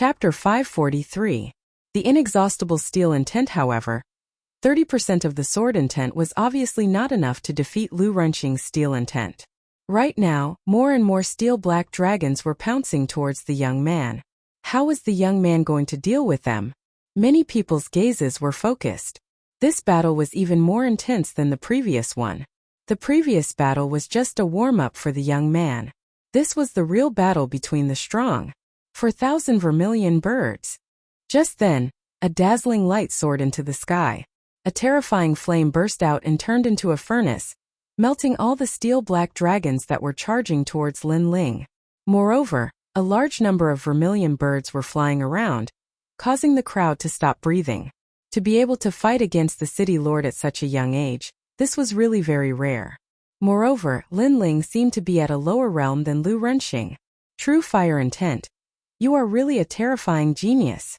Chapter 543. The inexhaustible steel intent. However, 30% of the sword intent was obviously not enough to defeat Lu Renqing's steel intent. Right now, more and more steel black dragons were pouncing towards the young man. How was the young man going to deal with them? Many people's gazes were focused. This battle was even more intense than the previous one. The previous battle was just a warm-up for the young man. This was the real battle between the strong. 4,000 vermilion birds. Just then, a dazzling light soared into the sky. A terrifying flame burst out and turned into a furnace, melting all the steel black dragons that were charging towards Lin Ling. Moreover, a large number of vermilion birds were flying around, causing the crowd to stop breathing. To be able to fight against the city lord at such a young age, this was really very rare. Moreover, Lin Ling seemed to be at a lower realm than Lu Renqing. True fire intent. You are really a terrifying genius.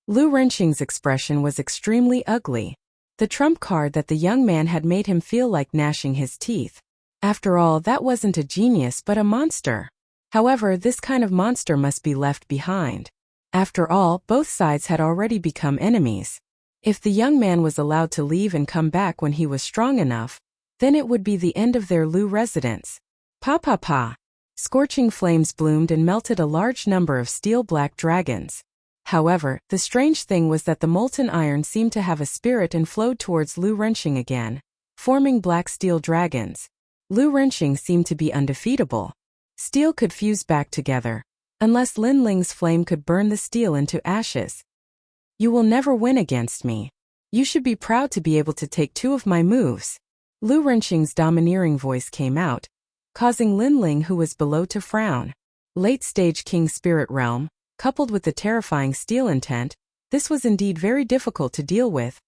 Lu Renqing's expression was extremely ugly. The trump card that the young man had made him feel like gnashing his teeth. After all, that wasn't a genius but a monster. However, this kind of monster must be left behind. After all, both sides had already become enemies. If the young man was allowed to leave and come back when he was strong enough, then it would be the end of their Lu residence. Pa pa pa. Scorching flames bloomed and melted a large number of steel black dragons. However, the strange thing was that the molten iron seemed to have a spirit and flowed towards Lu Renqing again, forming black steel dragons. Lu Renqing seemed to be undefeatable. Steel could fuse back together, unless Lin Ling's flame could burn the steel into ashes. You will never win against me. You should be proud to be able to take two of my moves. Lu Renqing's domineering voice came out, causing Lin Ling, who was below, to frown. Late-stage King Spirit Realm, coupled with the terrifying steel intent, this was indeed very difficult to deal with.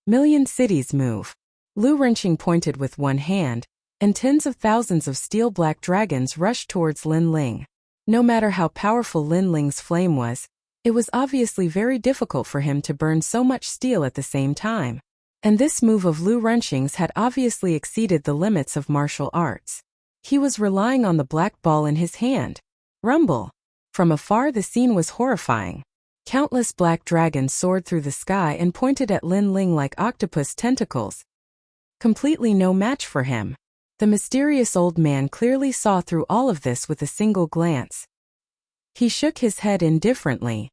Million cities move. Lu Renqing pointed with one hand, and tens of thousands of steel black dragons rushed towards Lin Ling. No matter how powerful Lin Ling's flame was, it was obviously very difficult for him to burn so much steel at the same time. And this move of Lu Renqing's had obviously exceeded the limits of martial arts. He was relying on the black ball in his hand. Rumble. From afar the scene was horrifying. Countless black dragons soared through the sky and pointed at Lin Ling like octopus tentacles. Completely no match for him. The mysterious old man clearly saw through all of this with a single glance. He shook his head indifferently.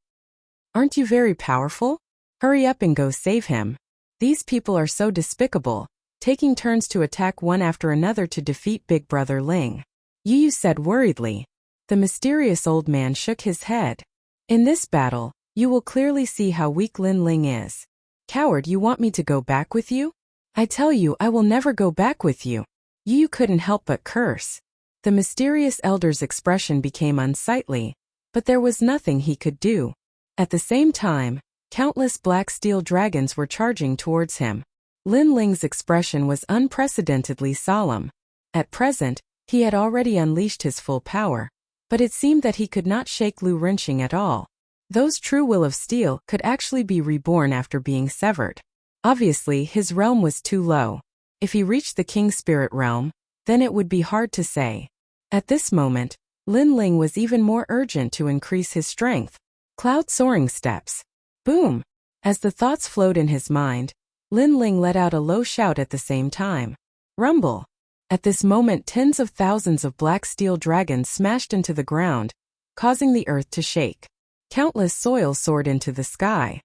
Aren't you very powerful? Hurry up and go save him. These people are so despicable, taking turns to attack one after another to defeat Big Brother Ling. Yu said worriedly. The mysterious old man shook his head. In this battle, you will clearly see how weak Lin Ling is. Coward, you want me to go back with you? I tell you, I will never go back with you. Yu couldn't help but curse. The mysterious elder's expression became unsightly, but there was nothing he could do. At the same time, countless black steel dragons were charging towards him. Lin Ling's expression was unprecedentedly solemn. At present, he had already unleashed his full power. But it seemed that he could not shake Lu Renqing at all. Those true will of steel could actually be reborn after being severed. Obviously, his realm was too low. If he reached the King Spirit Realm, then it would be hard to say. At this moment, Lin Ling was even more urgent to increase his strength. Cloud soaring steps. Boom! As the thoughts flowed in his mind, Lin Ling let out a low shout at the same time. Rumble! At this moment, tens of thousands of black steel dragons smashed into the ground, causing the earth to shake. Countless soil soared into the sky.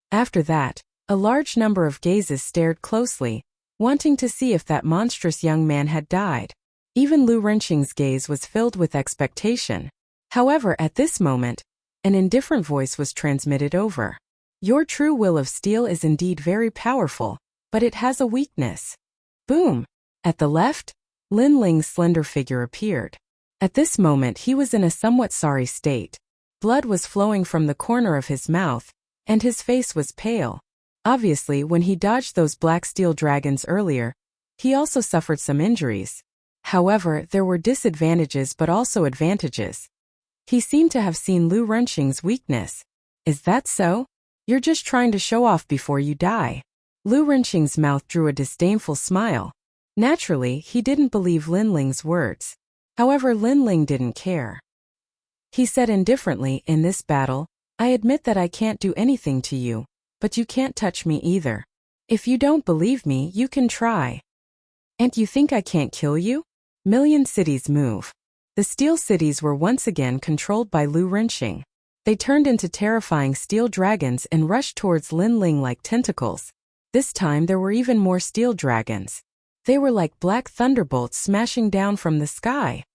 After that, a large number of gazes stared closely, wanting to see if that monstrous young man had died. Even Lu Renqing's gaze was filled with expectation. However, at this moment, an indifferent voice was transmitted over. Your true will of steel is indeed very powerful, but it has a weakness. Boom! At the left, Lin Ling's slender figure appeared. At this moment he was in a somewhat sorry state. Blood was flowing from the corner of his mouth, and his face was pale. Obviously, when he dodged those black steel dragons earlier, he also suffered some injuries. However, there were disadvantages but also advantages. He seemed to have seen Lu Renqing's weakness. Is that so? You're just trying to show off before you die. Lu Renqing's mouth drew a disdainful smile. Naturally, he didn't believe Lin Ling's words. However, Lin Ling didn't care. He said indifferently, in this battle, I admit that I can't do anything to you, but you can't touch me either. If you don't believe me, you can try. And you think I can't kill you? Million cities move. The steel cities were once again controlled by Lu Renqing. They turned into terrifying steel dragons and rushed towards Lin Ling like tentacles. This time there were even more steel dragons. They were like black thunderbolts smashing down from the sky.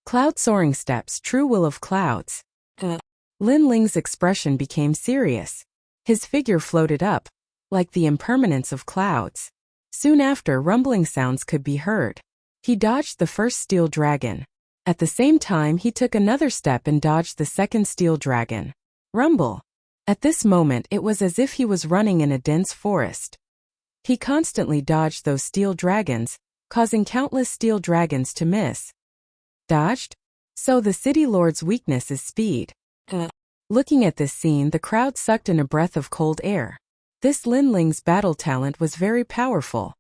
Cloud soaring steps, true will of clouds. Lin Ling's expression became serious. His figure floated up, like the impermanence of clouds. Soon after, rumbling sounds could be heard. He dodged the first steel dragon. At the same time, he took another step and dodged the second steel dragon. Rumble. At this moment, it was as if he was running in a dense forest. He constantly dodged those steel dragons, causing countless steel dragons to miss. Dodged? So the city lord's weakness is speed. Looking at this scene, the crowd sucked in a breath of cold air. This Lin Ling's battle talent was very powerful.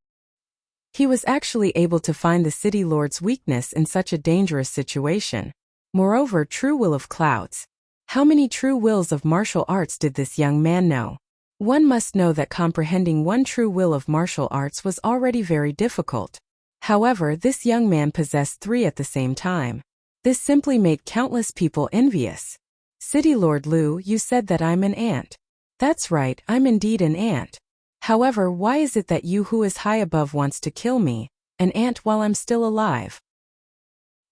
He was actually able to find the city lord's weakness in such a dangerous situation. Moreover, true will of clouds. How many true wills of martial arts did this young man know? One must know that comprehending one true will of martial arts was already very difficult. However, this young man possessed 3 at the same time. This simply made countless people envious. City Lord Lu, you said that I'm an ant. That's right, I'm indeed an ant. However, why is it that you who is high above wants to kill me, an ant, while I'm still alive?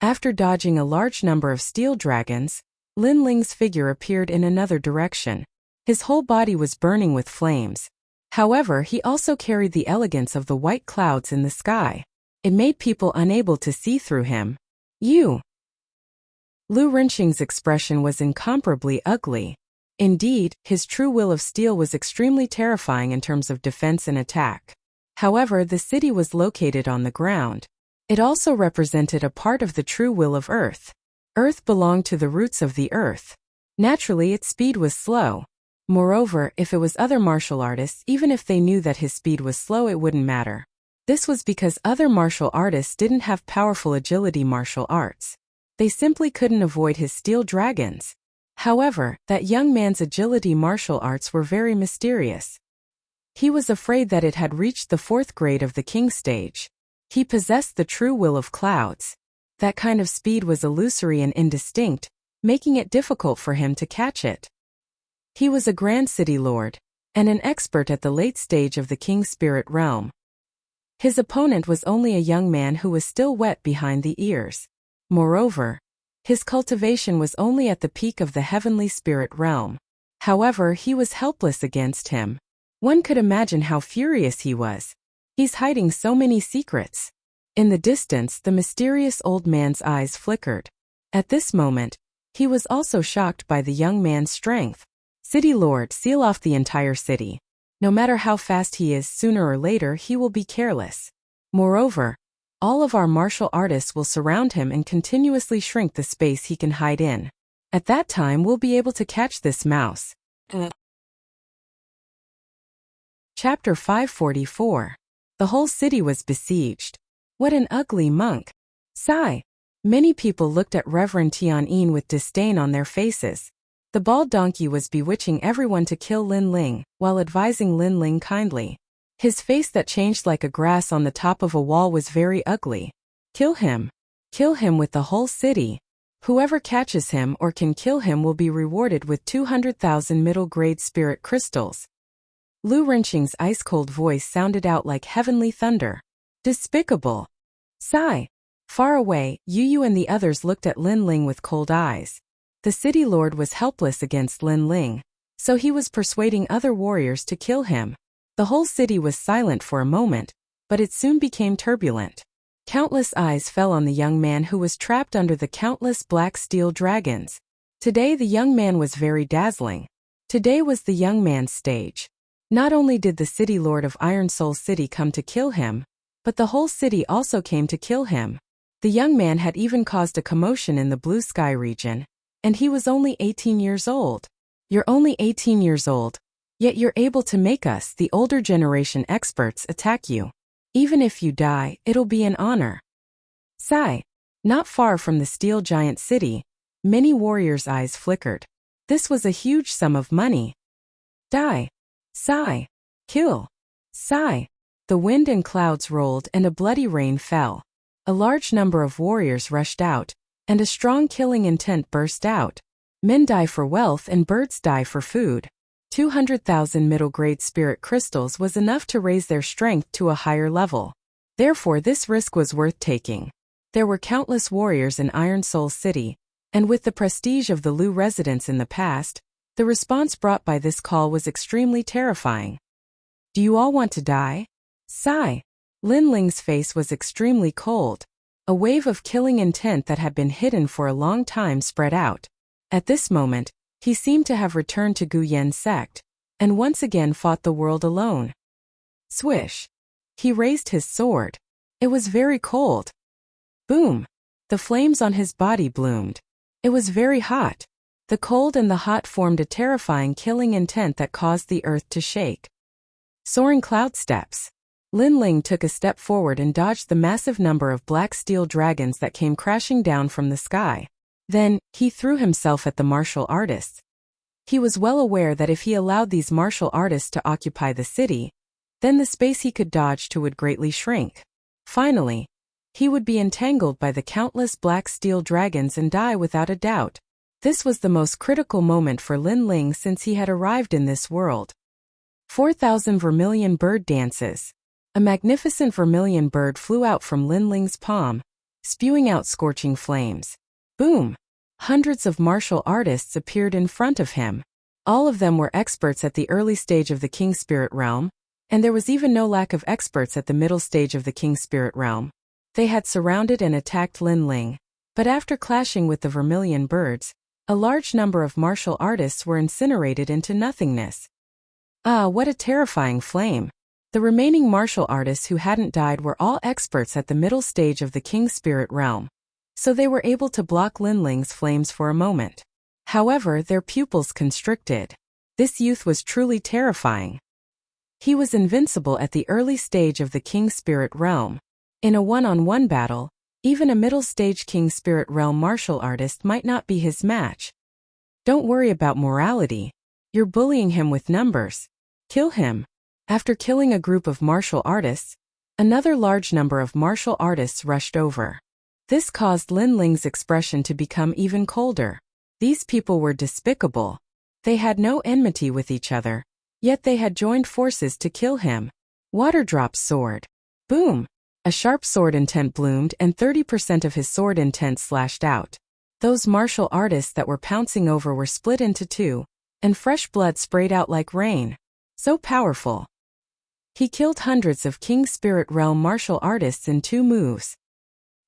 After dodging a large number of steel dragons, Lin Ling's figure appeared in another direction. His whole body was burning with flames. However, he also carried the elegance of the white clouds in the sky. It made people unable to see through him. You! Lu Renqing's expression was incomparably ugly. Indeed, his true will of steel was extremely terrifying in terms of defense and attack. However, the city was located on the ground. It also represented a part of the true will of Earth. Earth belonged to the roots of the Earth. Naturally, its speed was slow. Moreover, if it was other martial artists, even if they knew that his speed was slow, it wouldn't matter. This was because other martial artists didn't have powerful agility martial arts. They simply couldn't avoid his steel dragons. However, that young man's agility martial arts were very mysterious. He was afraid that it had reached the 4th grade of the king stage. He possessed the true will of clouds. That kind of speed was illusory and indistinct, making it difficult for him to catch it. He was a grand city lord, and an expert at the late stage of the king spirit realm. His opponent was only a young man who was still wet behind the ears. Moreover, his cultivation was only at the peak of the heavenly spirit realm. However, he was helpless against him. One could imagine how furious he was. He's hiding so many secrets. In the distance, the mysterious old man's eyes flickered. At this moment, he was also shocked by the young man's strength. City Lord, seal off the entire city. No matter how fast he is, sooner or later he will be careless. Moreover, all of our martial artists will surround him and continuously shrink the space he can hide in. At that time we'll be able to catch this mouse. Chapter 544. The whole city was besieged. What an ugly monk. Sigh. Many people looked at Reverend Tianyin with disdain on their faces. The bald donkey was bewitching everyone to kill Lin Ling, while advising Lin Ling kindly. His face that changed like a grass on the top of a wall was very ugly. Kill him. Kill him with the whole city. Whoever catches him or can kill him will be rewarded with 200,000 middle-grade spirit crystals. Lu Renqing's ice-cold voice sounded out like heavenly thunder. Despicable. Sigh. Far away, Yu and the others looked at Lin Ling with cold eyes. The city lord was helpless against Lin Ling, so he was persuading other warriors to kill him. The whole city was silent for a moment, but it soon became turbulent. Countless eyes fell on the young man who was trapped under the countless black steel dragons. Today the young man was very dazzling. Today was the young man's stage. Not only did the city lord of Iron Soul City come to kill him, but the whole city also came to kill him. The young man had even caused a commotion in the Blue Sky region, and he was only 18 years old. You're only 18 years old, yet you're able to make us, the older generation experts, attack you. Even if you die, it'll be an honor. Sigh. Not far from the steel giant city, many warriors' eyes flickered. This was a huge sum of money. Die. Sigh. Kill. Sigh. The wind and clouds rolled and a bloody rain fell. A large number of warriors rushed out, and a strong killing intent burst out. Men die for wealth and birds die for food. 200,000 middle-grade spirit crystals was enough to raise their strength to a higher level. Therefore this risk was worth taking. There were countless warriors in Iron Soul City, and with the prestige of the Lu residents in the past, the response brought by this call was extremely terrifying. Do you all want to die? Sigh. Lin Ling's face was extremely cold. A wave of killing intent that had been hidden for a long time spread out. At this moment, he seemed to have returned to Gu Yen's sect, and once again fought the world alone. Swish. He raised his sword. It was very cold. Boom. The flames on his body bloomed. It was very hot. The cold and the hot formed a terrifying killing intent that caused the earth to shake. Soaring cloud steps. Lin Ling took a step forward and dodged the massive number of black steel dragons that came crashing down from the sky. Then, he threw himself at the martial artists. He was well aware that if he allowed these martial artists to occupy the city, then the space he could dodge to would greatly shrink. Finally, he would be entangled by the countless black steel dragons and die without a doubt. This was the most critical moment for Lin Ling since he had arrived in this world. 4,000 vermilion bird dances. A magnificent vermilion bird flew out from Lin Ling's palm, spewing out scorching flames. Boom! Hundreds of martial artists appeared in front of him. All of them were experts at the early stage of the King Spirit Realm, and there was even no lack of experts at the middle stage of the King Spirit Realm. They had surrounded and attacked Lin Ling, but after clashing with the vermilion birds, a large number of martial artists were incinerated into nothingness. Ah, what a terrifying flame! The remaining martial artists who hadn't died were all experts at the middle stage of the King Spirit Realm, so they were able to block Lin Ling's flames for a moment. However, their pupils constricted. This youth was truly terrifying. He was invincible at the early stage of the King Spirit Realm. In a one-on-one battle, even a middle-stage King Spirit Realm martial artist might not be his match. Don't worry about morality. You're bullying him with numbers. Kill him. After killing a group of martial artists, another large number of martial artists rushed over. This caused Lin Ling's expression to become even colder. These people were despicable. They had no enmity with each other, yet they had joined forces to kill him. Waterdrop's sword. Boom! A sharp sword intent bloomed and 30% of his sword intent slashed out. Those martial artists that were pouncing over were split into two, and fresh blood sprayed out like rain. So powerful. He killed hundreds of King Spirit Realm martial artists in 2 moves.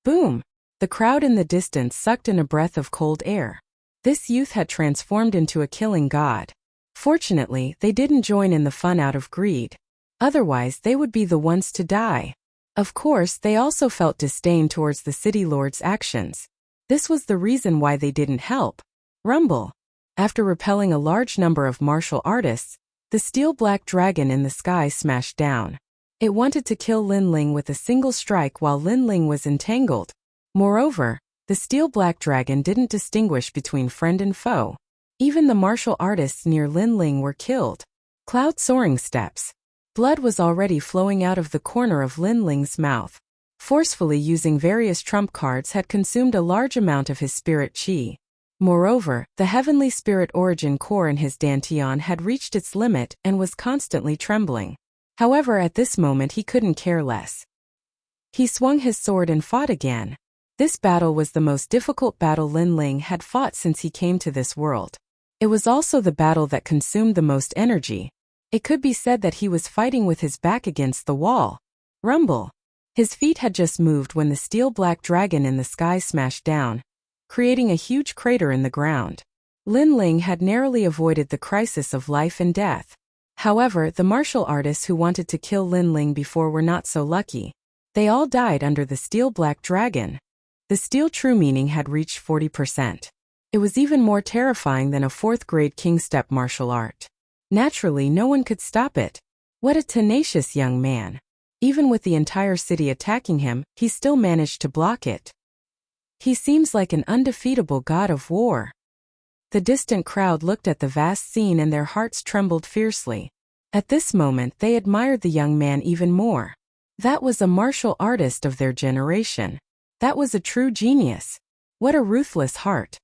Boom! The crowd in the distance sucked in a breath of cold air. This youth had transformed into a killing god. Fortunately, they didn't join in the fun out of greed. Otherwise, they would be the ones to die. Of course, they also felt disdain towards the city lord's actions. This was the reason why they didn't help. Rumble. After repelling a large number of martial artists, the steel black dragon in the sky smashed down. It wanted to kill Lin Ling with a single strike while Lin Ling was entangled. Moreover, the steel black dragon didn't distinguish between friend and foe. Even the martial artists near Lin Ling were killed. Cloud soaring steps. Blood was already flowing out of the corner of Lin Ling's mouth. Forcefully using various trump cards had consumed a large amount of his spirit chi. Moreover, the heavenly spirit origin core in his dantian had reached its limit and was constantly trembling. However, at this moment he couldn't care less. He swung his sword and fought again. This battle was the most difficult battle Lin Ling had fought since he came to this world. It was also the battle that consumed the most energy. It could be said that he was fighting with his back against the wall. Rumble. His feet had just moved when the steel black dragon in the sky smashed down, creating a huge crater in the ground. Lin Ling had narrowly avoided the crisis of life and death. However, the martial artists who wanted to kill Lin Ling before were not so lucky. They all died under the steel black dragon. The steel true meaning had reached 40%. It was even more terrifying than a 4th-grade king step martial art. Naturally, no one could stop it. What a tenacious young man. Even with the entire city attacking him, he still managed to block it. He seems like an undefeatable god of war. The distant crowd looked at the vast scene and their hearts trembled fiercely. At this moment they admired the young man even more. That was a martial artist of their generation. That was a true genius. What a ruthless heart.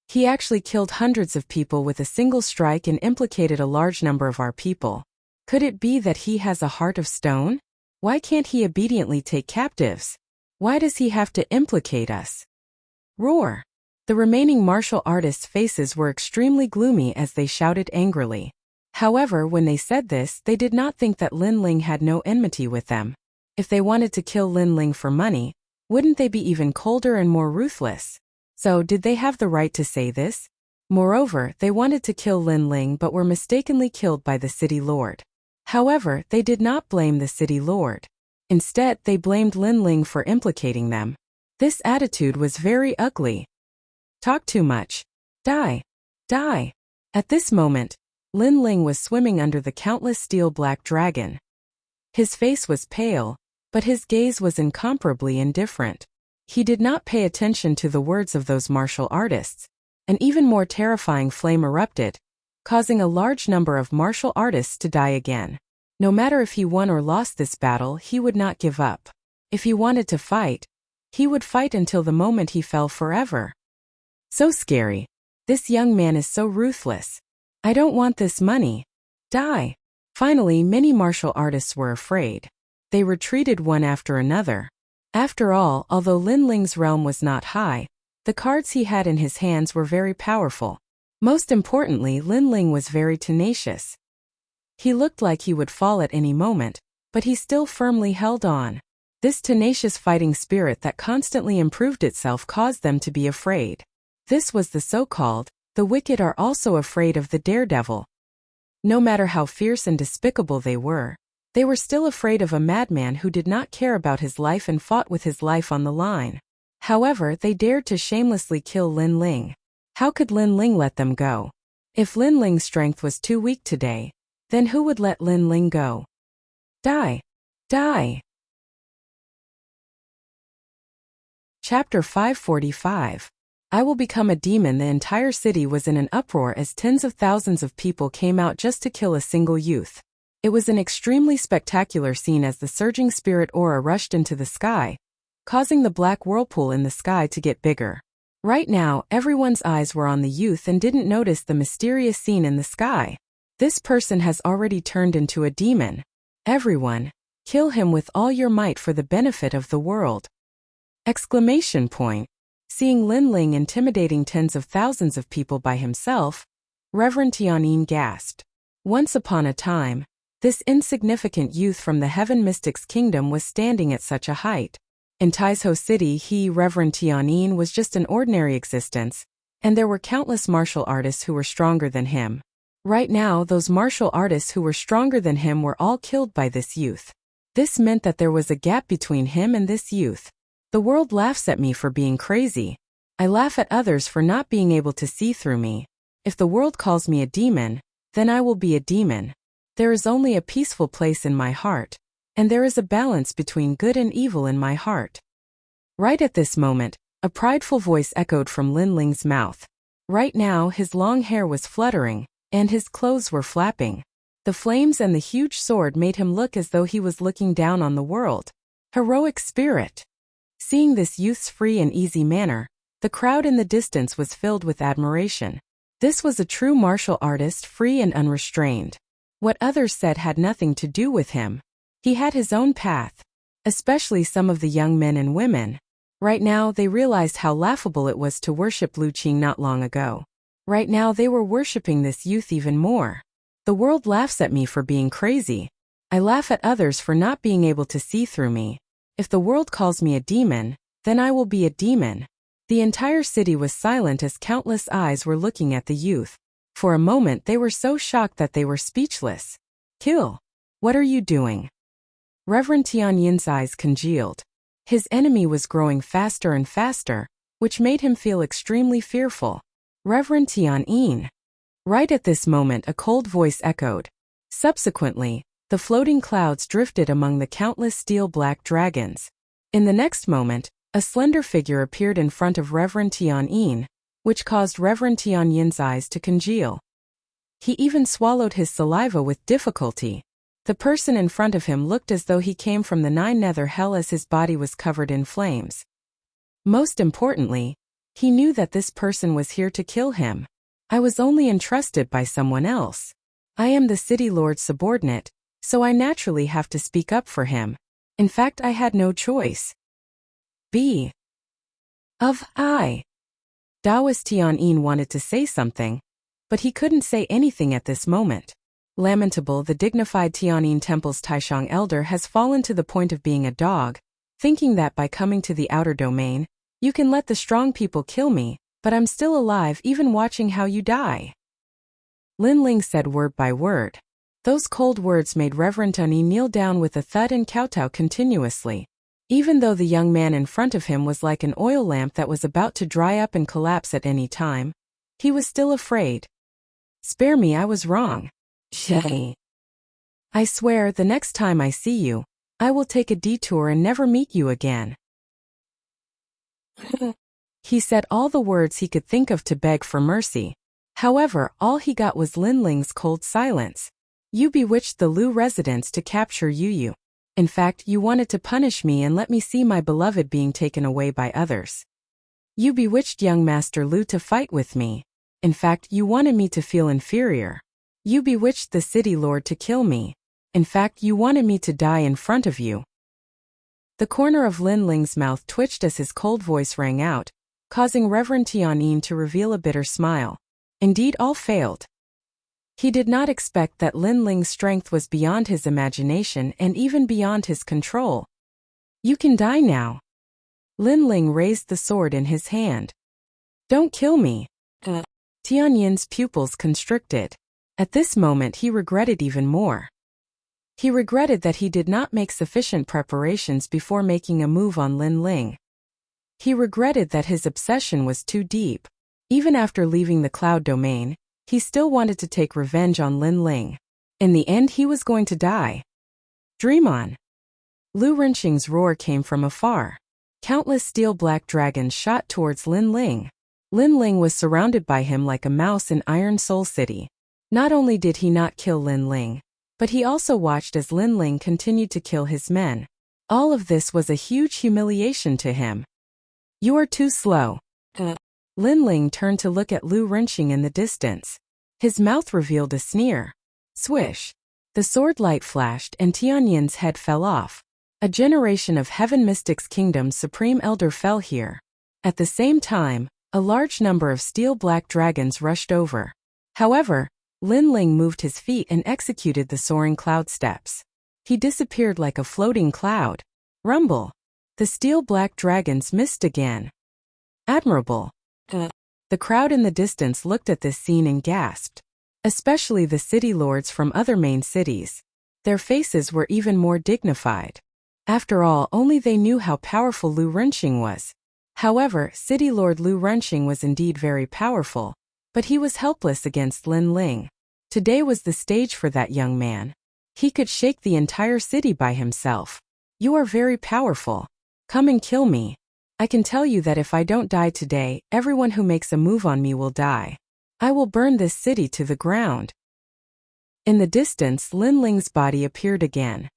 He actually killed hundreds of people with a single strike and implicated a large number of our people. Could it be that he has a heart of stone? Why can't he obediently take captives? Why does he have to implicate us? Roar! The remaining martial artists' faces were extremely gloomy as they shouted angrily. However, when they said this, they did not think that Lin Ling had no enmity with them. If they wanted to kill Lin Ling for money, wouldn't they be even colder and more ruthless? So, did they have the right to say this? Moreover, they wanted to kill Lin Ling but were mistakenly killed by the city lord. However, they did not blame the city lord. Instead, they blamed Lin Ling for implicating them. This attitude was very ugly. Talk too much. Die. Die. At this moment, Lin Ling was swimming under the countless steel black dragon. His face was pale, but his gaze was incomparably indifferent. He did not pay attention to the words of those martial artists. An even more terrifying flame erupted, causing a large number of martial artists to die again. No matter if he won or lost this battle, he would not give up. If he wanted to fight, he would fight until the moment he fell forever. So scary. This young man is so ruthless. I don't want this money. Die. Finally, many martial artists were afraid. They retreated one after another. After all, although Lin Ling's realm was not high, the cards he had in his hands were very powerful. Most importantly, Lin Ling was very tenacious. He looked like he would fall at any moment, but he still firmly held on. This tenacious fighting spirit that constantly improved itself caused them to be afraid. This was the so-called, the wicked are also afraid of the daredevil. No matter how fierce and despicable they were still afraid of a madman who did not care about his life and fought with his life on the line. However, they dared to shamelessly kill Lin Ling. How could Lin Ling let them go? If Lin Ling's strength was too weak today, then who would let Lin Ling go? Die! Die! Chapter 545. I will become a demon. The entire city was in an uproar as tens of thousands of people came out just to kill a single youth. It was an extremely spectacular scene as the surging spirit aura rushed into the sky, causing the black whirlpool in the sky to get bigger. Right now, everyone's eyes were on the youth and didn't notice the mysterious scene in the sky. This person has already turned into a demon. Everyone, kill him with all your might for the benefit of the world! Exclamation point. Seeing Lin Ling intimidating tens of thousands of people by himself, Reverend Tianyin gasped. Once upon a time, this insignificant youth from the Heaven Mystics Kingdom was standing at such a height. In Taizhou City, Reverend Tianyin, was just an ordinary existence, and there were countless martial artists who were stronger than him. Right now, those martial artists who were stronger than him were all killed by this youth. This meant that there was a gap between him and this youth. The world laughs at me for being crazy. I laugh at others for not being able to see through me. If the world calls me a demon, then I will be a demon. There is only a peaceful place in my heart, and there is a balance between good and evil in my heart. Right at this moment, a prideful voice echoed from Lin Ling's mouth. Right now, his long hair was fluttering, and his clothes were flapping. The flames and the huge sword made him look as though he was looking down on the world. Heroic spirit! Seeing this youth's free and easy manner, the crowd in the distance was filled with admiration. This was a true martial artist, free and unrestrained. What others said had nothing to do with him. He had his own path. Especially some of the young men and women. Right now they realized how laughable it was to worship Lu Qing not long ago. Right now they were worshipping this youth even more. The world laughs at me for being crazy. I laugh at others for not being able to see through me. If the world calls me a demon, then I will be a demon. The entire city was silent as countless eyes were looking at the youth. For a moment they were so shocked that they were speechless. Kill! What are you doing? Reverend Tianyin's eyes congealed. His enemy was growing faster and faster, which made him feel extremely fearful. Reverend Tianyin. Right at this moment a cold voice echoed. Subsequently, the floating clouds drifted among the countless steel black dragons. In the next moment, a slender figure appeared in front of Reverend Tianyin, which caused Reverend Tianyin's eyes to congeal. He even swallowed his saliva with difficulty. The person in front of him looked as though he came from the nine nether hell as his body was covered in flames. Most importantly, he knew that this person was here to kill him. I was only entrusted by someone else. I am the city lord's subordinate, so I naturally have to speak up for him. In fact, I had no choice. Taoist Tianyin wanted to say something, but he couldn't say anything at this moment. Lamentable, the dignified Tianyin Temple's Taishang elder has fallen to the point of being a dog, thinking that by coming to the outer domain, you can let the strong people kill me, but I'm still alive even watching how you die. Lin Ling said word by word. Those cold words made Reverend Tunny kneel down with a thud and kowtow continuously. Even though the young man in front of him was like an oil lamp that was about to dry up and collapse at any time, he was still afraid. Spare me, I was wrong. I swear the next time I see you, I will take a detour and never meet you again. He said all the words he could think of to beg for mercy. However, all he got was Lin Ling's cold silence. You bewitched the Lu residents to capture Yu. In fact, you wanted to punish me and let me see my beloved being taken away by others. You bewitched young Master Lu to fight with me. In fact, you wanted me to feel inferior. You bewitched the city lord to kill me. In fact, you wanted me to die in front of you. The corner of Lin Ling's mouth twitched as his cold voice rang out, causing Reverend Tianyin to reveal a bitter smile. Indeed, all failed. He did not expect that Lin Ling's strength was beyond his imagination and even beyond his control. You can die now. Lin Ling raised the sword in his hand. Don't kill me. Tianyin's pupils constricted. At this moment he regretted even more. He regretted that he did not make sufficient preparations before making a move on Lin Ling. He regretted that his obsession was too deep. Even after leaving the cloud domain, he still wanted to take revenge on Lin Ling. In the end he was going to die. Dream on. Lu Renqing's roar came from afar. Countless steel-black dragons shot towards Lin Ling. Lin Ling was surrounded by him like a mouse in Iron Soul City. Not only did he not kill Lin Ling, but he also watched as Lin Ling continued to kill his men. All of this was a huge humiliation to him. You are too slow. Lin Ling turned to look at Lu Renqing in the distance. His mouth revealed a sneer. Swish. The sword light flashed and Tianyin's head fell off. A generation of Heaven Mystics Kingdom's Supreme Elder fell here. At the same time, a large number of steel-black dragons rushed over. However, Lin Ling moved his feet and executed the soaring cloud steps. He disappeared like a floating cloud. Rumble. The steel-black dragons missed again. Admirable. The crowd in the distance looked at this scene and gasped. Especially the city lords from other main cities. Their faces were even more dignified. After all, only they knew how powerful Lu Renqing was. However, City Lord Lu Renqing was indeed very powerful, but he was helpless against Lin Ling. Today was the stage for that young man. He could shake the entire city by himself. You are very powerful. Come and kill me. I can tell you that if I don't die today, everyone who makes a move on me will die. I will burn this city to the ground. In the distance, Lin Ling's body appeared again.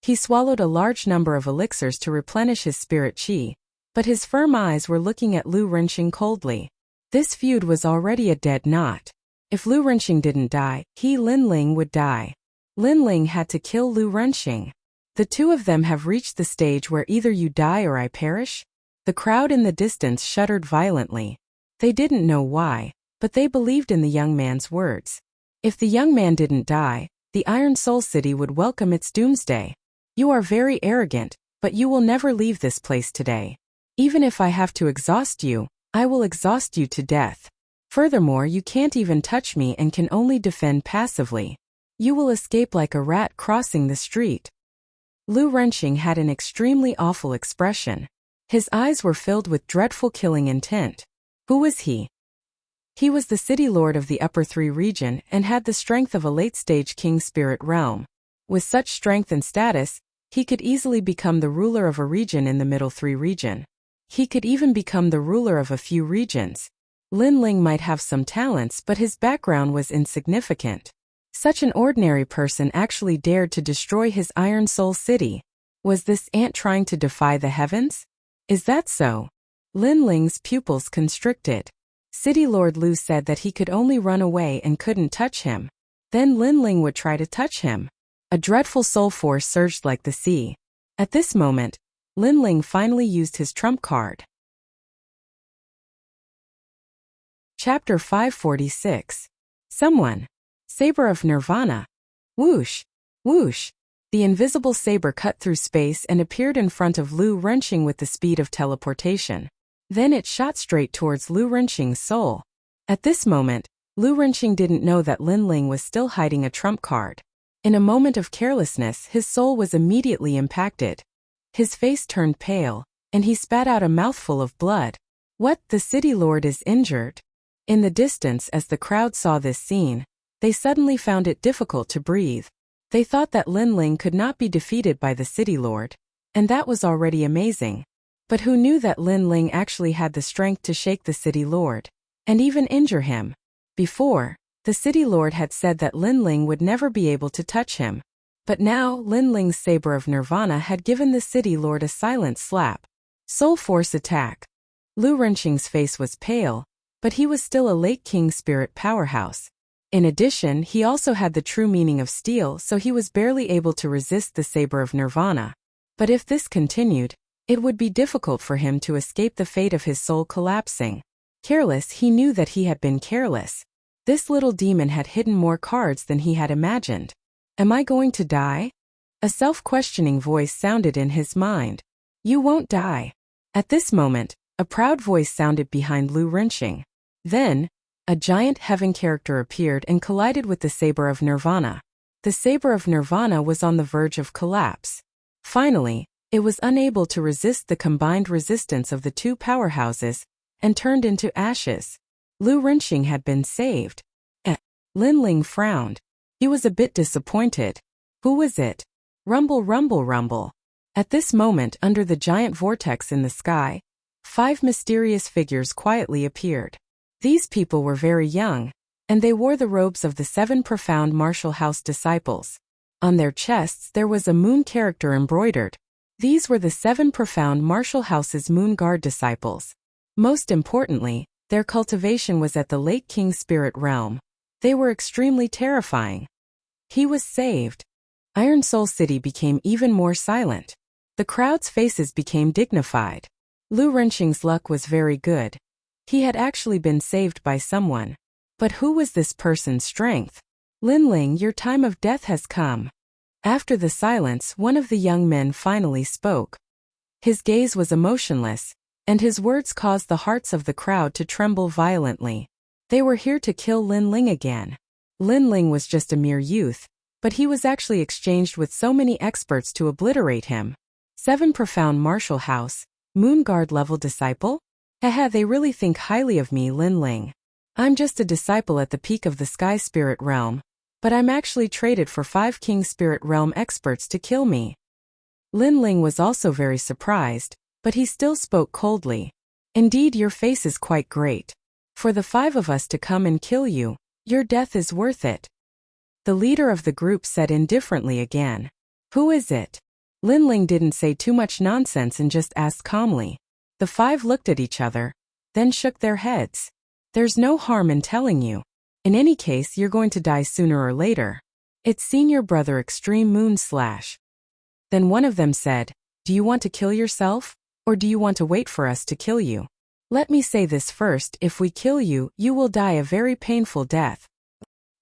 He swallowed a large number of elixirs to replenish his spirit qi, but his firm eyes were looking at Lu Renqing coldly. This feud was already a dead knot. If Lu Renqing didn't die, Lin Ling would die. Lin Ling had to kill Lu Renqing. The two of them have reached the stage where either you die or I perish. The crowd in the distance shuddered violently. They didn't know why, but they believed in the young man's words. If the young man didn't die, the Iron Soul City would welcome its doomsday. You are very arrogant, but you will never leave this place today. Even if I have to exhaust you, I will exhaust you to death. Furthermore, you can't even touch me and can only defend passively. You will escape like a rat crossing the street. Lu Renqing had an extremely awful expression. His eyes were filled with dreadful killing intent. Who was he? He was the city lord of the Upper Three region and had the strength of a late-stage king spirit realm. With such strength and status, he could easily become the ruler of a region in the Middle Three region. He could even become the ruler of a few regions. Lin Ling might have some talents, but his background was insignificant. Such an ordinary person actually dared to destroy his Iron Soul City. Was this ant trying to defy the heavens? Is that so? Lin Ling's pupils constricted. City Lord Lu said that he could only run away and couldn't touch him. Then Lin Ling would try to touch him. A dreadful soul force surged like the sea. At this moment, Lin Ling finally used his trump card. Chapter 546. Someone. Saber of Nirvana. Whoosh! Whoosh! The invisible saber cut through space and appeared in front of Lu Renqing with the speed of teleportation. Then it shot straight towards Lu Renqing's soul. At this moment, Lu Renqing didn't know that Lin Ling was still hiding a trump card. In a moment of carelessness, his soul was immediately impacted. His face turned pale, and he spat out a mouthful of blood. What? The city lord is injured? In the distance, as the crowd saw this scene, they suddenly found it difficult to breathe. They thought that Lin Ling could not be defeated by the city lord, and that was already amazing. But who knew that Lin Ling actually had the strength to shake the city lord, and even injure him? Before, the city lord had said that Lin Ling would never be able to touch him. But now, Lin Ling's saber of Nirvana had given the city lord a silent slap. Soul Force attack. Lu Renqing's face was pale, but he was still a Lake King spirit powerhouse. In addition, he also had the true meaning of steel, so he was barely able to resist the saber of Nirvana. But if this continued, it would be difficult for him to escape the fate of his soul collapsing. Careless, he knew that he had been careless. This little demon had hidden more cards than he had imagined. Am I going to die? A self-questioning voice sounded in his mind. You won't die. At this moment, a proud voice sounded behind Lu Renqing. Then, a giant heaven character appeared and collided with the saber of Nirvana. The saber of Nirvana was on the verge of collapse. Finally, it was unable to resist the combined resistance of the two powerhouses and turned into ashes. Lu Renqing had been saved. Lin Ling frowned. He was a bit disappointed. Who was it? Rumble, rumble, rumble. At this moment, under the giant vortex in the sky, 5 mysterious figures quietly appeared. These people were very young, and they wore the robes of the 7 profound martial house disciples. On their chests there was a moon character embroidered. These were the 7 profound martial house's moon guard disciples. Most importantly, their cultivation was at the Lake King spirit realm. They were extremely terrifying. He was saved. Iron Soul City became even more silent. The crowd's faces became dignified. Lu Renqing's luck was very good. He had actually been saved by someone. But who was this person's strength? Lin Ling, your time of death has come. After the silence, one of the young men finally spoke. His gaze was emotionless, and his words caused the hearts of the crowd to tremble violently. They were here to kill Lin Ling again. Lin Ling was just a mere youth, but he was actually exchanged with so many experts to obliterate him. 7 profound martial house, moon guard level disciple? Haha, they really think highly of me, Lin Ling. I'm just a disciple at the peak of the sky spirit realm, but I'm actually traded for 5 king spirit realm experts to kill me. Lin Ling was also very surprised, but he still spoke coldly. Indeed, your face is quite great. For the 5 of us to come and kill you, your death is worth it. The leader of the group said indifferently again. Who is it? Lin Ling didn't say too much nonsense and just asked calmly. The 5 looked at each other, then shook their heads. There's no harm in telling you. In any case, you're going to die sooner or later. It's Senior Brother Extreme Moon Slash. Then one of them said, do you want to kill yourself? Or do you want to wait for us to kill you? Let me say this first, if we kill you, you will die a very painful death.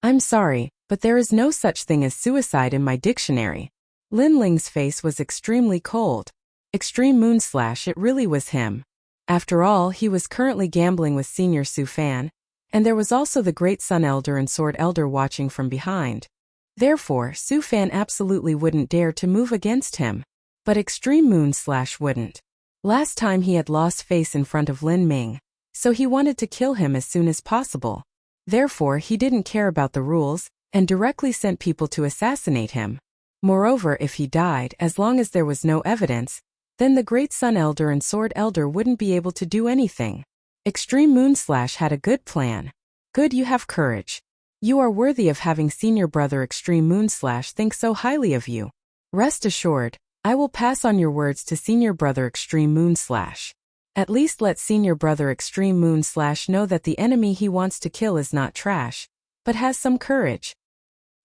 I'm sorry, but there is no such thing as suicide in my dictionary. Lin Ling's face was extremely cold. Extreme Moon Slash, it really was him. After all, he was currently gambling with Senior Su Fan, and there was also the Great Sun Elder and Sword Elder watching from behind. Therefore, Su Fan absolutely wouldn't dare to move against him. But Extreme Moon Slash wouldn't. Last time he had lost face in front of Lin Ming, so he wanted to kill him as soon as possible. Therefore, he didn't care about the rules, and directly sent people to assassinate him. Moreover, if he died, as long as there was no evidence, then the Great Sun Elder and Sword Elder wouldn't be able to do anything. Extreme Moonslash had a good plan. Good, you have courage. You are worthy of having senior brother Extreme Moonslash think so highly of you. Rest assured, I will pass on your words to senior brother Extreme Moonslash. At least let senior brother Extreme Moonslash know that the enemy he wants to kill is not trash, but has some courage.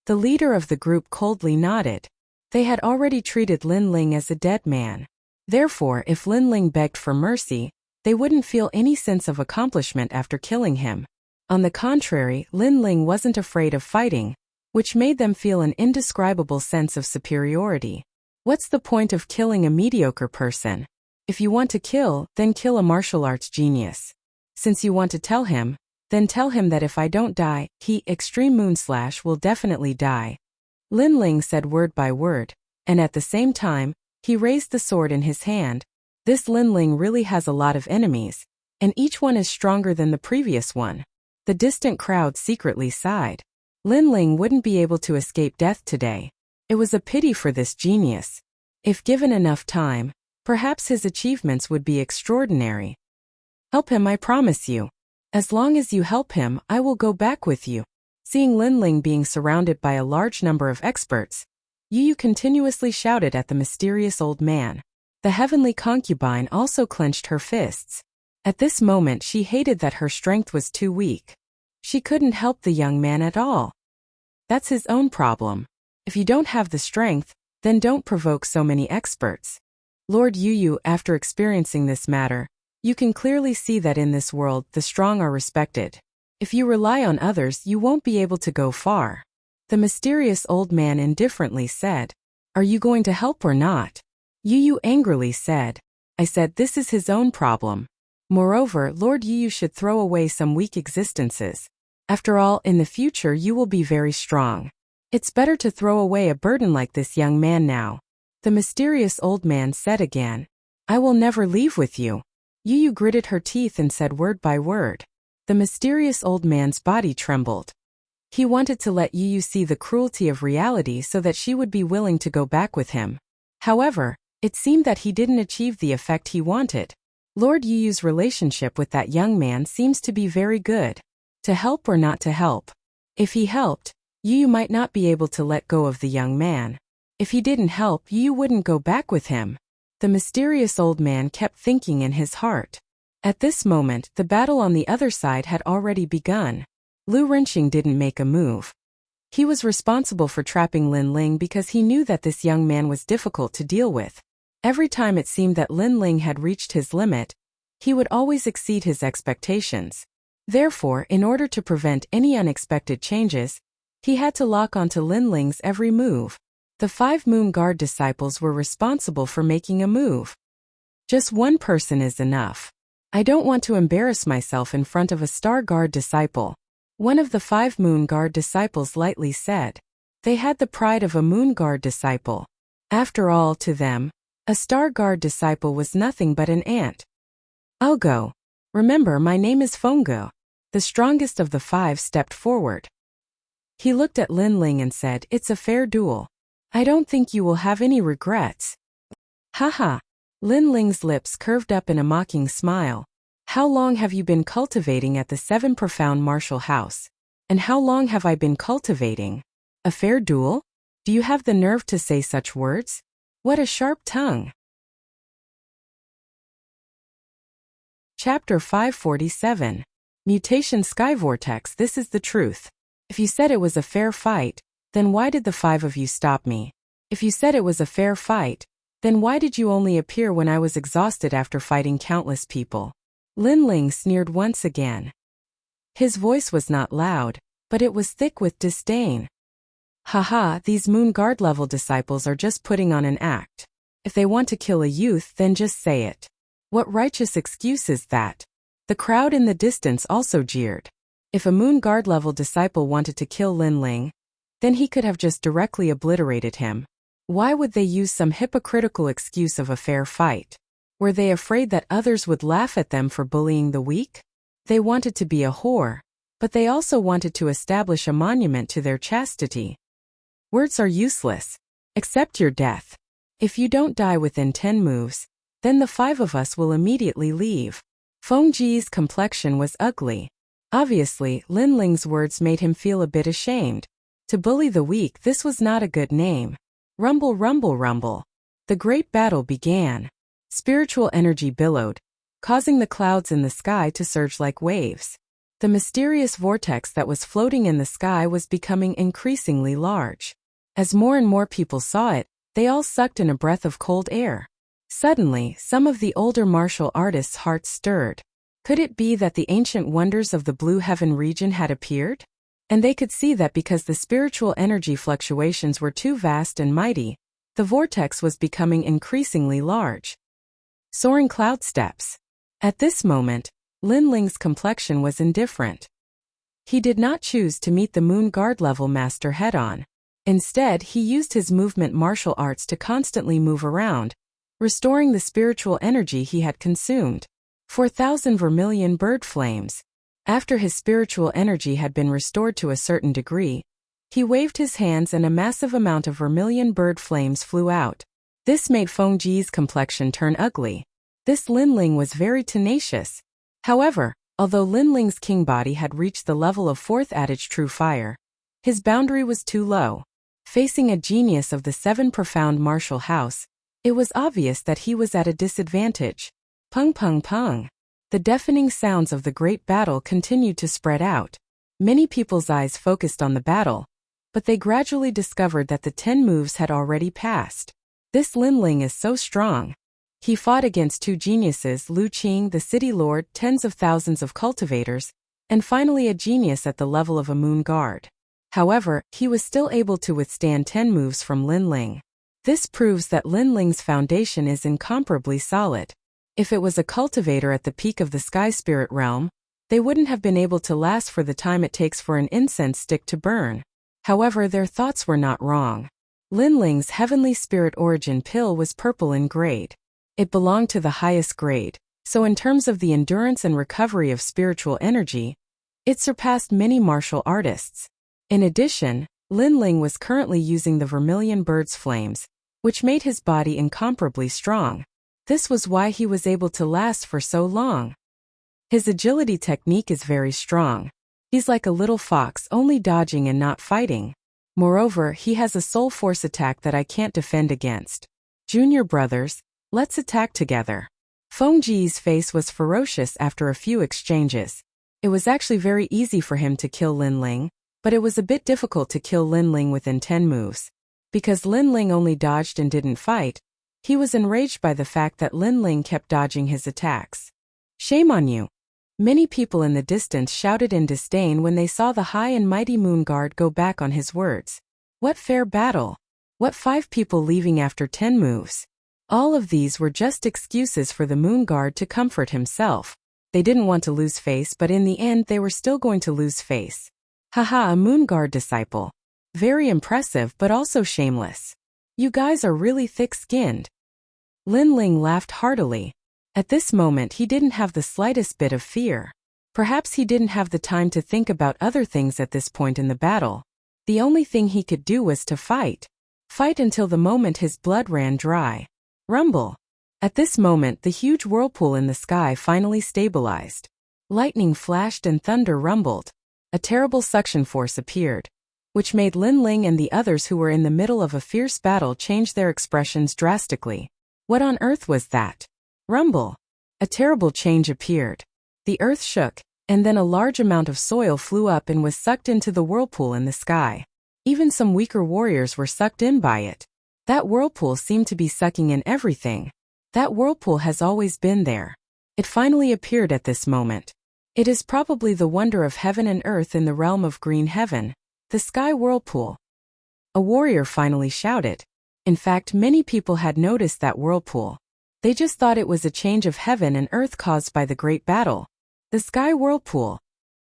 The leader of the group coldly nodded. They had already treated Lin Ling as a dead man. Therefore, if Lin Ling begged for mercy, they wouldn't feel any sense of accomplishment after killing him. On the contrary, Lin Ling wasn't afraid of fighting, which made them feel an indescribable sense of superiority. What's the point of killing a mediocre person? If you want to kill, then kill a martial arts genius. Since you want to tell him, then tell him that if I don't die, he, Extreme Moonslash, will definitely die. Lin Ling said word by word, and at the same time, he raised the sword in his hand. This Lin Ling really has a lot of enemies, and each one is stronger than the previous one. The distant crowd secretly sighed. Lin Ling wouldn't be able to escape death today. It was a pity for this genius. If given enough time, perhaps his achievements would be extraordinary. Help him, I promise you. As long as you help him, I will go back with you. Seeing Lin Ling being surrounded by a large number of experts, Yu continuously shouted at the mysterious old man. The heavenly concubine also clenched her fists. At this moment she hated that her strength was too weak. She couldn't help the young man at all. That's his own problem. If you don't have the strength, then don't provoke so many experts. Lord Yu, after experiencing this matter, you can clearly see that in this world the strong are respected. If you rely on others, you won't be able to go far. The mysterious old man indifferently said, Are you going to help or not? Yu angrily said, I said this is his own problem. Moreover, Lord Yu should throw away some weak existences. After all, in the future you will be very strong. It's better to throw away a burden like this young man now. The mysterious old man said again, I will never leave with you. Yu gritted her teeth and said word by word. The mysterious old man's body trembled. He wanted to let Yu see the cruelty of reality so that she would be willing to go back with him. However, it seemed that he didn't achieve the effect he wanted. Lord Yu's relationship with that young man seems to be very good. To help or not to help? If he helped, Yu might not be able to let go of the young man. If he didn't help, Yu wouldn't go back with him. The mysterious old man kept thinking in his heart. At this moment, the battle on the other side had already begun. Lu Renqing didn't make a move. He was responsible for trapping Lin Ling because he knew that this young man was difficult to deal with. Every time it seemed that Lin Ling had reached his limit, he would always exceed his expectations. Therefore, in order to prevent any unexpected changes, he had to lock onto Lin Ling's every move. The 5 Moon Guard disciples were responsible for making a move. Just one person is enough. I don't want to embarrass myself in front of a Star Guard disciple. One of the 5 Moon Guard disciples lightly said. They had the pride of a Moon Guard disciple. After all, to them, a Star Guard disciple was nothing but an ant. I'll go. Remember, my name is Fongo. The strongest of the 5 stepped forward. He looked at Lin Ling and said, It's a fair duel. I don't think you will have any regrets. Haha. Lin Ling's lips curved up in a mocking smile. How long have you been cultivating at the 7 Profound Martial House? And how long have I been cultivating? A fair duel? Do you have the nerve to say such words? What a sharp tongue. Chapter 547. Mutation Sky Vortex. This is the truth. If you said it was a fair fight, then why did the 5 of you stop me? If you said it was a fair fight, then why did you only appear when I was exhausted after fighting countless people? Lin Ling sneered once again. His voice was not loud, but it was thick with disdain. Haha, these Moon Guard level disciples are just putting on an act. If they want to kill a youth, then just say it. What righteous excuse is that? The crowd in the distance also jeered. If a Moon Guard level disciple wanted to kill Lin Ling, then he could have just directly obliterated him. Why would they use some hypocritical excuse of a fair fight? Were they afraid that others would laugh at them for bullying the weak? They wanted to be a whore, but they also wanted to establish a monument to their chastity. Words are useless. Accept your death. If you don't die within 10 moves, then the 5 of us will immediately leave. Feng Ji's complexion was ugly. Obviously, Lin Ling's words made him feel a bit ashamed. To bully the weak, this was not a good name. Rumble, rumble, rumble. The great battle began. Spiritual energy billowed, causing the clouds in the sky to surge like waves. The mysterious vortex that was floating in the sky was becoming increasingly large. As more and more people saw it, they all sucked in a breath of cold air. Suddenly, some of the older martial artists' hearts stirred. Could it be that the ancient wonders of the Blue Heaven region had appeared? And they could see that because the spiritual energy fluctuations were too vast and mighty, the vortex was becoming increasingly large. Soaring cloud steps. At this moment, Lin Ling's complexion was indifferent. He did not choose to meet the Moon Guard level master head-on. Instead, he used his movement martial arts to constantly move around, restoring the spiritual energy he had consumed. 4,000 vermilion bird flames. After his spiritual energy had been restored to a certain degree, he waved his hands and a massive amount of vermilion bird flames flew out. This made Feng Ji's complexion turn ugly. This Lin Ling was very tenacious. However, although Lin Ling's king body had reached the level of 4th adage true fire, his boundary was too low. Facing a genius of the 7 profound martial house, it was obvious that he was at a disadvantage. Pung pung pung. The deafening sounds of the great battle continued to spread out. Many people's eyes focused on the battle, but they gradually discovered that the 10 moves had already passed. This Lin Ling is so strong. He fought against 2 geniuses, Lu Qing, the city lord, tens of thousands of cultivators, and finally a genius at the level of a moon guard. However, he was still able to withstand 10 moves from Lin Ling. This proves that Lin Ling's foundation is incomparably solid. If it was a cultivator at the peak of the sky spirit realm, they wouldn't have been able to last for the time it takes for an incense stick to burn. However, their thoughts were not wrong. Lin Ling's heavenly spirit origin pill was purple in grade. It belonged to the highest grade, so in terms of the endurance and recovery of spiritual energy, it surpassed many martial artists. In addition, Lin Ling was currently using the vermilion bird's flames, which made his body incomparably strong. This was why he was able to last for so long. His agility technique is very strong. He's like a little fox, only dodging and not fighting. Moreover, he has a soul force attack that I can't defend against. Junior brothers, let's attack together. Feng Ji's face was ferocious after a few exchanges. It was actually very easy for him to kill Lin Ling, but it was a bit difficult to kill Lin Ling within 10 moves. Because Lin Ling only dodged and didn't fight, he was enraged by the fact that Lin Ling kept dodging his attacks. Shame on you. Many people in the distance shouted in disdain when they saw the high and mighty moon guard go back on his words. What fair battle! What 5 people leaving after 10 moves! All of these were just excuses for the moon guard to comfort himself. They didn't want to lose face, but in the end they were still going to lose face. Haha, a moon guard disciple. Very impressive but also shameless. You guys are really thick-skinned. Lin Ling laughed heartily. At this moment he didn't have the slightest bit of fear. Perhaps he didn't have the time to think about other things at this point in the battle. The only thing he could do was to fight. Fight until the moment his blood ran dry. Rumble. At this moment the huge whirlpool in the sky finally stabilized. Lightning flashed and thunder rumbled. A terrible suction force appeared, which made Lin Ling and the others who were in the middle of a fierce battle change their expressions drastically. What on earth was that? Rumble. A terrible change appeared. The earth shook, and then a large amount of soil flew up and was sucked into the whirlpool in the sky. Even some weaker warriors were sucked in by it. That whirlpool seemed to be sucking in everything. That whirlpool has always been there. It finally appeared at this moment. It is probably the wonder of heaven and earth in the realm of green heaven, the sky whirlpool. A warrior finally shouted. In fact, many people had noticed that whirlpool. They just thought it was a change of heaven and earth caused by the great battle. The sky whirlpool.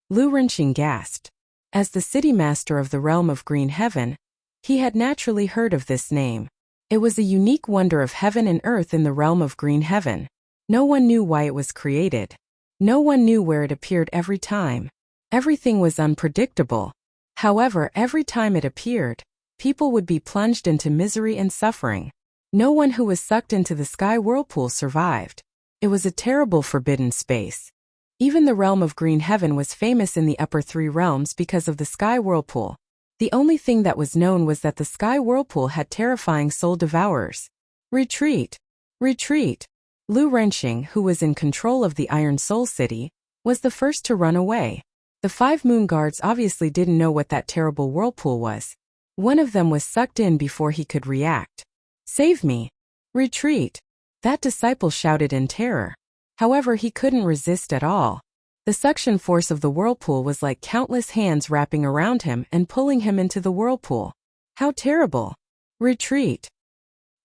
Lu Renqing gasped. As the city master of the realm of green heaven, he had naturally heard of this name. It was a unique wonder of heaven and earth in the realm of green heaven. No one knew why it was created. No one knew where it appeared every time. Everything was unpredictable. However, every time it appeared, people would be plunged into misery and suffering. No one who was sucked into the sky whirlpool survived. It was a terrible forbidden space. Even the realm of green heaven was famous in the upper three realms because of the sky whirlpool. The only thing that was known was that the sky whirlpool had terrifying soul devourers. Retreat! Retreat! Lu Renqing, who was in control of the Iron Soul City, was the first to run away. The 5 moon guards obviously didn't know what that terrible whirlpool was. One of them was sucked in before he could react. Save me! Retreat! That disciple shouted in terror. However, he couldn't resist at all. The suction force of the whirlpool was like countless hands wrapping around him and pulling him into the whirlpool. How terrible! Retreat!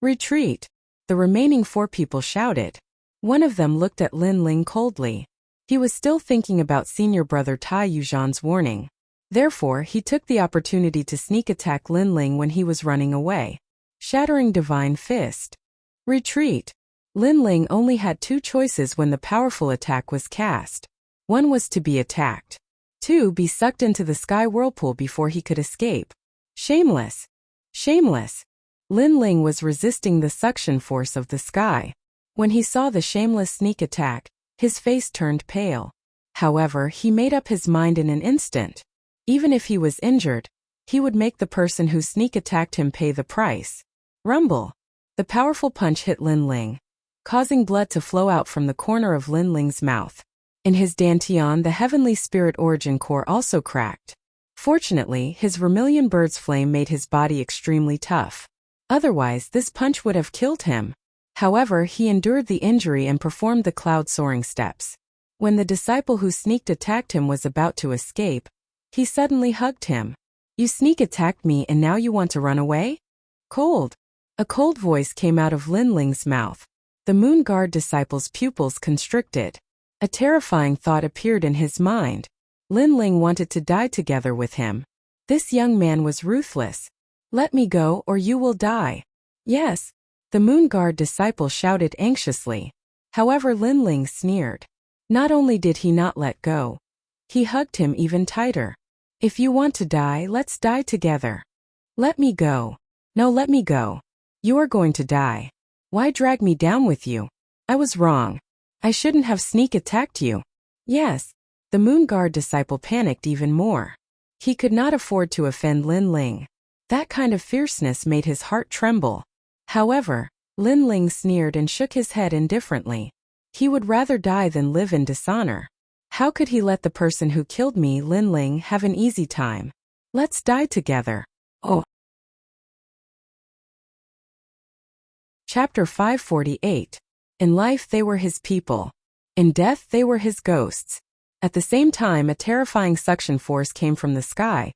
Retreat! The remaining 4 people shouted. One of them looked at Lin Ling coldly. He was still thinking about senior brother Tai Yuzhan's warning. Therefore, he took the opportunity to sneak attack Lin Ling when he was running away. Shattering Divine Fist. Retreat! Lin Ling only had 2 choices when the powerful attack was cast. One was to be attacked. 2, be sucked into the sky whirlpool before he could escape. Shameless! Shameless! Lin Ling was resisting the suction force of the sky. When he saw the shameless sneak attack, his face turned pale. However, he made up his mind in an instant. Even if he was injured, he would make the person who sneak attacked him pay the price. Rumble! The powerful punch hit Lin Ling, causing blood to flow out from the corner of Lin Ling's mouth. In his dantian, the heavenly spirit origin core also cracked. Fortunately, his vermilion bird's flame made his body extremely tough. Otherwise, this punch would have killed him. However, he endured the injury and performed the cloud-soaring steps. When the disciple who sneaked attacked him was about to escape, he suddenly hugged him. You sneak attacked me and now you want to run away? Cold! A cold voice came out of Lin Ling's mouth. The Moon Guard disciple's pupils constricted. A terrifying thought appeared in his mind. Lin Ling wanted to die together with him. This young man was ruthless. Let me go or you will die. Yes, the Moon Guard disciple shouted anxiously. However, Lin Ling sneered. Not only did he not let go, he hugged him even tighter. If you want to die, let's die together. Let me go. No, let me go. You are going to die. Why drag me down with you? I was wrong. I shouldn't have sneak attacked you. Yes, the Moon Guard disciple panicked even more. He could not afford to offend Lin Ling. That kind of fierceness made his heart tremble. However, Lin Ling sneered and shook his head indifferently. He would rather die than live in dishonor. How could he let the person who killed me, Lin Ling, have an easy time? Let's die together. Oh. Chapter 548. In life they were his people. In death they were his ghosts. At the same time, a terrifying suction force came from the sky,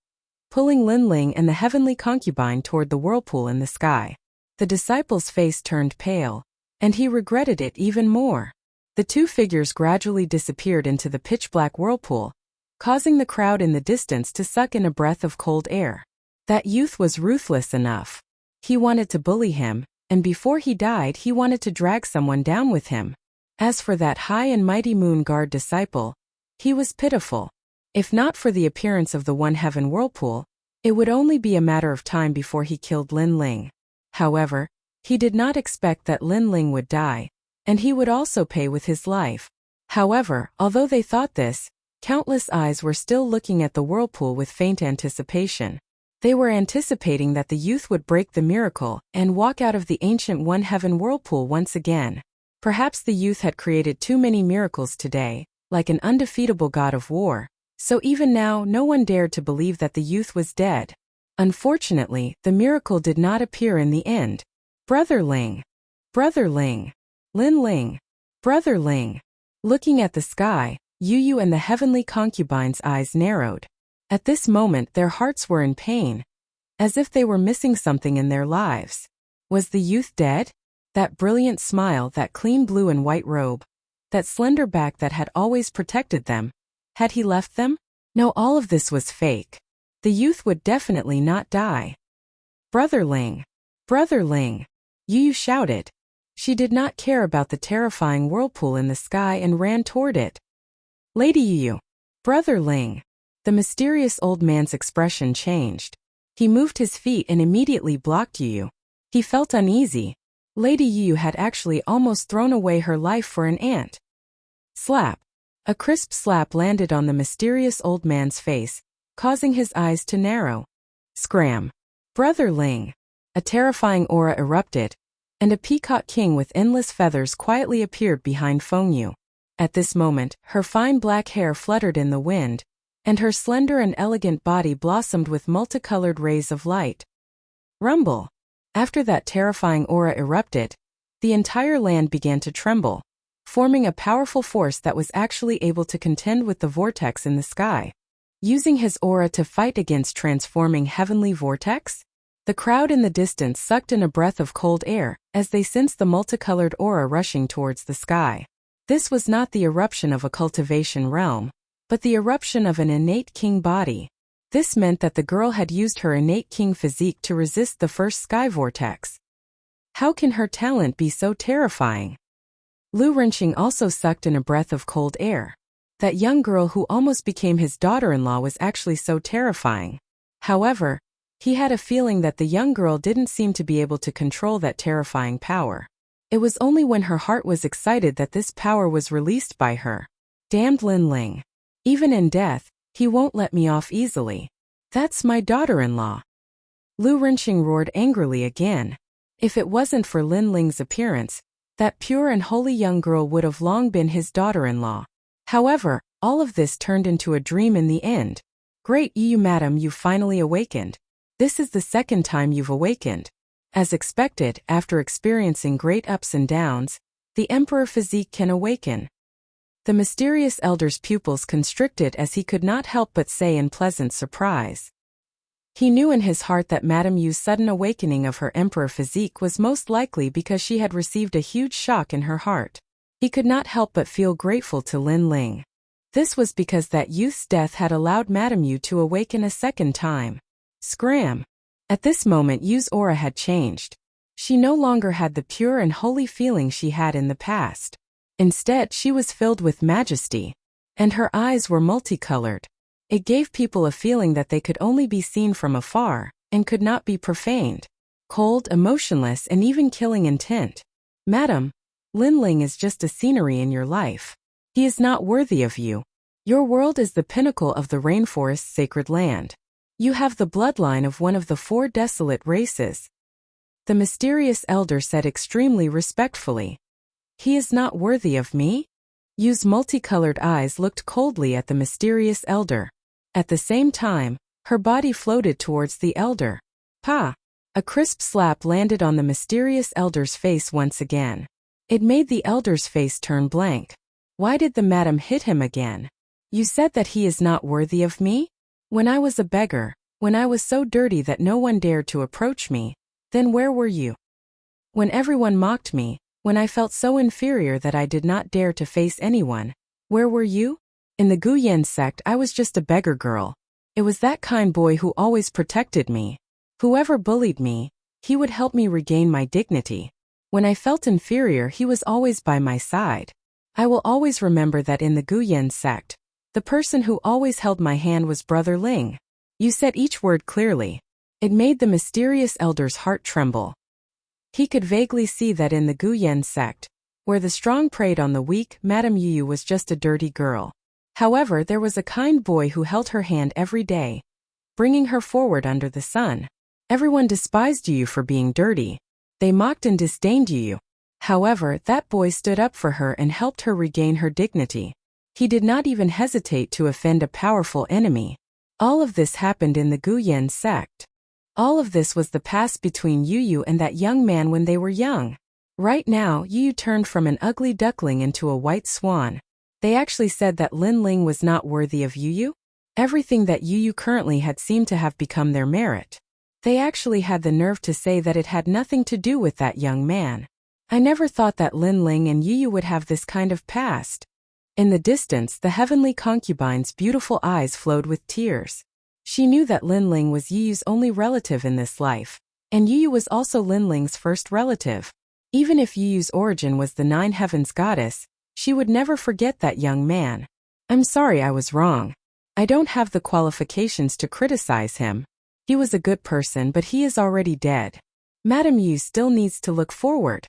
pulling Lin Ling and the heavenly concubine toward the whirlpool in the sky. The disciple's face turned pale, and he regretted it even more. The 2 figures gradually disappeared into the pitch-black whirlpool, causing the crowd in the distance to suck in a breath of cold air. That youth was ruthless enough. He wanted to bully him, and before he died he wanted to drag someone down with him. As for that high and mighty Moon Guard disciple, he was pitiful. If not for the appearance of the One Heaven whirlpool, it would only be a matter of time before he killed Lin Ling. However, he did not expect that Lin Ling would die, and he would also pay with his life. However, although they thought this, countless eyes were still looking at the whirlpool with faint anticipation. They were anticipating that the youth would break the miracle and walk out of the ancient One Heaven whirlpool once again. Perhaps the youth had created too many miracles today, like an undefeatable god of war, so even now no one dared to believe that the youth was dead. Unfortunately, the miracle did not appear in the end. Brother Ling! Brother Ling! Lin Ling! Brother Ling! Looking at the sky, Yu and the heavenly concubine's eyes narrowed. At this moment their hearts were in pain, as if they were missing something in their lives. Was the youth dead? That brilliant smile, that clean blue and white robe, that slender back that had always protected them, had he left them? No, all of this was fake. The youth would definitely not die. Brother Ling! Brother Ling! Yu shouted. She did not care about the terrifying whirlpool in the sky and ran toward it. Lady Yu! Brother Ling! The mysterious old man's expression changed. He moved his feet and immediately blocked Yu. He felt uneasy. Lady Yu had actually almost thrown away her life for an ant. Slap. A crisp slap landed on the mysterious old man's face, causing his eyes to narrow. Scram. Brother Ling. A terrifying aura erupted, and a peacock king with endless feathers quietly appeared behind Fengyu. At this moment, her fine black hair fluttered in the wind, and her slender and elegant body blossomed with multicolored rays of light. Rumble. After that terrifying aura erupted, the entire land began to tremble, forming a powerful force that was actually able to contend with the vortex in the sky. Using his aura to fight against transforming heavenly vortex? The crowd in the distance sucked in a breath of cold air as they sensed the multicolored aura rushing towards the sky. This was not the eruption of a cultivation realm, but the eruption of an innate king body. This meant that the girl had used her innate king physique to resist the first sky vortex. How can her talent be so terrifying? Lu Renqing also sucked in a breath of cold air. That young girl who almost became his daughter-in-law was actually so terrifying. However, he had a feeling that the young girl didn't seem to be able to control that terrifying power. It was only when her heart was excited that this power was released by her. Damned Lin Ling. Even in death, he won't let me off easily. That's my daughter-in-law. Lu Renqing roared angrily again. If it wasn't for Lin Ling's appearance, that pure and holy young girl would have long been his daughter-in-law. However, all of this turned into a dream in the end. Great Yu madam, you finally awakened. This is the second time you've awakened. As expected, after experiencing great ups and downs, the emperor physique can awaken. The mysterious elder's pupils constricted as he could not help but say in pleasant surprise. He knew in his heart that Madame Yu's sudden awakening of her emperor physique was most likely because she had received a huge shock in her heart. He could not help but feel grateful to Lin Ling. This was because that youth's death had allowed Madame Yu to awaken a second time. Scram! At this moment Yu's aura had changed. She no longer had the pure and holy feeling she had in the past. Instead, she was filled with majesty, and her eyes were multicolored. It gave people a feeling that they could only be seen from afar, and could not be profaned. Cold, emotionless, and even killing intent. Madam, Lin Ling is just a scenery in your life. He is not worthy of you. Your world is the pinnacle of the rainforest's sacred land. You have the bloodline of one of the 4 desolate races. The mysterious elder said extremely respectfully. He is not worthy of me? Yu's multicolored eyes looked coldly at the mysterious elder. At the same time, her body floated towards the elder. Pa! A crisp slap landed on the mysterious elder's face once again. It made the elder's face turn blank. Why did the madam hit him again? You said that he is not worthy of me? When I was a beggar, when I was so dirty that no one dared to approach me, then where were you? When everyone mocked me, when I felt so inferior that I did not dare to face anyone, where were you? In the Guyan sect I was just a beggar girl. It was that kind boy who always protected me. Whoever bullied me, he would help me regain my dignity. When I felt inferior, he was always by my side. I will always remember that in the Guyan sect, the person who always held my hand was Brother Ling. You said each word clearly. It made the mysterious elder's heart tremble. He could vaguely see that in the Guyan sect, where the strong preyed on the weak, Madame Yu was just a dirty girl. However, there was a kind boy who held her hand every day, bringing her forward under the sun. Everyone despised you for being dirty. They mocked and disdained you. However, that boy stood up for her and helped her regain her dignity. He did not even hesitate to offend a powerful enemy. All of this happened in the Guyan sect. All of this was the past between Yu and that young man when they were young. Right now, Yu turned from an ugly duckling into a white swan. They actually said that Lin Ling was not worthy of Yu. Everything that Yu currently had seemed to have become their merit. They actually had the nerve to say that it had nothing to do with that young man. I never thought that Lin Ling and Yu would have this kind of past. In the distance, the heavenly concubine's beautiful eyes flowed with tears. She knew that Lin Ling was Yu's only relative in this life, and Yu was also Lin Ling's first relative. Even if Yu's origin was the 9 heavens goddess, she would never forget that young man. I'm sorry I was wrong. I don't have the qualifications to criticize him. He was a good person, but he is already dead. Madam Yu still needs to look forward,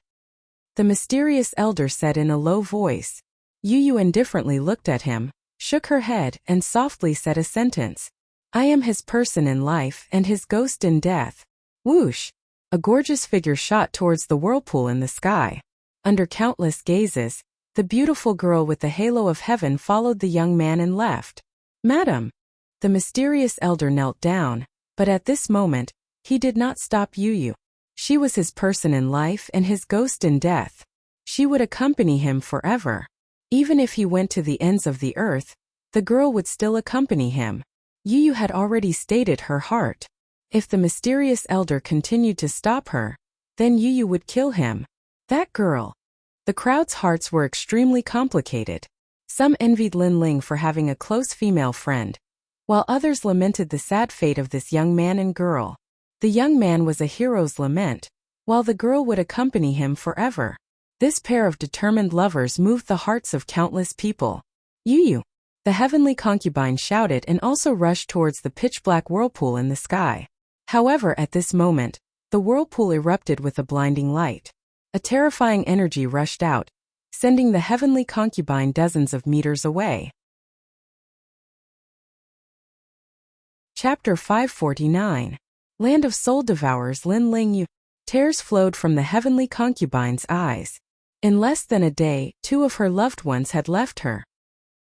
the mysterious elder said in a low voice. Yu indifferently looked at him, shook her head, and softly said a sentence. I am his person in life and his ghost in death. Whoosh! A gorgeous figure shot towards the whirlpool in the sky. Under countless gazes, the beautiful girl with the halo of heaven followed the young man and left. Madam! The mysterious elder knelt down, but at this moment, he did not stop Yu. She was his person in life and his ghost in death. She would accompany him forever. Even if he went to the ends of the earth, the girl would still accompany him. Yu had already stated her heart. If the mysterious elder continued to stop her, then Yu would kill him. That girl. The crowd's hearts were extremely complicated. Some envied Lin Ling for having a close female friend, while others lamented the sad fate of this young man and girl. The young man was a hero's lament, while the girl would accompany him forever. This pair of determined lovers moved the hearts of countless people. Yu! The heavenly concubine shouted and also rushed towards the pitch-black whirlpool in the sky. However, at this moment, the whirlpool erupted with a blinding light. A terrifying energy rushed out, sending the heavenly concubine dozens of meters away. Chapter 549. Land of Soul Devourers. Lin Ling Yu. Tears flowed from the heavenly concubine's eyes. In less than a day, 2 of her loved ones had left her.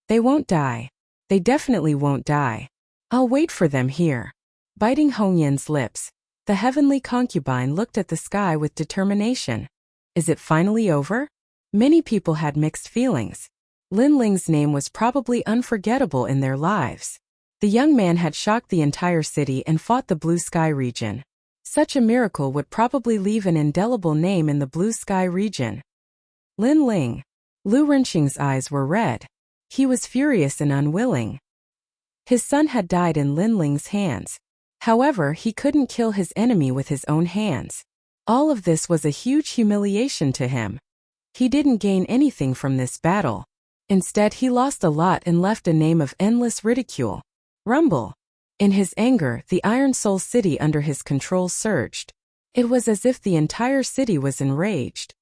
They won't die. They definitely won't die. I'll wait for them here. Biting Hong Yin's lips, the heavenly concubine looked at the sky with determination. Is it finally over? Many people had mixed feelings. Lin Ling's name was probably unforgettable in their lives. The young man had shocked the entire city and fought the Blue Sky region. Such a miracle would probably leave an indelible name in the Blue Sky region. Lin Ling. Lu Renqing's eyes were red. He was furious and unwilling. His son had died in Lin Ling's hands. However, he couldn't kill his enemy with his own hands. All of this was a huge humiliation to him. He didn't gain anything from this battle. Instead, he lost a lot and left a name of endless ridicule. Rumble. In his anger, the Iron Soul City under his control surged. It was as if the entire city was enraged.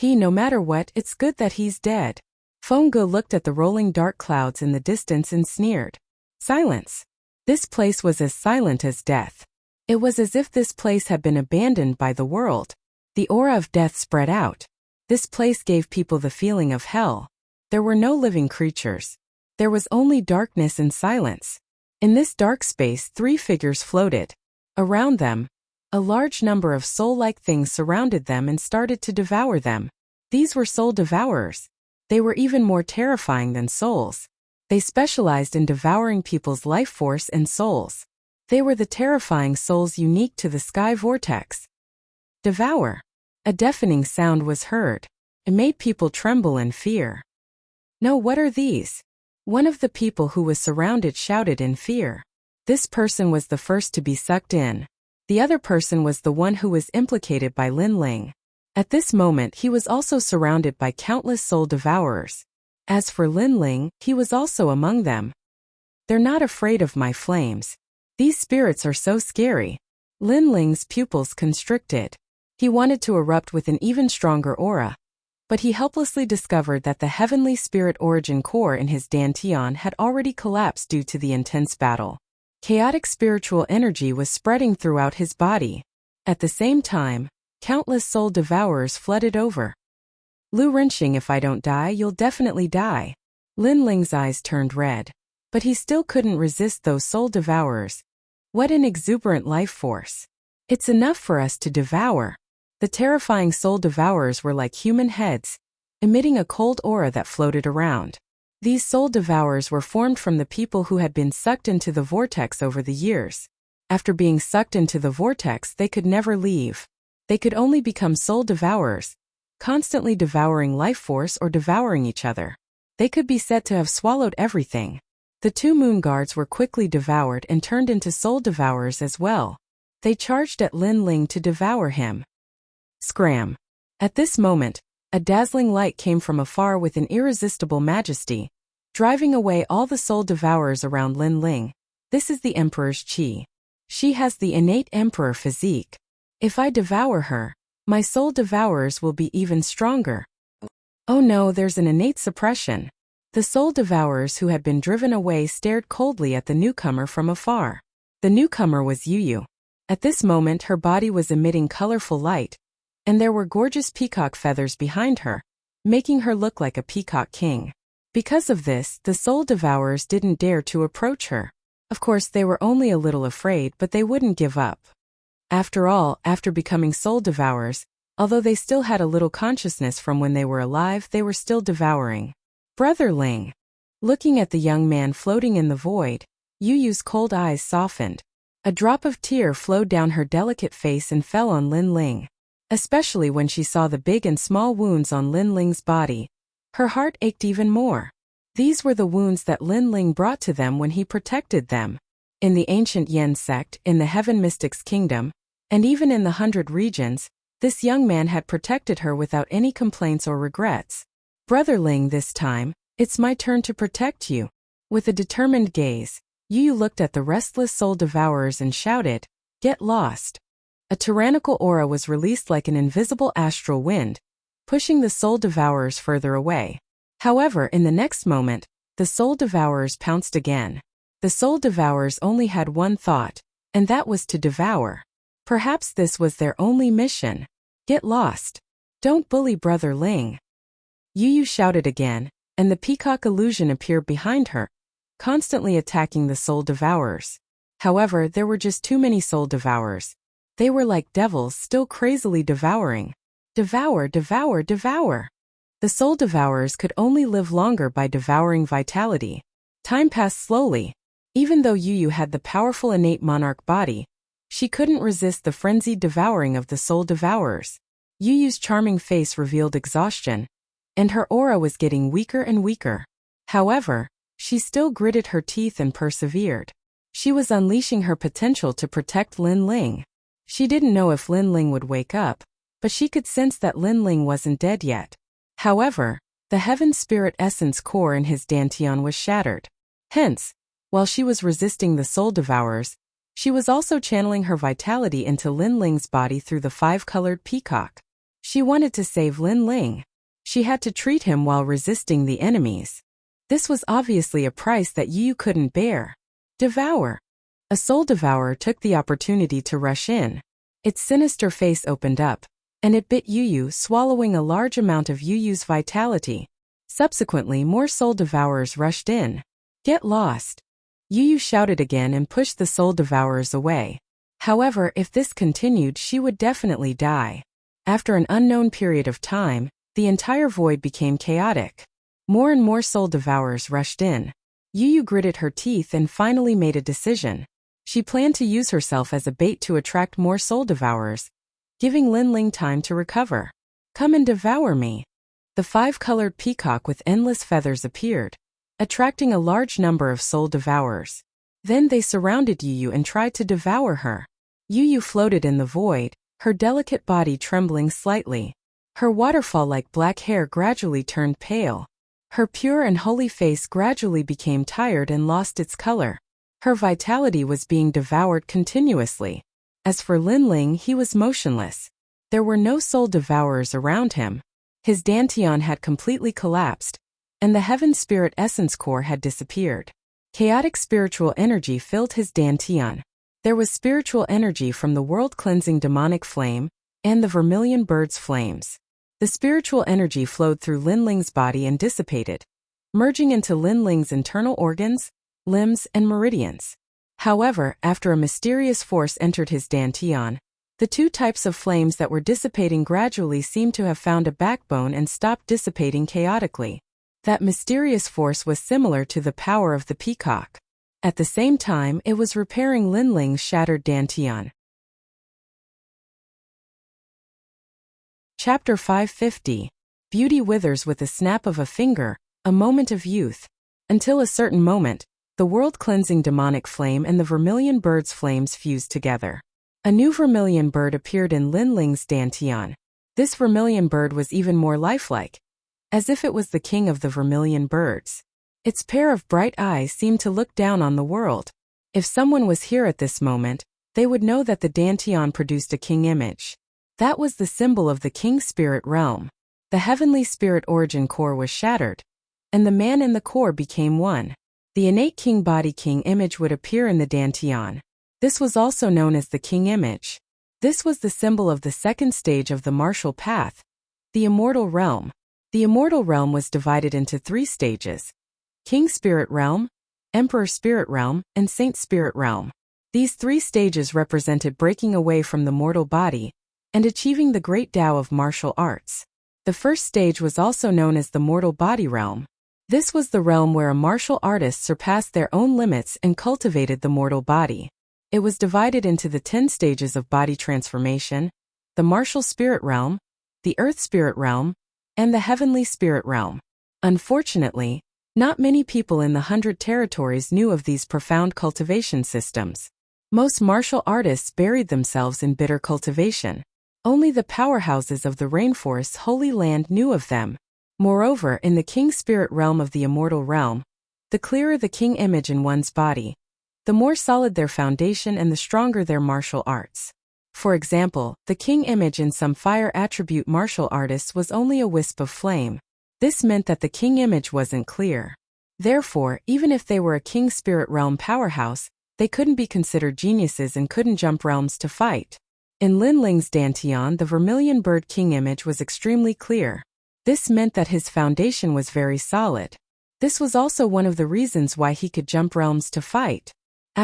No matter what, it's good that he's dead. Feng Ge looked at the rolling dark clouds in the distance and sneered. Silence. This place was as silent as death. It was as if this place had been abandoned by the world. The aura of death spread out. This place gave people the feeling of hell. There were no living creatures. There was only darkness and silence. In this dark space, 3 figures floated. Around them, a large number of soul-like things surrounded them and started to devour them. These were soul devourers. They were even more terrifying than souls. They specialized in devouring people's life force and souls. They were the terrifying souls unique to the sky vortex. Devour. A deafening sound was heard. It made people tremble in fear. No, what are these? One of the people who was surrounded shouted in fear. This person was the first to be sucked in. The other person was the one who was implicated by Lin Ling. At this moment, he was also surrounded by countless soul devourers. As for Lin Ling, he was also among them. They're not afraid of my flames. These spirits are so scary. Lin Ling's pupils constricted. He wanted to erupt with an even stronger aura, but he helplessly discovered that the heavenly spirit origin core in his dantian had already collapsed due to the intense battle. Chaotic spiritual energy was spreading throughout his body. At the same time, countless soul devourers flooded over. Lu Renqing, if I don't die, you'll definitely die. Lin Ling's eyes turned red. But he still couldn't resist those soul devourers. What an exuberant life force. It's enough for us to devour. The terrifying soul devourers were like human heads, emitting a cold aura that floated around. These soul devourers were formed from the people who had been sucked into the vortex over the years. After being sucked into the vortex, they could never leave. They could only become soul devourers, constantly devouring life force or devouring each other. They could be said to have swallowed everything. The 2 moon guards were quickly devoured and turned into soul devourers as well. They charged at Lin Ling to devour him. Scram. At this moment, a dazzling light came from afar with an irresistible majesty, driving away all the soul devourers around Lin Ling. This is the Emperor's Qi. She has the innate emperor physique. If I devour her, my soul devourers will be even stronger. Oh no, there's an innate suppression. The soul devourers who had been driven away stared coldly at the newcomer from afar. The newcomer was Yu. At this moment her body was emitting colorful light, and there were gorgeous peacock feathers behind her, making her look like a peacock king. Because of this, the soul devourers didn't dare to approach her. Of course, they were only a little afraid, but they wouldn't give up. After all, after becoming soul devourers, although they still had a little consciousness from when they were alive, they were still devouring. Brother Ling. Looking at the young man floating in the void, Yu's cold eyes softened. A drop of tear flowed down her delicate face and fell on Lin Ling. Especially when she saw the big and small wounds on Lin Ling's body. Her heart ached even more. These were the wounds that Lin Ling brought to them when he protected them. In the ancient Yen sect, in the Heaven Mystics Kingdom, and even in the 100 regions, this young man had protected her without any complaints or regrets. Brother Ling, this time, it's my turn to protect you. With a determined gaze, Yu looked at the restless soul devourers and shouted, "Get lost." A tyrannical aura was released like an invisible astral wind, pushing the soul devourers further away. However, in the next moment, the soul devourers pounced again. The soul devourers only had one thought, and that was to devour. Perhaps this was their only mission. Get lost. Don't bully Brother Ling. Yu shouted again, and the peacock illusion appeared behind her, constantly attacking the soul devourers. However, there were just too many soul devourers. They were like devils still crazily devouring. Devour, devour, devour. The soul devourers could only live longer by devouring vitality. Time passed slowly. Even though Yu had the powerful innate monarch body, she couldn't resist the frenzied devouring of the soul devourers. Yu's charming face revealed exhaustion, and her aura was getting weaker and weaker. However, she still gritted her teeth and persevered. She was unleashing her potential to protect Lin Ling. She didn't know if Lin Ling would wake up, but she could sense that Lin Ling wasn't dead yet. However, the heaven spirit essence core in his dantian was shattered. Hence, while she was resisting the soul devourers, she was also channeling her vitality into Lin Ling's body through the 5-colored peacock. She wanted to save Lin Ling. She had to treat him while resisting the enemies. This was obviously a price that Yu couldn't bear. Devour. A soul devourer took the opportunity to rush in. Its sinister face opened up, and it bit Yu, swallowing a large amount of Yu's vitality. Subsequently, more soul devourers rushed in. Get lost. Yu shouted again and pushed the soul devourers away. However, if this continued, she would definitely die. After an unknown period of time, the entire void became chaotic. More and more soul devourers rushed in. Yu gritted her teeth and finally made a decision. She planned to use herself as a bait to attract more soul devourers, giving Lin Ling time to recover. Come and devour me. The 5-colored peacock with endless feathers appeared, attracting a large number of soul devourers. Then they surrounded Yu and tried to devour her. Yu floated in the void, her delicate body trembling slightly. Her waterfall-like black hair gradually turned pale. Her pure and holy face gradually became tired and lost its color. Her vitality was being devoured continuously. As for Lin Ling, he was motionless. There were no soul devourers around him. His dantian had completely collapsed, and the heaven spirit essence core had disappeared. Chaotic spiritual energy filled his dantian. There was spiritual energy from the world-cleansing demonic flame and the vermilion bird's flames. The spiritual energy flowed through Lin Ling's body and dissipated, merging into Lin Ling's internal organs, limbs, and meridians. However, after a mysterious force entered his dantian, the two types of flames that were dissipating gradually seemed to have found a backbone and stopped dissipating chaotically. That mysterious force was similar to the power of the peacock. At the same time, it was repairing Lin Ling's shattered dantian. Chapter 550. Beauty withers with a snap of a finger, a moment of youth. Until a certain moment, the world-cleansing demonic flame and the vermilion bird's flames fused together. A new vermilion bird appeared in Lin Ling's dantian. This vermilion bird was even more lifelike, as if it was the king of the vermilion birds. Its pair of bright eyes seemed to look down on the world. If someone was here at this moment, they would know that the Dantian produced a king image. That was the symbol of the king spirit realm. The heavenly spirit origin core was shattered, and the man and the core became one. The innate king body king image would appear in the Dantian. This was also known as the king image. This was the symbol of the second stage of the martial path, the immortal realm. The immortal realm was divided into 3 stages: king spirit realm, emperor spirit realm, and saint spirit realm. These 3 stages represented breaking away from the mortal body and achieving the great Tao of martial arts. The first stage was also known as the mortal body realm. This was the realm where a martial artist surpassed their own limits and cultivated the mortal body. It was divided into the 10 stages of body transformation: the martial spirit realm, the earth spirit realm, and the heavenly spirit realm. Unfortunately, not many people in the 100 territories knew of these profound cultivation systems. Most martial artists buried themselves in bitter cultivation. Only the powerhouses of the rainforest's holy land knew of them. Moreover, in the king spirit realm of the immortal realm, the clearer the king image in one's body, the more solid their foundation and the stronger their martial arts. For example, the king image in some fire attribute martial artists was only a wisp of flame. This meant that the king image wasn't clear. Therefore, even if they were a king spirit realm powerhouse, they couldn't be considered geniuses and couldn't jump realms to fight. In Lin Ling's Dantian, the vermilion bird king image was extremely clear. This meant that his foundation was very solid. This was also one of the reasons why he could jump realms to fight.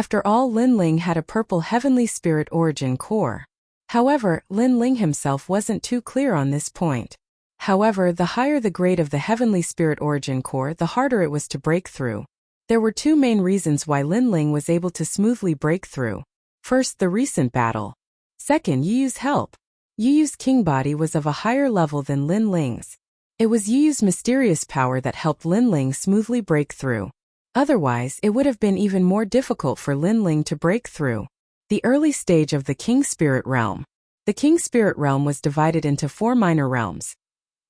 After all, Lin Ling had a purple heavenly spirit origin core. However, Lin Ling himself wasn't too clear on this point. However, the higher the grade of the heavenly spirit origin core, the harder it was to break through. There were 2 main reasons why Lin Ling was able to smoothly break through. First, the recent battle. Second, Yu Yu's help. Yu Yu's king body was of a higher level than Lin Ling's. It was Yu Yu's mysterious power that helped Lin Ling smoothly break through. Otherwise, it would have been even more difficult for Lin Ling to break through. The early stage of the king spirit realm. The king spirit realm was divided into 4 minor realms: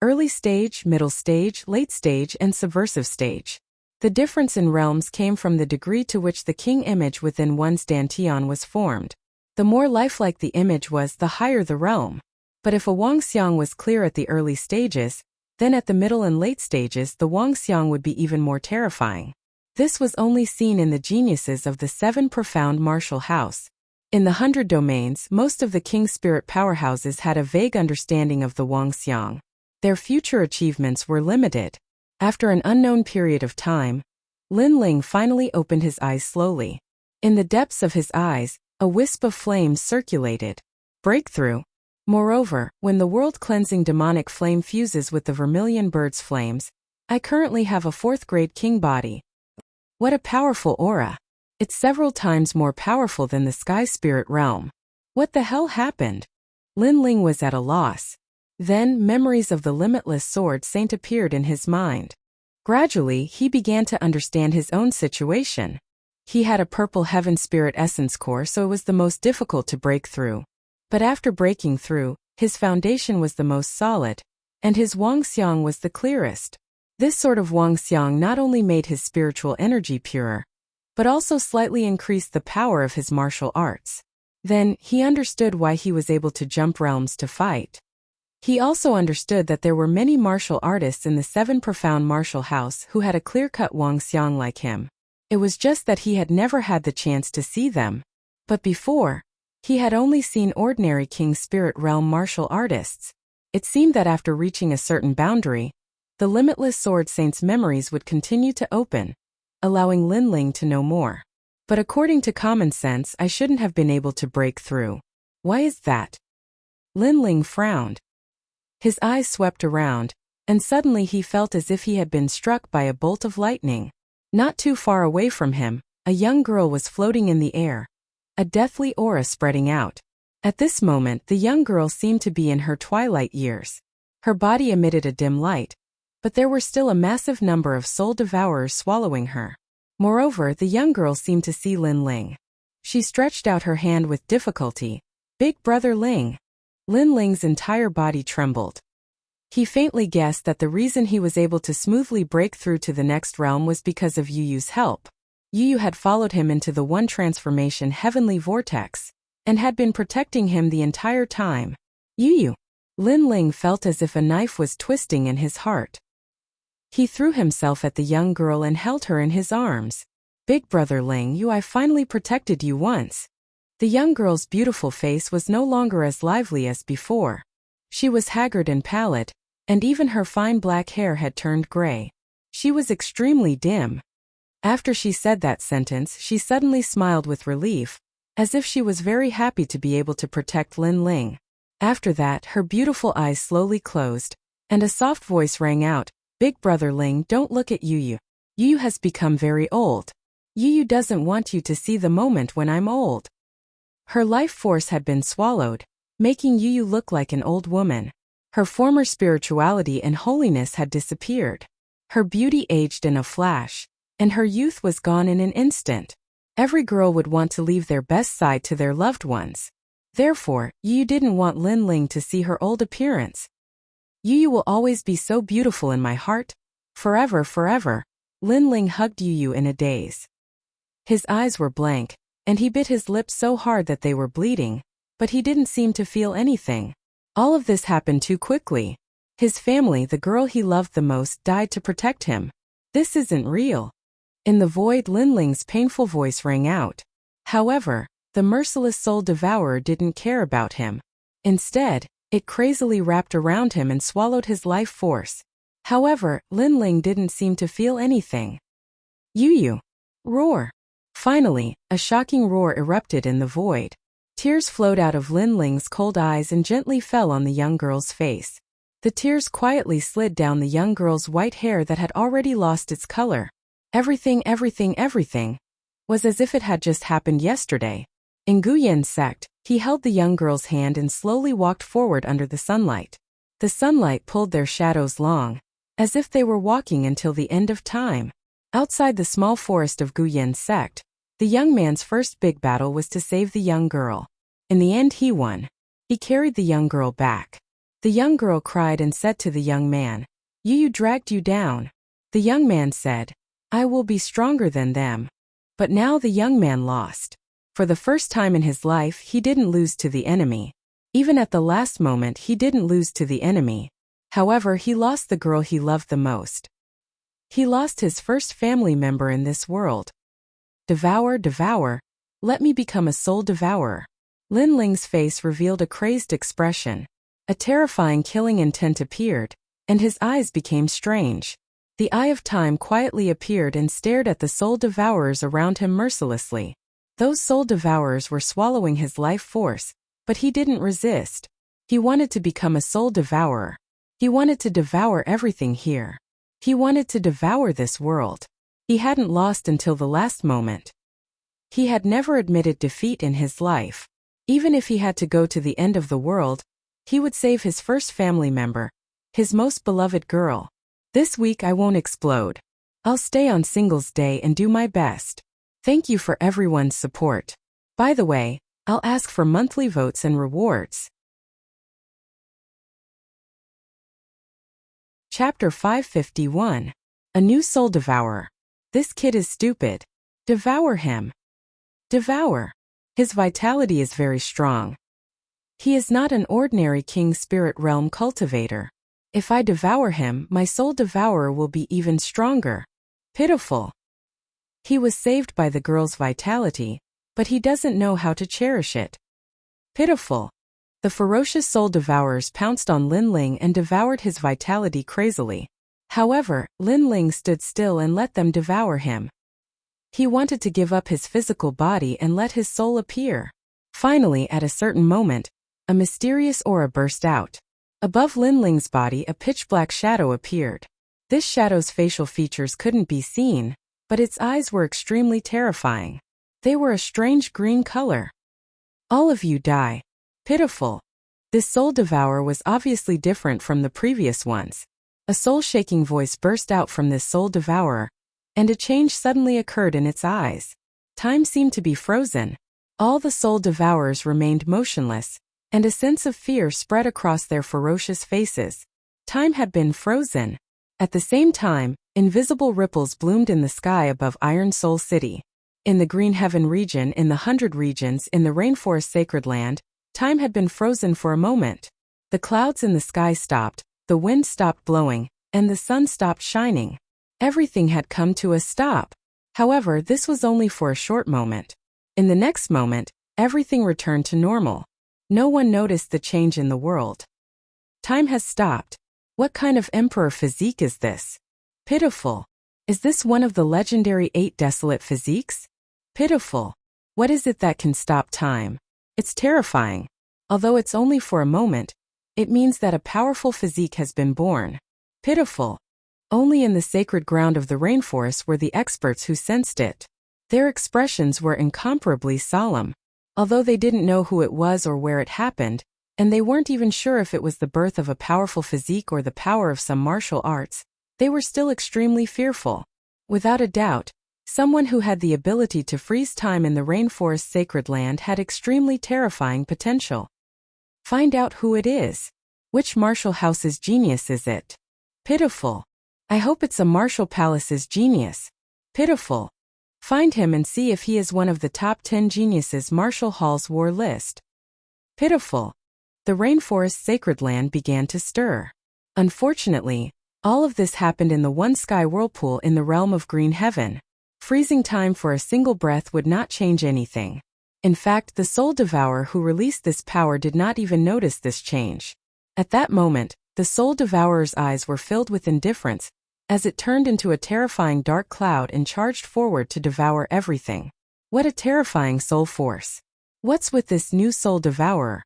early stage, middle stage, late stage, and subversive stage. The difference in realms came from the degree to which the king image within one's Dantian was formed. The more lifelike the image was, the higher the realm. But if a Wangxiang was clear at the early stages, then at the middle and late stages the Wangxiang would be even more terrifying. This was only seen in the geniuses of the 7 profound martial house. In the 100 domains, most of the king spirit powerhouses had a vague understanding of the Wangxiang. Their future achievements were limited. After an unknown period of time, Lin Ling finally opened his eyes slowly. In the depths of his eyes, a wisp of flame circulated. Breakthrough. Moreover, when the world-cleansing demonic flame fuses with the vermilion bird's flames, I currently have a 4th grade king body. What a powerful aura. It's several times more powerful than the sky spirit realm. What the hell happened? Lin Ling was at a loss. Then, memories of the limitless sword saint appeared in his mind. Gradually, he began to understand his own situation. He had a purple heaven spirit essence core, so it was the most difficult to break through. But after breaking through, his foundation was the most solid, and his Wangxiang was the clearest. This sort of Wangxiang not only made his spiritual energy purer, but also slightly increased the power of his martial arts. Then, he understood why he was able to jump realms to fight. He also understood that there were many martial artists in the 7 profound martial house who had a clear-cut Wangxiang like him. It was just that he had never had the chance to see them. But before, he had only seen ordinary king spirit realm martial artists. It seemed that after reaching a certain boundary, the limitless sword saint's memories would continue to open, allowing Lin Ling to know more. But according to common sense, I shouldn't have been able to break through. Why is that? Lin Ling frowned. His eyes swept around, and suddenly he felt as if he had been struck by a bolt of lightning. Not too far away from him, a young girl was floating in the air, a deathly aura spreading out. At this moment, the young girl seemed to be in her twilight years. Her body emitted a dim light, but there were still a massive number of soul devourers swallowing her. Moreover, the young girl seemed to see Lin Ling. She stretched out her hand with difficulty. "Big brother Ling." Lin Ling's entire body trembled. He faintly guessed that the reason he was able to smoothly break through to the next realm was because of Yu Yu's help. Yu Yu had followed him into the one transformation heavenly vortex. and had been protecting him the entire time. Yu. Lin Ling felt as if a knife was twisting in his heart. He threw himself at the young girl and held her in his arms. Big brother Ling Yu, I finally protected you once. The young girl's beautiful face was no longer as lively as before. She was haggard and pallid, and even her fine black hair had turned gray. She was extremely dim. After she said that sentence, she suddenly smiled with relief, as if she was very happy to be able to protect Lin Ling. After that, her beautiful eyes slowly closed, and a soft voice rang out, Big brother Ling, don't look at Yu. Yu has become very old. Yu doesn't want you to see the moment when I'm old. Her life force had been swallowed, making Yu look like an old woman. Her former spirituality and holiness had disappeared. Her beauty aged in a flash, and her youth was gone in an instant. Every girl would want to leave their best side to their loved ones. Therefore, Yu didn't want Lin Ling to see her old appearance. Yu will always be so beautiful in my heart. Forever, forever. Lin Ling hugged Yu in a daze. His eyes were blank, and he bit his lips so hard that they were bleeding, but he didn't seem to feel anything. All of this happened too quickly. His family, the girl he loved the most, died to protect him. This isn't real. In the void, Lin Ling's painful voice rang out. However, the merciless soul devourer didn't care about him. Instead, it crazily wrapped around him and swallowed his life force. However, Lin Ling didn't seem to feel anything. Yu. Roar. Finally, a shocking roar erupted in the void. Tears flowed out of Lin Ling's cold eyes and gently fell on the young girl's face. The tears quietly slid down the young girl's white hair that had already lost its color. Everything was as if it had just happened yesterday. In Guyen's sect, he held the young girl's hand and slowly walked forward under the sunlight. The sunlight pulled their shadows long, as if they were walking until the end of time. Outside the small forest of Guyen's sect, the young man's first big battle was to save the young girl. In the end, he won. He carried the young girl back. The young girl cried and said to the young man, Yu dragged you down. The young man said, I will be stronger than them. But now the young man lost. For the first time in his life, he didn't lose to the enemy. Even at the last moment, he didn't lose to the enemy. However, he lost the girl he loved the most. He lost his first family member in this world. Devour, devour. Let me become a soul devourer. Lin Ling's face revealed a crazed expression. A terrifying killing intent appeared, and his eyes became strange. The Eye of Time quietly appeared and stared at the soul devourers around him mercilessly. Those soul devourers were swallowing his life force, but he didn't resist. He wanted to become a soul devourer. He wanted to devour everything here. He wanted to devour this world. He hadn't lost until the last moment. He had never admitted defeat in his life. Even if he had to go to the end of the world, he would save his first family member, his most beloved girl. This week I won't explode. I'll stay on Singles Day and do my best. Thank you for everyone's support. By the way, I'll ask for monthly votes and rewards. Chapter 551. A New Soul Devourer. This kid is stupid. Devour him. Devour. His vitality is very strong. He is not an ordinary king spirit realm cultivator. If I devour him, my soul devourer will be even stronger. Pitiful. He was saved by the girl's vitality, but he doesn't know how to cherish it. Pitiful. The ferocious soul devourers pounced on Lin Ling and devoured his vitality crazily. However, Lin Ling stood still and let them devour him. He wanted to give up his physical body and let his soul appear. Finally, at a certain moment, a mysterious aura burst out. Above Lin Ling's body, a pitch-black shadow appeared. This shadow's facial features couldn't be seen, but its eyes were extremely terrifying. They were a strange green color. All of you die. Pitiful. This soul devourer was obviously different from the previous ones. A soul-shaking voice burst out from this soul devourer, and a change suddenly occurred in its eyes. Time seemed to be frozen. All the soul devourers remained motionless, and a sense of fear spread across their ferocious faces. Time had been frozen. At the same time, invisible ripples bloomed in the sky above Iron Soul City. In the Green Heaven region, in the 100 regions, in the Rainforest Sacred Land, time had been frozen for a moment. The clouds in the sky stopped, the wind stopped blowing, and the sun stopped shining. Everything had come to a stop. However, this was only for a short moment. In the next moment, everything returned to normal. No one noticed the change in the world. Time has stopped. What kind of emperor physique is this? Pitiful. Is this one of the legendary 8 desolate physiques? Pitiful. What is it that can stop time? It's terrifying. Although it's only for a moment, it means that a powerful physique has been born. Pitiful. Only in the sacred ground of the rainforest were the experts who sensed it. Their expressions were incomparably solemn. Although they didn't know who it was or where it happened, and they weren't even sure if it was the birth of a powerful physique or the power of some martial arts, they were still extremely fearful. Without a doubt, someone who had the ability to freeze time in the rainforest sacred land had extremely terrifying potential. Find out who it is. Which martial house's genius is it? Pitiful. I hope it's a martial palace's genius. Pitiful. Find him and see if he is one of the top 10 geniuses Martial Hall's war list. Pitiful. The rainforest sacred land began to stir. Unfortunately, all of this happened in the one sky whirlpool in the realm of Green Heaven. Freezing time for a single breath would not change anything. In fact, the Soul Devourer who released this power did not even notice this change. At that moment, the Soul Devourer's eyes were filled with indifference, as it turned into a terrifying dark cloud and charged forward to devour everything. What a terrifying soul force. What's with this new Soul Devourer?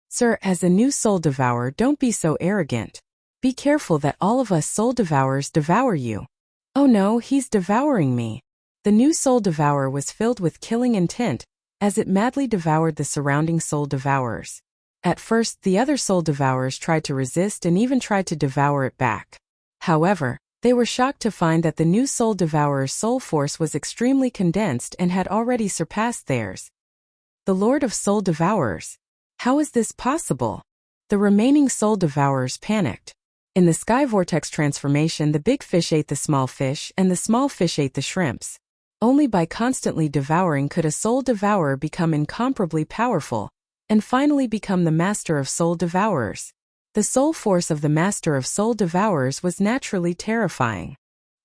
Sir, as a new Soul Devourer, don't be so arrogant. Be careful that all of us Soul Devourers devour you. Oh no, he's devouring me. The new Soul Devourer was filled with killing intent, as it madly devoured the surrounding Soul Devourers. At first, the other Soul Devourers tried to resist and even tried to devour it back. However, they were shocked to find that the new Soul Devourer's soul force was extremely condensed and had already surpassed theirs. The Lord of Soul Devourers. How is this possible? The remaining Soul Devourers panicked. In the Sky Vortex transformation, the big fish ate the small fish and the small fish ate the shrimps. Only by constantly devouring could a Soul Devourer become incomparably powerful, and finally become the Master of Soul Devourers. The soul force of the Master of Soul Devourers was naturally terrifying.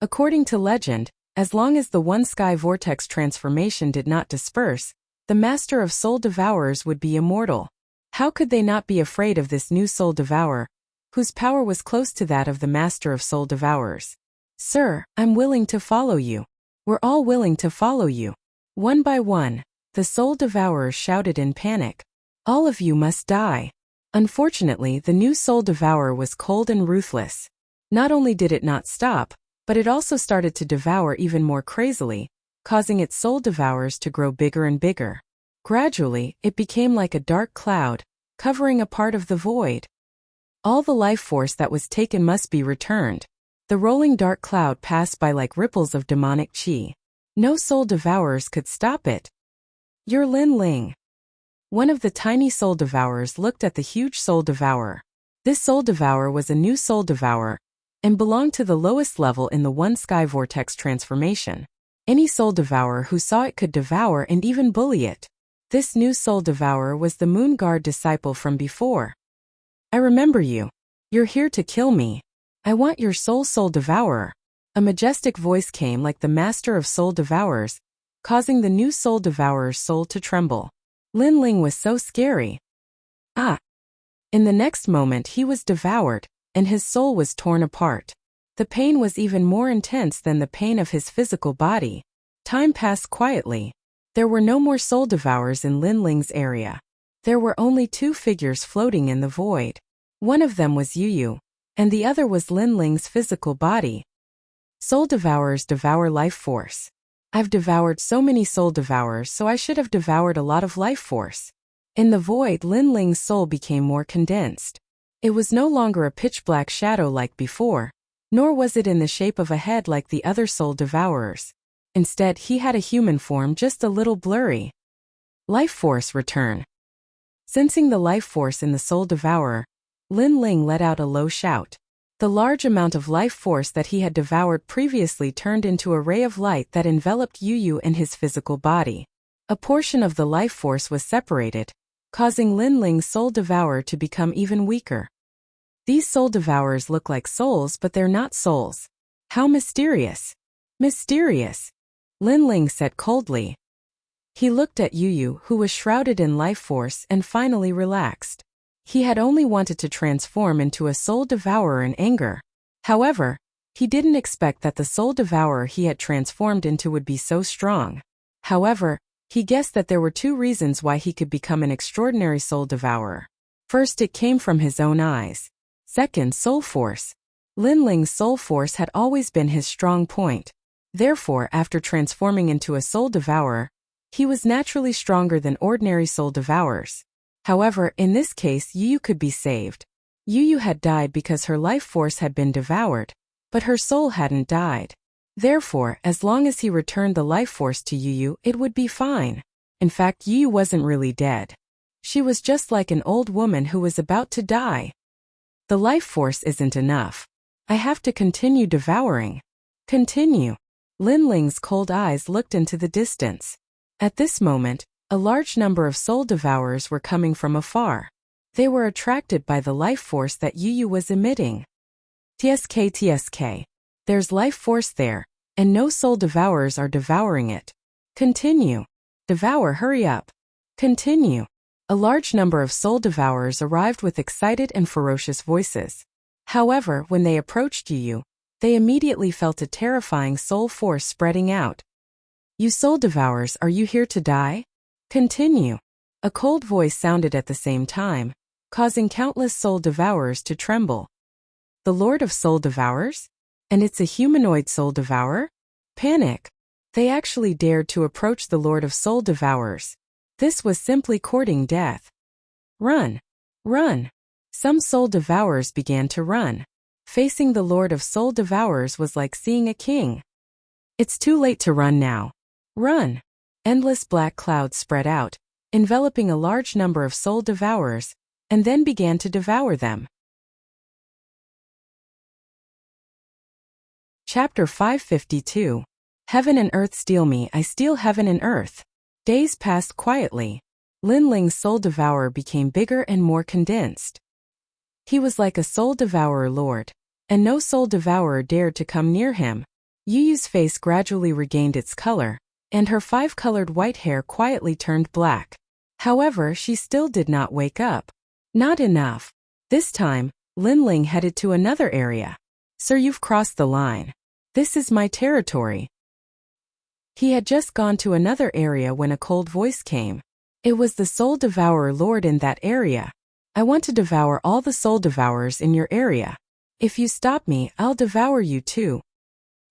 According to legend, as long as the one Sky Vortex transformation did not disperse, the Master of Soul Devourers would be immortal. How could they not be afraid of this new Soul Devourer, whose power was close to that of the Master of Soul Devourers? Sir, I'm willing to follow you. We're all willing to follow you. One by one, the Soul Devourers shouted in panic. All of you must die. Unfortunately, the new Soul Devourer was cold and ruthless. Not only did it not stop, but it also started to devour even more crazily, causing its Soul Devourers to grow bigger and bigger. Gradually, it became like a dark cloud, covering a part of the void. All the life force that was taken must be returned. The rolling dark cloud passed by like ripples of demonic chi. No Soul Devourers could stop it. You're Lin Ling. One of the tiny Soul Devourers looked at the huge Soul Devourer. This Soul Devourer was a new Soul Devourer, and belonged to the lowest level in the One Sky Vortex transformation. Any Soul Devourer who saw it could devour and even bully it. This new Soul Devourer was the Moon Guard disciple from before. I remember you. You're here to kill me. I want your soul, Soul Devourer. A majestic voice came like the Master of Soul Devourers, causing the new Soul Devourer's soul to tremble. Lin Ling was so scary. Ah! In the next moment he was devoured, and his soul was torn apart. The pain was even more intense than the pain of his physical body. Time passed quietly. There were no more Soul Devourers in Lin Ling's area. There were only 2 figures floating in the void. One of them was Yu, and the other was Lin Ling's physical body. Soul Devourers devour life force. I've devoured so many Soul Devourers, so I should have devoured a lot of life force. In the void, Lin Ling's soul became more condensed. It was no longer a pitch-black shadow like before, nor was it in the shape of a head like the other Soul Devourers. Instead, he had a human form, just a little blurry. Life force return. Sensing the life force in the Soul Devourer, Lin Ling let out a low shout. The large amount of life force that he had devoured previously turned into a ray of light that enveloped Yu and his physical body. A portion of the life force was separated, causing Lin Ling's soul devourer to become even weaker. These soul devourers look like souls, but they're not souls. How mysterious. Mysterious, Lin Ling said coldly. He looked at Yu, who was shrouded in life force, and finally relaxed. He had only wanted to transform into a soul devourer in anger. However, he didn't expect that the soul devourer he had transformed into would be so strong. However, he guessed that there were two reasons why he could become an extraordinary soul devourer. First, it came from his own eyes. Second, soul force. Lin Ling's soul force had always been his strong point. Therefore, after transforming into a soul devourer, he was naturally stronger than ordinary soul devourers. However, in this case, Yu could be saved. Yu had died because her life force had been devoured, but her soul hadn't died. Therefore, as long as he returned the life force to Yu, it would be fine. In fact, Yu wasn't really dead. She was just like an old woman who was about to die. The life force isn't enough. I have to continue devouring. Continue. Lin Ling's cold eyes looked into the distance. At this moment, a large number of soul devourers were coming from afar. They were attracted by the life force that Yu was emitting. TSK. There's life force there, and no soul devourers are devouring it. Continue. Devour, hurry up. Continue. A large number of soul devourers arrived with excited and ferocious voices. However, when they approached Yu, they immediately felt a terrifying soul force spreading out. You soul devourers, are you here to die? Continue. A cold voice sounded at the same time, causing countless soul devourers to tremble. The Lord of Soul Devourers? And it's a humanoid soul devourer? Panic. They actually dared to approach the Lord of Soul Devourers. This was simply courting death. Run. Run. Some soul devourers began to run. Facing the Lord of Soul Devourers was like seeing a king. It's too late to run now. Run. Endless black clouds spread out, enveloping a large number of soul devourers, and then began to devour them. Chapter 552. Heaven and Earth steal me, I steal heaven and earth. Days passed quietly. Lin Ling's soul devourer became bigger and more condensed. He was like a soul devourer lord, and no soul devourer dared to come near him. Yu's face gradually regained its color, and her 5-colored white hair quietly turned black. However, she still did not wake up. Not enough. This time, Lin Ling headed to another area. Sir, you've crossed the line. This is my territory. He had just gone to another area when a cold voice came. It was the soul devourer lord in that area. I want to devour all the soul devourers in your area. If you stop me, I'll devour you too.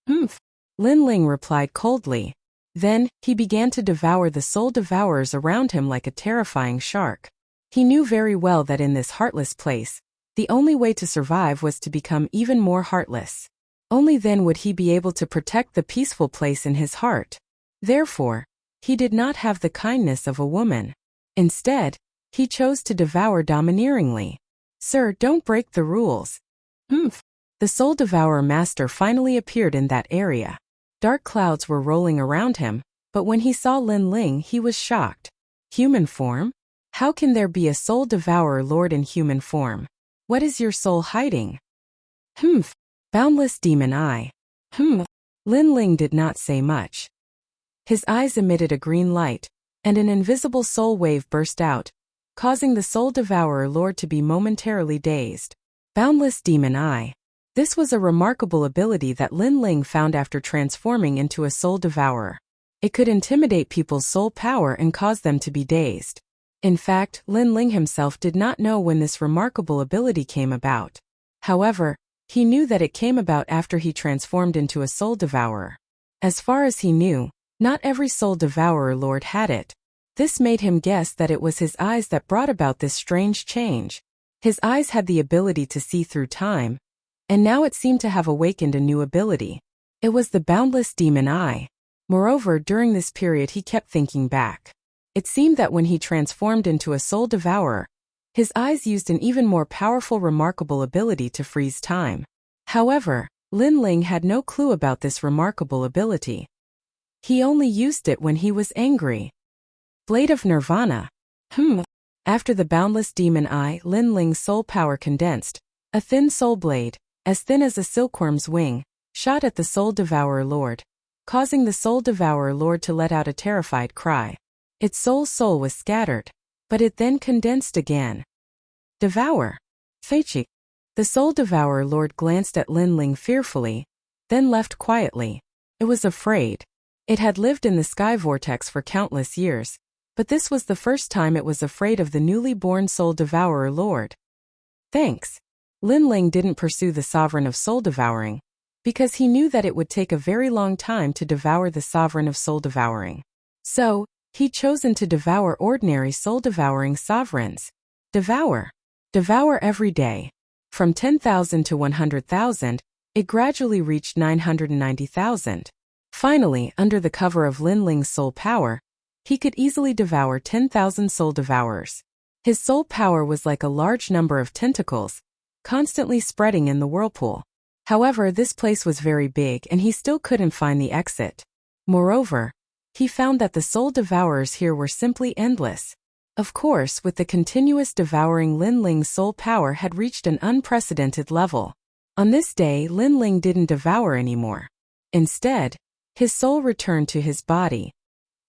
Lin Ling replied coldly. Then, he began to devour the soul devourers around him like a terrifying shark. He knew very well that in this heartless place, the only way to survive was to become even more heartless. Only then would he be able to protect the peaceful place in his heart. Therefore, he did not have the kindness of a woman. Instead, he chose to devour domineeringly. Sir, don't break the rules. The soul devourer master finally appeared in that area. Dark clouds were rolling around him, but when he saw Lin Ling, he was shocked. Human form? How can there be a soul devourer lord in human form? What is your soul hiding? Boundless demon eye. Lin Ling did not say much. His eyes emitted a green light, and an invisible soul wave burst out, causing the soul devourer lord to be momentarily dazed. Boundless demon eye. This was a remarkable ability that Lin Ling found after transforming into a soul devourer. It could intimidate people's soul power and cause them to be dazed. In fact, Lin Ling himself did not know when this remarkable ability came about. However, he knew that it came about after he transformed into a soul devourer. As far as he knew, not every soul devourer lord had it. This made him guess that it was his eyes that brought about this strange change. His eyes had the ability to see through time, and now it seemed to have awakened a new ability. It was the boundless demon eye. Moreover, during this period he kept thinking back. It seemed that when he transformed into a soul devourer, his eyes used an even more powerful remarkable ability to freeze time. However, Lin Ling had no clue about this remarkable ability. He only used it when he was angry. Blade of Nirvana. After the boundless demon eye, Lin Ling's soul power condensed. A thin soul blade, as thin as a silkworm's wing, shot at the Soul Devourer Lord, causing the Soul Devourer Lord to let out a terrified cry. Its soul was scattered, but it then condensed again. Devour. Feichi. The Soul Devourer Lord glanced at Lin Ling fearfully, then left quietly. It was afraid. It had lived in the sky vortex for countless years, but this was the first time it was afraid of the newly born Soul Devourer Lord. Thanks. Lin Ling didn't pursue the Sovereign of Soul Devouring, because he knew that it would take a very long time to devour the Sovereign of Soul Devouring. So, he'd chosen to devour ordinary soul-devouring sovereigns. Devour. Devour every day. From 10,000 to 100,000, it gradually reached 990,000. Finally, under the cover of Lin Ling's soul power, he could easily devour 10,000 soul devourers. His soul power was like a large number of tentacles, constantly spreading in the whirlpool. However, this place was very big and he still couldn't find the exit. Moreover, he found that the soul devourers here were simply endless. Of course, with the continuous devouring, Lin Ling's soul power had reached an unprecedented level. On this day, Lin Ling didn't devour anymore. Instead, his soul returned to his body.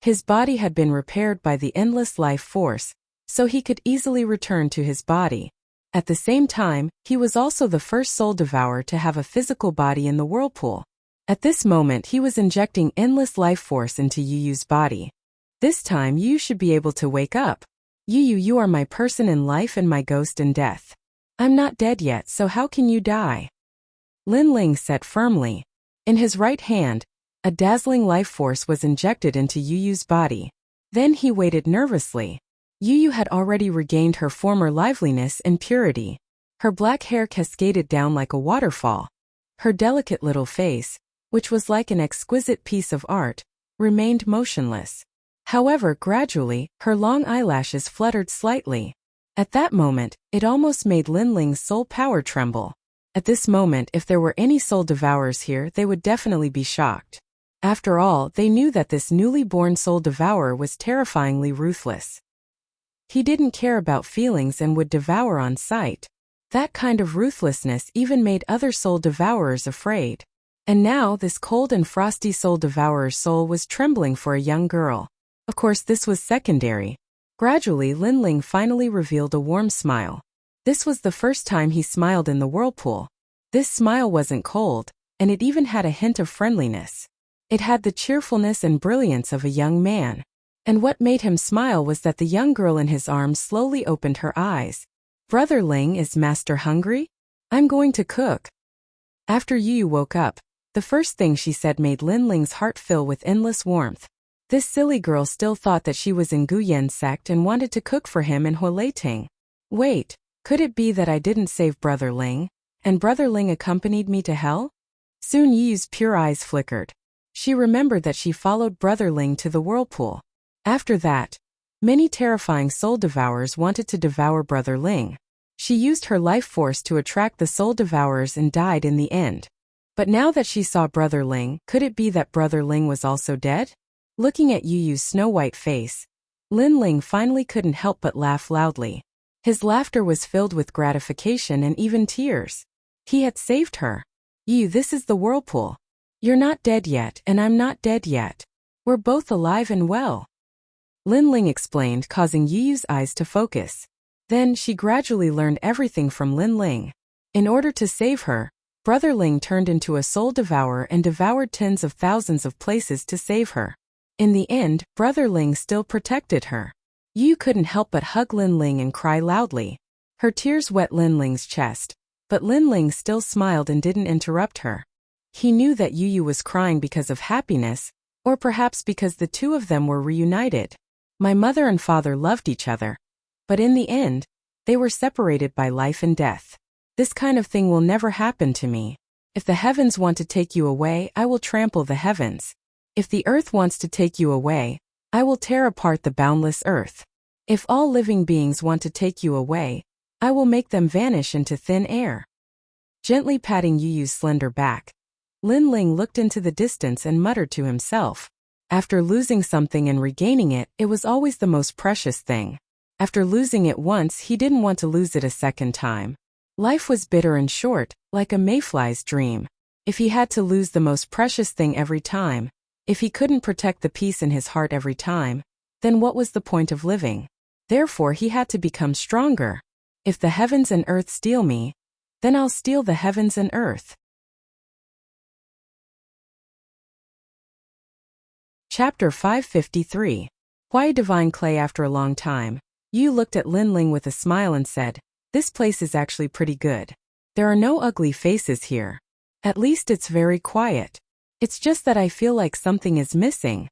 His body had been repaired by the endless life force, so he could easily return to his body. At the same time, he was also the first soul devourer to have a physical body in the whirlpool. At this moment, he was injecting endless life force into Yu Yu's body. This time, Yu should be able to wake up. Yu, you are my person in life and my ghost in death. I'm not dead yet, so how can you die? Lin Ling said firmly. In his right hand, a dazzling life force was injected into Yu Yu's body. Then he waited nervously. Yu Yu had already regained her former liveliness and purity. Her black hair cascaded down like a waterfall. Her delicate little face, which was like an exquisite piece of art, remained motionless. However, gradually, her long eyelashes fluttered slightly. At that moment, it almost made Lin Ling's soul power tremble. At this moment, if there were any soul devourers here, they would definitely be shocked. After all, they knew that this newly born soul devourer was terrifyingly ruthless. He didn't care about feelings and would devour on sight. That kind of ruthlessness even made other soul devourers afraid. And now this cold and frosty soul devourer's soul was trembling for a young girl. Of course, this was secondary. Gradually, Lin Ling finally revealed a warm smile. This was the first time he smiled in the whirlpool. This smile wasn't cold, and it even had a hint of friendliness. It had the cheerfulness and brilliance of a young man. And what made him smile was that the young girl in his arms slowly opened her eyes. Brother Ling, is Master hungry? I'm going to cook. After Yu woke up, the first thing she said made Lin Ling's heart fill with endless warmth. This silly girl still thought that she was in Gu Yan's sect and wanted to cook for him in Huoleiting. Wait, could it be that I didn't save Brother Ling, and Brother Ling accompanied me to hell? Soon Yu's pure eyes flickered. She remembered that she followed Brother Ling to the whirlpool. After that, many terrifying soul devourers wanted to devour Brother Ling. She used her life force to attract the soul devourers and died in the end. But now that she saw Brother Ling, could it be that Brother Ling was also dead? Looking at Yu Yu's snow-white face, Lin Ling finally couldn't help but laugh loudly. His laughter was filled with gratification and even tears. He had saved her. Yu, this is the whirlpool. You're not dead yet, and I'm not dead yet. We're both alive and well. Lin Ling explained, causing Yu Yu's eyes to focus. Then she gradually learned everything from Lin Ling. In order to save her, Brother Ling turned into a soul devourer and devoured tens of thousands of places to save her. In the end, Brother Ling still protected her. Yu couldn't help but hug Lin Ling and cry loudly. Her tears wet Lin Ling's chest, but Lin Ling still smiled and didn't interrupt her. He knew that Yu Yu was crying because of happiness, or perhaps because the two of them were reunited. My mother and father loved each other, but in the end, they were separated by life and death. This kind of thing will never happen to me. If the heavens want to take you away, I will trample the heavens. If the earth wants to take you away, I will tear apart the boundless earth. If all living beings want to take you away, I will make them vanish into thin air. gently patting Yu Yu's slender back. Lin Ling looked into the distance and muttered to himself. After losing something and regaining it, it was always the most precious thing. After losing it once, he didn't want to lose it a second time. Life was bitter and short, like a mayfly's dream. If he had to lose the most precious thing every time, if he couldn't protect the peace in his heart every time, then what was the point of living? Therefore he had to become stronger. If the heavens and earth steal me, then I'll steal the heavens and earth. Chapter 553. Why divine clay? After a long time, Yu looked at Lin Ling with a smile and said, "This place is actually pretty good. There are no ugly faces here. At least it's very quiet. It's just that I feel like something is missing.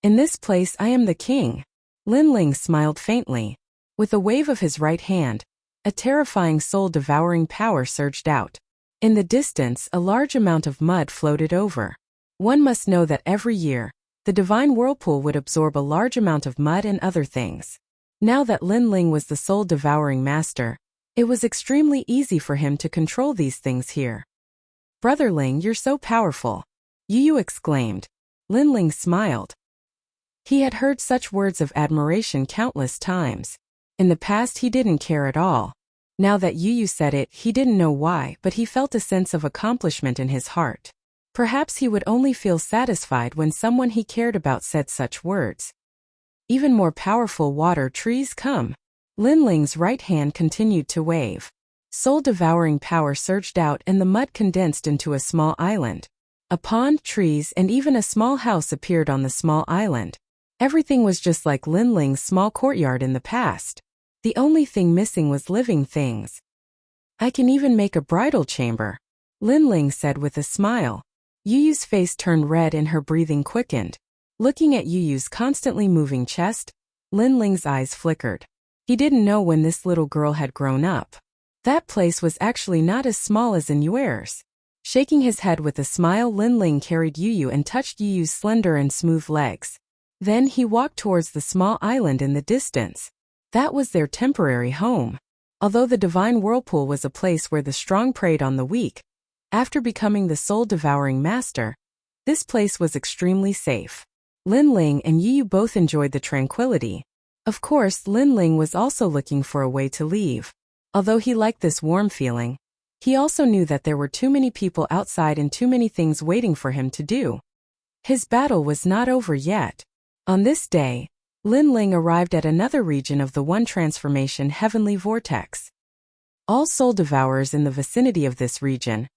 In this place I am the king." Lin Ling smiled faintly. With a wave of his right hand, a terrifying soul-devouring power surged out. In the distance, a large amount of mud floated over. One must know that every year, the divine whirlpool would absorb a large amount of mud and other things. Now that Lin Ling was the soul-devouring master, it was extremely easy for him to control these things here. "Brother Ling, you're so powerful," Yu Yu exclaimed. Lin Ling smiled. He had heard such words of admiration countless times. In the past he didn't care at all. Now that Yu Yu said it, he didn't know why, but he felt a sense of accomplishment in his heart. Perhaps he would only feel satisfied when someone he cared about said such words. Even more powerful water trees come. Lin Ling's right hand continued to wave. Soul-devouring power surged out and the mud condensed into a small island. A pond, trees, and even a small house appeared on the small island. Everything was just like Lin Ling's small courtyard in the past. The only thing missing was living things. "I can even make a bridal chamber," Lin Ling said with a smile. Yu Yu's face turned red and her breathing quickened. Looking at Yu Yu's constantly moving chest, Lin Ling's eyes flickered. He didn't know when this little girl had grown up. That place was actually not as small as in yours. Shaking his head with a smile, Lin Ling carried Yu Yu and touched Yu Yu's slender and smooth legs. Then he walked towards the small island in the distance. That was their temporary home. Although the divine whirlpool was a place where the strong preyed on the weak, after becoming the soul-devouring master, this place was extremely safe. Lin Ling and Yu Yu both enjoyed the tranquility. Of course, Lin Ling was also looking for a way to leave. Although he liked this warm feeling, he also knew that there were too many people outside and too many things waiting for him to do. His battle was not over yet. On this day, Lin Ling arrived at another region of the One Transformation Heavenly Vortex. "All soul devourers in the vicinity of this region,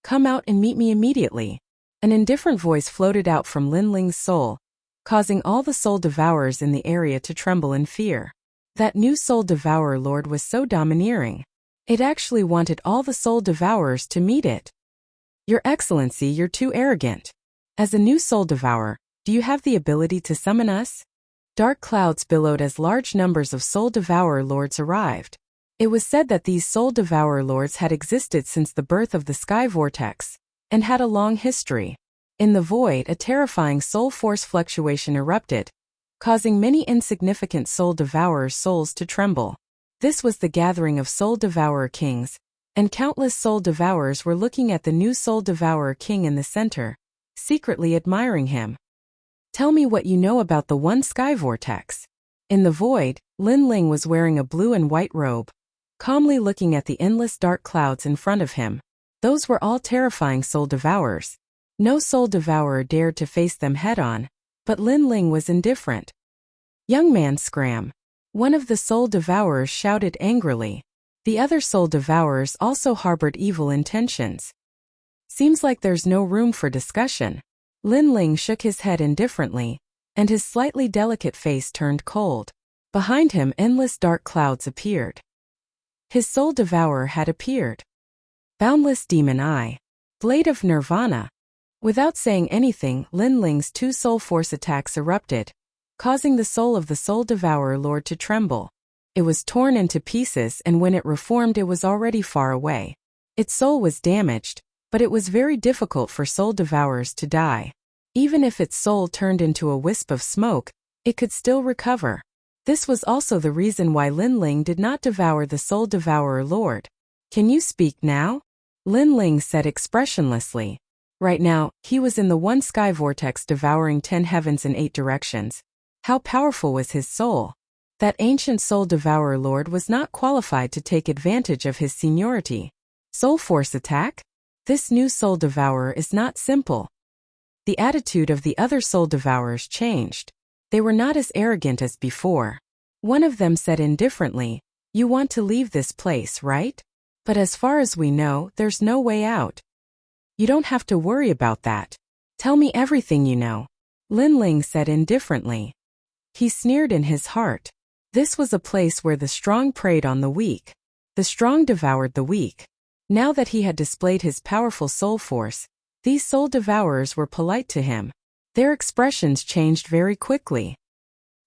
come out and meet me immediately." An indifferent voice floated out from Lin Ling's soul, causing all the soul devourers in the area to tremble in fear. That new soul devourer lord was so domineering. It actually wanted all the soul devourers to meet it. "Your Excellency, you're too arrogant. As a new soul devourer, do you have the ability to summon us?" Dark clouds billowed as large numbers of soul devourer lords arrived. It was said that these soul devourer lords had existed since the birth of the sky vortex, and had a long history. In the void, a terrifying soul force fluctuation erupted, causing many insignificant soul devourers' souls to tremble. This was the gathering of soul devourer kings, and countless soul devourers were looking at the new soul devourer king in the center, secretly admiring him. "Tell me what you know about the one sky vortex." In the void, Lin Ling was wearing a blue and white robe, calmly looking at the endless dark clouds in front of him. Those were all terrifying soul devourers. No soul devourer dared to face them head-on, but Lin Ling was indifferent. "Young man, scram!" One of the soul devourers shouted angrily. The other soul devourers also harbored evil intentions. "Seems like there's no room for discussion." Lin Ling shook his head indifferently, and his slightly delicate face turned cold. Behind him, endless dark clouds appeared. His soul devourer had appeared. Boundless demon eye. Blade of Nirvana. Without saying anything, Lin Ling's two soul force attacks erupted, causing the soul of the soul devourer lord to tremble. It was torn into pieces, and when it reformed it was already far away. Its soul was damaged, but it was very difficult for soul devourers to die. Even if its soul turned into a wisp of smoke, it could still recover. This was also the reason why Lin Ling did not devour the soul devourer lord. "Can you speak now?" Lin Ling said expressionlessly. Right now, he was in the one sky vortex devouring 10 heavens in 8 directions. How powerful was his soul? That ancient soul devourer lord was not qualified to take advantage of his seniority. Soul force attack? This new soul devourer is not simple. The attitude of the other soul devourers changed. They were not as arrogant as before. One of them said indifferently, "You want to leave this place, right? But as far as we know, there's no way out." "You don't have to worry about that. Tell me everything you know," Lin Ling said indifferently. He sneered in his heart. This was a place where the strong preyed on the weak. The strong devoured the weak. Now that he had displayed his powerful soul force, these soul devourers were polite to him. Their expressions changed very quickly.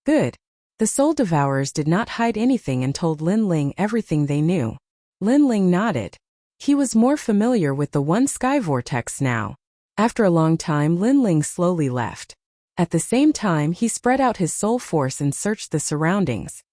Good. The soul devourers did not hide anything and told Lin Ling everything they knew. Lin Ling nodded. He was more familiar with the one sky vortex now. After a long time, Lin Ling slowly left. At the same time, he spread out his soul force and searched the surroundings.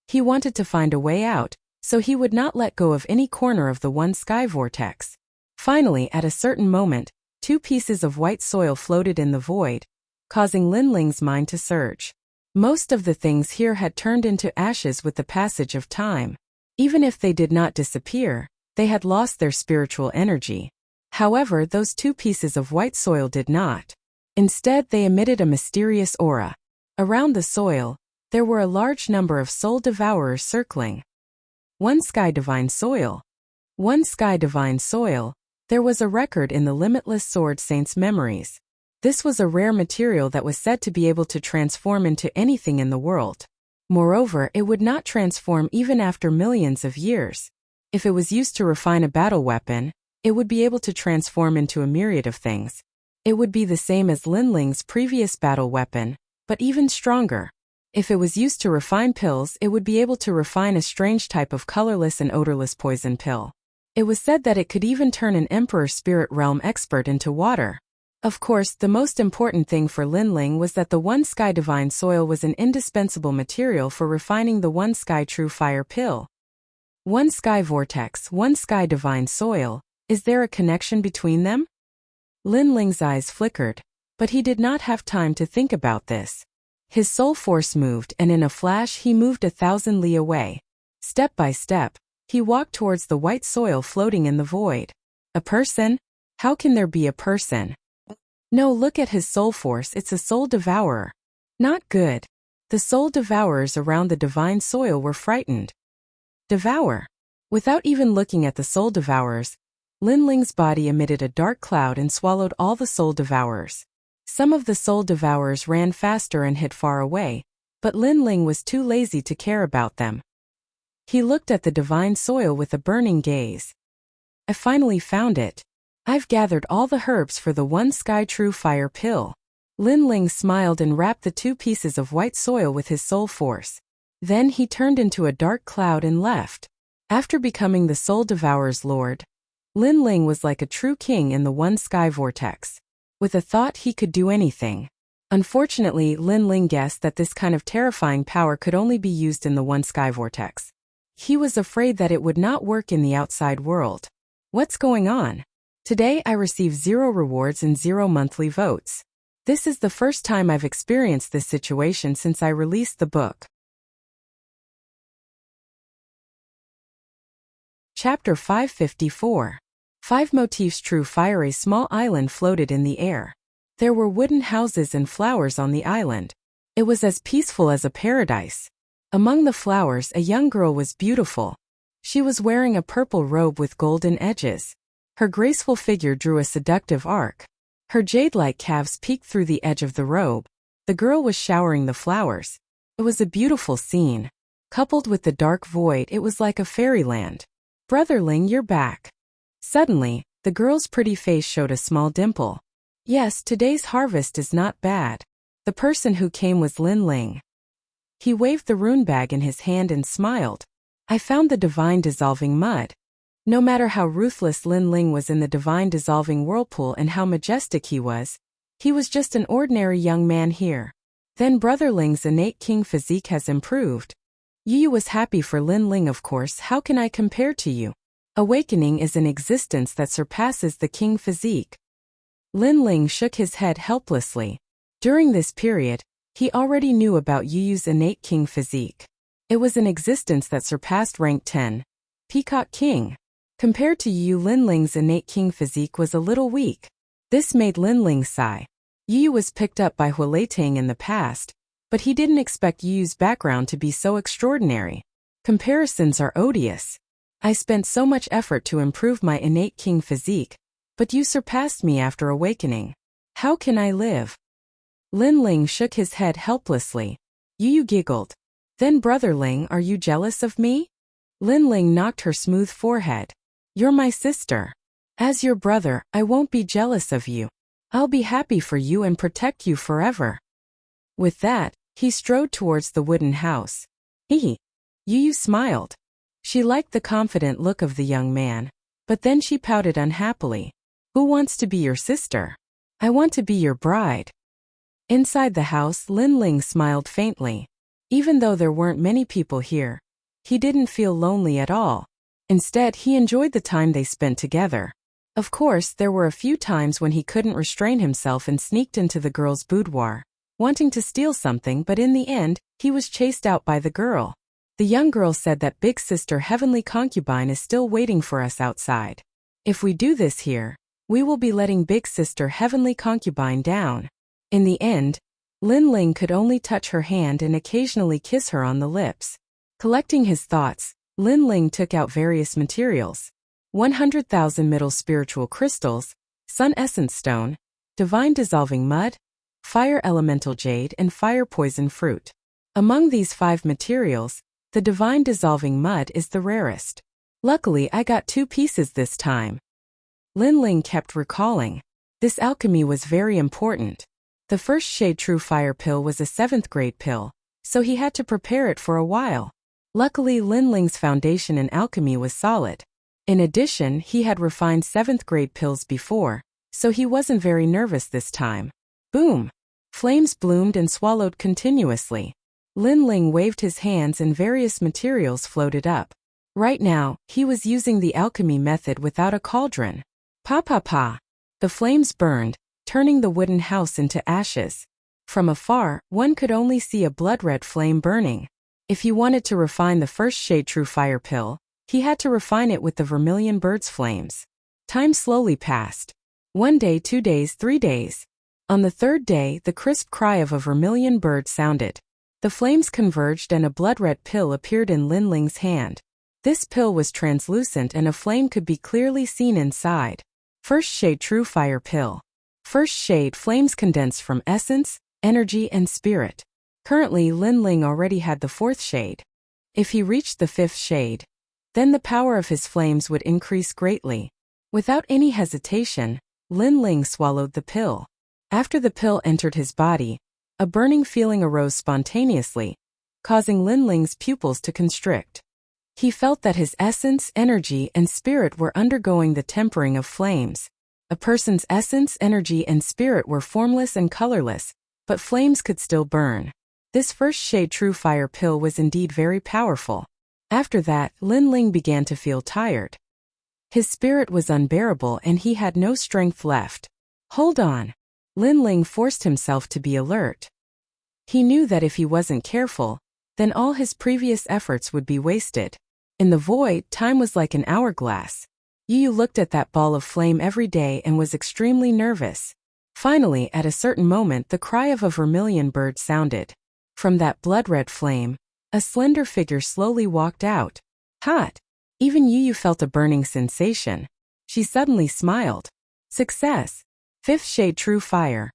He wanted to find a way out, so he would not let go of any corner of the one sky vortex. Finally, at a certain moment, 2 pieces of white soil floated in the void, causing Lin Ling's mind to surge. Most of the things here had turned into ashes with the passage of time. Even if they did not disappear, they had lost their spiritual energy. However, those 2 pieces of white soil did not. Instead, they emitted a mysterious aura. Around the soil, there were a large number of soul devourers circling. One sky divine soil. One sky divine soil. There was a record in the Limitless Sword Saint's memories. This was a rare material that was said to be able to transform into anything in the world. Moreover, it would not transform even after millions of years. If it was used to refine a battle weapon, it would be able to transform into a myriad of things. It would be the same as Lin Ling's previous battle weapon, but even stronger. If it was used to refine pills, it would be able to refine a strange type of colorless and odorless poison pill. It was said that it could even turn an Emperor Spirit Realm expert into water. Of course, the most important thing for Lin Ling was that the One Sky Divine Soil was an indispensable material for refining the One Sky True Fire pill. One Sky Vortex, One Sky Divine Soil, is there a connection between them? Lin Ling's eyes flickered, but he did not have time to think about this. His soul force moved, and in a flash he moved 1,000 li away. Step by step, he walked towards the white soil floating in the void. A person? How can there be a person? No, look at his soul force, it's a soul devourer. Not good. The soul devourers around the divine soil were frightened. Devour. Without even looking at the soul devourers, Lin Ling's body emitted a dark cloud and swallowed all the soul devourers. Some of the soul devourers ran faster and hid far away, but Lin Ling was too lazy to care about them. He looked at the divine soil with a burning gaze. I finally found it. I've gathered all the herbs for the One Sky True Fire pill. Lin Ling smiled and wrapped the 2 pieces of white soil with his soul force. Then he turned into a dark cloud and left. After becoming the soul devourer's lord, Lin Ling was like a true king in the One Sky Vortex. With a thought, he could do anything. Unfortunately, Lin Ling guessed that this kind of terrifying power could only be used in the One Sky Vortex. He was afraid that it would not work in the outside world. What's going on? Today I receive 0 rewards and 0 monthly votes. This is the first time I've experienced this situation since I released the book. Chapter 554. 5 motifs. True Fire. A small island floated in the air. There were wooden houses and flowers on the island. It was as peaceful as a paradise. Among the flowers, a young girl was beautiful. She was wearing a purple robe with golden edges. Her graceful figure drew a seductive arc. Her jade-like calves peeked through the edge of the robe. The girl was showering the flowers. It was a beautiful scene. Coupled with the dark void, it was like a fairyland. Brother Ling, you're back. Suddenly, the girl's pretty face showed a small dimple. Yes, today's harvest is not bad. The person who came was Lin Ling. He waved the rune bag in his hand and smiled. I found the divine dissolving mud. No matter how ruthless Lin Ling was in the divine dissolving whirlpool and how majestic he was just an ordinary young man here. Then Brother Ling's innate king physique has improved. Yu was happy for Lin Ling, of course. How can I compare to you? Awakening is an existence that surpasses the king physique. Lin Ling shook his head helplessly. During this period, he already knew about Yu Yu's innate king physique. It was an existence that surpassed rank 10. Peacock King. Compared to Yu, Lin Ling's innate king physique was a little weak. This made Lin Ling sigh. Yu Yu was picked up by Huoletang in the past, but he didn't expect Yu Yu's background to be so extraordinary. Comparisons are odious. I spent so much effort to improve my innate king physique, but you surpassed me after awakening. How can I live? Lin Ling shook his head helplessly. Yu Yu giggled. Then Brother Ling, are you jealous of me? Lin Ling knocked her smooth forehead. You're my sister. As your brother, I won't be jealous of you. I'll be happy for you and protect you forever. With that, he strode towards the wooden house. Yu Yu smiled. She liked the confident look of the young man, but then she pouted unhappily. Who wants to be your sister? I want to be your bride. Inside the house, Lin Ling smiled faintly. Even though there weren't many people here, he didn't feel lonely at all. Instead, he enjoyed the time they spent together. Of course, there were a few times when he couldn't restrain himself and sneaked into the girl's boudoir, wanting to steal something, but in the end, he was chased out by the girl. The young girl said that Big Sister Heavenly Concubine is still waiting for us outside. If we do this here, we will be letting Big Sister Heavenly Concubine down. In the end, Lin Ling could only touch her hand and occasionally kiss her on the lips. Collecting his thoughts, Lin Ling took out various materials. 100,000 middle spiritual crystals, sun essence stone, divine dissolving mud, fire elemental jade and fire poison fruit. Among these 5 materials, the divine dissolving mud is the rarest. Luckily, I got 2 pieces this time. Lin Ling kept recalling. This alchemy was very important. The first shade true fire pill was a 7th grade pill, so he had to prepare it for a while. Luckily, Lin Ling's foundation in alchemy was solid. In addition, he had refined 7th grade pills before, so he wasn't very nervous this time. Boom! Flames bloomed and swallowed continuously. Lin Ling waved his hands and various materials floated up. Right now, he was using the alchemy method without a cauldron. Pa pa pa! The flames burned, turning the wooden house into ashes. From afar, one could only see a blood-red flame burning. If he wanted to refine the first shade true fire pill, he had to refine it with the vermilion bird's flames. Time slowly passed. 1 day, 2 days, 3 days. On the 3rd day, the crisp cry of a vermilion bird sounded. The flames converged and a blood-red pill appeared in Lin Ling's hand. This pill was translucent and a flame could be clearly seen inside. First shade true fire pill. First shade flames condensed from essence, energy and spirit. Currently, Lin Ling already had the 4th shade. If he reached the 5th shade, then the power of his flames would increase greatly. Without any hesitation, Lin Ling swallowed the pill. After the pill entered his body, a burning feeling arose spontaneously, causing Lin Ling's pupils to constrict. He felt that his essence, energy, and spirit were undergoing the tempering of flames. A person's essence, energy, and spirit were formless and colorless, but flames could still burn. This first shade true fire pill was indeed very powerful. After that, Lin Ling began to feel tired. His spirit was unbearable and he had no strength left. Hold on. Lin Ling forced himself to be alert. He knew that if he wasn't careful, then all his previous efforts would be wasted. In the void, time was like an hourglass. Yu Yu looked at that ball of flame every day and was extremely nervous. Finally, at a certain moment, the cry of a vermilion bird sounded. From that blood-red flame, a slender figure slowly walked out. Hot! Even Yu Yu felt a burning sensation. She suddenly smiled. Success! 5th shade true fire.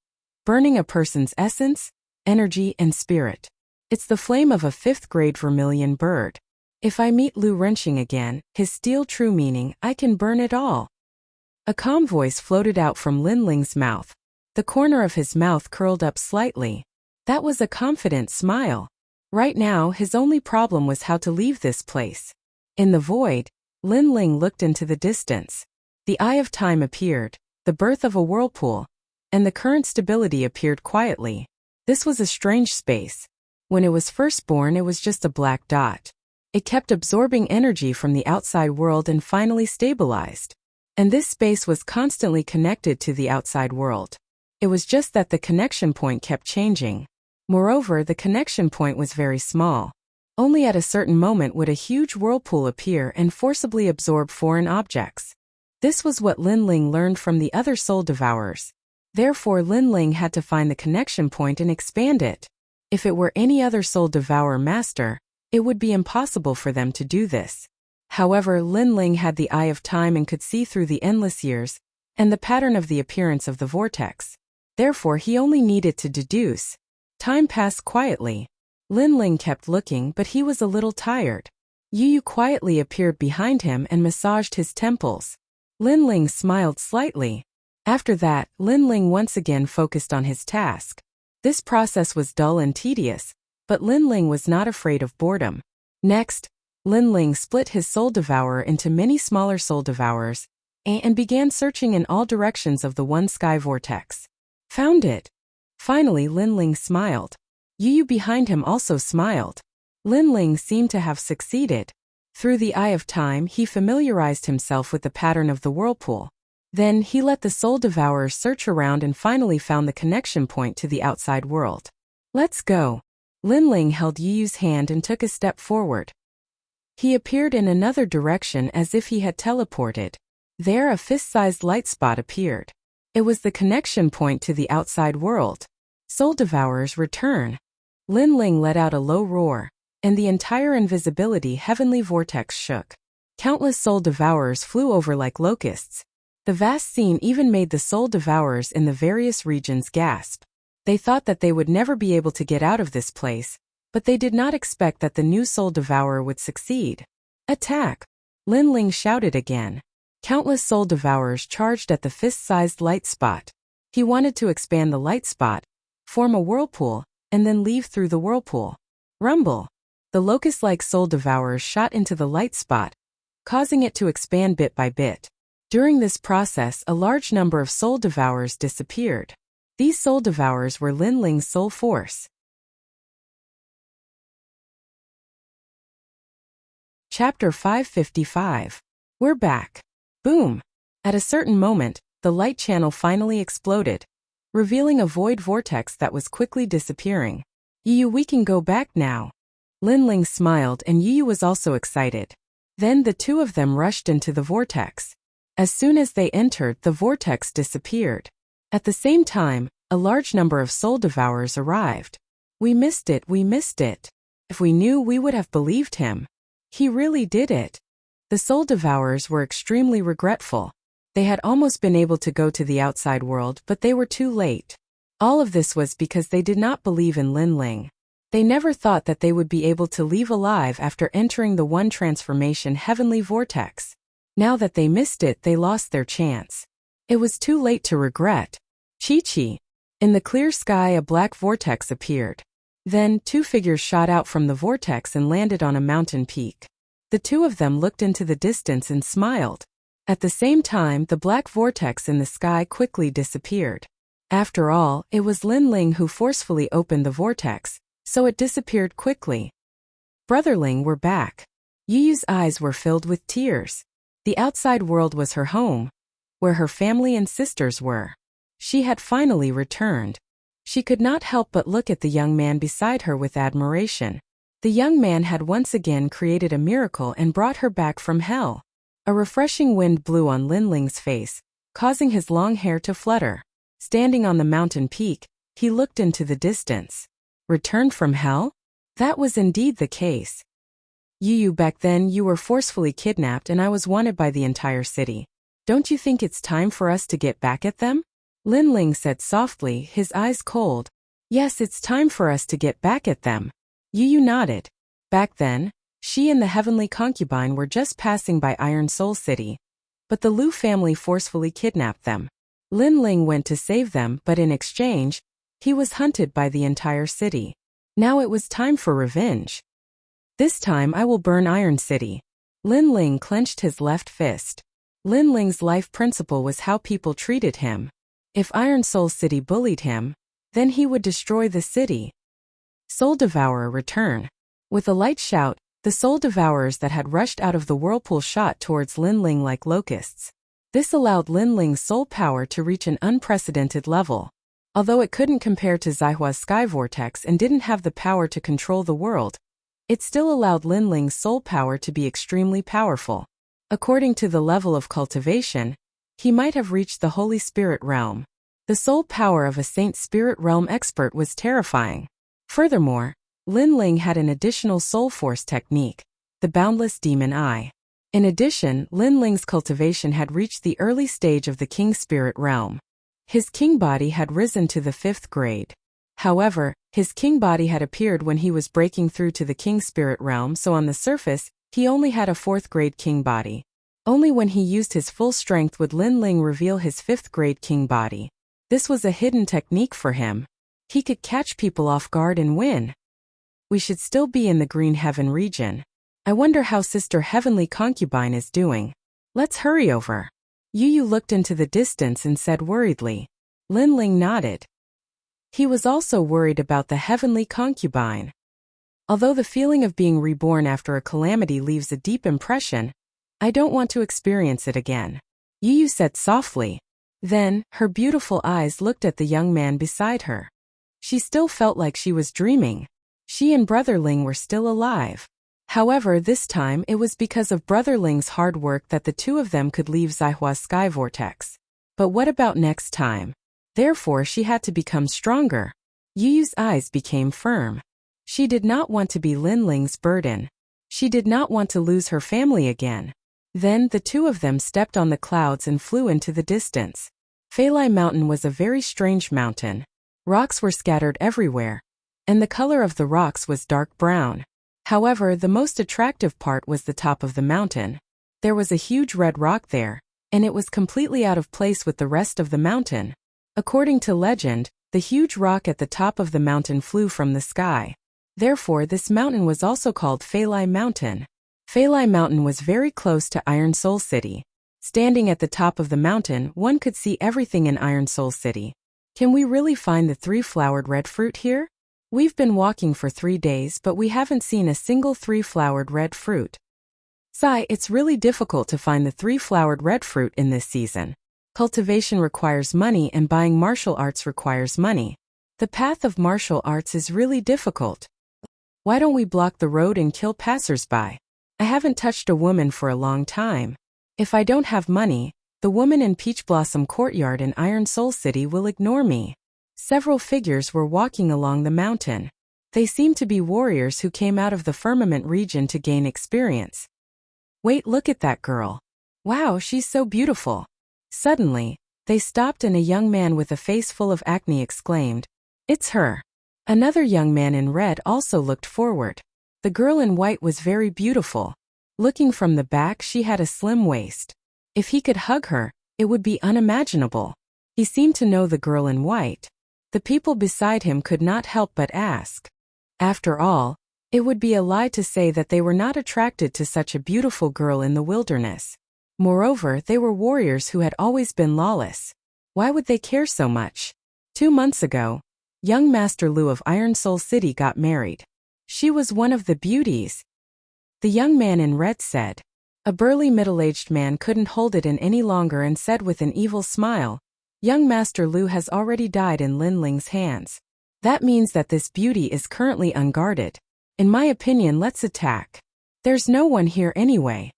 Burning a person's essence, energy, and spirit. It's the flame of a 5th grade vermilion bird. If I meet Lu Renqing again, his steel true meaning, I can burn it all. A calm voice floated out from Lin Ling's mouth. The corner of his mouth curled up slightly. That was a confident smile. Right now, his only problem was how to leave this place. In the void, Lin Ling looked into the distance. The eye of time appeared, the birth of a whirlpool, and the current stability appeared quietly. This was a strange space. When it was first born, it was just a black dot. It kept absorbing energy from the outside world and finally stabilized. And this space was constantly connected to the outside world. It was just that the connection point kept changing. Moreover, the connection point was very small. Only at a certain moment would a huge whirlpool appear and forcibly absorb foreign objects. This was what Lin Ling learned from the other soul devourers. Therefore, Lin Ling had to find the connection point and expand it. If it were any other soul devourer master, it would be impossible for them to do this. However, Lin Ling had the eye of time and could see through the endless years and the pattern of the appearance of the vortex. Therefore, he only needed to deduce. Time passed quietly. Lin Ling kept looking, but he was a little tired. Yu Yu quietly appeared behind him and massaged his temples. Lin Ling smiled slightly. After that, Lin Ling once again focused on his task. This process was dull and tedious, but Lin Ling was not afraid of boredom. Next, Lin Ling split his soul devourer into many smaller soul devourers and began searching in all directions of the one sky vortex. Found it. Finally, Lin Ling smiled. Yu Yu behind him also smiled. Lin Ling seemed to have succeeded. Through the eye of time, he familiarized himself with the pattern of the whirlpool. Then he let the soul devourers search around and finally found the connection point to the outside world. Let's go. Lin Ling held Yu Yu's hand and took a step forward. He appeared in another direction as if he had teleported. There a fist-sized light spot appeared. It was the connection point to the outside world. Soul devourers return. Lin Ling let out a low roar, and the entire invisibility heavenly vortex shook. Countless soul devourers flew over like locusts. The vast scene even made the soul devourers in the various regions gasp. They thought that they would never be able to get out of this place, but they did not expect that the new soul devourer would succeed. Attack! Lin Ling shouted again. Countless soul devourers charged at the fist-sized light spot. He wanted to expand the light spot, form a whirlpool, and then leave through the whirlpool. Rumble! The locust-like soul devourers shot into the light spot, causing it to expand bit by bit. During this process, a large number of soul devourers disappeared. These soul devourers were Lin Ling's soul force. Chapter 555. We're back. Boom! At a certain moment, the light channel finally exploded, revealing a void vortex that was quickly disappearing. Yu Yu, we can go back now. Lin Ling smiled and Yu Yu was also excited. Then the two of them rushed into the vortex. As soon as they entered, the vortex disappeared. At the same time, a large number of soul devourers arrived. We missed it, we missed it. If we knew, we would have believed him. He really did it. The soul devourers were extremely regretful. They had almost been able to go to the outside world, but they were too late. All of this was because they did not believe in Lin Ling. They never thought that they would be able to leave alive after entering the one transformation heavenly vortex. Now that they missed it, they lost their chance. It was too late to regret. Chi-Chi. In the clear sky, a black vortex appeared. Then, two figures shot out from the vortex and landed on a mountain peak. The two of them looked into the distance and smiled. At the same time, the black vortex in the sky quickly disappeared. After all, it was Lin Ling who forcefully opened the vortex, so it disappeared quickly. Brotherling were back. Yu Yu's eyes were filled with tears. The outside world was her home, where her family and sisters were. She had finally returned. She could not help but look at the young man beside her with admiration. The young man had once again created a miracle and brought her back from hell. A refreshing wind blew on Lin Ling's face, causing his long hair to flutter. Standing on the mountain peak, he looked into the distance. Returned from hell? That was indeed the case. Yu Yu, back then you were forcefully kidnapped and I was wanted by the entire city. Don't you think it's time for us to get back at them? Lin Ling said softly, his eyes cold. Yes, it's time for us to get back at them. Yu Yu nodded. Back then, she and the heavenly concubine were just passing by Iron Soul City. But the Lu family forcefully kidnapped them. Lin Ling went to save them, but in exchange, he was hunted by the entire city. Now it was time for revenge. This time I will burn Iron City. Lin Ling clenched his left fist. Lin Ling's life principle was how people treated him. If Iron Soul City bullied him, then he would destroy the city. Soul Devourer, return. With a light shout, The soul devourers that had rushed out of the whirlpool shot towards Lin Ling like locusts. This allowed Lin Ling's soul power to reach an unprecedented level. Although it couldn't compare to Zaihua's sky vortex and didn't have the power to control the world, it still allowed Lin Ling's soul power to be extremely powerful. According to the level of cultivation, he might have reached the Holy Spirit realm. The soul power of a Saint Spirit realm expert was terrifying. Furthermore, Lin Ling had an additional soul force technique, the Boundless Demon Eye. In addition, Lin Ling's cultivation had reached the early stage of the King Spirit realm. His king body had risen to the 5th grade. However, his king body had appeared when he was breaking through to the King Spirit realm, so on the surface, he only had a 4th grade king body. Only when he used his full strength would Lin Ling reveal his 5th grade king body. This was a hidden technique for him. He could catch people off guard and win. We should still be in the Green Heaven region. I wonder how Sister Heavenly Concubine is doing. Let's hurry over. Yu Yu looked into the distance and said worriedly. Lin Ling nodded. He was also worried about the Heavenly Concubine. Although the feeling of being reborn after a calamity leaves a deep impression, I don't want to experience it again. Yu Yu said softly. Then, her beautiful eyes looked at the young man beside her. She still felt like she was dreaming. She and Brother Ling were still alive. However, this time it was because of Brother Ling's hard work that the two of them could leave Zaihua's sky vortex. But what about next time? Therefore, she had to become stronger. Yu Yu's eyes became firm. She did not want to be Lin Ling's burden. She did not want to lose her family again. Then the two of them stepped on the clouds and flew into the distance. Feilai Mountain was a very strange mountain. Rocks were scattered everywhere, and the color of the rocks was dark brown. However, the most attractive part was the top of the mountain. There was a huge red rock there, and it was completely out of place with the rest of the mountain. According to legend, the huge rock at the top of the mountain flew from the sky. Therefore, this mountain was also called Feilai Mountain. Feilai Mountain was very close to Iron Soul City. Standing at the top of the mountain, one could see everything in Iron Soul City. Can we really find the 3-flowered red fruit here? We've been walking for 3 days, but we haven't seen a single 3-flowered red fruit. Sai, it's really difficult to find the 3-flowered red fruit in this season. Cultivation requires money and buying martial arts requires money. The path of martial arts is really difficult. Why don't we block the road and kill passers-by? I haven't touched a woman for a long time. If I don't have money, the woman in Peach Blossom Courtyard in Iron Soul City will ignore me. Several figures were walking along the mountain. They seemed to be warriors who came out of the firmament region to gain experience. Wait, look at that girl. Wow, she's so beautiful. Suddenly, they stopped and a young man with a face full of acne exclaimed, "It's her." Another young man in red also looked forward. The girl in white was very beautiful. Looking from the back, she had a slim waist. If he could hug her, it would be unimaginable. He seemed to know the girl in white. The people beside him could not help but ask. After all, it would be a lie to say that they were not attracted to such a beautiful girl in the wilderness. Moreover, they were warriors who had always been lawless. Why would they care so much? 2 months ago, young Master Lu of Iron Soul City got married. She was one of the beauties. The young man in red said. A burly middle-aged man couldn't hold it in any longer and said with an evil smile, "Young Master Lu has already died in Lin Ling's hands. That means that this beauty is currently unguarded. In my opinion, let's attack. There's no one here anyway.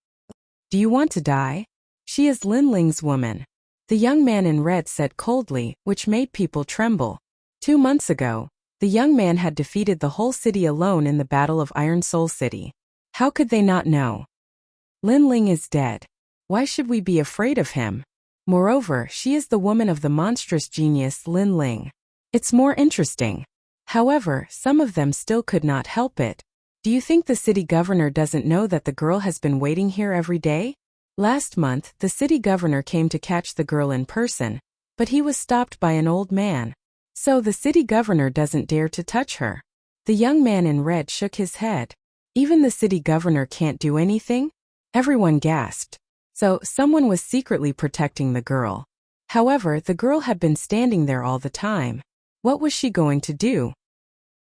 Do you want to die? She is Lin Ling's woman." The young man in red said coldly, which made people tremble. 2 months ago, the young man had defeated the whole city alone in the Battle of Iron Soul City. How could they not know? Lin Ling is dead. Why should we be afraid of him? Moreover, she is the woman of the monstrous genius Lin Ling. It's more interesting. However, some of them still could not help it. Do you think the city governor doesn't know that the girl has been waiting here every day? Last month, the city governor came to catch the girl in person, but he was stopped by an old man. So the city governor doesn't dare to touch her. The young man in red shook his head. Even the city governor can't do anything? Everyone gasped. So, someone was secretly protecting the girl. However, the girl had been standing there all the time. What was she going to do?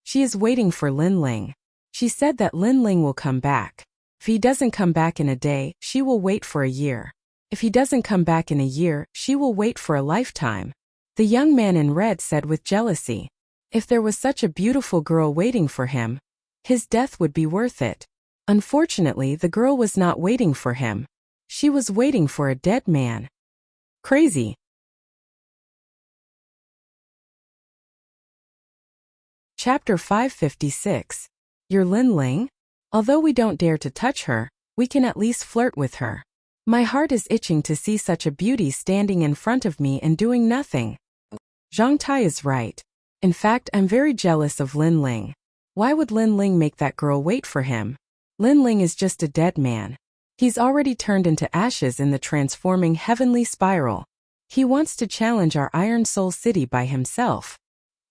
She is waiting for Lin Ling. She said that Lin Ling will come back. If he doesn't come back in a day, she will wait for a year. If he doesn't come back in a year, she will wait for a lifetime. The young man in red said with jealousy. If there was such a beautiful girl waiting for him, his death would be worth it. Unfortunately, the girl was not waiting for him. She was waiting for a dead man. Crazy. Chapter 556. Your Lin Ling? Although we don't dare to touch her, we can at least flirt with her. My heart is itching to see such a beauty standing in front of me and doing nothing. Zhang Tai is right. In fact, I'm very jealous of Lin Ling. Why would Lin Ling make that girl wait for him? Lin Ling is just a dead man. He's already turned into ashes in the transforming heavenly spiral. He wants to challenge our Iron Soul City by himself.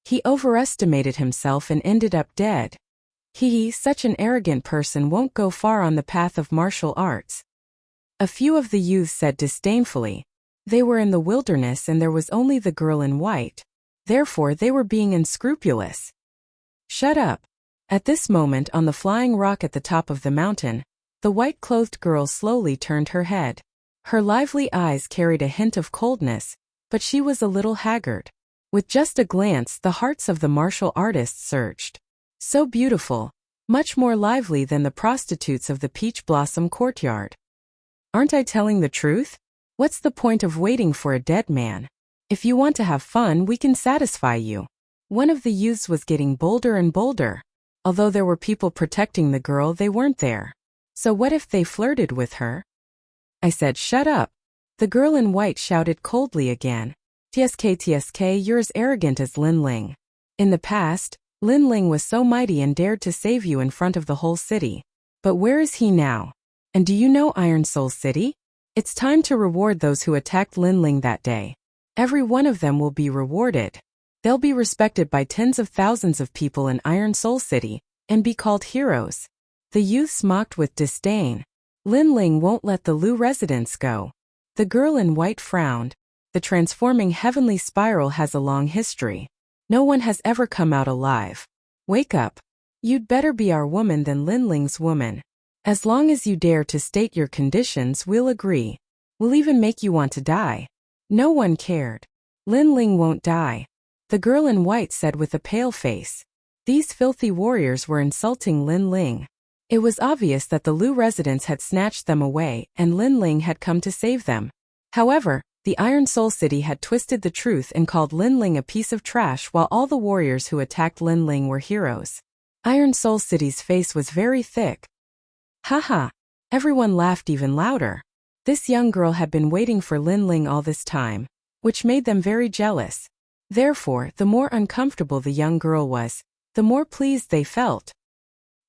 He overestimated himself and ended up dead. Such an arrogant person won't go far on the path of martial arts. A few of the youths said disdainfully. They were in the wilderness and there was only the girl in white. Therefore they were being unscrupulous. Shut up. At this moment on the flying rock at the top of the mountain, the white-clothed girl slowly turned her head. Her lively eyes carried a hint of coldness, but she was a little haggard. With just a glance, the hearts of the martial artists surged. So beautiful, much more lively than the prostitutes of the Peach Blossom Courtyard. Aren't I telling the truth? What's the point of waiting for a dead man? If you want to have fun, we can satisfy you. One of the youths was getting bolder and bolder. Although there were people protecting the girl, they weren't there. So what if they flirted with her? I said, shut up. The girl in white shouted coldly again. TSK, you're as arrogant as Lin Ling. In the past, Lin Ling was so mighty and dared to save you in front of the whole city. But where is he now? And do you know Iron Soul City? It's time to reward those who attacked Lin Ling that day. Every one of them will be rewarded. They'll be respected by tens of thousands of people in Iron Soul City, and be called heroes. The youths mocked with disdain. Lin Ling won't let the Lu residents go. The girl in white frowned. The transforming heavenly spiral has a long history. No one has ever come out alive. Wake up. You'd better be our woman than Lin Ling's woman. As long as you dare to state your conditions, we'll agree. We'll even make you want to die. No one cared. Lin Ling won't die. The girl in white said with a pale face. These filthy warriors were insulting Lin Ling. It was obvious that the Lu residents had snatched them away and Lin Ling had come to save them. However, the Iron Soul City had twisted the truth and called Lin Ling a piece of trash while all the warriors who attacked Lin Ling were heroes. Iron Soul City's face was very thick. Haha. Everyone laughed even louder. This young girl had been waiting for Lin Ling all this time, which made them very jealous. Therefore, the more uncomfortable the young girl was, the more pleased they felt.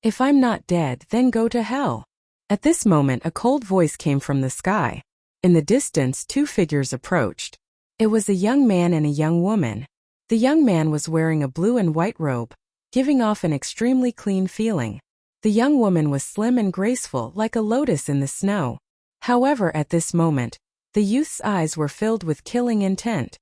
If I'm not dead, then go to hell. At this moment a cold voice came from the sky. In the distance, two figures approached. It was a young man and a young woman. The young man was wearing a blue and white robe, giving off an extremely clean feeling. The young woman was slim and graceful like a lotus in the snow. However, at this moment, the youth's eyes were filled with killing intent.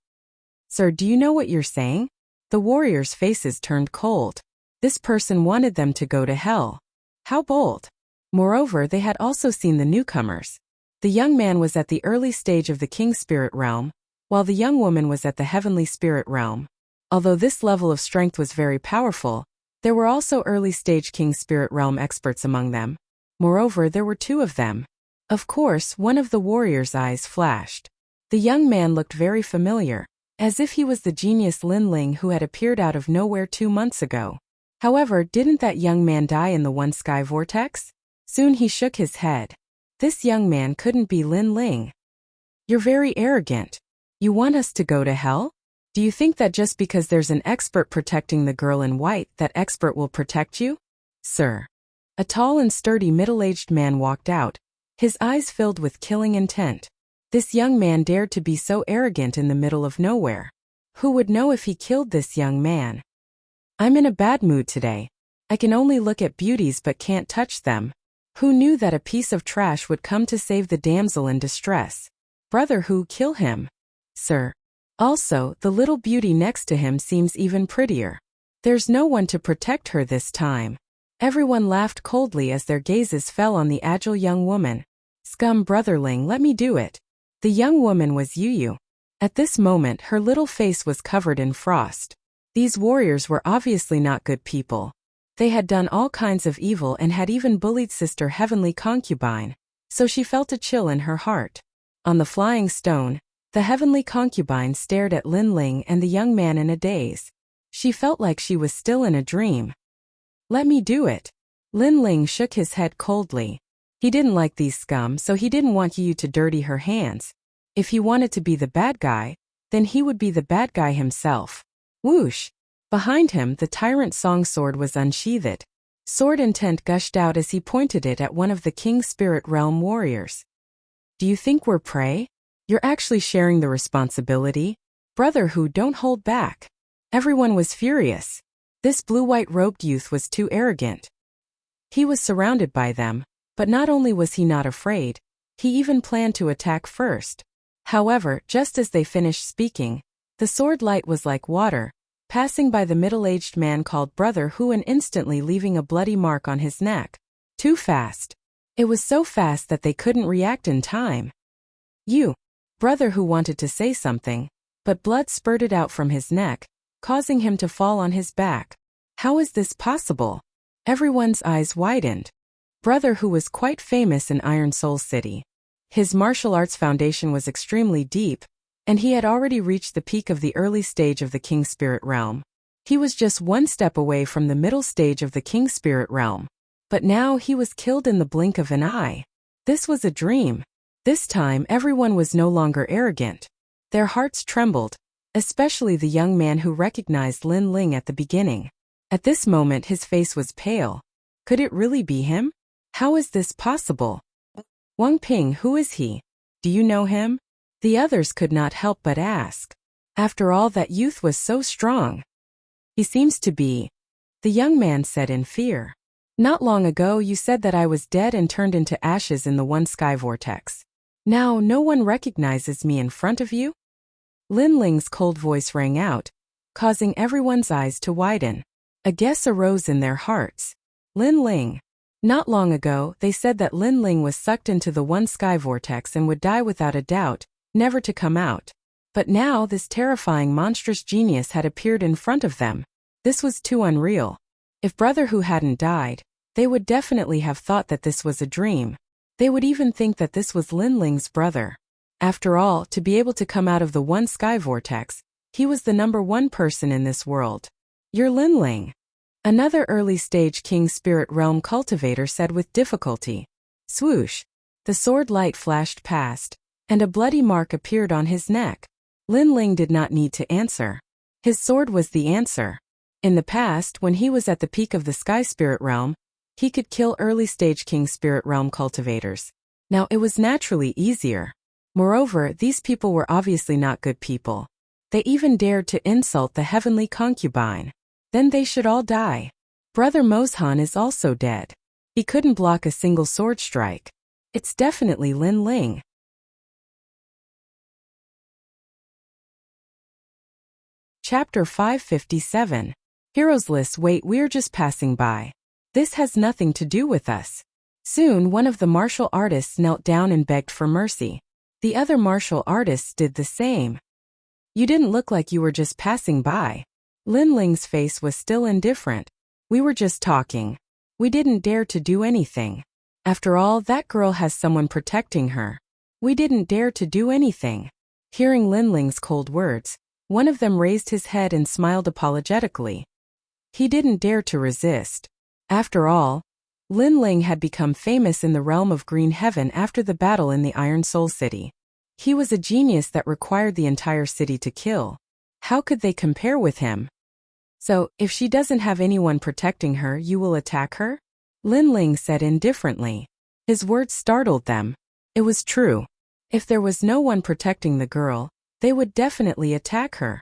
Sir, do you know what you're saying? The warriors' faces turned cold. This person wanted them to go to hell. How bold! Moreover, they had also seen the newcomers. The young man was at the early stage of the King Spirit Realm, while the young woman was at the Heavenly Spirit Realm. Although this level of strength was very powerful, there were also early-stage King Spirit Realm experts among them. Moreover, there were two of them. Of course, one of the warrior's eyes flashed. The young man looked very familiar, as if he was the genius Lin Ling who had appeared out of nowhere 2 months ago. However, didn't that young man die in the one sky vortex? Soon he shook his head. This young man couldn't be Lin Ling. You're very arrogant. You want us to go to hell? Do you think that just because there's an expert protecting the girl in white, that expert will protect you? Sir. A tall and sturdy middle-aged man walked out, his eyes filled with killing intent. This young man dared to be so arrogant in the middle of nowhere. Who would know if he killed this young man? I'm in a bad mood today. I can only look at beauties but can't touch them. Who knew that a piece of trash would come to save the damsel in distress? Brother, who kill him? Sir. Also, the little beauty next to him seems even prettier. There's no one to protect her this time. Everyone laughed coldly as their gazes fell on the agile young woman. Scum brotherling, let me do it. The young woman was Yu. At this moment her little face was covered in frost. These warriors were obviously not good people. They had done all kinds of evil and had even bullied Sister Heavenly Concubine, so she felt a chill in her heart. On the flying stone, the Heavenly Concubine stared at Lin Ling and the young man in a daze. She felt like she was still in a dream. Let me do it. Lin Ling shook his head coldly. He didn't like these scum, so he didn't want Yu to dirty her hands. If he wanted to be the bad guy, then he would be the bad guy himself. Whoosh! Behind him, the tyrant song sword was unsheathed. Sword intent gushed out as he pointed it at one of the King's Spirit Realm warriors. Do you think we're prey? You're actually sharing the responsibility? Brother Hu, don't hold back. Everyone was furious. This blue-white robed youth was too arrogant. He was surrounded by them, but not only was he not afraid, he even planned to attack first. However, just as they finished speaking, the sword light was like water, passing by the middle-aged man called Brother Hu and instantly leaving a bloody mark on his neck. Too fast. It was so fast that they couldn't react in time. Brother Hu wanted to say something, but blood spurted out from his neck, causing him to fall on his back. How is this possible? Everyone's eyes widened. Brother Hu was quite famous in Iron Soul City. His martial arts foundation was extremely deep, and he had already reached the peak of the early stage of the King Spirit Realm. He was just one step away from the middle stage of the King Spirit Realm. But now he was killed in the blink of an eye. This was a dream. This time everyone was no longer arrogant. Their hearts trembled, especially the young man who recognized Lin Ling at the beginning. At this moment his face was pale. Could it really be him? How is this possible? Wang Ping, who is he? Do you know him? The others could not help but ask. After all, that youth was so strong. He seems to be. The young man said in fear. Not long ago you said that I was dead and turned into ashes in the one sky vortex. Now no one recognizes me in front of you? Lin Ling's cold voice rang out, causing everyone's eyes to widen. A guess arose in their hearts. Lin Ling. Not long ago they said that Lin Ling was sucked into the one sky vortex and would die without a doubt, never to come out. But now this terrifying monstrous genius had appeared in front of them. This was too unreal. If Brother Hu hadn't died, they would definitely have thought that this was a dream. They would even think that this was Lin Ling's brother. After all, to be able to come out of the one sky vortex, he was the #1 person in this world. You're Lin Ling. Another early-stage King Spirit Realm cultivator said with difficulty. Swoosh! The sword light flashed past, and a bloody mark appeared on his neck. Lin Ling did not need to answer. His sword was the answer. In the past, when he was at the peak of the Sky Spirit Realm, he could kill early-stage King Spirit Realm cultivators. Now it was naturally easier. Moreover, these people were obviously not good people. They even dared to insult the Heavenly Concubine. Then they should all die. Brother Mozhan is also dead. He couldn't block a single sword strike. It's definitely Lin Ling. Chapter 557. Heroes List. Wait, we're just passing by. This has nothing to do with us. Soon one of the martial artists knelt down and begged for mercy. The other martial artists did the same. You didn't look like you were just passing by. Lin Ling's face was still indifferent. We were just talking. We didn't dare to do anything. After all, that girl has someone protecting her. We didn't dare to do anything. Hearing Lin Ling's cold words, one of them raised his head and smiled apologetically. He didn't dare to resist. After all, Lin Ling had become famous in the realm of Green Heaven after the battle in the Iron Soul City. He was a genius that required the entire city to kill. How could they compare with him? So, if she doesn't have anyone protecting her, you will attack her? Lin Ling said indifferently. His words startled them. It was true. If there was no one protecting the girl, they would definitely attack her.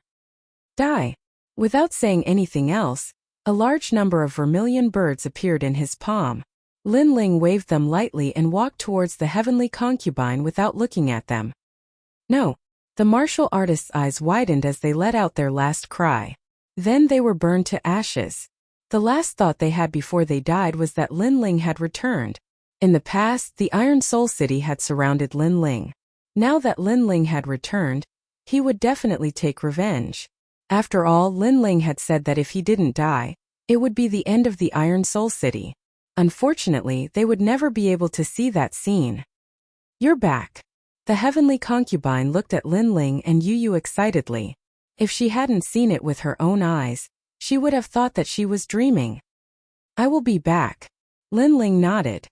Die. Without saying anything else, a large number of vermilion birds appeared in his palm. Lin Ling waved them lightly and walked towards the Heavenly Concubine without looking at them. No. The martial artists' eyes widened as they let out their last cry. Then they were burned to ashes. The last thought they had before they died was that Lin Ling had returned. In the past, the Iron Soul City had surrounded Lin Ling. Now that Lin Ling had returned, he would definitely take revenge. After all, Lin Ling had said that if he didn't die, it would be the end of the Iron Soul City. Unfortunately, they would never be able to see that scene. "You're back." The heavenly concubine looked at Lin Ling and Yu excitedly. If she hadn't seen it with her own eyes, she would have thought that she was dreaming. "I will be back." Lin Ling nodded.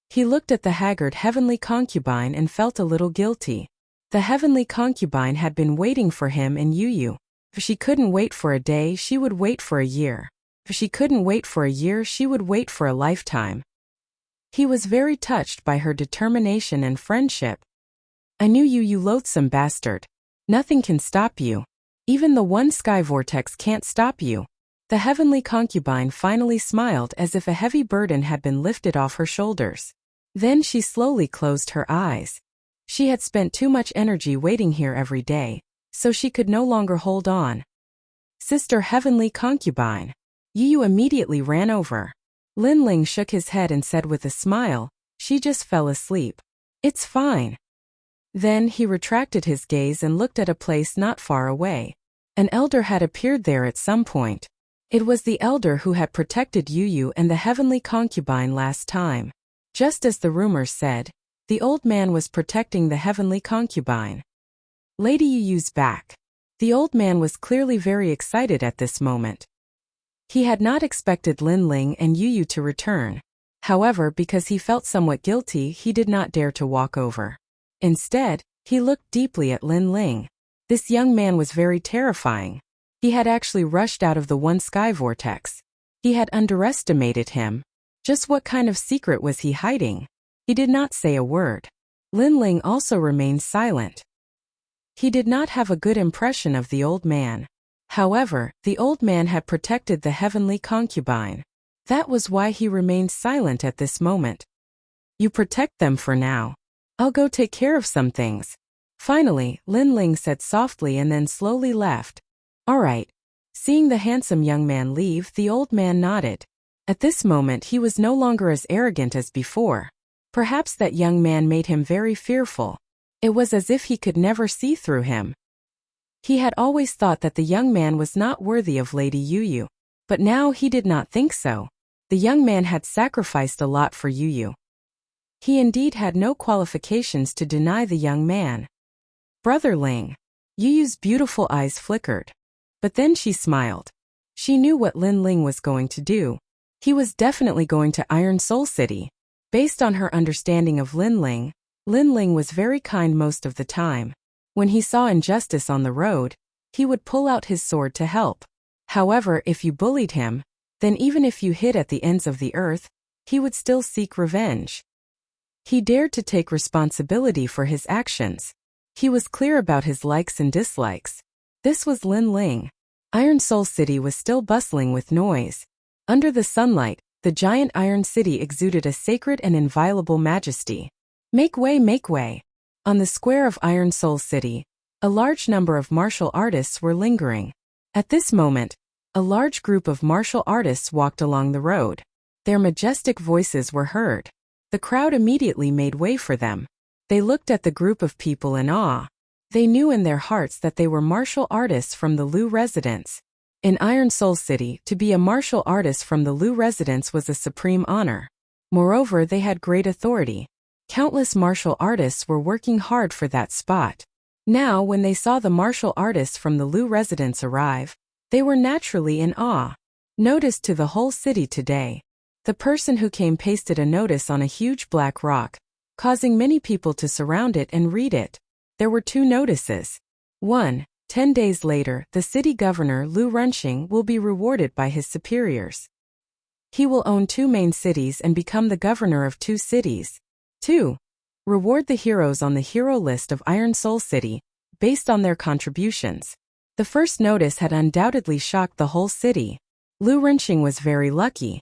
He looked at the haggard heavenly concubine and felt a little guilty. The heavenly concubine had been waiting for him and Yu. If she couldn't wait for a day, she would wait for a year. If she couldn't wait for a year, she would wait for a lifetime. He was very touched by her determination and friendship. "I knew you loathsome bastard. Nothing can stop you. Even the one sky vortex can't stop you." The heavenly concubine finally smiled as if a heavy burden had been lifted off her shoulders. Then she slowly closed her eyes. She had spent too much energy waiting here every day, so she could no longer hold on. "Sister heavenly concubine." Yu immediately ran over. Lin Ling shook his head and said with a smile, "She just fell asleep. It's fine." Then he retracted his gaze and looked at a place not far away. An elder had appeared there at some point. It was the elder who had protected Yu and the heavenly concubine last time. Just as the rumors said, the old man was protecting the heavenly concubine. "Lady Yuyu's back." The old man was clearly very excited at this moment. He had not expected Lin Ling and Yu to return. However, because he felt somewhat guilty, he did not dare to walk over. Instead, he looked deeply at Lin Ling. This young man was very terrifying. He had actually rushed out of the one sky vortex. He had underestimated him. Just what kind of secret was he hiding? He did not say a word. Lin Ling also remained silent. He did not have a good impression of the old man. However, the old man had protected the heavenly concubine. That was why he remained silent at this moment. "You protect them for now. I'll go take care of some things." Finally, Lin Ling said softly and then slowly left. "All right." Seeing the handsome young man leave, the old man nodded. At this moment he was no longer as arrogant as before. Perhaps that young man made him very fearful. It was as if he could never see through him. He had always thought that the young man was not worthy of Lady Yu, but now he did not think so. The young man had sacrificed a lot for Yu. He indeed had no qualifications to deny the young man. "Brother Ling." Yuyu's beautiful eyes flickered. But then she smiled. She knew what Lin Ling was going to do. He was definitely going to Iron Soul City. Based on her understanding of Lin Ling was very kind most of the time. When he saw injustice on the road, he would pull out his sword to help. However, if you bullied him, then even if you hid at the ends of the earth, he would still seek revenge. He dared to take responsibility for his actions. He was clear about his likes and dislikes. This was Lin Ling. Iron Soul City was still bustling with noise. Under the sunlight, the giant Iron City exuded a sacred and inviolable majesty. "Make way, make way." On the square of Iron Soul City, a large number of martial artists were lingering. At this moment, a large group of martial artists walked along the road. Their majestic voices were heard. The crowd immediately made way for them. They looked at the group of people in awe. They knew in their hearts that they were martial artists from the Lu residence. In Iron Soul City, to be a martial artist from the Lu residence was a supreme honor. Moreover, they had great authority. Countless martial artists were working hard for that spot. Now, when they saw the martial artists from the Lu residence arrive, they were naturally in awe. Notice to the whole city today. The person who came pasted a notice on a huge black rock, causing many people to surround it and read it. There were 2 notices. 1. 10 days later, the city governor Lu Runxing will be rewarded by his superiors. He will own 2 main cities and become the governor of 2 cities. 2. Reward the heroes on the hero list of Iron Soul City, based on their contributions. The first notice had undoubtedly shocked the whole city. Lu Runxing was very lucky.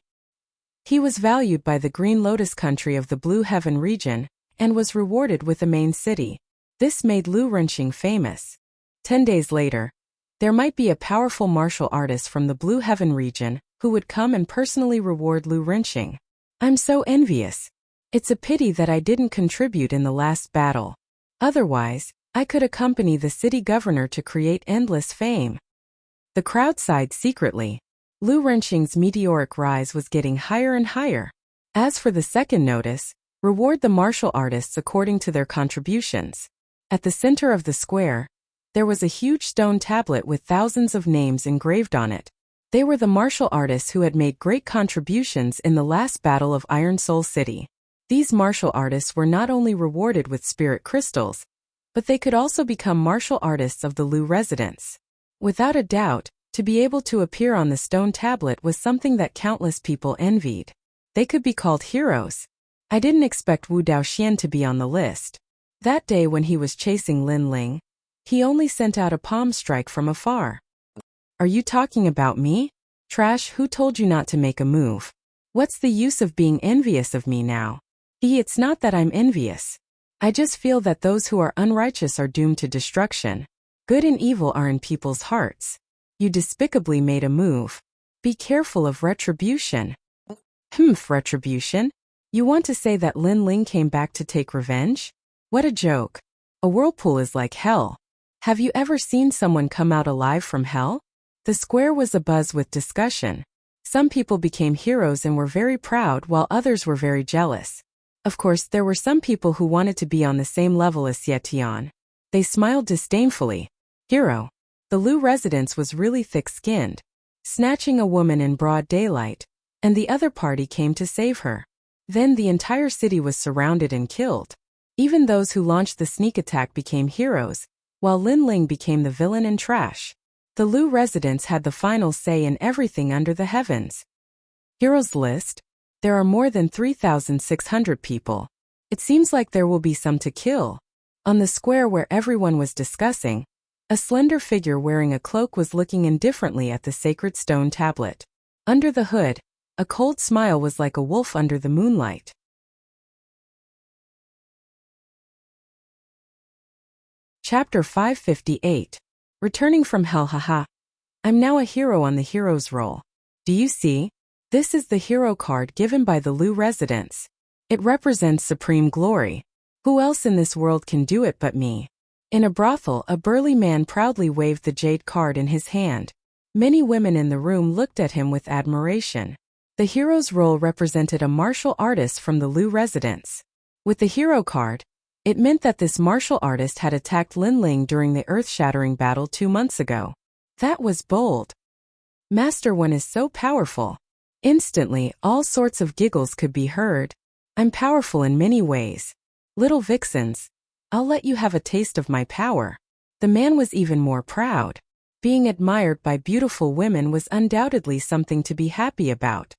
He was valued by the Green Lotus country of the Blue Heaven region, and was rewarded with a main city. This made Lu Runxing famous. 10 days later, there might be a powerful martial artist from the Blue Heaven region, who would come and personally reward Lu Renqing. I'm so envious. It's a pity that I didn't contribute in the last battle. Otherwise, I could accompany the city governor to create endless fame. The crowd sighed secretly. Lu Renqing's meteoric rise was getting higher and higher. As for the second notice, reward the martial artists according to their contributions. At the center of the square, there was a huge stone tablet with thousands of names engraved on it. They were the martial artists who had made great contributions in the last battle of Iron Soul City. These martial artists were not only rewarded with spirit crystals, but they could also become martial artists of the Lu residence. Without a doubt, to be able to appear on the stone tablet was something that countless people envied. They could be called heroes. I didn't expect Wu Daoxian to be on the list. That day when he was chasing Lin Ling, he only sent out a palm strike from afar. Are you talking about me? Trash, who told you not to make a move? What's the use of being envious of me now? It's not that I'm envious. I just feel that those who are unrighteous are doomed to destruction. Good and evil are in people's hearts. You despicably made a move. Be careful of retribution. Retribution? You want to say that Lin Ling came back to take revenge? What a joke. A whirlpool is like hell. Have you ever seen someone come out alive from hell? The square was abuzz with discussion. Some people became heroes and were very proud while others were very jealous. Of course, there were some people who wanted to be on the same level as Xie Tian. They smiled disdainfully. Hero. The Lu residence was really thick-skinned, snatching a woman in broad daylight, and the other party came to save her. Then the entire city was surrounded and killed. Even those who launched the sneak attack became heroes, while Lin Ling became the villain and trash. The Lu residents had the final say in everything under the heavens. Heroes list? There are more than 3,600 people. It seems like there will be some to kill. On the square where everyone was discussing, a slender figure wearing a cloak was looking indifferently at the sacred stone tablet. Under the hood, a cold smile was like a wolf under the moonlight. Chapter 558. Returning from hell, haha. I'm now a hero on the hero's roll. Do you see? This is the hero card given by the Lu residents. It represents supreme glory. Who else in this world can do it but me? In a brothel, a burly man proudly waved the jade card in his hand. Many women in the room looked at him with admiration. The hero's role represented a martial artist from the Lu residence. With the hero card, it meant that this martial artist had attacked Lin Ling during the earth-shattering battle 2 months ago. That was bold. Master One is so powerful. Instantly, all sorts of giggles could be heard. I'm powerful in many ways. Little vixens, I'll let you have a taste of my power. The man was even more proud. Being admired by beautiful women was undoubtedly something to be happy about.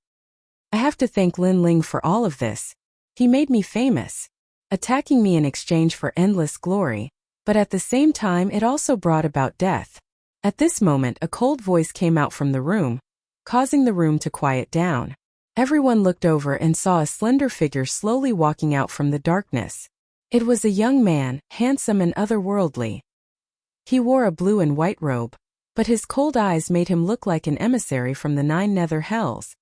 I have to thank Lin Ling for all of this. He made me famous, attacking me in exchange for endless glory, but at the same time it also brought about death. At this moment a cold voice came out from the room, causing the room to quiet down. Everyone looked over and saw a slender figure slowly walking out from the darkness. It was a young man, handsome and otherworldly. He wore a blue and white robe, but his cold eyes made him look like an emissary from the 9 nether hells.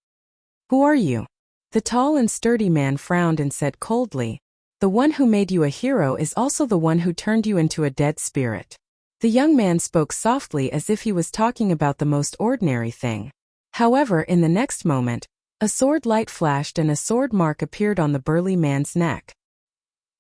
Who are you? The tall and sturdy man frowned and said coldly, the one who made you a hero is also the one who turned you into a dead spirit. The young man spoke softly as if he was talking about the most ordinary thing. However, in the next moment, a sword light flashed and a sword mark appeared on the burly man's neck.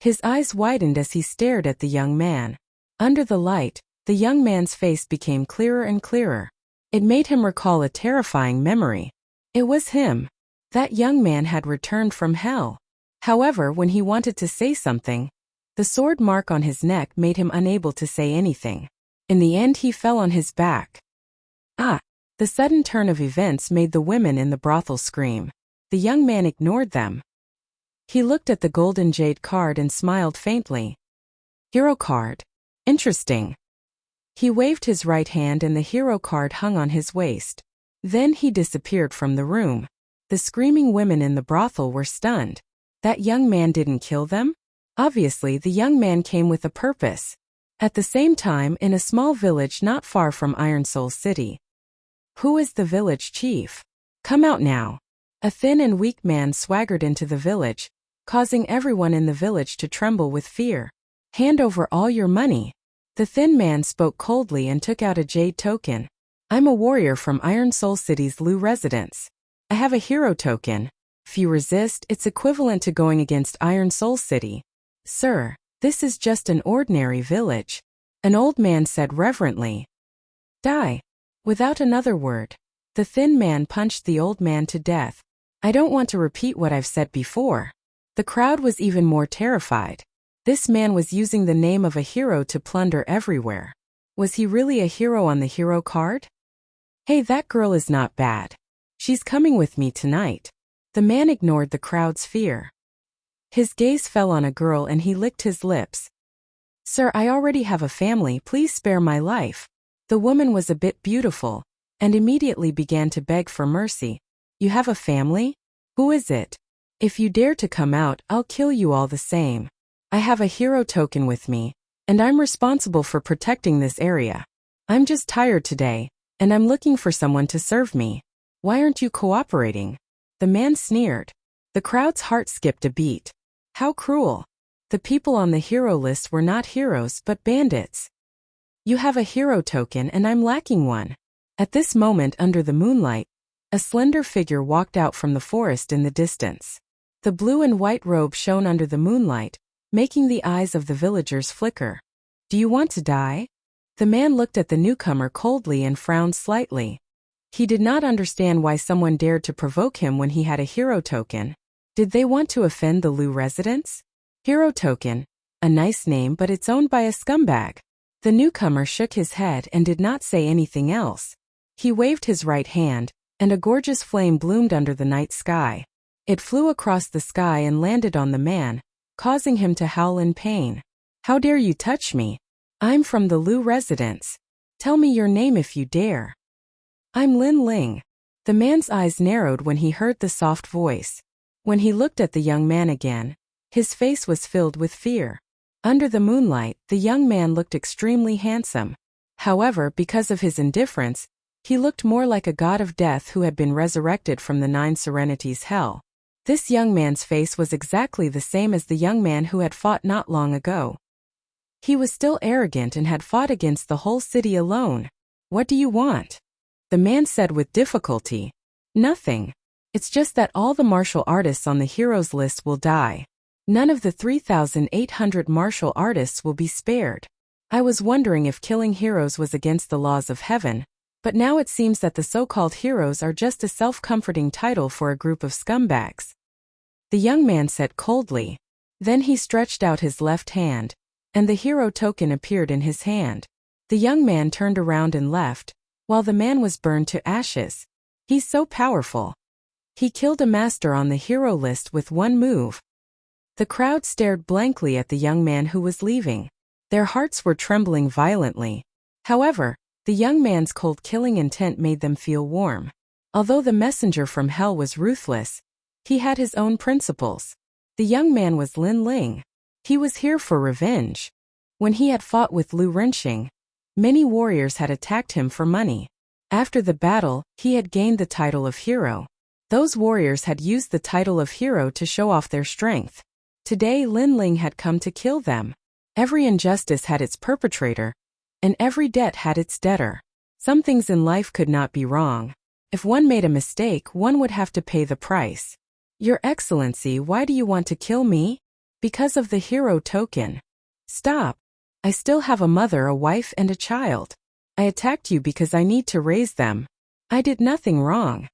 His eyes widened as he stared at the young man. Under the light, the young man's face became clearer and clearer. It made him recall a terrifying memory. It was him. That young man had returned from hell. However, when he wanted to say something, the sword mark on his neck made him unable to say anything. In the end, he fell on his back. The sudden turn of events made the women in the brothel scream. The young man ignored them. He looked at the golden jade card and smiled faintly. Hero card. Interesting. He waved his right hand and the hero card hung on his waist. Then he disappeared from the room. The screaming women in the brothel were stunned. That young man didn't kill them? Obviously, the young man came with a purpose. At the same time, in a small village not far from Iron Soul City. Who is the village chief? Come out now. A thin and weak man swaggered into the village, causing everyone in the village to tremble with fear. Hand over all your money. The thin man spoke coldly and took out a jade token. I'm a warrior from Iron Soul City's Lu residence. I have a hero token. If you resist, it's equivalent to going against Iron Soul City. Sir, this is just an ordinary village. An old man said reverently. Die. Without another word, the thin man punched the old man to death. I don't want to repeat what I've said before. The crowd was even more terrified. This man was using the name of a hero to plunder everywhere. Was he really a hero on the hero card? Hey, that girl is not bad. She's coming with me tonight. The man ignored the crowd's fear. His gaze fell on a girl and he licked his lips. Sir, I already have a family, please spare my life. The woman was a bit beautiful, and immediately began to beg for mercy. You have a family? Who is it? If you dare to come out, I'll kill you all the same. I have a hero token with me, and I'm responsible for protecting this area. I'm just tired today, and I'm looking for someone to serve me. Why aren't you cooperating? The man sneered. The crowd's heart skipped a beat. How cruel. The people on the hero list were not heroes but bandits. You have a hero token and I'm lacking one. At this moment under the moonlight, a slender figure walked out from the forest in the distance. The blue and white robe shone under the moonlight, making the eyes of the villagers flicker. Do you want to die? The man looked at the newcomer coldly and frowned slightly. He did not understand why someone dared to provoke him when he had a hero token. Did they want to offend the Lu residents? Hero token. A nice name, but it's owned by a scumbag. The newcomer shook his head and did not say anything else. He waved his right hand, and a gorgeous flame bloomed under the night sky. It flew across the sky and landed on the man, causing him to howl in pain. How dare you touch me? I'm from the Lu residence. Tell me your name if you dare. I'm Lin Ling. The man's eyes narrowed when he heard the soft voice. When he looked at the young man again, his face was filled with fear. Under the moonlight, the young man looked extremely handsome. However, because of his indifference, he looked more like a god of death who had been resurrected from the Nine Serenities hell. This young man's face was exactly the same as the young man who had fought not long ago. He was still arrogant and had fought against the whole city alone. What do you want? The man said with difficulty. Nothing. It's just that all the martial artists on the heroes list will die. None of the 3,800 martial artists will be spared. I was wondering if killing heroes was against the laws of heaven, but now it seems that the so-called heroes are just a self-comforting title for a group of scumbags. The young man said coldly. Then he stretched out his left hand, and the hero token appeared in his hand. The young man turned around and left, while the man was burned to ashes. He's so powerful. He killed a master on the hero list with one move. The crowd stared blankly at the young man who was leaving. Their hearts were trembling violently. However, the young man's cold killing intent made them feel warm. Although the messenger from hell was ruthless, he had his own principles. The young man was Lin Ling. He was here for revenge. When he had fought with Lu Renqing, many warriors had attacked him for money. After the battle, he had gained the title of hero. Those warriors had used the title of hero to show off their strength. Today Lin Ling had come to kill them. Every injustice had its perpetrator, and every debt had its debtor. Some things in life could not be wrong. If one made a mistake, one would have to pay the price. Your Excellency, why do you want to kill me? Because of the hero token. Stop. I still have a mother, a wife, and a child. I attacked you because I need to raise them. I did nothing wrong.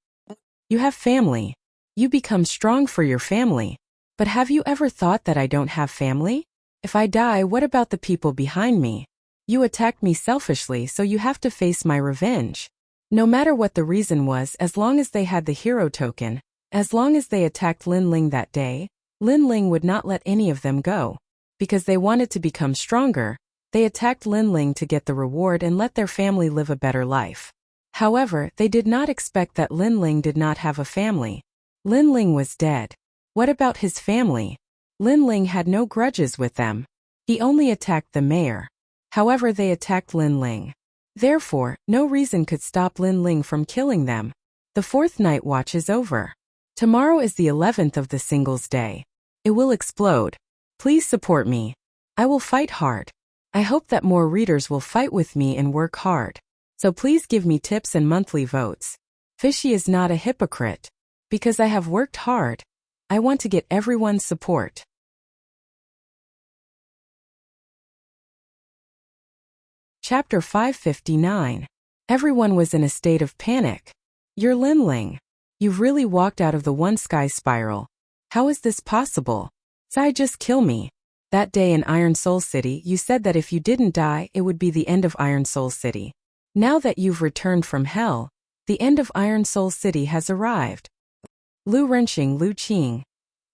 You have family. You become strong for your family. But have you ever thought that I don't have family? If I die, what about the people behind me? You attacked me selfishly, so you have to face my revenge. No matter what the reason was, as long as they had the hero token, as long as they attacked Lin Ling that day, Lin Ling would not let any of them go. Because they wanted to become stronger, they attacked Lin Ling to get the reward and let their family live a better life. However, they did not expect that Lin Ling did not have a family. Lin Ling was dead. What about his family? Lin Ling had no grudges with them. He only attacked the mayor. However, they attacked Lin Ling. Therefore, no reason could stop Lin Ling from killing them. The 4th night watch is over. Tomorrow is the 11th of the Singles Day. It will explode. Please support me. I will fight hard. I hope that more readers will fight with me and work hard. So please give me tips and monthly votes. Fishy is not a hypocrite. Because I have worked hard. I want to get everyone's support. Chapter 559. Everyone was in a state of panic. You're Lin Ling. You've really walked out of the one sky spiral. How is this possible? Sai, just kill me. That day in Iron Soul City you said that if you didn't die it would be the end of Iron Soul City. Now that you've returned from hell, the end of Iron Soul City has arrived. Lu Renqing, Lu Qing.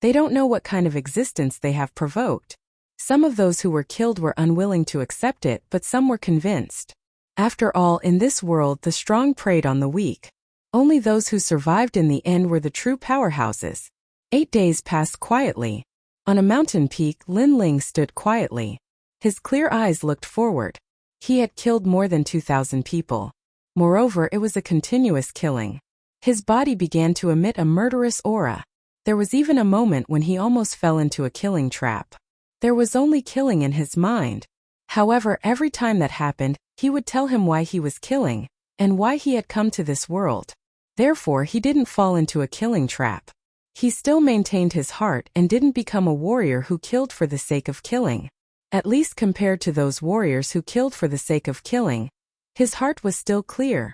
They don't know what kind of existence they have provoked. Some of those who were killed were unwilling to accept it, but some were convinced. After all, in this world the strong preyed on the weak. Only those who survived in the end were the true powerhouses. 8 days passed quietly. On a mountain peak, Lin Ling stood quietly. His clear eyes looked forward. He had killed more than 2,000 people. Moreover, it was a continuous killing. His body began to emit a murderous aura. There was even a moment when he almost fell into a killing trap. There was only killing in his mind. However, every time that happened, he would tell him why he was killing, and why he had come to this world. Therefore, he didn't fall into a killing trap. He still maintained his heart and didn't become a warrior who killed for the sake of killing. At least compared to those warriors who killed for the sake of killing, his heart was still clear.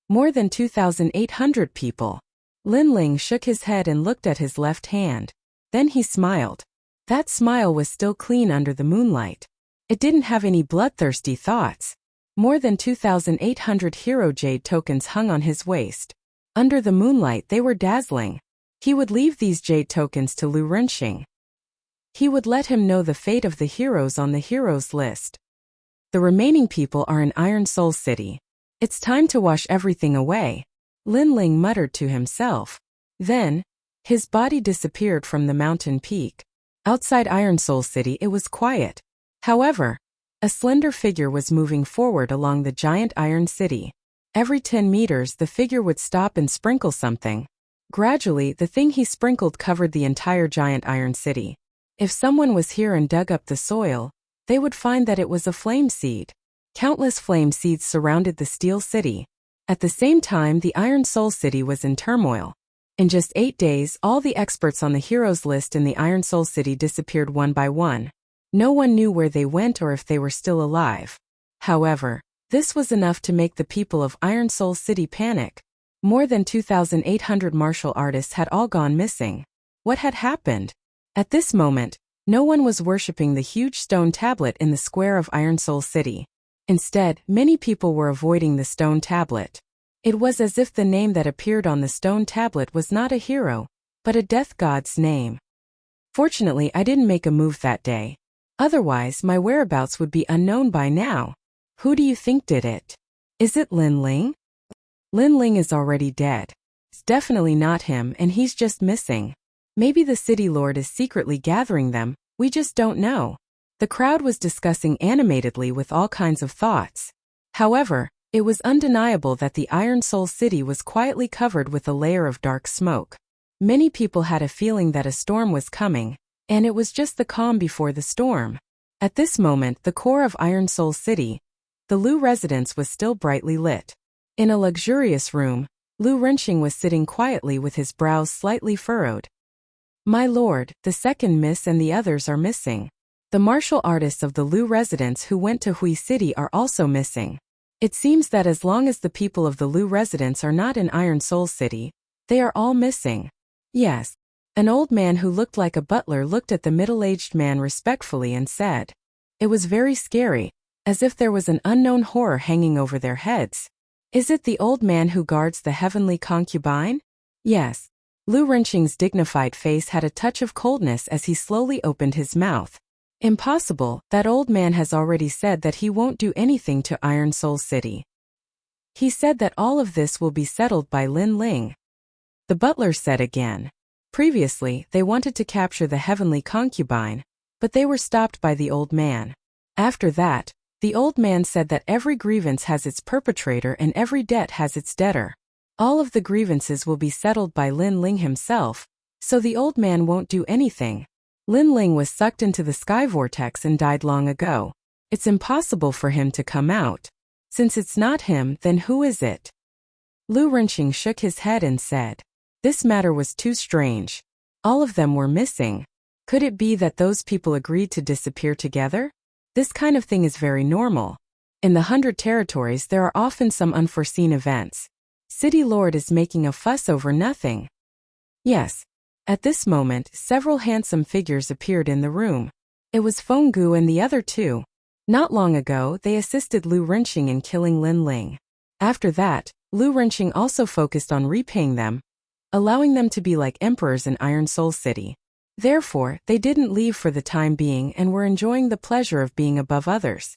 More than 2,800 people. Lin Ling shook his head and looked at his left hand. Then he smiled. That smile was still clean under the moonlight. It didn't have any bloodthirsty thoughts. More than 2,800 hero jade tokens hung on his waist. Under the moonlight they were dazzling. He would leave these jade tokens to Lu Renqing. He would let him know the fate of the heroes on the heroes list. The remaining people are in Iron Soul City. It's time to wash everything away. Lin Ling muttered to himself. Then, his body disappeared from the mountain peak. Outside Iron Soul City it was quiet. However, a slender figure was moving forward along the giant iron city. Every 10 meters the figure would stop and sprinkle something. Gradually, the thing he sprinkled covered the entire giant iron city. If someone was here and dug up the soil, they would find that it was a flame seed. Countless flame seeds surrounded the steel city. At the same time, the Iron Soul City was in turmoil. In just 8 days, all the experts on the heroes list in the Iron Soul City disappeared one by one. No one knew where they went or if they were still alive. However, this was enough to make the people of Iron Soul City panic. More than 2,800 martial artists had all gone missing. What had happened? At this moment, no one was worshipping the huge stone tablet in the square of Iron Soul City. Instead, many people were avoiding the stone tablet. It was as if the name that appeared on the stone tablet was not a hero, but a death god's name. Fortunately, I didn't make a move that day. Otherwise, my whereabouts would be unknown by now. Who do you think did it? Is it Lin Ling? Lin Ling is already dead. It's definitely not him, and he's just missing. Maybe the city lord is secretly gathering them, we just don't know. The crowd was discussing animatedly with all kinds of thoughts. However, it was undeniable that the Iron Soul City was quietly covered with a layer of dark smoke. Many people had a feeling that a storm was coming, and it was just the calm before the storm. At this moment, the core of Iron Soul City, the Lu residence, was still brightly lit. In a luxurious room, Lu Renqing was sitting quietly with his brows slightly furrowed. My lord, the second miss and the others are missing. The martial artists of the Lu residence who went to Hui City are also missing. It seems that as long as the people of the Lu residence are not in Iron Soul City, they are all missing. Yes. An old man who looked like a butler looked at the middle-aged man respectfully and said. It was very scary, as if there was an unknown horror hanging over their heads. Is it the old man who guards the heavenly concubine? Yes. Lu Renqing's dignified face had a touch of coldness as he slowly opened his mouth. Impossible, that old man has already said that he won't do anything to Iron Soul City. He said that all of this will be settled by Lin Ling. The butler said again. Previously, they wanted to capture the heavenly concubine, but they were stopped by the old man. After that, the old man said that every grievance has its perpetrator and every debt has its debtor. All of the grievances will be settled by Lin Ling himself, so the old man won't do anything. Lin Ling was sucked into the sky vortex and died long ago. It's impossible for him to come out. Since it's not him, then who is it? Lu Renqing shook his head and said, this matter was too strange. All of them were missing. Could it be that those people agreed to disappear together? This kind of thing is very normal. In the 100 territories there are often some unforeseen events. City Lord is making a fuss over nothing. Yes. At this moment, several handsome figures appeared in the room. It was Feng Gu and the other two. Not long ago, they assisted Lu Renqing in killing Lin Ling. After that, Lu Renqing also focused on repaying them, allowing them to be like emperors in Iron Soul City. Therefore, they didn't leave for the time being and were enjoying the pleasure of being above others.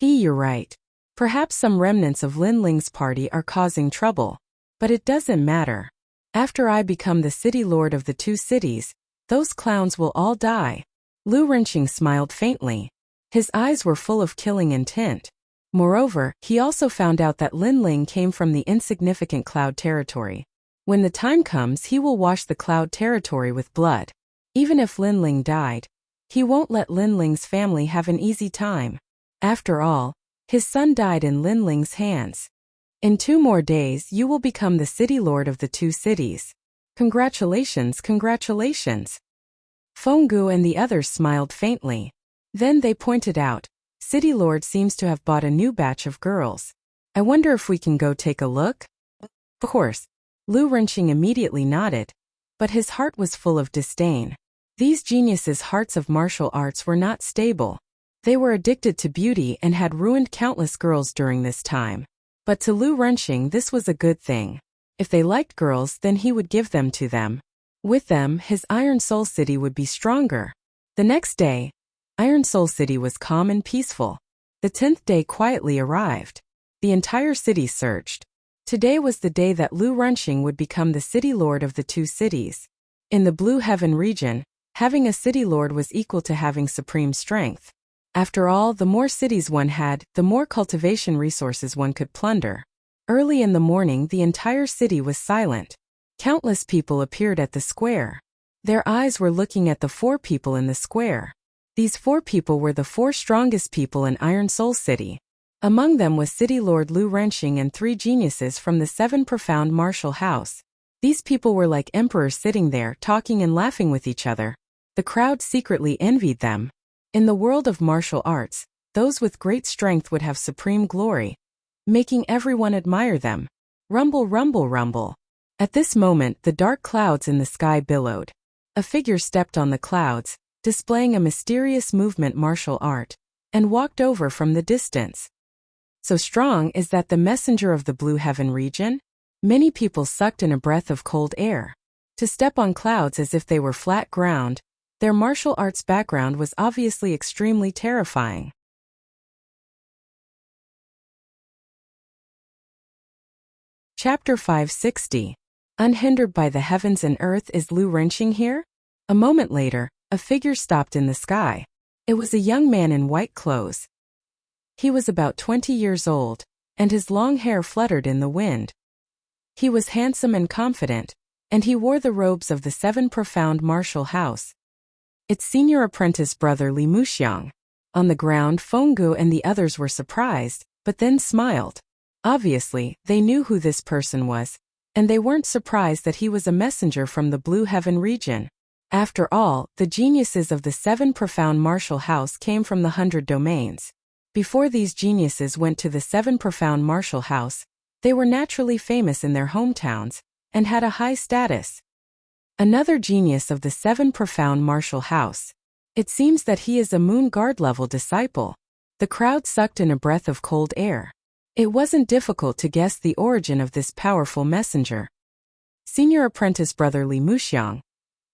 You're right. Perhaps some remnants of Lin Ling's party are causing trouble. But it doesn't matter. After I become the city lord of the 2 cities, those clowns will all die. Lu Renqing smiled faintly. His eyes were full of killing intent. Moreover, he also found out that Lin Ling came from the insignificant Cloud territory. When the time comes, he will wash the Cloud territory with blood. Even if Lin Ling died, he won't let Lin Ling's family have an easy time. After all, his son died in Lin Ling's hands. In 2 more days, you will become the city lord of the 2 cities. Congratulations, congratulations. Feng Gu and the others smiled faintly. Then they pointed out, City Lord seems to have bought a new batch of girls. I wonder if we can go take a look? Of course. Lu Renqing immediately nodded, but his heart was full of disdain. These geniuses' hearts of martial arts were not stable. They were addicted to beauty and had ruined countless girls during this time. But to Lu Renqing this was a good thing. If they liked girls, then he would give them to them. With them, his Iron Soul City would be stronger. The next day, Iron Soul City was calm and peaceful. The 10th day quietly arrived. The entire city searched. Today was the day that Lu Renqing would become the city lord of the 2 cities. In the Blue Heaven region, having a city lord was equal to having supreme strength. After all, the more cities one had, the more cultivation resources one could plunder. Early in the morning, the entire city was silent. Countless people appeared at the square. Their eyes were looking at the 4 people in the square. These 4 people were the 4 strongest people in Iron Soul City. Among them was City Lord Lu Renqing and 3 geniuses from the 7 Profound Martial House. These people were like emperors sitting there talking and laughing with each other. The crowd secretly envied them. In the world of martial arts, those with great strength would have supreme glory, making everyone admire them. Rumble, rumble, rumble. At this moment, the dark clouds in the sky billowed. A figure stepped on the clouds, displaying a mysterious movement martial art, and walked over from the distance. So strong is that the messenger of the Blue Heaven region? Many people sucked in a breath of cold air. To step on clouds as if they were flat ground, their martial arts background was obviously extremely terrifying. Chapter 560. Unhindered by the heavens and earth, is Lu Renqing here? A moment later, a figure stopped in the sky. It was a young man in white clothes. He was about 20 years old, and his long hair fluttered in the wind. He was handsome and confident, and he wore the robes of the 7 Profound Martial House. Its senior apprentice brother Li Muxiang. On the ground, Feng Gu and the others were surprised, but then smiled. Obviously, they knew who this person was, and they weren't surprised that he was a messenger from the Blue Heaven region. After all, the geniuses of the 7 Profound Martial House came from the 100 domains. Before these geniuses went to the 7 Profound Martial House, they were naturally famous in their hometowns, and had a high status. Another genius of the 7 Profound Martial House. It seems that he is a Moon Guard level disciple. The crowd sucked in a breath of cold air. It wasn't difficult to guess the origin of this powerful messenger. Senior apprentice brother Li Muxiang.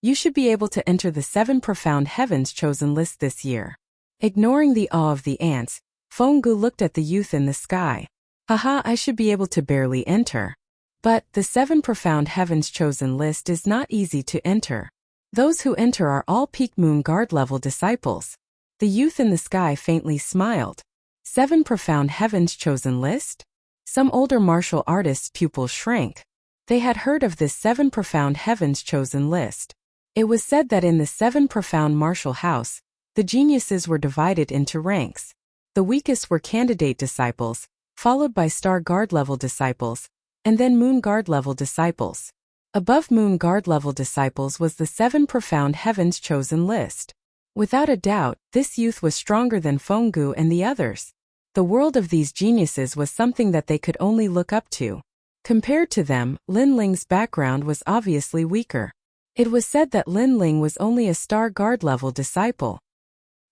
You should be able to enter the 7 Profound Heavens chosen list this year. Ignoring the awe of the ants, Feng Gu looked at the youth in the sky. Haha, I should be able to barely enter. But the 7 Profound Heavens chosen list is not easy to enter. Those who enter are all peak Moon Guard level disciples. The youth in the sky faintly smiled. 7 Profound Heavens chosen list? Some older martial artists' pupils shrank. They had heard of this 7 profound heavens chosen list. It was said that in the 7 profound martial house, the geniuses were divided into ranks. The weakest were candidate disciples, followed by star guard level disciples, and then moon guard level disciples. Above moon guard level disciples was the 7 profound heavens chosen list. Without a doubt, this youth was stronger than Fenggu and the others. The world of these geniuses was something that they could only look up to. Compared to them, Lin Ling's background was obviously weaker. It was said that Lin Ling was only a star guard level disciple.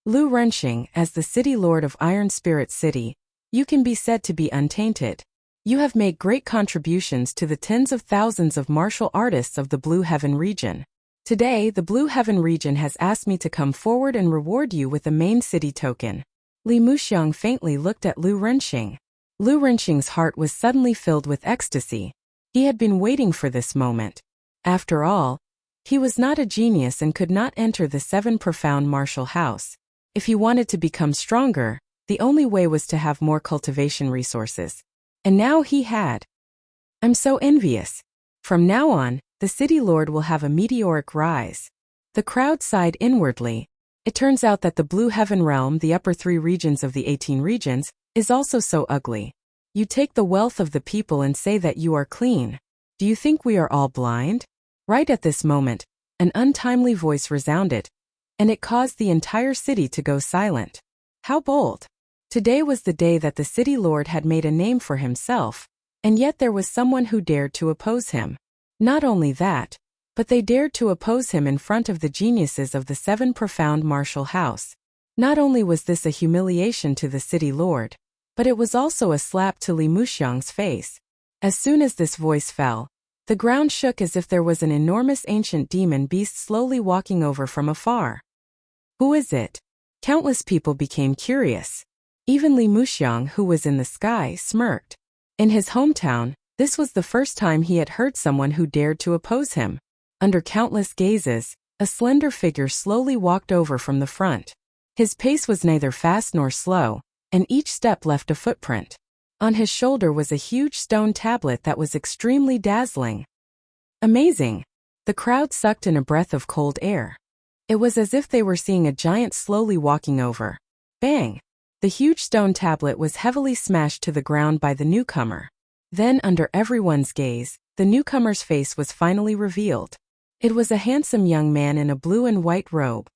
Lu Renxing, as the city lord of Iron Spirit City, you can be said to be untainted. You have made great contributions to the tens of thousands of martial artists of the Blue Heaven region. Today, the Blue Heaven region has asked me to come forward and reward you with a main city token. Li Muxiang faintly looked at Lu Renxing. Lu Renxing's heart was suddenly filled with ecstasy. He had been waiting for this moment. After all, he was not a genius and could not enter the 7 profound martial house. If he wanted to become stronger, the only way was to have more cultivation resources. And now he had. I'm so envious. From now on, the city lord will have a meteoric rise. The crowd sighed inwardly. It turns out that the Blue Heaven realm, the upper 3 regions of the 18 regions, is also so ugly. You take the wealth of the people and say that you are clean. Do you think we are all blind? Right at this moment, an untimely voice resounded, and it caused the entire city to go silent. How bold! Today was the day that the city lord had made a name for himself, and yet there was someone who dared to oppose him. Not only that, but they dared to oppose him in front of the geniuses of the 7 profound martial house. Not only was this a humiliation to the city lord, but it was also a slap to Li Muxiang's face. As soon as this voice fell, the ground shook as if there was an enormous ancient demon beast slowly walking over from afar. Who is it? Countless people became curious. Even Li Muxiang, who was in the sky, smirked. In his hometown, this was the first time he had heard someone who dared to oppose him. Under countless gazes, a slender figure slowly walked over from the front. His pace was neither fast nor slow, and each step left a footprint. On his shoulder was a huge stone tablet that was extremely dazzling. Amazing! The crowd sucked in a breath of cold air. It was as if they were seeing a giant slowly walking over. Bang! The huge stone tablet was heavily smashed to the ground by the newcomer. Then, under everyone's gaze, the newcomer's face was finally revealed. It was a handsome young man in a blue and white robe.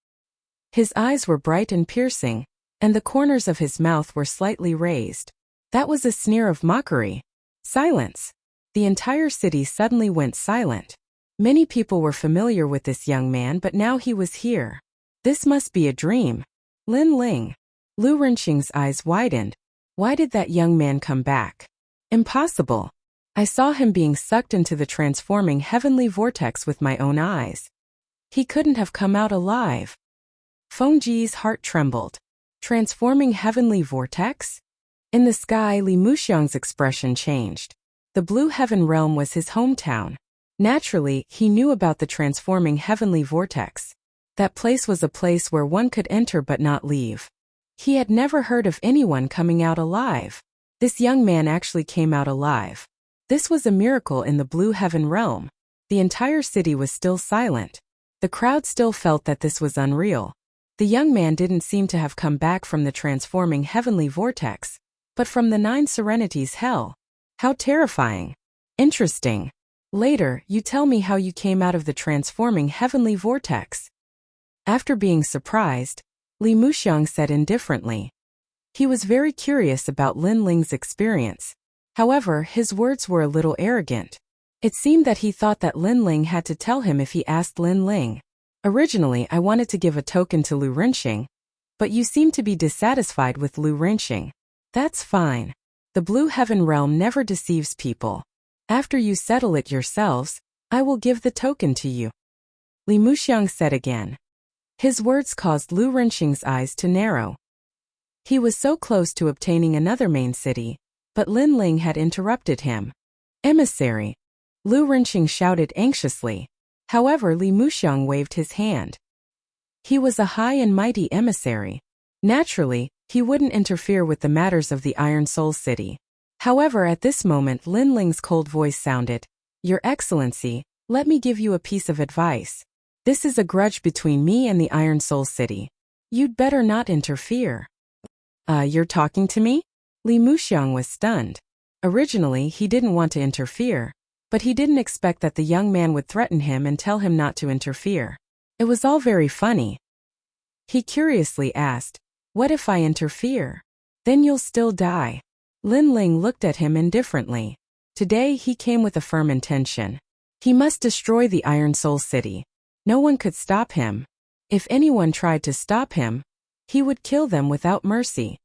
His eyes were bright and piercing, and the corners of his mouth were slightly raised. That was a sneer of mockery. Silence. The entire city suddenly went silent. Many people were familiar with this young man, but now he was here. This must be a dream. Lin Ling. Lu Renxing's eyes widened. Why did that young man come back? Impossible. I saw him being sucked into the transforming heavenly vortex with my own eyes. He couldn't have come out alive. Fengji's heart trembled. Transforming heavenly vortex? In the sky, Li Muxiang's expression changed. The Blue Heaven realm was his hometown. Naturally, he knew about the transforming heavenly vortex. That place was a place where one could enter but not leave. He had never heard of anyone coming out alive. This young man actually came out alive. This was a miracle in the Blue Heaven realm. The entire city was still silent. The crowd still felt that this was unreal. The young man didn't seem to have come back from the transforming heavenly vortex, but from the 9 serenities hell. How terrifying. Interesting. Later, you tell me how you came out of the transforming heavenly vortex. After being surprised, Li Muxiang said indifferently. He was very curious about Lin Ling's experience. However, his words were a little arrogant. It seemed that he thought that Lin Ling had to tell him if he asked Lin Ling. Originally, I wanted to give a token to Lu Renxing, but you seem to be dissatisfied with Lu Renxing. That's fine. The Blue Heaven realm never deceives people. After you settle it yourselves, I will give the token to you. Li Muxiang said again. His words caused Lu Renxing's eyes to narrow. He was so close to obtaining another main city, but Lin Ling had interrupted him. Emissary. Lu Renxing shouted anxiously. However, Li Muxiang waved his hand. He was a high and mighty emissary. Naturally, he wouldn't interfere with the matters of the Iron Soul City. However, at this moment Lin Ling's cold voice sounded. Your Excellency, let me give you a piece of advice. This is a grudge between me and the Iron Soul City. You'd better not interfere. You're talking to me? Li Muxiang was stunned. Originally, he didn't want to interfere, but he didn't expect that the young man would threaten him and tell him not to interfere. It was all very funny. He curiously asked, what if I interfere? Then you'll still die. Lin Ling looked at him indifferently. Today he came with a firm intention. He must destroy the Iron Soul City. No one could stop him. If anyone tried to stop him, he would kill them without mercy.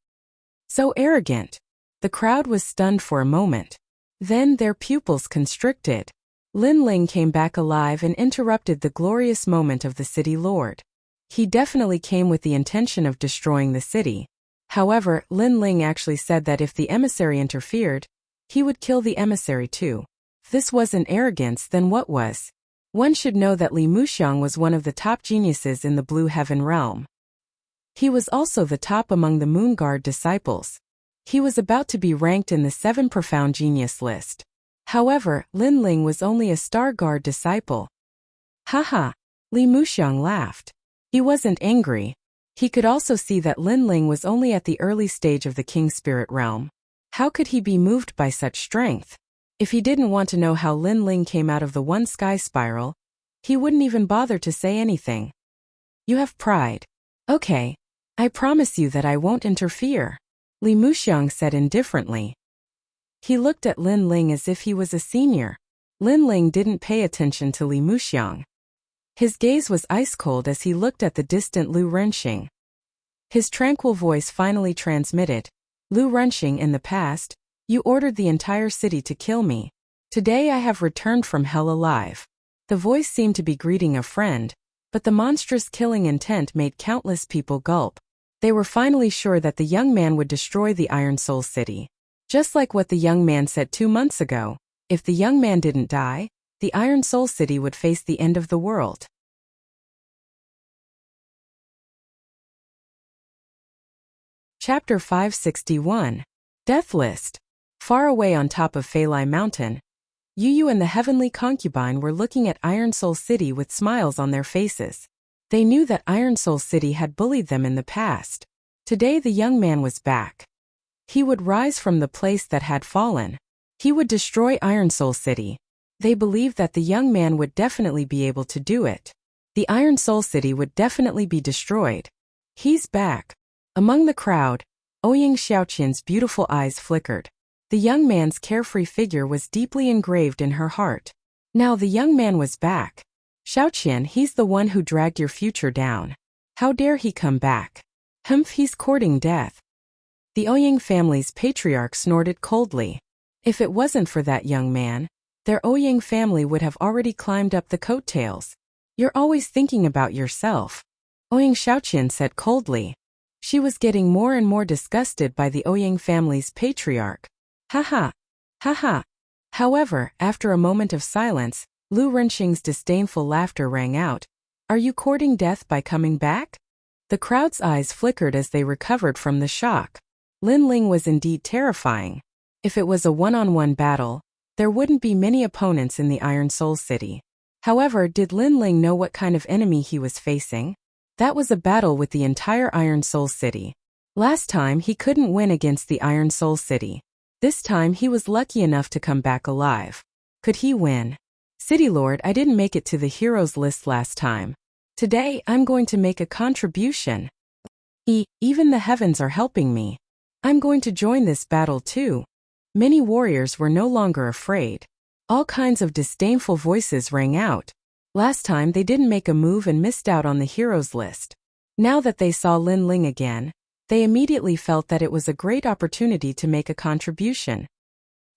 So arrogant. The crowd was stunned for a moment. Then their pupils constricted. Lin Ling came back alive and interrupted the glorious moment of the city lord. He definitely came with the intention of destroying the city. However, Lin Ling actually said that if the emissary interfered, he would kill the emissary too. If this wasn't arrogance, then what was? One should know that Li Muxiang was one of the top geniuses in the Blue Heaven realm. He was also the top among the Moon Guard disciples. He was about to be ranked in the 7 Profound Genius list. However, Lin Ling was only a Star Guard disciple. Haha, Li Muxiang laughed. He wasn't angry. He could also see that Lin Ling was only at the early stage of the King Spirit realm. How could he be moved by such strength? If he didn't want to know how Lin Ling came out of the one sky spiral, he wouldn't even bother to say anything. You have pride. Okay. I promise you that I won't interfere, Li Muxiang said indifferently. He looked at Lin Ling as if he was a senior. Lin Ling didn't pay attention to Li Muxiang. His gaze was ice-cold as he looked at the distant Lu Renxing. His tranquil voice finally transmitted. Lu Renxing, in the past, you ordered the entire city to kill me. Today I have returned from hell alive. The voice seemed to be greeting a friend, but the monstrous killing intent made countless people gulp. They were finally sure that the young man would destroy the Iron Soul City. Just like what the young man said 2 months ago, if the young man didn't die, the Iron Soul City would face the end of the world. Chapter 561. Death List. Far away on top of Feilai Mountain, Yu and the heavenly concubine were looking at Iron Soul City with smiles on their faces. They knew that Iron Soul City had bullied them in the past. Today the young man was back. He would rise from the place that had fallen. He would destroy Iron Soul City. They believed that the young man would definitely be able to do it. The Iron Soul City would definitely be destroyed. He's back. Among the crowd, Ouyang Xiaoqian's beautiful eyes flickered. The young man's carefree figure was deeply engraved in her heart. Now the young man was back. Xiaoqian, he's the one who dragged your future down. How dare he come back? Humph, he's courting death. The Ouyang family's patriarch snorted coldly. If it wasn't for that young man, their Ouyang family would have already climbed up the coattails. You're always thinking about yourself, Ouyang Xiaoqian said coldly. She was getting more and more disgusted by the Ouyang family's patriarch. Haha. Haha. However, after a moment of silence, Lu Renxing's disdainful laughter rang out. Are you courting death by coming back? The crowd's eyes flickered as they recovered from the shock. Lin Ling was indeed terrifying. If it was a one-on-one battle, there wouldn't be many opponents in the Iron Soul City. However, did Lin Ling know what kind of enemy he was facing? That was a battle with the entire Iron Soul City. Last time he couldn't win against the Iron Soul City. This time he was lucky enough to come back alive. Could he win? City Lord, I didn't make it to the heroes list last time. Today I'm going to make a contribution. Even the heavens are helping me. I'm going to join this battle too. Many warriors were no longer afraid. All kinds of disdainful voices rang out. Last time they didn't make a move and missed out on the heroes list. Now that they saw Lin Ling again, they immediately felt that it was a great opportunity to make a contribution.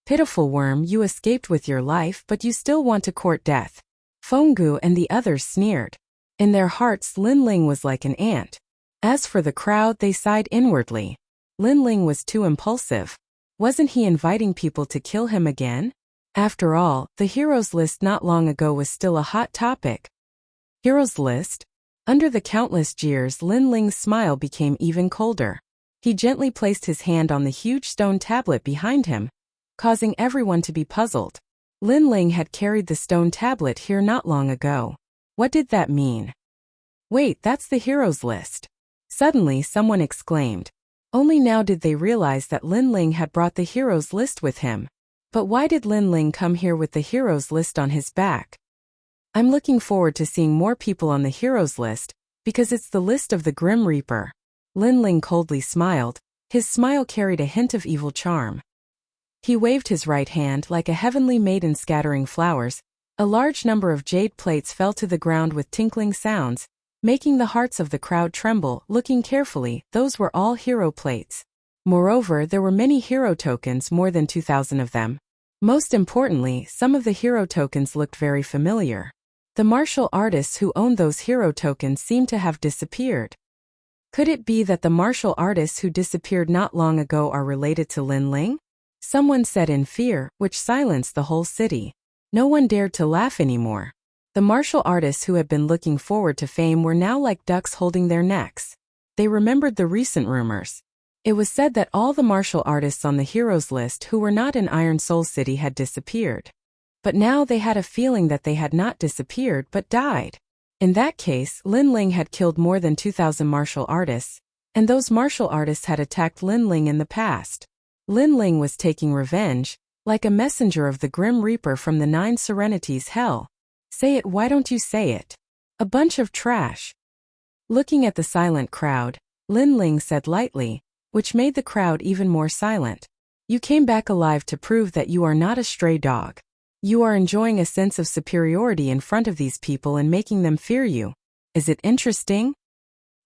Pitiful worm, you escaped with your life, but you still want to court death. Fenggu and the others sneered. In their hearts, Lin Ling was like an ant. As for the crowd, they sighed inwardly. Lin Ling was too impulsive. Wasn't he inviting people to kill him again? After all, the heroes list not long ago was still a hot topic. Heroes list? Under the countless jeers, Lin Ling's smile became even colder. He gently placed his hand on the huge stone tablet behind him. causing everyone to be puzzled. Lin Ling had carried the stone tablet here not long ago. What did that mean? Wait, that's the heroes list. Suddenly someone exclaimed. Only now did they realize that Lin Ling had brought the heroes list with him. But why did Lin Ling come here with the heroes list on his back? I'm looking forward to seeing more people on the heroes list, because it's the list of the Grim Reaper. Lin Ling coldly smiled. His smile carried a hint of evil charm. He waved his right hand like a heavenly maiden scattering flowers. A large number of jade plates fell to the ground with tinkling sounds, making the hearts of the crowd tremble. Looking carefully, those were all hero plates. Moreover, there were many hero tokens, more than 2,000 of them. Most importantly, some of the hero tokens looked very familiar. The martial artists who owned those hero tokens seemed to have disappeared. Could it be that the martial artists who disappeared not long ago are related to Lin Ling? Someone said in fear, which silenced the whole city. No one dared to laugh anymore. The martial artists who had been looking forward to fame were now like ducks holding their necks. They remembered the recent rumors. It was said that all the martial artists on the heroes list who were not in Iron Soul City had disappeared. But now they had a feeling that they had not disappeared but died. In that case, Lin Ling had killed more than 2,000 martial artists, and those martial artists had attacked Lin Ling in the past. Lin Ling was taking revenge, like a messenger of the Grim Reaper from the 9 Serenities Hell. Say it, why don't you say it? A bunch of trash. Looking at the silent crowd, Lin Ling said lightly, which made the crowd even more silent. You came back alive to prove that you are not a stray dog. You are enjoying a sense of superiority in front of these people and making them fear you. Is it interesting?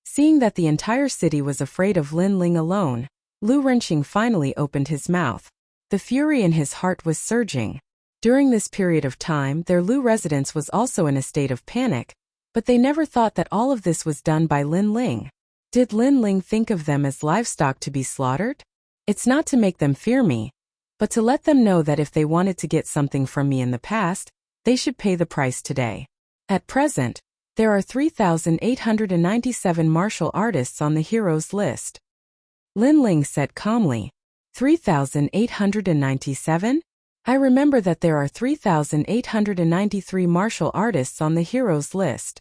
Seeing that the entire city was afraid of Lin Ling alone, Lu Renqing finally opened his mouth. The fury in his heart was surging. During this period of time, their Lu residence was also in a state of panic, but they never thought that all of this was done by Lin Ling. Did Lin Ling think of them as livestock to be slaughtered? It's not to make them fear me, but to let them know that if they wanted to get something from me in the past, they should pay the price today. At present, there are 3,897 martial artists on the heroes list. Lin Ling said calmly. 3,897? I remember that there are 3,893 martial artists on the heroes list.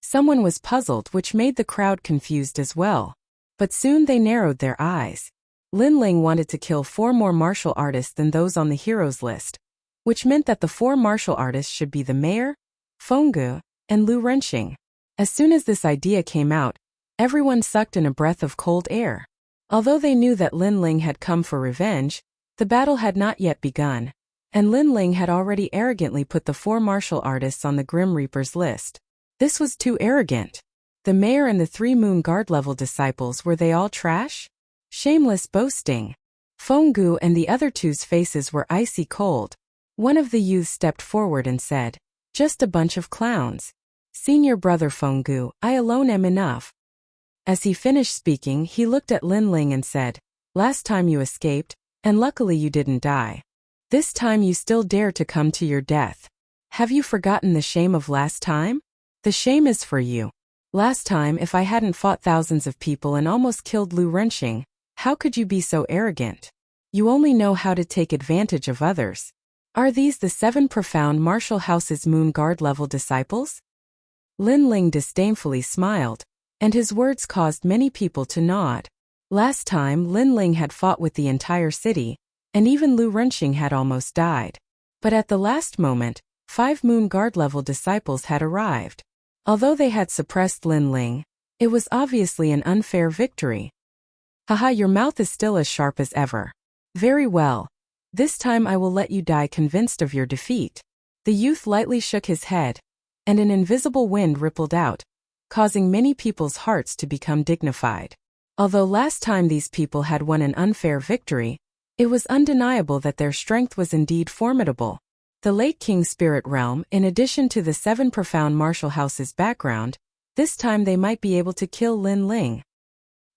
Someone was puzzled, which made the crowd confused as well. But soon they narrowed their eyes. Lin Ling wanted to kill 4 more martial artists than those on the heroes list, which meant that the 4 martial artists should be the mayor, Fenggu, and Lu Renqing. As soon as this idea came out, everyone sucked in a breath of cold air. Although they knew that Lin Ling had come for revenge, the battle had not yet begun, and Lin Ling had already arrogantly put the 4 martial artists on the Grim Reaper's list. This was too arrogant. The mayor and the 3 Moon Guard level disciples, were they all trash? Shameless boasting. Fenggu and the other 2's faces were icy cold. One of the youths stepped forward and said, "Just a bunch of clowns. Senior brother Fenggu, I alone am enough." As he finished speaking, he looked at Lin Ling and said, "Last time you escaped, and luckily you didn't die. This time you still dare to come to your death. Have you forgotten the shame of last time? The shame is for you. Last time, if I hadn't fought thousands of people and almost killed Lu Renqing, how could you be so arrogant? You only know how to take advantage of others. Are these the 7 profound martial house's Moon Guard level disciples?" Lin Ling disdainfully smiled, and his words caused many people to nod. Last time, Lin Ling had fought with the entire city, and even Lu Renqing had almost died. But at the last moment, 5 Moon Guard level disciples had arrived. Although they had suppressed Lin Ling, it was obviously an unfair victory. Haha, your mouth is still as sharp as ever. Very well. This time I will let you die convinced of your defeat. The youth lightly shook his head, and an invisible wind rippled out, causing many people's hearts to become dignified. Although last time these people had won an unfair victory, it was undeniable that their strength was indeed formidable. The late King Spirit Realm, in addition to the 7 profound martial houses' background, this time they might be able to kill Lin Ling.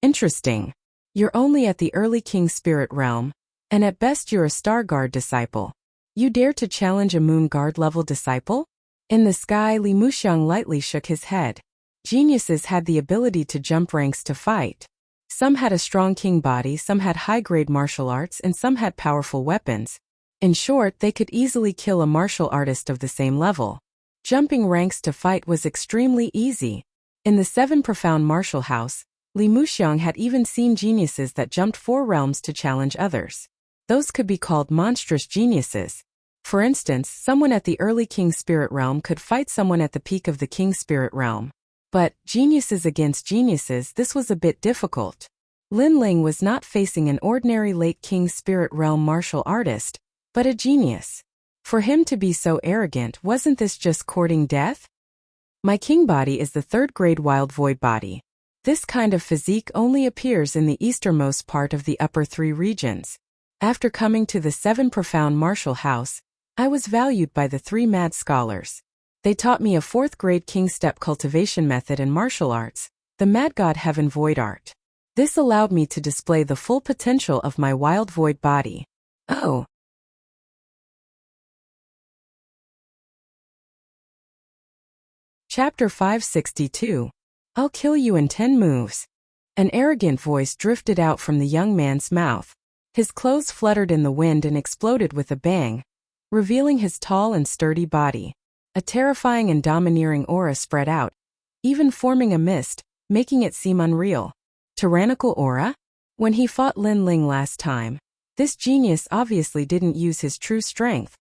Interesting. You're only at the early King Spirit Realm, and at best you're a Star Guard disciple. You dare to challenge a Moon Guard level disciple? In the sky, Li Muxiang lightly shook his head. Geniuses had the ability to jump ranks to fight. Some had a strong king body, some had high-grade martial arts, and some had powerful weapons. In short, they could easily kill a martial artist of the same level. Jumping ranks to fight was extremely easy. In the 7 Profound Martial House, Li Muxiang had even seen geniuses that jumped 4 realms to challenge others. Those could be called monstrous geniuses. For instance, someone at the early King Spirit realm could fight someone at the peak of the King Spirit realm. But, geniuses against geniuses, this was a bit difficult. Lin Ling was not facing an ordinary late King Spirit realm martial artist, but a genius. For him to be so arrogant, wasn't this just courting death? My king body is the 3rd grade wild void body. This kind of physique only appears in the easternmost part of the upper 3 regions. After coming to the 7 Profound Martial House, I was valued by the 3 mad scholars. They taught me a 4th grade king step cultivation method and martial arts, the Mad God Heaven Void Art. This allowed me to display the full potential of my wild void body. Oh. Chapter 562. I'll kill you in 10 moves. An arrogant voice drifted out from the young man's mouth. His clothes fluttered in the wind and exploded with a bang, revealing his tall and sturdy body. A terrifying and domineering aura spread out, even forming a mist, making it seem unreal. Tyrannical aura? When he fought Lin Ling last time, this genius obviously didn't use his true strength.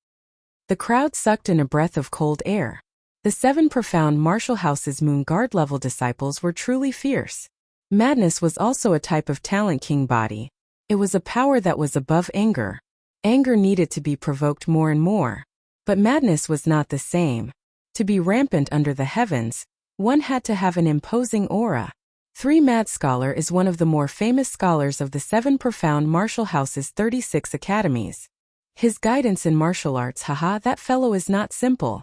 The crowd sucked in a breath of cold air. The 7 Profound Martial House's Moon Guard level disciples were truly fierce. Madness was also a type of talent king body. It was a power that was above anger. Anger needed to be provoked more and more. But madness was not the same. To be rampant under the heavens, one had to have an imposing aura. 3 Mad Scholar is one of the more famous scholars of the 7 Profound Martial House's 36 academies. His guidance in martial arts, haha, that fellow is not simple.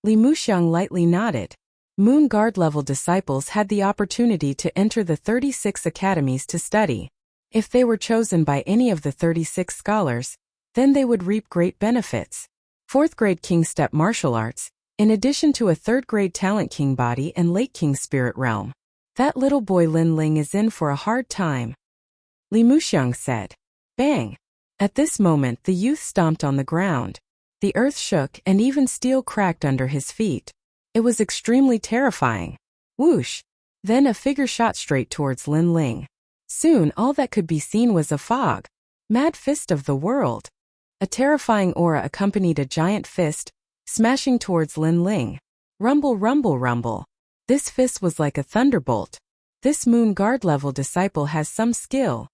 Li Muxiang lightly nodded. Moon Guard level disciples had the opportunity to enter the 36 academies to study. If they were chosen by any of the 36 scholars, then they would reap great benefits. 4th grade king step martial arts, in addition to a 3rd grade talent king body and late king spirit realm. That little boy Lin Ling is in for a hard time. Li Muxiang said. Bang! At this moment the youth stomped on the ground. The earth shook and even steel cracked under his feet. It was extremely terrifying. Whoosh! Then a figure shot straight towards Lin Ling. Soon all that could be seen was a fog. Mad fist of the world. A terrifying aura accompanied a giant fist, smashing towards Lin Ling. Rumble, rumble, rumble. This fist was like a thunderbolt. This Moon Guard level disciple has some skill.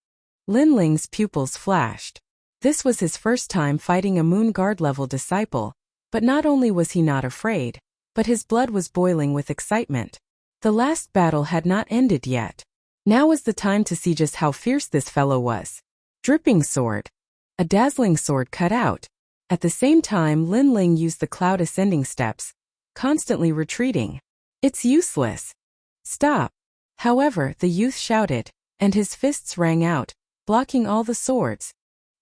Lin Ling's pupils flashed. This was his first time fighting a Moon Guard level disciple, but not only was he not afraid, but his blood was boiling with excitement. The last battle had not ended yet. Now was the time to see just how fierce this fellow was. Dripping sword. A dazzling sword cut out. At the same time, Lin Ling used the cloud ascending steps, constantly retreating. It's useless. Stop. However, the youth shouted, and his fists rang out, blocking all the swords.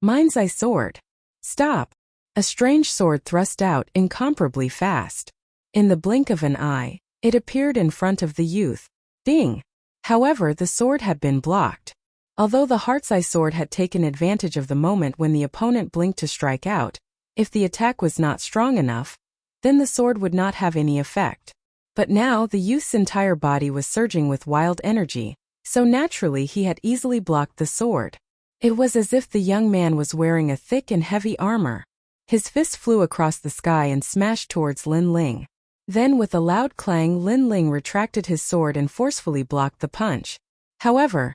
Mind's eye sword. Stop. A strange sword thrust out incomparably fast. In the blink of an eye, it appeared in front of the youth. Ding. However, the sword had been blocked. Although the Heart's Eye sword had taken advantage of the moment when the opponent blinked to strike out, if the attack was not strong enough, then the sword would not have any effect. But now the youth's entire body was surging with wild energy, so naturally he had easily blocked the sword. It was as if the young man was wearing a thick and heavy armor. His fist flew across the sky and smashed towards Lin Ling. Then with a loud clang, Lin Ling retracted his sword and forcefully blocked the punch. However,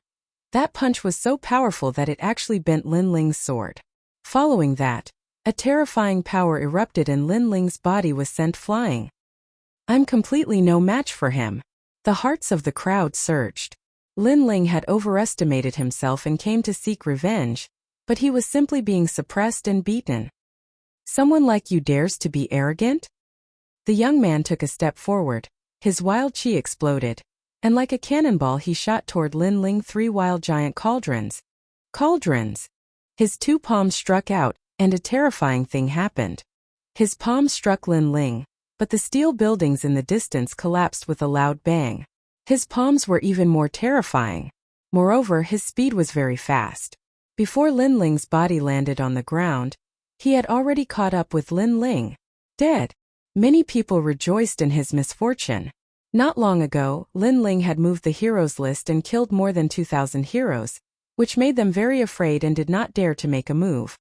that punch was so powerful that it actually bent Lin Ling's sword. Following that, a terrifying power erupted and Lin Ling's body was sent flying. I'm completely no match for him. The hearts of the crowd surged. Lin Ling had overestimated himself and came to seek revenge, but he was simply being suppressed and beaten. Someone like you dares to be arrogant? The young man took a step forward. His wild chi exploded, and like a cannonball he shot toward Lin Ling 3 wild giant cauldrons. Cauldrons! His 2 palms struck out, and a terrifying thing happened. His palm struck Lin Ling, but the steel buildings in the distance collapsed with a loud bang. His palms were even more terrifying. Moreover, his speed was very fast. Before Lin Ling's body landed on the ground, he had already caught up with Lin Ling, dead. Many people rejoiced in his misfortune. Not long ago, Lin Ling had moved the heroes list and killed more than 2,000 heroes, which made them very afraid and did not dare to make a move.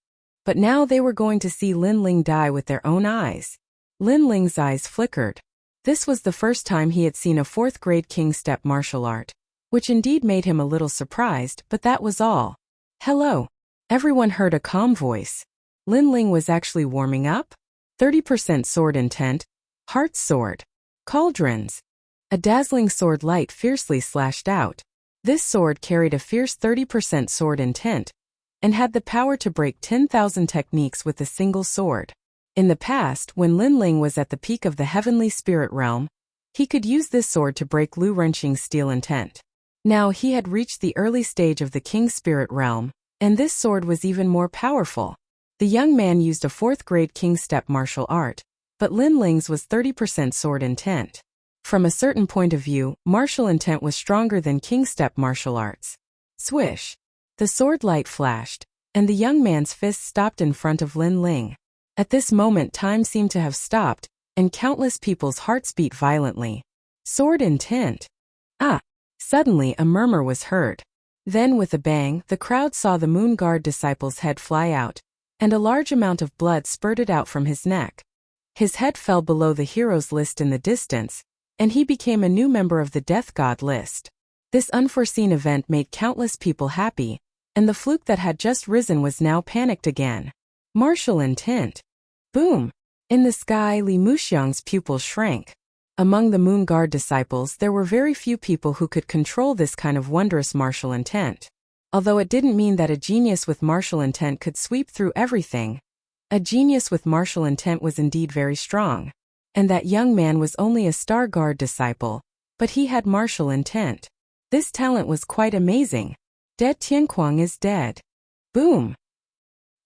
But now they were going to see Lin Ling die with their own eyes. Lin Ling's eyes flickered. This was the first time he had seen a fourth-grade king step martial art, which indeed made him a little surprised, but that was all. Hello. Everyone heard a calm voice. Lin Ling was actually warming up? 30% sword intent. Heart's sword. Cauldrons. A dazzling sword light fiercely slashed out. This sword carried a fierce 30% sword intent, and had the power to break 10,000 techniques with a single sword. In the past, when Lin Ling was at the peak of the heavenly spirit realm, he could use this sword to break Lu Renqing's steel intent. Now he had reached the early stage of the king spirit realm, and this sword was even more powerful. The young man used a fourth-grade king step martial art, but Lin Ling's was 30% sword intent. From a certain point of view, martial intent was stronger than king step martial arts. Swish! The sword light flashed, and the young man's fist stopped in front of Lin Ling. At this moment time seemed to have stopped, and countless people's hearts beat violently. Sword intent! Ah! Suddenly a murmur was heard. Then with a bang, the crowd saw the Moon Guard disciple's head fly out, and a large amount of blood spurted out from his neck. His head fell below the heroes list in the distance, and he became a new member of the Death God list. This unforeseen event made countless people happy, and the fluke that had just risen was now panicked again. Martial intent. Boom! In the sky, Li Muxiang's pupils shrank. Among the Moon Guard disciples there were very few people who could control this kind of wondrous martial intent. Although it didn't mean that a genius with martial intent could sweep through everything. A genius with martial intent was indeed very strong. And that young man was only a Star Guard disciple, but he had martial intent. This talent was quite amazing. Dead Tianquang is dead. Boom!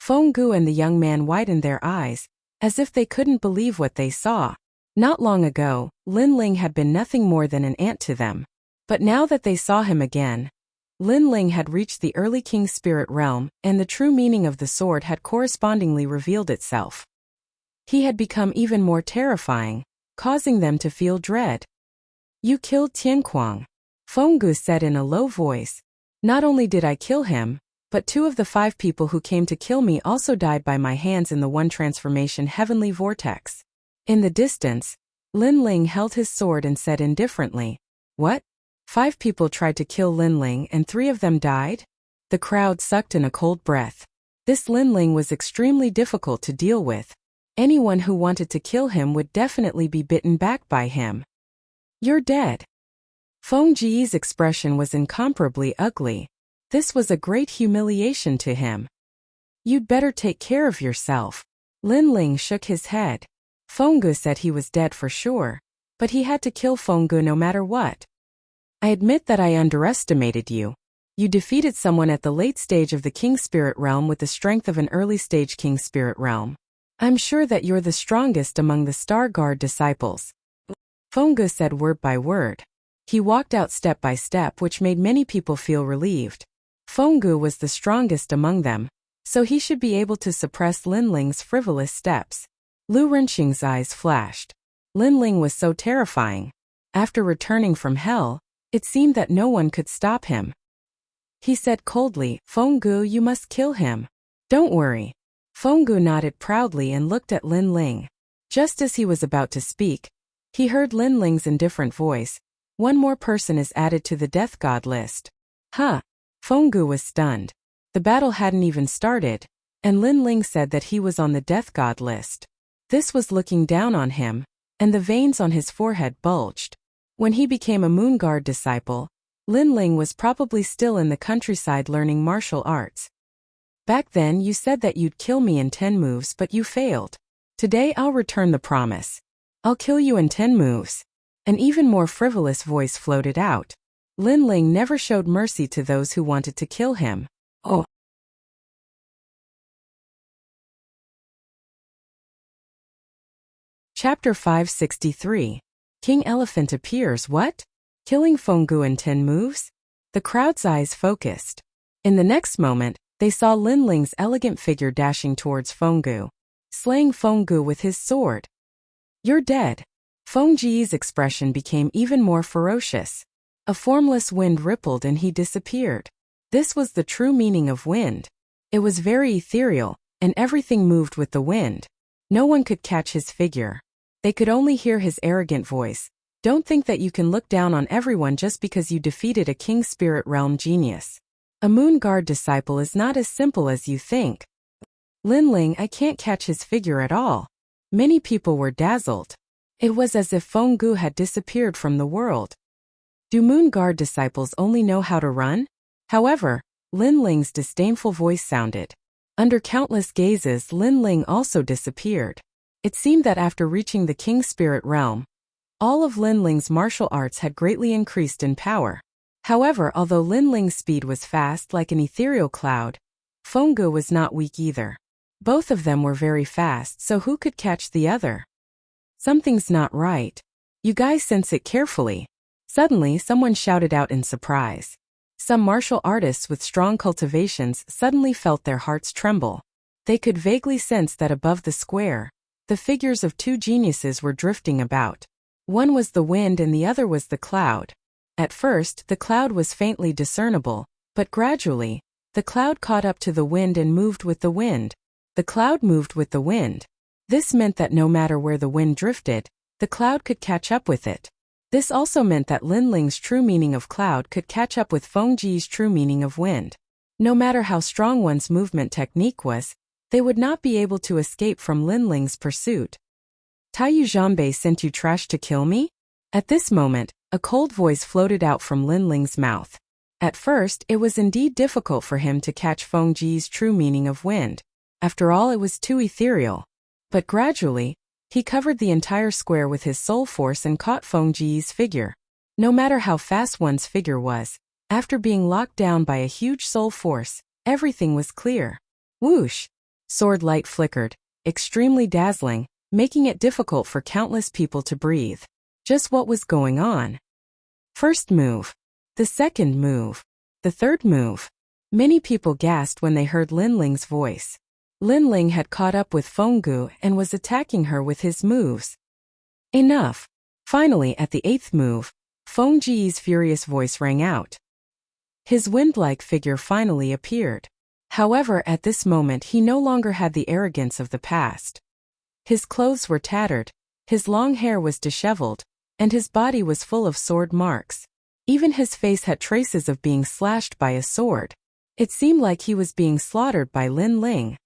Feng Gu and the young man widened their eyes, as if they couldn't believe what they saw. Not long ago, Lin Ling had been nothing more than an ant to them. But now that they saw him again, Lin Ling had reached the early king spirit realm, and the true meaning of the sword had correspondingly revealed itself. He had become even more terrifying, causing them to feel dread. You killed Tianquang, Feng Gu said in a low voice. Not only did I kill him, but 2 of the 5 people who came to kill me also died by my hands in the one transformation heavenly vortex. In the distance, Lin Ling held his sword and said indifferently, What? 5 people tried to kill Lin Ling and 3 of them died? The crowd sucked in a cold breath. This Lin Ling was extremely difficult to deal with. Anyone who wanted to kill him would definitely be bitten back by him. You're dead. Feng Ji's expression was incomparably ugly. This was a great humiliation to him. You'd better take care of yourself. Lin Ling shook his head. Feng Gu said he was dead for sure, but he had to kill Feng Gu no matter what. I admit that I underestimated you. You defeated someone at the late stage of the King Spirit Realm with the strength of an early stage King Spirit Realm. I'm sure that you're the strongest among the Star Guard disciples. Feng Gu said word by word. He walked out step by step, which made many people feel relieved. Feng Gu was the strongest among them, so he should be able to suppress Lin Ling's frivolous steps. Lu Renqing's eyes flashed. Lin Ling was so terrifying. After returning from hell, it seemed that no one could stop him. He said coldly, Feng Gu, you must kill him. Don't worry. Feng Gu nodded proudly and looked at Lin Ling. Just as he was about to speak, he heard Lin Ling's indifferent voice. One more person is added to the Death God list. Huh. Feng Gu was stunned. The battle hadn't even started, and Lin Ling said that he was on the Death God list. This was looking down on him, and the veins on his forehead bulged. When he became a Moon Guard disciple, Lin Ling was probably still in the countryside learning martial arts. Back then you said that you'd kill me in 10 moves, but you failed. Today I'll return the promise. I'll kill you in 10 moves. An even more frivolous voice floated out. Lin Ling never showed mercy to those who wanted to kill him. Oh. Chapter 563. King Elephant appears. What? Killing Feng Gu in 10 moves? The crowd's eyes focused. In the next moment, they saw Lin Ling's elegant figure dashing towards Fenggu, slaying Fenggu with his sword. "You're dead." Feng Ji's expression became even more ferocious. A formless wind rippled and he disappeared. This was the true meaning of wind. It was very ethereal, and everything moved with the wind. No one could catch his figure. They could only hear his arrogant voice. "Don't think that you can look down on everyone just because you defeated a King Spirit Realm genius. A Moon Guard disciple is not as simple as you think." "Lin Ling, I can't catch his figure at all." Many people were dazzled. It was as if Fenggu had disappeared from the world. Do Moon Guard disciples only know how to run? However, Lin Ling's disdainful voice sounded. Under countless gazes, Lin Ling also disappeared. It seemed that after reaching the King Spirit Realm, all of Lin Ling's martial arts had greatly increased in power. However, although Lin Ling's speed was fast like an ethereal cloud, Fenggu was not weak either. Both of them were very fast, so who could catch the other? Something's not right. You guys sense it carefully. Suddenly, someone shouted out in surprise. Some martial artists with strong cultivations suddenly felt their hearts tremble. They could vaguely sense that above the square, the figures of two geniuses were drifting about. One was the wind and the other was the cloud. At first, the cloud was faintly discernible, but gradually, the cloud caught up to the wind and moved with the wind. The cloud moved with the wind. This meant that no matter where the wind drifted, the cloud could catch up with it. This also meant that Lin Ling's true meaning of cloud could catch up with Feng Ji's true meaning of wind. No matter how strong one's movement technique was, they would not be able to escape from Lin Ling's pursuit. "Taiyu Zhanbei sent you trash to kill me?" At this moment, a cold voice floated out from Lin Ling's mouth. At first, it was indeed difficult for him to catch Feng Ji's true meaning of wind. After all, it was too ethereal. But gradually, he covered the entire square with his soul force and caught Feng Ji's figure. No matter how fast one's figure was, after being locked down by a huge soul force, everything was clear. Whoosh! Sword light flickered, extremely dazzling, making it difficult for countless people to breathe. Just what was going on? First move. The second move. The third move. Many people gasped when they heard Lin Ling's voice. Lin Ling had caught up with Fenggu and was attacking her with his moves. Enough. Finally, at the eighth move, Feng Ji's furious voice rang out. His wind-like figure finally appeared. However, at this moment he no longer had the arrogance of the past. His clothes were tattered, his long hair was disheveled, and his body was full of sword marks. Even his face had traces of being slashed by a sword. It seemed like he was being slaughtered by Lin Ling.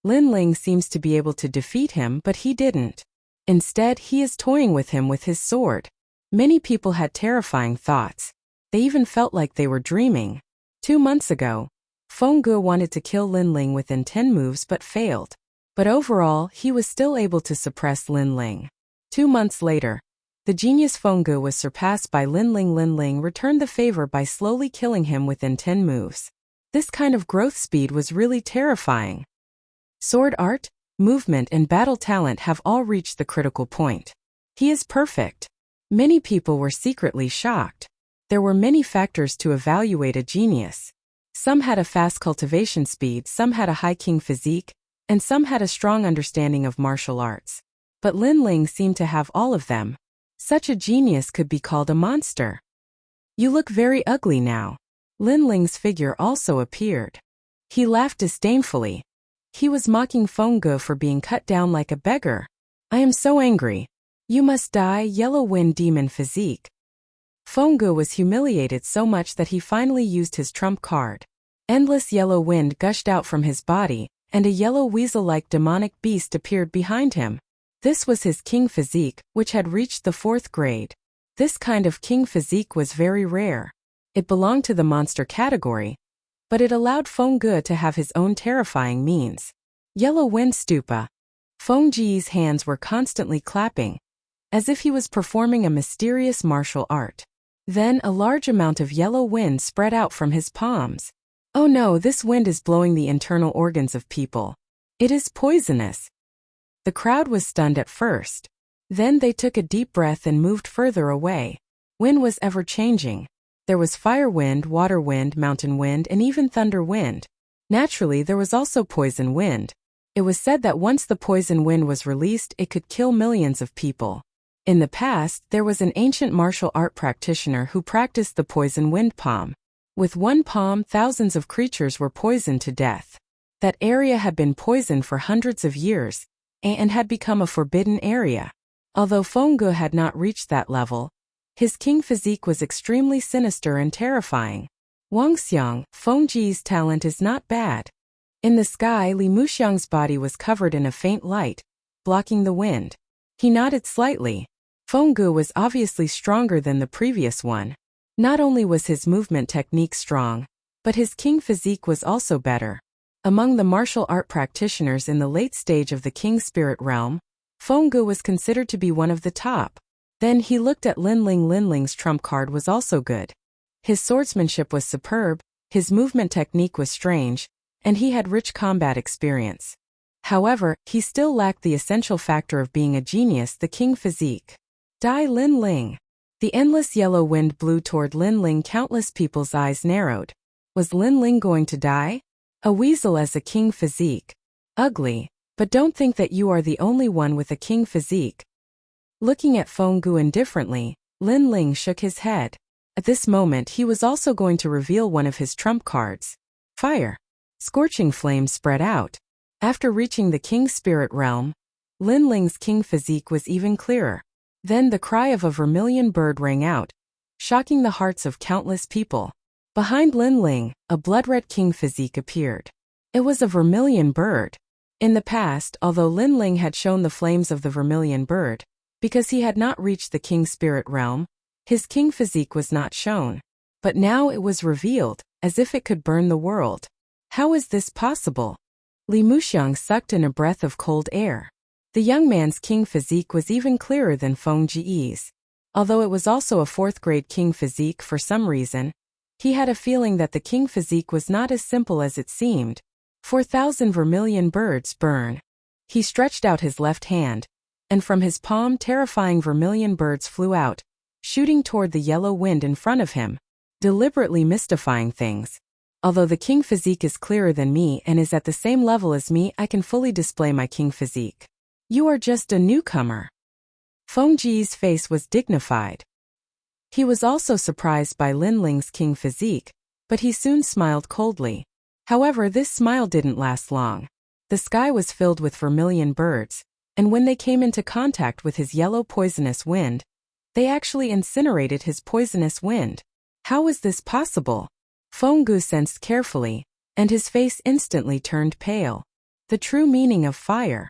Lin Ling seems to be able to defeat him, but he didn't. Instead, he is toying with him with his sword. Many people had terrifying thoughts. They even felt like they were dreaming. 2 months ago, Fenggu wanted to kill Lin Ling within 10 moves but failed. But overall, he was still able to suppress Lin Ling. 2 months later, the genius Fenggu was surpassed by Lin Ling. Lin Ling returned the favor by slowly killing him within 10 moves. This kind of growth speed was really terrifying. Sword art, movement and battle talent have all reached the critical point. He is perfect. Many people were secretly shocked. There were many factors to evaluate a genius. Some had a fast cultivation speed, some had a high king physique, and some had a strong understanding of martial arts. But Lin Ling seemed to have all of them. Such a genius could be called a monster. "You look very ugly now." Lin Ling's figure also appeared. He laughed disdainfully. He was mocking Fenggu for being cut down like a beggar. "I am so angry. You must die, Yellow Wind Demon Physique." Fenggu was humiliated so much that he finally used his trump card. Endless yellow wind gushed out from his body, and a yellow weasel-like demonic beast appeared behind him. This was his king physique, which had reached the 4th grade. This kind of king physique was very rare. It belonged to the monster category, but it allowed Fenggu to have his own terrifying means. Yellow Wind Stupa. Feng Ji's hands were constantly clapping, as if he was performing a mysterious martial art. Then a large amount of yellow wind spread out from his palms. Oh no, this wind is blowing the internal organs of people. It is poisonous. The crowd was stunned at first. Then they took a deep breath and moved further away. Wind was ever changing. There was fire wind, water wind, mountain wind, and even thunder wind. Naturally, there was also poison wind. It was said that once the poison wind was released, it could kill millions of people. In the past, there was an ancient martial art practitioner who practiced the poison wind palm. With one palm, thousands of creatures were poisoned to death. That area had been poisoned for hundreds of years, and had become a forbidden area. Although Fenggu had not reached that level, his king physique was extremely sinister and terrifying. Wangxiang, Fengji's talent is not bad. In the sky, Li Muxiang's body was covered in a faint light, blocking the wind. He nodded slightly. Fenggu was obviously stronger than the previous one. Not only was his movement technique strong, but his king physique was also better. Among the martial art practitioners in the late stage of the king spirit realm, Fenggu was considered to be one of the top. Then he looked at Linling. Linling's trump card was also good. His swordsmanship was superb, his movement technique was strange, and he had rich combat experience. However, he still lacked the essential factor of being a genius, the king physique. Die Linling. The endless yellow wind blew toward Linling. Countless people's eyes narrowed. Was Linling going to die? A weasel as a king physique. Ugly, but don't think that you are the only one with a king physique. Looking at Fenggu indifferently, Linling shook his head. At this moment he was also going to reveal one of his trump cards. Fire. Scorching flames spread out. After reaching the king spirit realm, Linling's king physique was even clearer. Then the cry of a vermilion bird rang out, shocking the hearts of countless people. Behind Linling, a blood-red king physique appeared. It was a vermilion bird. In the past, although Linling had shown the flames of the vermilion bird, because he had not reached the king spirit realm, his king physique was not shown. But now it was revealed, as if it could burn the world. How is this possible? Li Muxiang sucked in a breath of cold air. The young man's king physique was even clearer than Feng Ji's. Although it was also a fourth-grade king physique for some reason, he had a feeling that the king physique was not as simple as it seemed. 4,000 vermilion birds burn. He stretched out his left hand, and from his palm terrifying vermilion birds flew out, shooting toward the yellow wind in front of him, deliberately mystifying things. Although the king physique is clearer than me and is at the same level as me, I can fully display my king physique. You are just a newcomer. Feng Ji's face was dignified. He was also surprised by Linling's king physique, but he soon smiled coldly. However, this smile didn't last long. The sky was filled with vermilion birds, and when they came into contact with his yellow poisonous wind, they actually incinerated his poisonous wind. How was this possible? Fenggu sensed carefully, and his face instantly turned pale. The true meaning of fire.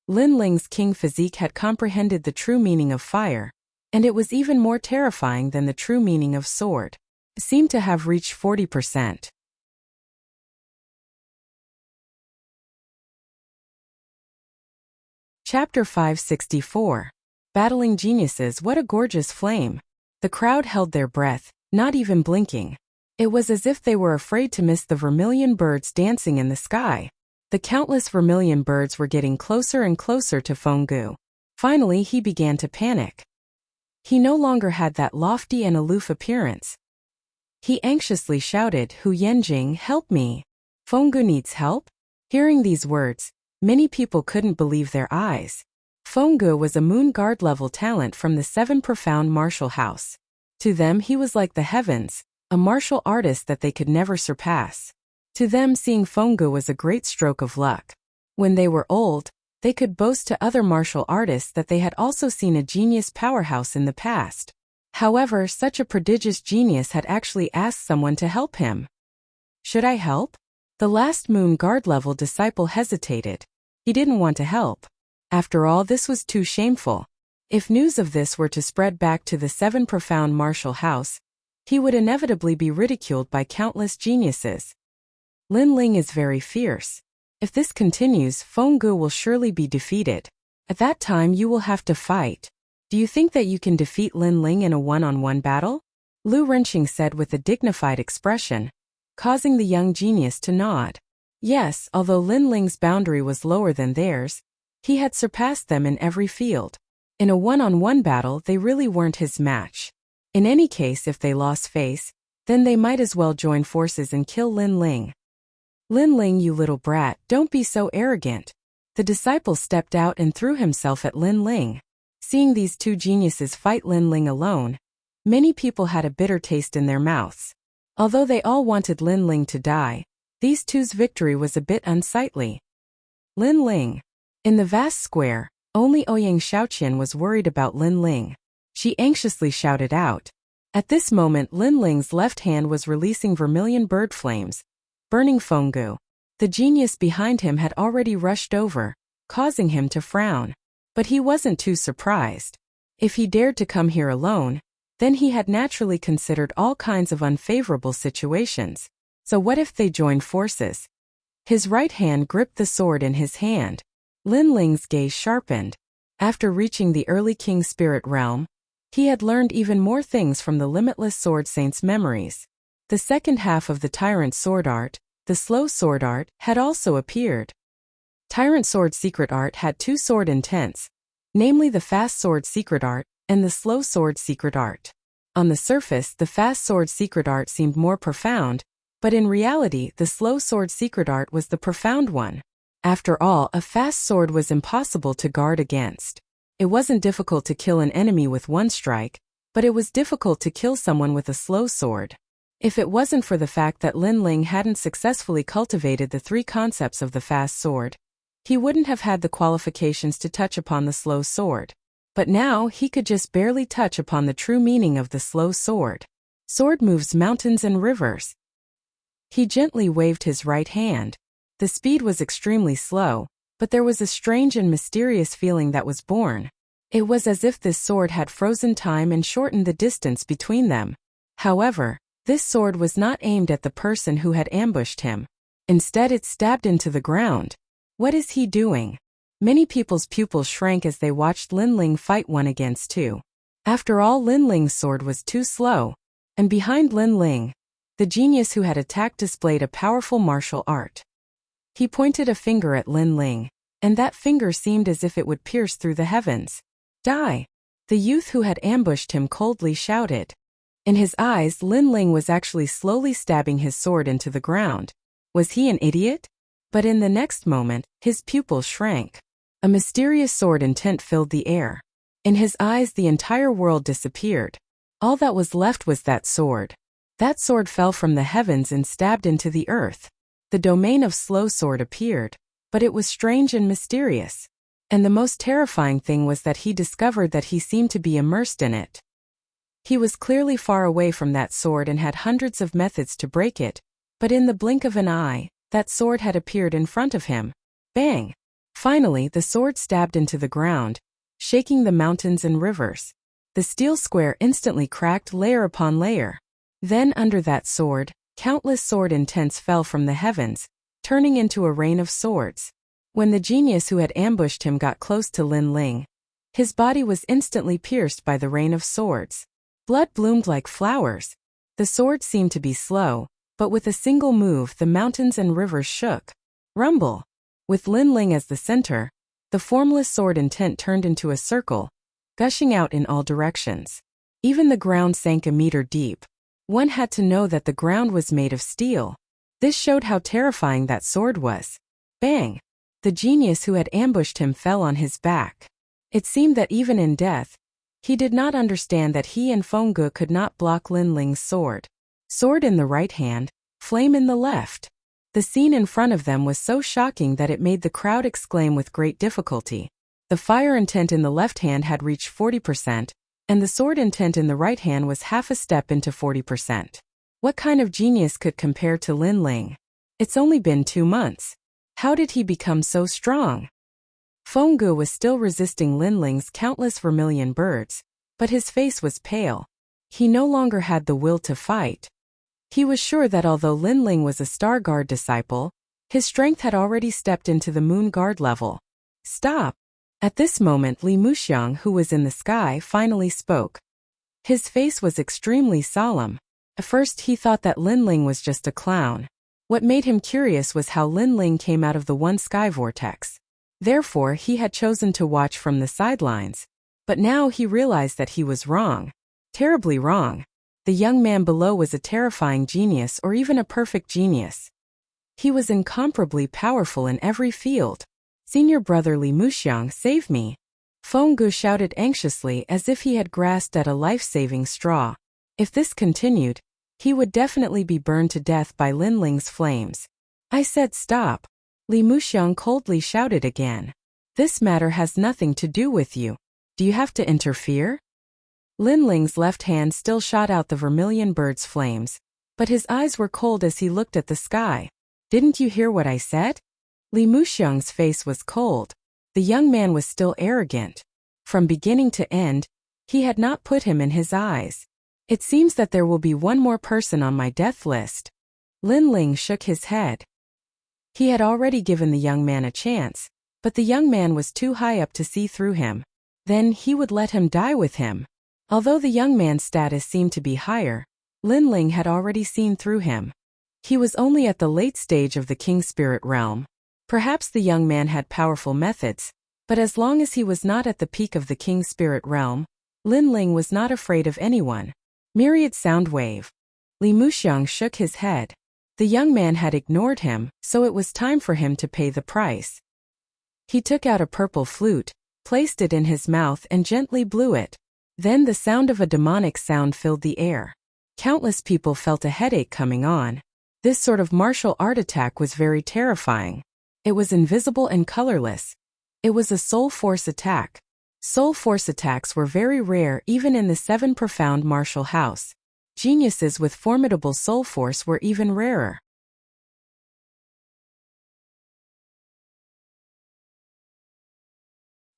Linling's king physique had comprehended the true meaning of fire, and it was even more terrifying than the true meaning of sword. It seemed to have reached 40%. Chapter 564. Battling Geniuses. What a gorgeous flame. The crowd held their breath, not even blinking. It was as if they were afraid to miss the vermilion birds dancing in the sky. The countless vermilion birds were getting closer and closer to Fenggu. Finally, he began to panic. He no longer had that lofty and aloof appearance. He anxiously shouted, Hu Yanjing, help me. Fenggu needs help? Hearing these words, many people couldn't believe their eyes. Fenggu was a moon guard level talent from the 7 profound martial house. To them he was like the heavens, a martial artist that they could never surpass. To them seeing Fenggu was a great stroke of luck. When they were old, they could boast to other martial artists that they had also seen a genius powerhouse in the past. However, such a prodigious genius had actually asked someone to help him. Should I help? The last moon guard level disciple hesitated. He didn't want to help. After all, this was too shameful. If news of this were to spread back to the 7 profound martial house, he would inevitably be ridiculed by countless geniuses. Linling is very fierce. If this continues, Fenggu will surely be defeated. At that time you will have to fight. Do you think that you can defeat Linling in a one-on-one battle? Lu Renqing said with a dignified expression, causing the young genius to nod. Yes, although Linling's boundary was lower than theirs, he had surpassed them in every field. In a one-on-one battle they really weren't his match. In any case, if they lost face, Then they might as well join forces and kill Lin Ling. Lin Ling, you little brat, don't be so arrogant. The disciple stepped out and threw himself at Lin Ling. Seeing these two geniuses fight Lin Ling alone, many people had a bitter taste in their mouths. Although they all wanted Lin Ling to die, these two's victory was a bit unsightly. Lin Ling. In the vast square, only Ouyang Shaoqian was worried about Lin Ling. She anxiously shouted out. At this moment, Lin Ling's left hand was releasing vermilion bird flames, burning Fenggu. The genius behind him had already rushed over, causing him to frown. But he wasn't too surprised. If he dared to come here alone, then he had naturally considered all kinds of unfavorable situations. So what if they joined forces? His right hand gripped the sword in his hand. Lin Ling's gaze sharpened. After reaching the early king spirit realm, he had learned even more things from the limitless sword saint's memories. The second half of the tyrant sword art, the slow sword art, had also appeared. Tyrant sword secret art had two sword intents, namely the fast sword secret art and the slow sword secret art. On the surface, the fast sword secret art seemed more profound, but in reality, the slow sword secret art was the profound one. After all, a fast sword was impossible to guard against. It wasn't difficult to kill an enemy with one strike, but it was difficult to kill someone with a slow sword. If it wasn't for the fact that Lin Ling hadn't successfully cultivated the three concepts of the fast sword, he wouldn't have had the qualifications to touch upon the slow sword. But now he could just barely touch upon the true meaning of the slow sword. Sword moves mountains and rivers. He gently waved his right hand. The speed was extremely slow, but there was a strange and mysterious feeling that was born. It was as if this sword had frozen time and shortened the distance between them. However, this sword was not aimed at the person who had ambushed him. Instead, it stabbed into the ground. What is he doing? Many people's pupils shrank as they watched Lin Ling fight one against two. After all, Lin Ling's sword was too slow. And behind Lin Ling, the genius who had attacked displayed a powerful martial art. He pointed a finger at Lin Ling, and that finger seemed as if it would pierce through the heavens. Die! The youth who had ambushed him coldly shouted. In his eyes, Lin Ling was actually slowly stabbing his sword into the ground. Was he an idiot? But in the next moment, his pupils shrank. A mysterious sword intent filled the air. In his eyes, the entire world disappeared. All that was left was that sword. That sword fell from the heavens and stabbed into the earth. The domain of slow sword appeared, but it was strange and mysterious. And the most terrifying thing was that he discovered that he seemed to be immersed in it. He was clearly far away from that sword and had hundreds of methods to break it, but in the blink of an eye, that sword had appeared in front of him. Bang! Finally, the sword stabbed into the ground, shaking the mountains and rivers. The steel square instantly cracked layer upon layer. Then under that sword, countless sword intents fell from the heavens, turning into a rain of swords. When the genius who had ambushed him got close to Lin Ling, his body was instantly pierced by the rain of swords. Blood bloomed like flowers. The sword seemed to be slow, but with a single move the mountains and rivers shook. Rumble! With Lin Ling as the center, the formless sword intent turned into a circle, gushing out in all directions. Even the ground sank a meter deep. One had to know that the ground was made of steel. This showed how terrifying that sword was. Bang! The genius who had ambushed him fell on his back. It seemed that even in death, he did not understand that he and Fenggu could not block Lin Ling's sword. Sword in the right hand, flame in the left. The scene in front of them was so shocking that it made the crowd exclaim with great difficulty. The fire intent in the left hand had reached 40%, and the sword intent in the right hand was half a step into 40%. What kind of genius could compare to Lin Ling? It's only been 2 months. How did he become so strong? Fenggu was still resisting Lin Ling's countless vermilion birds, but his face was pale. He no longer had the will to fight. He was sure that although Lin Ling was a Star Guard disciple, his strength had already stepped into the Moon Guard level. Stop! At this moment, Li Muxiang, who was in the sky, finally spoke. His face was extremely solemn. At first he thought that Lin Ling was just a clown. What made him curious was how Lin Ling came out of the one sky vortex. Therefore, he had chosen to watch from the sidelines. But now he realized that he was wrong. Terribly wrong. The young man below was a terrifying genius or even a perfect genius. He was incomparably powerful in every field. Senior brother Li Muxiang, save me. Feng Gu shouted anxiously as if he had grasped at a life-saving straw. If this continued, he would definitely be burned to death by Lin Ling's flames. I said stop. Li Muxiang coldly shouted again. This matter has nothing to do with you. Do you have to interfere? Lin Ling's left hand still shot out the vermilion bird's flames, but his eyes were cold as he looked at the sky. Didn't you hear what I said? Li Muxiang's face was cold. The young man was still arrogant. From beginning to end, he had not put him in his eyes. It seems that there will be one more person on my death list. Lin Ling shook his head. He had already given the young man a chance, but the young man was too high up to see through him. Then he would let him die with him. Although the young man's status seemed to be higher, Lin Ling had already seen through him. He was only at the late stage of the king spirit realm. Perhaps the young man had powerful methods, but as long as he was not at the peak of the king spirit realm, Lin Ling was not afraid of anyone. Myriad sound wave. Li Muxiang shook his head. The young man had ignored him, so it was time for him to pay the price. He took out a purple flute, placed it in his mouth and gently blew it. Then the sound of a demonic sound filled the air. Countless people felt a headache coming on. This sort of martial art attack was very terrifying. It was invisible and colorless. It was a soul force attack. Soul force attacks were very rare even in the 7 profound martial house. Geniuses with formidable soul force were even rarer.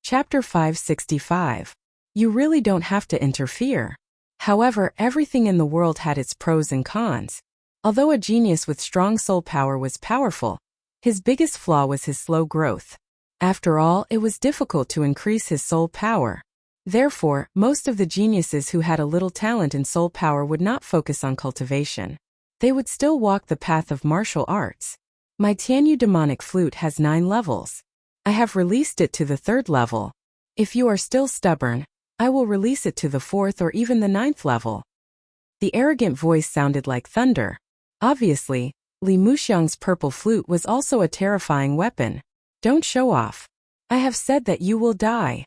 Chapter 565. You really don't have to interfere. However, everything in the world had its pros and cons. Although a genius with strong soul power was powerful, his biggest flaw was his slow growth. After all, it was difficult to increase his soul power. Therefore, most of the geniuses who had a little talent in soul power would not focus on cultivation. They would still walk the path of martial arts. My Tianyu demonic flute has 9 levels. I have released it to the 3rd level. If you are still stubborn, I will release it to the 4th or even the 9th level. The arrogant voice sounded like thunder. Obviously, Li Muxiang's purple flute was also a terrifying weapon. Don't show off. I have said that you will die.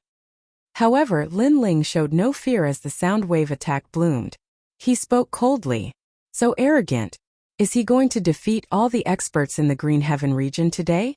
However, Lin Ling showed no fear as the sound wave attack bloomed. He spoke coldly. So arrogant. Is he going to defeat all the experts in the Green Heaven region today?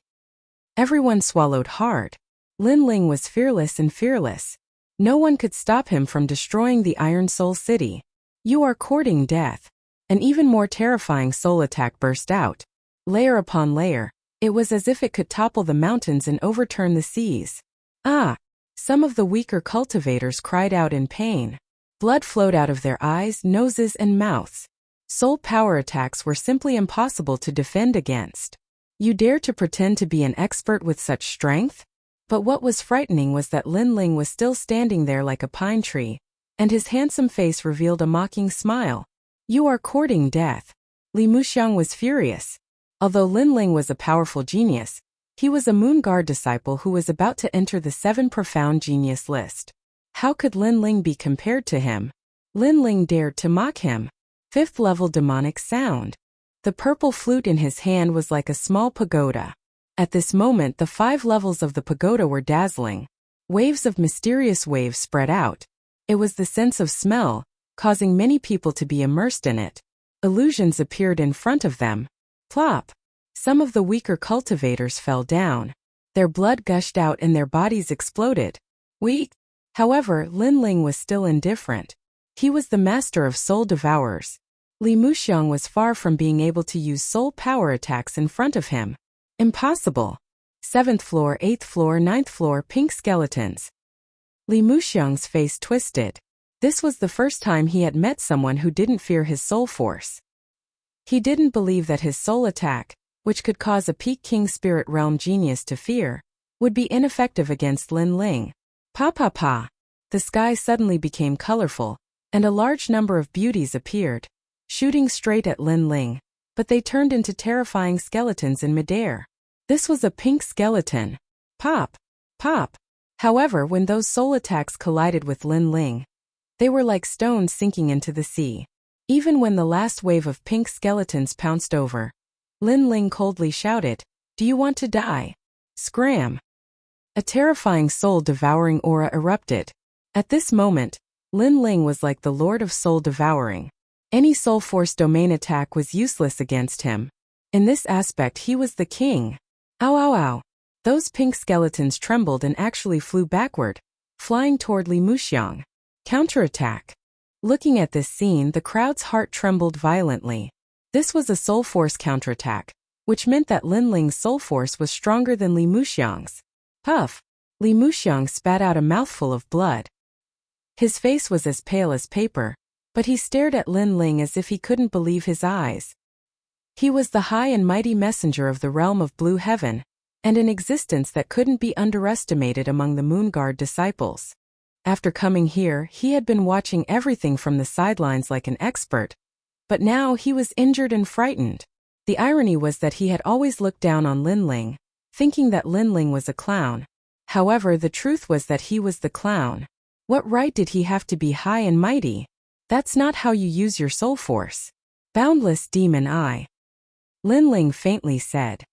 Everyone swallowed hard. Lin Ling was fearless and fearless. No one could stop him from destroying the Iron Soul City. You are courting death. An even more terrifying soul attack burst out. Layer upon layer, it was as if it could topple the mountains and overturn the seas. Ah! Some of the weaker cultivators cried out in pain. Blood flowed out of their eyes, noses, and mouths. Soul power attacks were simply impossible to defend against. You dare to pretend to be an expert with such strength? But what was frightening was that Lin Ling was still standing there like a pine tree, and his handsome face revealed a mocking smile. You are courting death. Li Muxiang was furious. Although Lin Ling was a powerful genius, he was a Moon Guard disciple who was about to enter the 7 profound genius list. How could Lin Ling be compared to him? Lin Ling dared to mock him. 5th level demonic sound. The purple flute in his hand was like a small pagoda. At this moment the 5 levels of the pagoda were dazzling. Waves of mysterious waves spread out. It was the sense of smell, causing many people to be immersed in it. Illusions appeared in front of them. Plop! Some of the weaker cultivators fell down. Their blood gushed out and their bodies exploded. Weak! However, Lin Ling was still indifferent. He was the master of soul devourers. Li Muxiang was far from being able to use soul power attacks in front of him. Impossible! 7th floor, 8th floor, 9th floor, pink skeletons. Li Muxiang's face twisted. This was the first time he had met someone who didn't fear his soul force. He didn't believe that his soul attack, which could cause a peak king spirit realm genius to fear, would be ineffective against Lin Ling. Pa pa pa! The sky suddenly became colorful, and a large number of beauties appeared, shooting straight at Lin Ling, but they turned into terrifying skeletons in midair. This was a pink skeleton. Pop! Pop! However, when those soul attacks collided with Lin Ling, they were like stones sinking into the sea. Even when the last wave of pink skeletons pounced over, Lin Ling coldly shouted, "Do you want to die? Scram!" A terrifying soul-devouring aura erupted. At this moment, Lin Ling was like the Lord of Soul-Devouring. Any Soul Force domain attack was useless against him. In this aspect he was the king. Ow ow ow. Those pink skeletons trembled and actually flew backward, flying toward Li Muxiang. Counterattack. Looking at this scene, the crowd's heart trembled violently. This was a Soul Force counterattack, which meant that Lin Ling's Soul Force was stronger than Li Muxiang's. Puff! Li Muxiang spat out a mouthful of blood. His face was as pale as paper, but he stared at Lin Ling as if he couldn't believe his eyes. He was the high and mighty messenger of the realm of Blue Heaven, and an existence that couldn't be underestimated among the Moon Guard disciples. After coming here, he had been watching everything from the sidelines like an expert, but now he was injured and frightened. The irony was that he had always looked down on Lin Ling, thinking that Lin Ling was a clown. However, the truth was that he was the clown. What right did he have to be high and mighty? That's not how you use your soul force. Boundless demon eye. Lin Ling faintly said.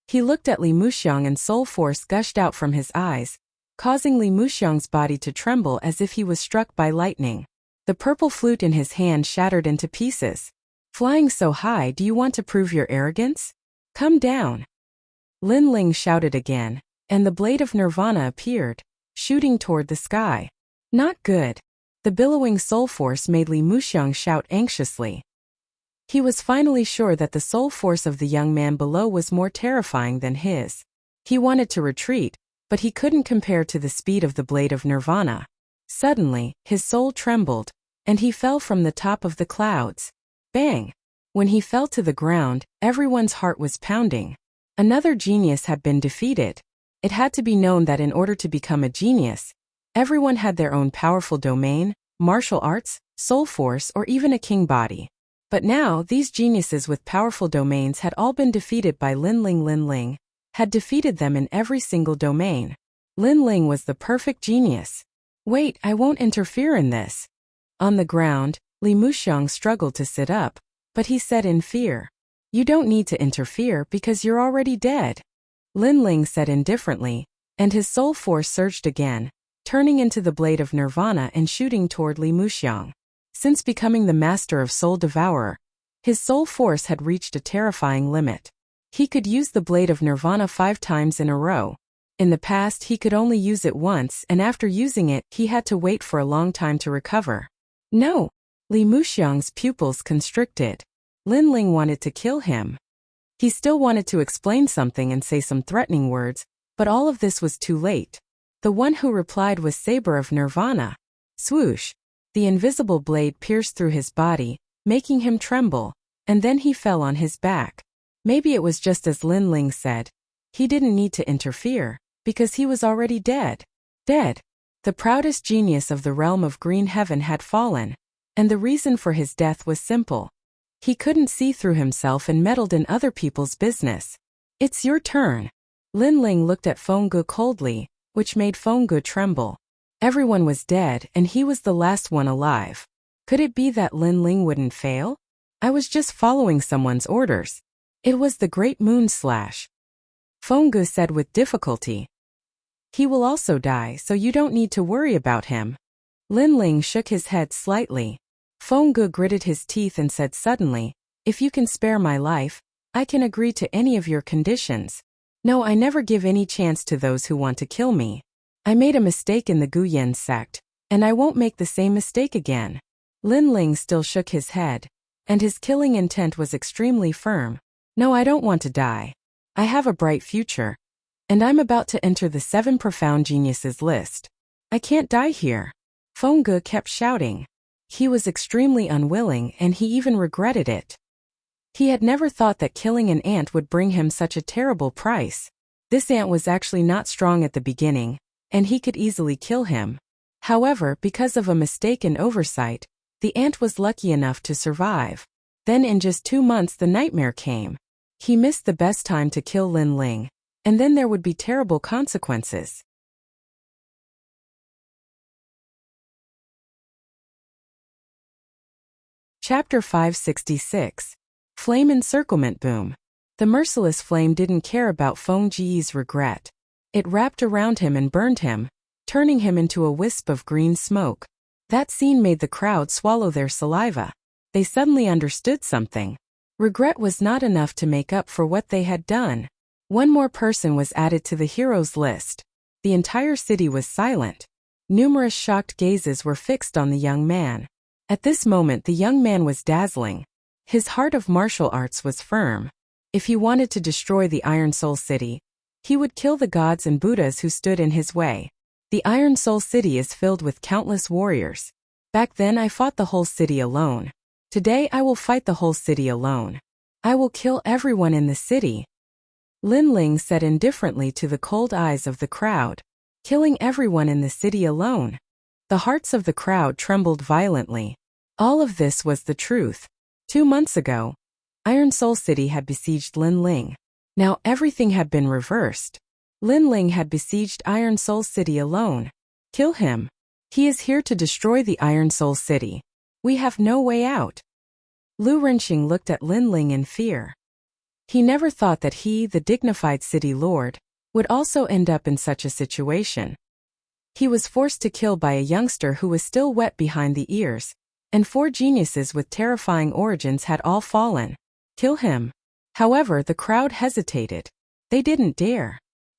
He looked at Li Muxiang and soul force gushed out from his eyes, causing Li Muxiang's body to tremble as if he was struck by lightning. The purple flute in his hand shattered into pieces. Flying so high, do you want to prove your arrogance? Come down. Lin Ling shouted again, and the blade of Nirvana appeared, shooting toward the sky. Not good. The billowing soul force made Li Muxiang shout anxiously. He was finally sure that the soul force of the young man below was more terrifying than his. He wanted to retreat, but he couldn't compare to the speed of the blade of Nirvana. Suddenly, his soul trembled, and he fell from the top of the clouds. Bang! When he fell to the ground, everyone's heart was pounding. Another genius had been defeated. It had to be known that in order to become a genius, everyone had their own powerful domain, martial arts, soul force, or even a king body. But now, these geniuses with powerful domains had all been defeated by Lin Ling. Lin Ling had defeated them in every single domain. Lin Ling was the perfect genius. Wait, I won't interfere in this. On the ground, Li Muxiang struggled to sit up, but he said in fear, "You don't need to interfere because you're already dead." Lin Ling said indifferently, and his soul force surged again, turning into the blade of Nirvana and shooting toward Li Muxiang. Since becoming the master of Soul Devourer, his soul force had reached a terrifying limit. He could use the blade of Nirvana 5 times in a row. In the past he could only use it once, and after using it he had to wait for a long time to recover. No! Li Muxiang's pupils constricted. Lin Ling wanted to kill him. He still wanted to explain something and say some threatening words, but all of this was too late. The one who replied was Saber of Nirvana. Swoosh! The invisible blade pierced through his body, making him tremble, and then he fell on his back. Maybe it was just as Lin Ling said. He didn't need to interfere, because he was already dead. Dead. The proudest genius of the realm of Green Heaven had fallen, and the reason for his death was simple. He couldn't see through himself and meddled in other people's business. It's your turn. Lin Ling looked at Fengge coldly, which made Fengge tremble. Everyone was dead, and he was the last one alive. Could it be that Lin Ling wouldn't fail? I was just following someone's orders. It was the Great Moon Slash. Fengge said with difficulty. He will also die, so you don't need to worry about him. Lin Ling shook his head slightly. Fengge gritted his teeth and said suddenly, "If you can spare my life, I can agree to any of your conditions. No, I never give any chance to those who want to kill me. I made a mistake in the Guyan sect, and I won't make the same mistake again." Lin Ling still shook his head, and his killing intent was extremely firm. "No, I don't want to die. I have a bright future, and I'm about to enter the 7 profound geniuses list. I can't die here." Fengge kept shouting. He was extremely unwilling, and he even regretted it. He had never thought that killing an ant would bring him such a terrible price. This ant was actually not strong at the beginning, and he could easily kill him. However, because of a mistaken oversight, the ant was lucky enough to survive. Then in just 2 months the nightmare came. He missed the best time to kill Lin Ling, and then there would be terrible consequences. Chapter 566. Flame Encirclement Boom. The merciless flame didn't care about Feng Ji's regret. It wrapped around him and burned him, turning him into a wisp of green smoke. That scene made the crowd swallow their saliva. They suddenly understood something. Regret was not enough to make up for what they had done. One more person was added to the heroes list. The entire city was silent. Numerous shocked gazes were fixed on the young man. At this moment the young man was dazzling. His heart of martial arts was firm. If he wanted to destroy the Iron Soul City, he would kill the gods and Buddhas who stood in his way. The Iron Soul City is filled with countless warriors. Back then I fought the whole city alone. Today I will fight the whole city alone. I will kill everyone in the city. Lin Ling said indifferently to the cold eyes of the crowd. Killing everyone in the city alone. The hearts of the crowd trembled violently. All of this was the truth. 2 months ago, Iron Soul City had besieged Lin Ling. Now everything had been reversed. Lin Ling had besieged Iron Soul City alone. Kill him. He is here to destroy the Iron Soul City. We have no way out. Lu Renqing looked at Lin Ling in fear. He never thought that he, the dignified city lord, would also end up in such a situation. He was forced to kill by a youngster who was still wet behind the ears, and 4 geniuses with terrifying origins had all fallen. Kill him. However, the crowd hesitated. They didn't dare.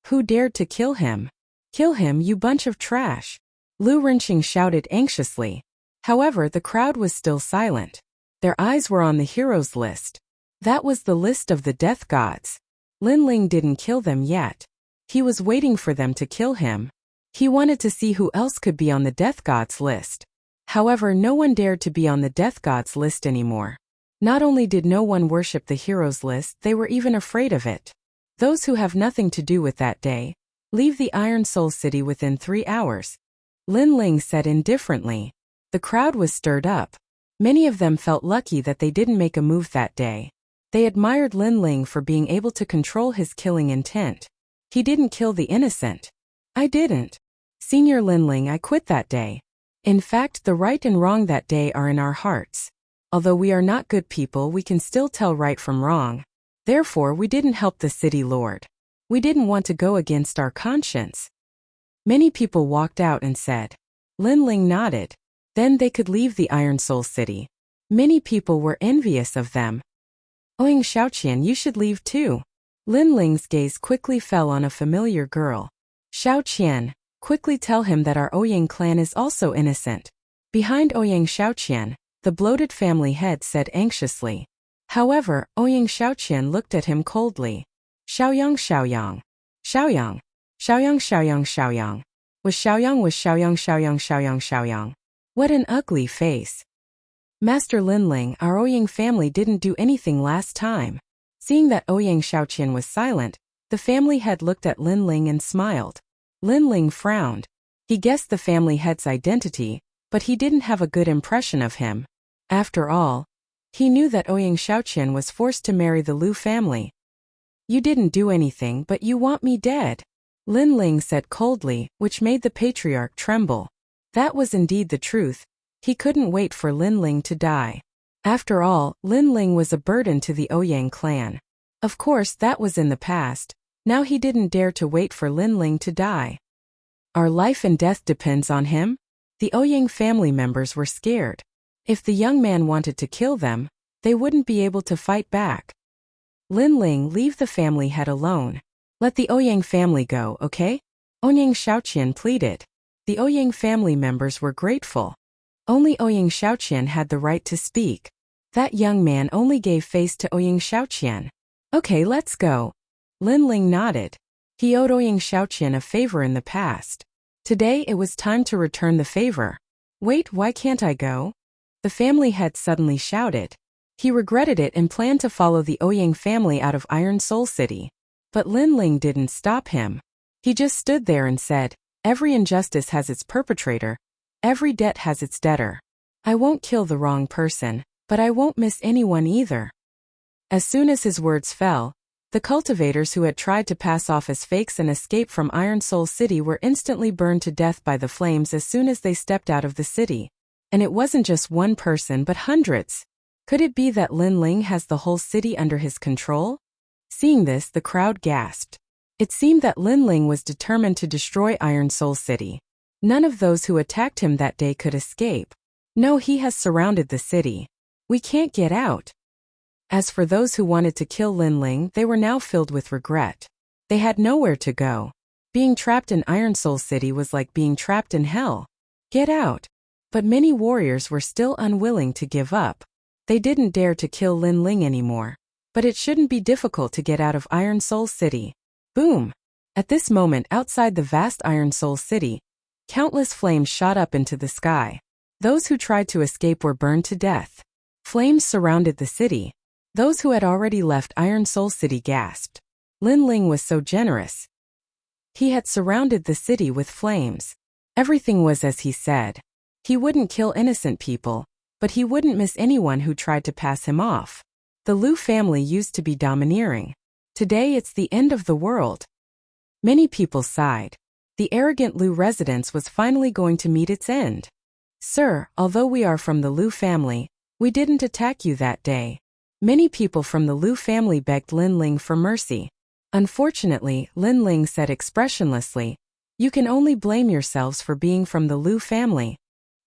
Who dared to kill him? Kill him, you bunch of trash. Lu Renqing shouted anxiously. However, the crowd was still silent. Their eyes were on the heroes list. That was the list of the death gods. Lin Ling didn't kill them yet. He was waiting for them to kill him. He wanted to see who else could be on the death gods list. However, no one dared to be on the death gods list anymore. Not only did no one worship the heroes list, they were even afraid of it. Those who have nothing to do with that day, leave the Iron Soul City within 3 hours. Lin Ling said indifferently. The crowd was stirred up. Many of them felt lucky that they didn't make a move that day. They admired Lin Ling for being able to control his killing intent. He didn't kill the innocent. I didn't. Senior Lin Ling, I quit that day. In fact, the right and wrong that day are in our hearts. Although we are not good people, we can still tell right from wrong. Therefore, we didn't help the city lord. We didn't want to go against our conscience. Many people walked out and said. Lin Ling nodded. Then they could leave the Iron Soul City. Many people were envious of them. Ouyang Xiaoqian, you should leave too. Lin Ling's gaze quickly fell on a familiar girl. Xiaoqian, quickly tell him that our Ouyang clan is also innocent. Behind Ouyang Xiaoqian, the bloated family head said anxiously. However, Ouyang Xiaoqian looked at him coldly. Xiaoyang Xiaoyang. Xiaoyang. Xiaoyang Xiaoyang Xiaoyang. Was Xiaoyang Xiaoyang Xiaoyang Xiaoyang. What an ugly face. Master Lin Ling, our Ouyang family didn't do anything last time. Seeing that Ouyang Xiaoqian was silent, the family head looked at Lin Ling and smiled. Lin Ling frowned. He guessed the family head's identity, but he didn't have a good impression of him. After all, he knew that Ouyang Xiaoqian was forced to marry the Lu family. You didn't do anything, but you want me dead. Lin Ling said coldly, which made the patriarch tremble. That was indeed the truth. He couldn't wait for Lin Ling to die. After all, Lin Ling was a burden to the Ouyang clan. Of course, that was in the past. Now he didn't dare to wait for Lin Ling to die. Our life and death depends on him? The Ouyang family members were scared. If the young man wanted to kill them, they wouldn't be able to fight back. Lin Ling, leave the family head alone. Let the Ouyang family go, okay? Ouyang Xiaoqian pleaded. The Ouyang family members were grateful. Only Ouyang Xiaoqian had the right to speak. That young man only gave face to Ouyang Xiaoqian. Okay, let's go. Lin Ling nodded. He owed Ouyang Xiaoqian a favor in the past. Today it was time to return the favor. Wait, why can't I go? The family head suddenly shouted. He regretted it and planned to follow the Ouyang family out of Iron Soul City. But Lin Ling didn't stop him. He just stood there and said, every injustice has its perpetrator. Every debt has its debtor. I won't kill the wrong person, but I won't miss anyone either. As soon as his words fell, the cultivators who had tried to pass off as fakes and escape from Iron Soul City were instantly burned to death by the flames as soon as they stepped out of the city. And it wasn't just one person but hundreds. Could it be that Lin Ling has the whole city under his control? Seeing this, the crowd gasped. It seemed that Lin Ling was determined to destroy Iron Soul City. None of those who attacked him that day could escape. No, he has surrounded the city. We can't get out. As for those who wanted to kill Lin Ling, they were now filled with regret. They had nowhere to go. Being trapped in Iron Soul City was like being trapped in hell. Get out. But many warriors were still unwilling to give up. They didn't dare to kill Lin Ling anymore. But it shouldn't be difficult to get out of Iron Soul City. Boom! At this moment, outside the vast Iron Soul City, countless flames shot up into the sky. Those who tried to escape were burned to death. Flames surrounded the city. Those who had already left Iron Soul City gasped. Lin Ling was so generous. He had surrounded the city with flames. Everything was as he said. He wouldn't kill innocent people, but he wouldn't miss anyone who tried to pass him off. The Liu family used to be domineering. Today it's the end of the world. Many people sighed. The arrogant Liu residence was finally going to meet its end. Sir, although we are from the Liu family, we didn't attack you that day. Many people from the Liu family begged Lin Ling for mercy. Unfortunately, Lin Ling said expressionlessly, "You can only blame yourselves for being from the Liu family."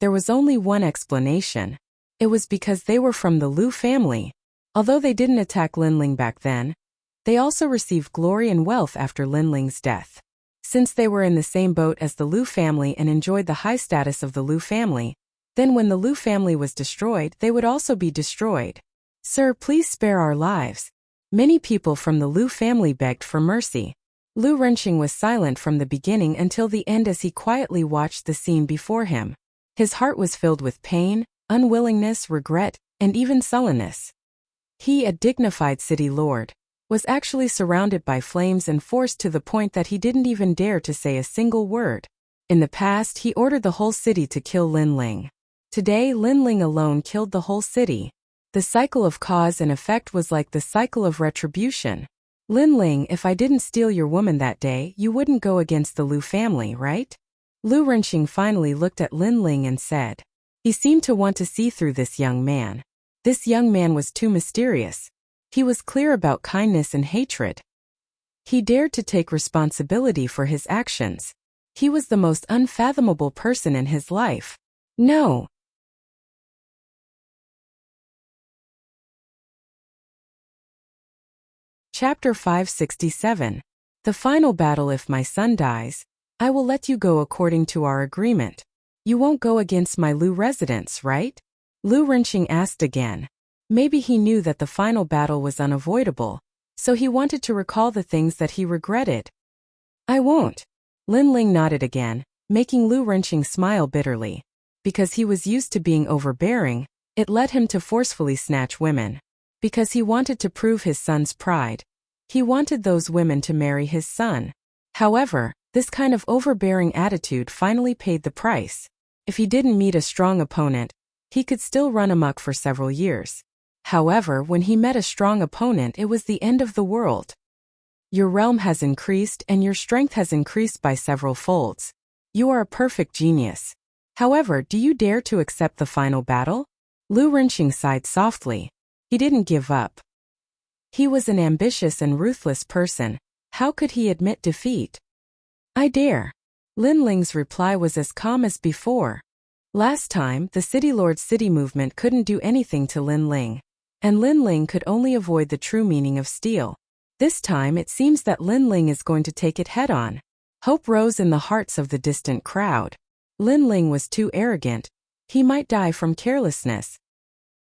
There was only one explanation. It was because they were from the Liu family. Although they didn't attack Lin Ling back then, they also received glory and wealth after Lin Ling's death. Since they were in the same boat as the Liu family and enjoyed the high status of the Liu family, then when the Liu family was destroyed, they would also be destroyed. Sir, please spare our lives. Many people from the Liu family begged for mercy. Liu Renqing was silent from the beginning until the end as he quietly watched the scene before him. His heart was filled with pain, unwillingness, regret, and even sullenness. He, a dignified city lord, was actually surrounded by flames and forced to the point that he didn't even dare to say a single word. In the past, he ordered the whole city to kill Lin Ling. Today, Lin Ling alone killed the whole city. The cycle of cause and effect was like the cycle of retribution. Lin Ling, if I didn't steal your woman that day, you wouldn't go against the Liu family, right? Liu Renqing finally looked at Lin Ling and said. He seemed to want to see through this young man. This young man was too mysterious. He was clear about kindness and hatred. He dared to take responsibility for his actions. He was the most unfathomable person in his life. No. Chapter 567. The final battle. If my son dies, I will let you go according to our agreement. You won't go against my Liu residence, right? Liu Renqing asked again. Maybe he knew that the final battle was unavoidable, so he wanted to recall the things that he regretted. I won't. Lin Ling nodded again, making Liu Renqing smile bitterly. Because he was used to being overbearing, it led him to forcefully snatch women. Because he wanted to prove his son's pride. He wanted those women to marry his son. However, this kind of overbearing attitude finally paid the price. If he didn't meet a strong opponent, he could still run amok for several years. However, when he met a strong opponent, it was the end of the world. Your realm has increased and your strength has increased by several folds. You are a perfect genius. However, do you dare to accept the final battle? Liu Renqing sighed softly. He didn't give up. He was an ambitious and ruthless person. How could he admit defeat? I dare. Lin Ling's reply was as calm as before. Last time, the City Lord's city movement couldn't do anything to Lin Ling. And Lin Ling could only avoid the true meaning of steel. This time it seems that Lin Ling is going to take it head-on. Hope rose in the hearts of the distant crowd. Lin Ling was too arrogant. He might die from carelessness.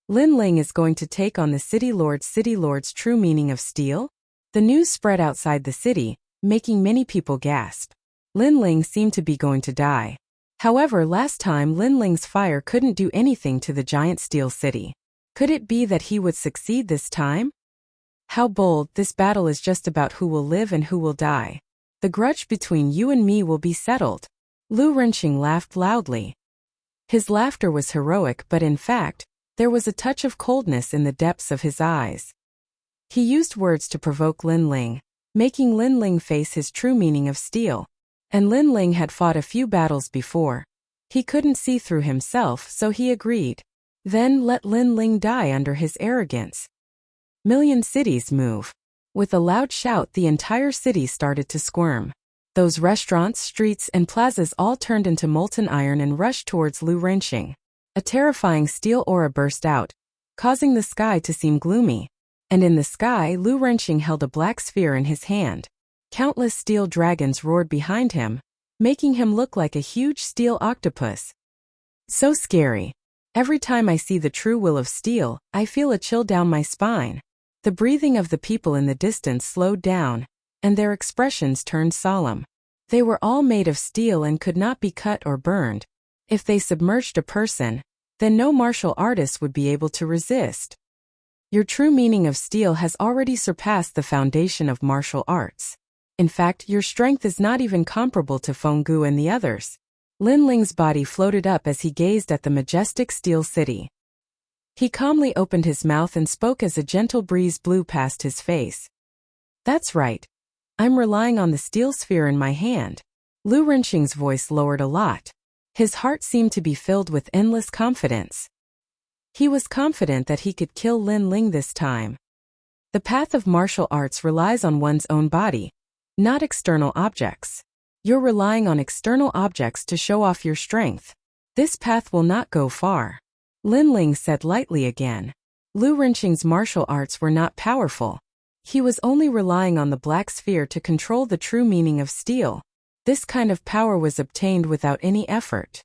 Lin Ling is going to take on the City Lord's true meaning of steel? The news spread outside the city, making many people gasp. Lin Ling seemed to be going to die. However, last time Lin Ling's fire couldn't do anything to the giant steel city. Could it be that he would succeed this time? How bold, this battle is just about who will live and who will die. The grudge between you and me will be settled. Liu Renqing laughed loudly. His laughter was heroic, but in fact, there was a touch of coldness in the depths of his eyes. He used words to provoke Lin Ling, making Lin Ling face his true meaning of steel. And Lin Ling had fought a few battles before. He couldn't see through himself, so he agreed. Then let Lin Ling die under his arrogance. Million cities move. With a loud shout, the entire city started to squirm. Those restaurants, streets, and plazas all turned into molten iron and rushed towards Lu Renqing. A terrifying steel aura burst out, causing the sky to seem gloomy. And in the sky, Lu Renqing held a black sphere in his hand. Countless steel dragons roared behind him, making him look like a huge steel octopus. So scary. Every time I see the true will of steel, I feel a chill down my spine. The breathing of the people in the distance slowed down, and their expressions turned solemn. They were all made of steel and could not be cut or burned. If they submerged a person, then no martial artist would be able to resist. Your true meaning of steel has already surpassed the foundation of martial arts. In fact, your strength is not even comparable to Fenggu and the others. Lin Ling's body floated up as he gazed at the majestic steel city. He calmly opened his mouth and spoke as a gentle breeze blew past his face. That's right. I'm relying on the steel sphere in my hand. Lu Renqing's voice lowered a lot. His heart seemed to be filled with endless confidence. He was confident that he could kill Lin Ling this time. The path of martial arts relies on one's own body, not external objects. You're relying on external objects to show off your strength. This path will not go far. Lin Ling said lightly again. Lu Renqing's martial arts were not powerful. He was only relying on the black sphere to control the true meaning of steel. This kind of power was obtained without any effort.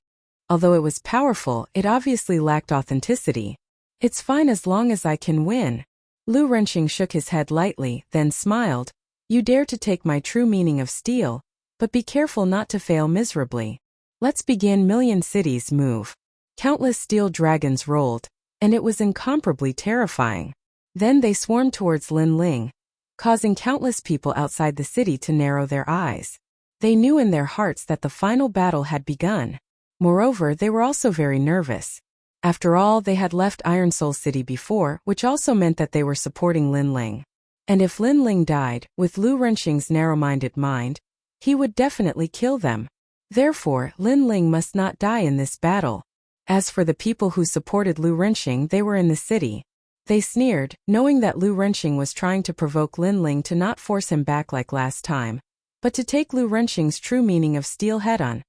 Although it was powerful, it obviously lacked authenticity. It's fine as long as I can win. Lu Renqing shook his head lightly, then smiled. You dare to take my true meaning of steel, but be careful not to fail miserably. Let's begin. Million cities move. Countless steel dragons rolled, and it was incomparably terrifying. Then they swarmed towards Lin Ling, causing countless people outside the city to narrow their eyes. They knew in their hearts that the final battle had begun. Moreover, they were also very nervous. After all, they had left Iron Soul City before, which also meant that they were supporting Lin Ling. And if Lin Ling died, with Lu Renqing's narrow-minded mind, he would definitely kill them. Therefore, Lin Ling must not die in this battle. As for the people who supported Lu Renqing, they were in the city. They sneered, knowing that Lu Renqing was trying to provoke Lin Ling to not force him back like last time, but to take Lu Renqing's true meaning of steel head-on.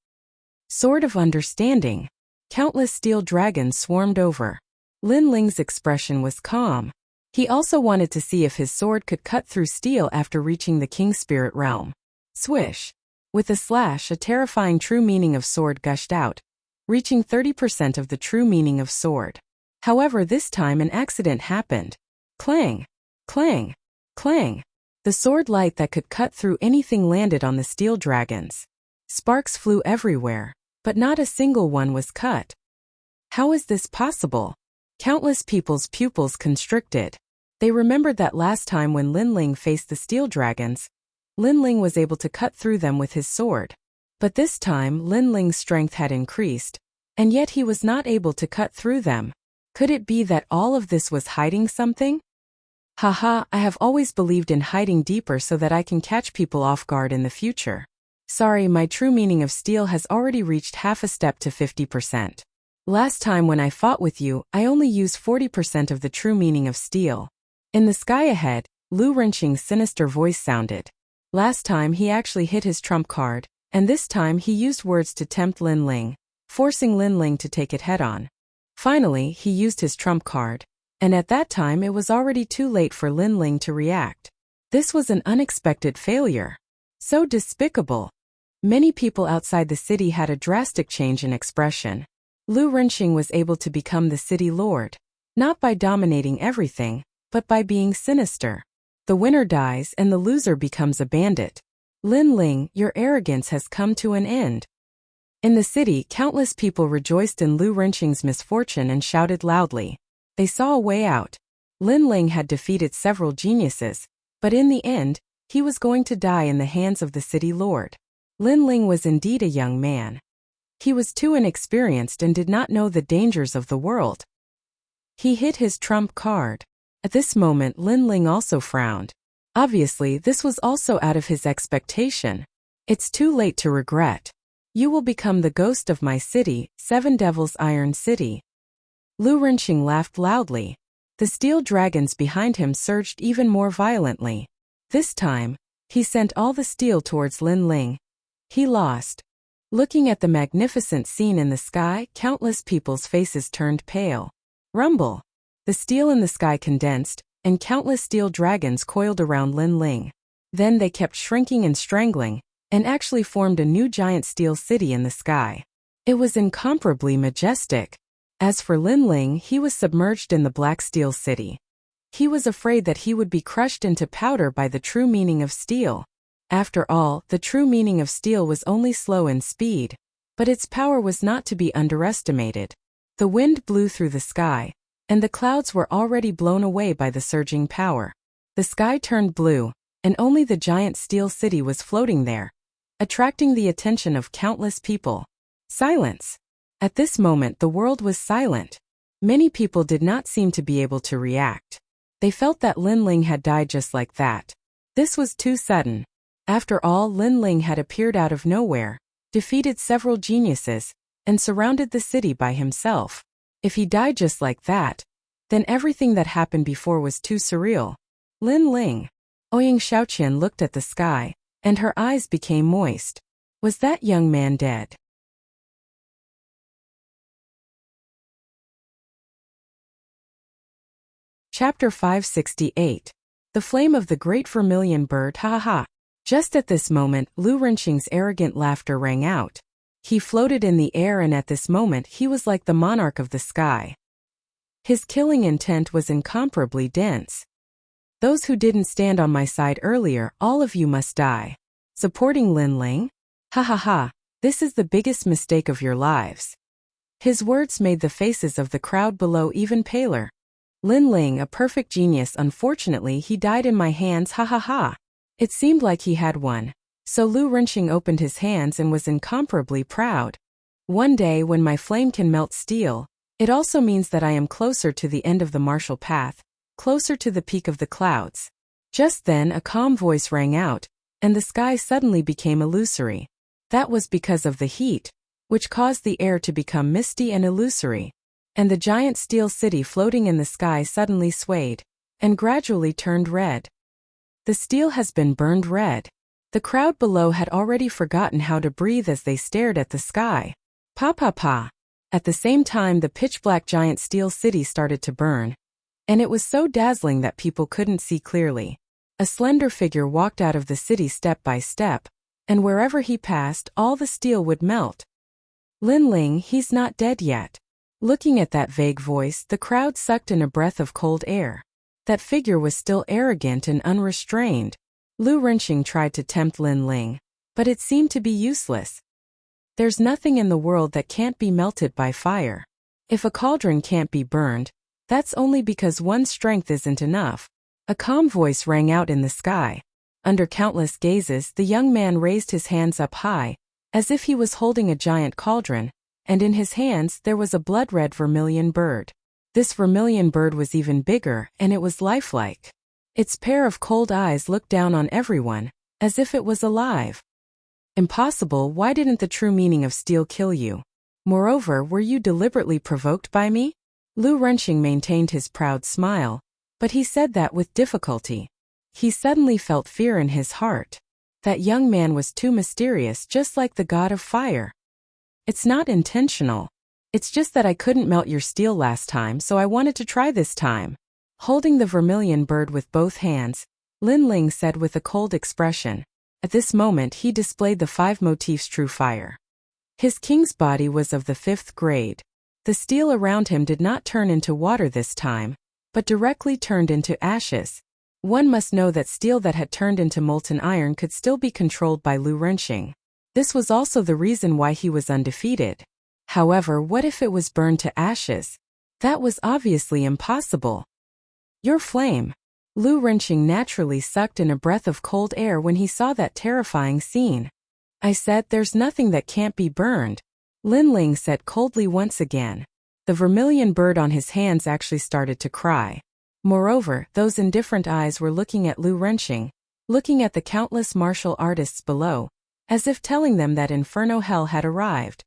Sword of Understanding. Countless steel dragons swarmed over. Lin Ling's expression was calm. He also wanted to see if his sword could cut through steel after reaching the King Spirit realm. Swish. With a slash, a terrifying true meaning of sword gushed out, reaching 30% of the true meaning of sword. However, this time an accident happened. Clang! Clang! Clang! The sword light that could cut through anything landed on the steel dragons. Sparks flew everywhere, but not a single one was cut. How is this possible? Countless people's pupils constricted. They remembered that last time when Lin Ling faced the steel dragons, Lin Ling was able to cut through them with his sword. But this time Lin Ling's strength had increased, and yet he was not able to cut through them. Could it be that all of this was hiding something? Haha, I have always believed in hiding deeper so that I can catch people off guard in the future. Sorry, my true meaning of steel has already reached half a step to 50%. Last time when I fought with you, I only used 40% of the true meaning of steel. In the sky ahead, Lu Renqing's sinister voice sounded. Last time he actually hit his trump card, and this time he used words to tempt Lin Ling, forcing Lin Ling to take it head-on. Finally, he used his trump card, and at that time it was already too late for Lin Ling to react. This was an unexpected failure. So despicable. Many people outside the city had a drastic change in expression. Lu Renqing was able to become the city lord, not by dominating everything, but by being sinister. The winner dies and the loser becomes a bandit. Lin Ling, your arrogance has come to an end. In the city, countless people rejoiced in Lu Renqing's misfortune and shouted loudly. They saw a way out. Lin Ling had defeated several geniuses, but in the end, he was going to die in the hands of the city lord. Lin Ling was indeed a young man. He was too inexperienced and did not know the dangers of the world. He hit his trump card. At this moment, Lin Ling also frowned. Obviously, this was also out of his expectation. It's too late to regret. You will become the ghost of my city, Seven Devils Iron City. Lu Renqing laughed loudly. The steel dragons behind him surged even more violently. This time, he sent all the steel towards Lin Ling. He lost. Looking at the magnificent scene in the sky, countless people's faces turned pale. Rumble. The steel in the sky condensed, and countless steel dragons coiled around Lin Ling. Then they kept shrinking and strangling, and actually formed a new giant steel city in the sky. It was incomparably majestic. As for Lin Ling, he was submerged in the black steel city. He was afraid that he would be crushed into powder by the true meaning of steel. After all, the true meaning of steel was only slow in speed, but its power was not to be underestimated. The wind blew through the sky, and the clouds were already blown away by the surging power. The sky turned blue, and only the giant steel city was floating there, attracting the attention of countless people. Silence. At this moment the world was silent. Many people did not seem to be able to react. They felt that Lin Ling had died just like that. This was too sudden. After all, Lin Ling had appeared out of nowhere, defeated several geniuses, and surrounded the city by himself. If he died just like that, then everything that happened before was too surreal. Lin Ling. Ouyang Shaoqian looked at the sky, and her eyes became moist. Was that young man dead? Chapter 568. The Flame of the Great Vermilion Bird. Ha ha ha. Just at this moment, Lu Renqing's arrogant laughter rang out. He floated in the air, and at this moment he was like the monarch of the sky. His killing intent was incomparably dense. Those who didn't stand on my side earlier, all of you must die. Supporting Lin Ling? Ha ha ha, this is the biggest mistake of your lives. His words made the faces of the crowd below even paler. Lin Ling, a perfect genius, unfortunately he died in my hands. Ha ha ha. It seemed like he had won. So Lu Renqing opened his hands and was incomparably proud. One day when my flame can melt steel, it also means that I am closer to the end of the martial path, closer to the peak of the clouds. Just then a calm voice rang out, and the sky suddenly became illusory. That was because of the heat, which caused the air to become misty and illusory. And the giant steel city floating in the sky suddenly swayed, and gradually turned red. The steel has been burned red. The crowd below had already forgotten how to breathe as they stared at the sky. Pa pa pa. At the same time the pitch-black giant steel city started to burn. And it was so dazzling that people couldn't see clearly. A slender figure walked out of the city step by step, and wherever he passed, all the steel would melt. Lin Ling, he's not dead yet. Looking at that vague voice, the crowd sucked in a breath of cold air. That figure was still arrogant and unrestrained. Lu Renqing tried to tempt Lin Ling, but it seemed to be useless. There's nothing in the world that can't be melted by fire. If a cauldron can't be burned, that's only because one's strength isn't enough. A calm voice rang out in the sky. Under countless gazes, the young man raised his hands up high, as if he was holding a giant cauldron, and in his hands there was a blood-red vermilion bird. This vermilion bird was even bigger, and it was lifelike. Its pair of cold eyes looked down on everyone, as if it was alive. Impossible, why didn't the true meaning of steel kill you? Moreover, were you deliberately provoked by me? Lu Renqing maintained his proud smile, but he said that with difficulty. He suddenly felt fear in his heart. That young man was too mysterious, just like the god of fire. It's not intentional. It's just that I couldn't melt your steel last time, so I wanted to try this time. Holding the vermilion bird with both hands, Lin Ling said with a cold expression. At this moment he displayed the 5 motifs true fire. His king's body was of the 5th grade. The steel around him did not turn into water this time, but directly turned into ashes. One must know that steel that had turned into molten iron could still be controlled by Lu Renqing. This was also the reason why he was undefeated. However, what if it was burned to ashes? That was obviously impossible. Your flame. Lu Renqing naturally sucked in a breath of cold air when he saw that terrifying scene. I said there's nothing that can't be burned. Lin Ling said coldly once again. The vermilion bird on his hands actually started to cry. Moreover, those indifferent eyes were looking at Lu Renqing, looking at the countless martial artists below, as if telling them that inferno hell had arrived.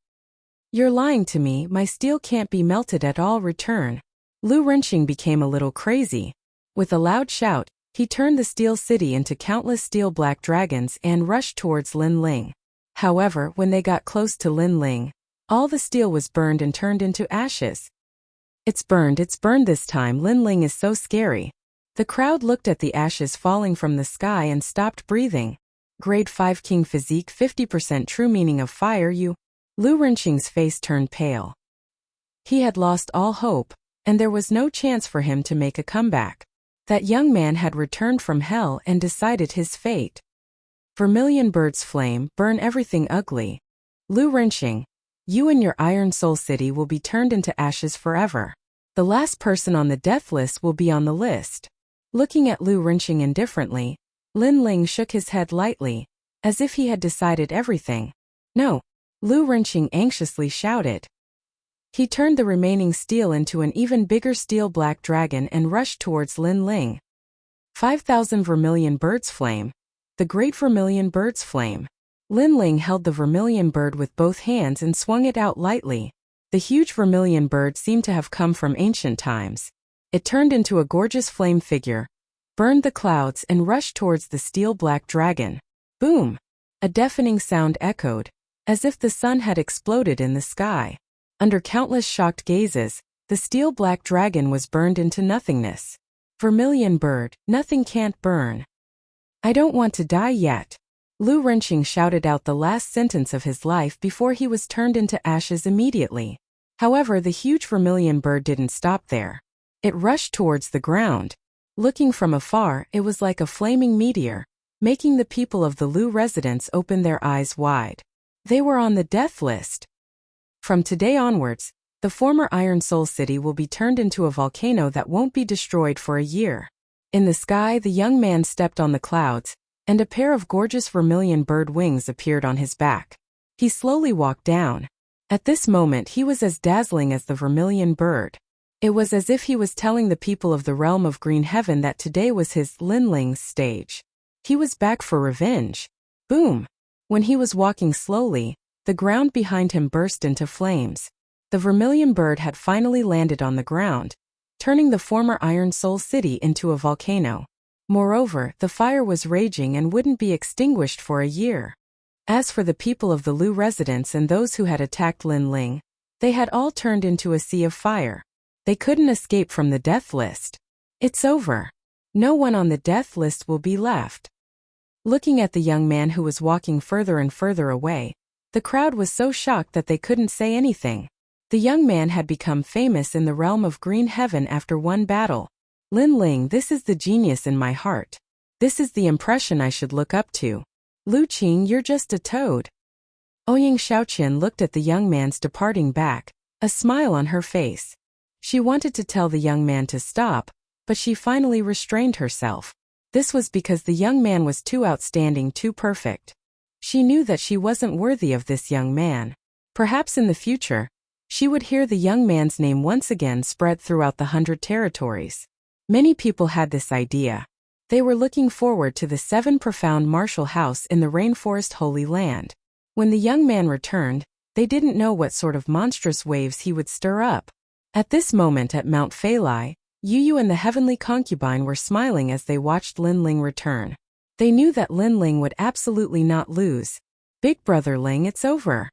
You're lying to me, my steel can't be melted at all. Return. Lu Renqing became a little crazy. With a loud shout, he turned the steel city into countless steel black dragons and rushed towards Lin Ling. However, when they got close to Lin Ling, all the steel was burned and turned into ashes. It's burned this time. Lin Ling is so scary. The crowd looked at the ashes falling from the sky and stopped breathing. Grade 5 King Physique 50% true meaning of fire. Lu Renqing's face turned pale. He had lost all hope, and there was no chance for him to make a comeback. That young man had returned from hell and decided his fate. Vermilion Bird's flame, burn everything ugly. Lu Renqing, you and your Iron Soul City will be turned into ashes forever. The last person on the death list will be on the list. Looking at Lu Renqing indifferently, Lin Ling shook his head lightly, as if he had decided everything. No, Lu Renqing anxiously shouted. He turned the remaining steel into an even bigger steel black dragon and rushed towards Lin Ling. 5,000 Vermilion Bird's flame. The Great Vermilion Bird's flame. Lin Ling held the vermilion bird with both hands and swung it out lightly. The huge vermilion bird seemed to have come from ancient times. It turned into a gorgeous flame figure, burned the clouds and rushed towards the steel black dragon. Boom! A deafening sound echoed, as if the sun had exploded in the sky. Under countless shocked gazes, the steel black dragon was burned into nothingness. Vermilion bird, nothing can't burn. I don't want to die yet. Lu Renqing shouted out the last sentence of his life before he was turned into ashes immediately. However, the huge vermilion bird didn't stop there. It rushed towards the ground. Looking from afar, it was like a flaming meteor, making the people of the Lu residence open their eyes wide. They were on the death list. From today onwards, the former Iron Soul City will be turned into a volcano that won't be destroyed for a year. In the sky, the young man stepped on the clouds, and a pair of gorgeous vermilion bird wings appeared on his back. He slowly walked down. At this moment he was as dazzling as the vermilion bird. It was as if he was telling the people of the realm of green heaven that today was his Lin Ling's stage. He was back for revenge. Boom! When he was walking slowly, the ground behind him burst into flames. The vermilion bird had finally landed on the ground, turning the former Iron Soul City into a volcano. Moreover, the fire was raging and wouldn't be extinguished for a year. As for the people of the Lu residence and those who had attacked Lin Ling, they had all turned into a sea of fire. They couldn't escape from the death list. It's over. No one on the death list will be left. Looking at the young man who was walking further and further away, the crowd was so shocked that they couldn't say anything. The young man had become famous in the realm of green heaven after one battle. Lin Ling, this is the genius in my heart. This is the impression I should look up to. Lu Qing, you're just a toad. Ouyang Shaoqian looked at the young man's departing back, a smile on her face. She wanted to tell the young man to stop, but she finally restrained herself. This was because the young man was too outstanding, too perfect. She knew that she wasn't worthy of this young man. Perhaps in the future, she would hear the young man's name once again spread throughout the 100 territories. Many people had this idea. They were looking forward to the 7 profound martial house in the rainforest Holy Land. When the young man returned, they didn't know what sort of monstrous waves he would stir up. At this moment at Mount Feilai, Yu and the heavenly concubine were smiling as they watched Lin Ling return. They knew that Lin Ling would absolutely not lose. Big brother Ling, it's over.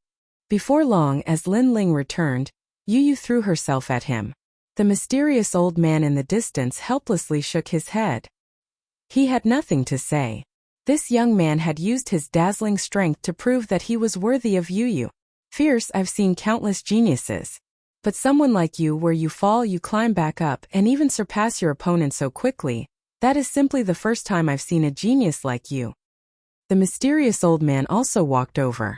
Before long, as Lin Ling returned, Yu threw herself at him. The mysterious old man in the distance helplessly shook his head. He had nothing to say. This young man had used his dazzling strength to prove that he was worthy of Yu. Fierce, I've seen countless geniuses. But someone like you, where you fall you climb back up and even surpass your opponent so quickly, that is simply the first time I've seen a genius like you. The mysterious old man also walked over.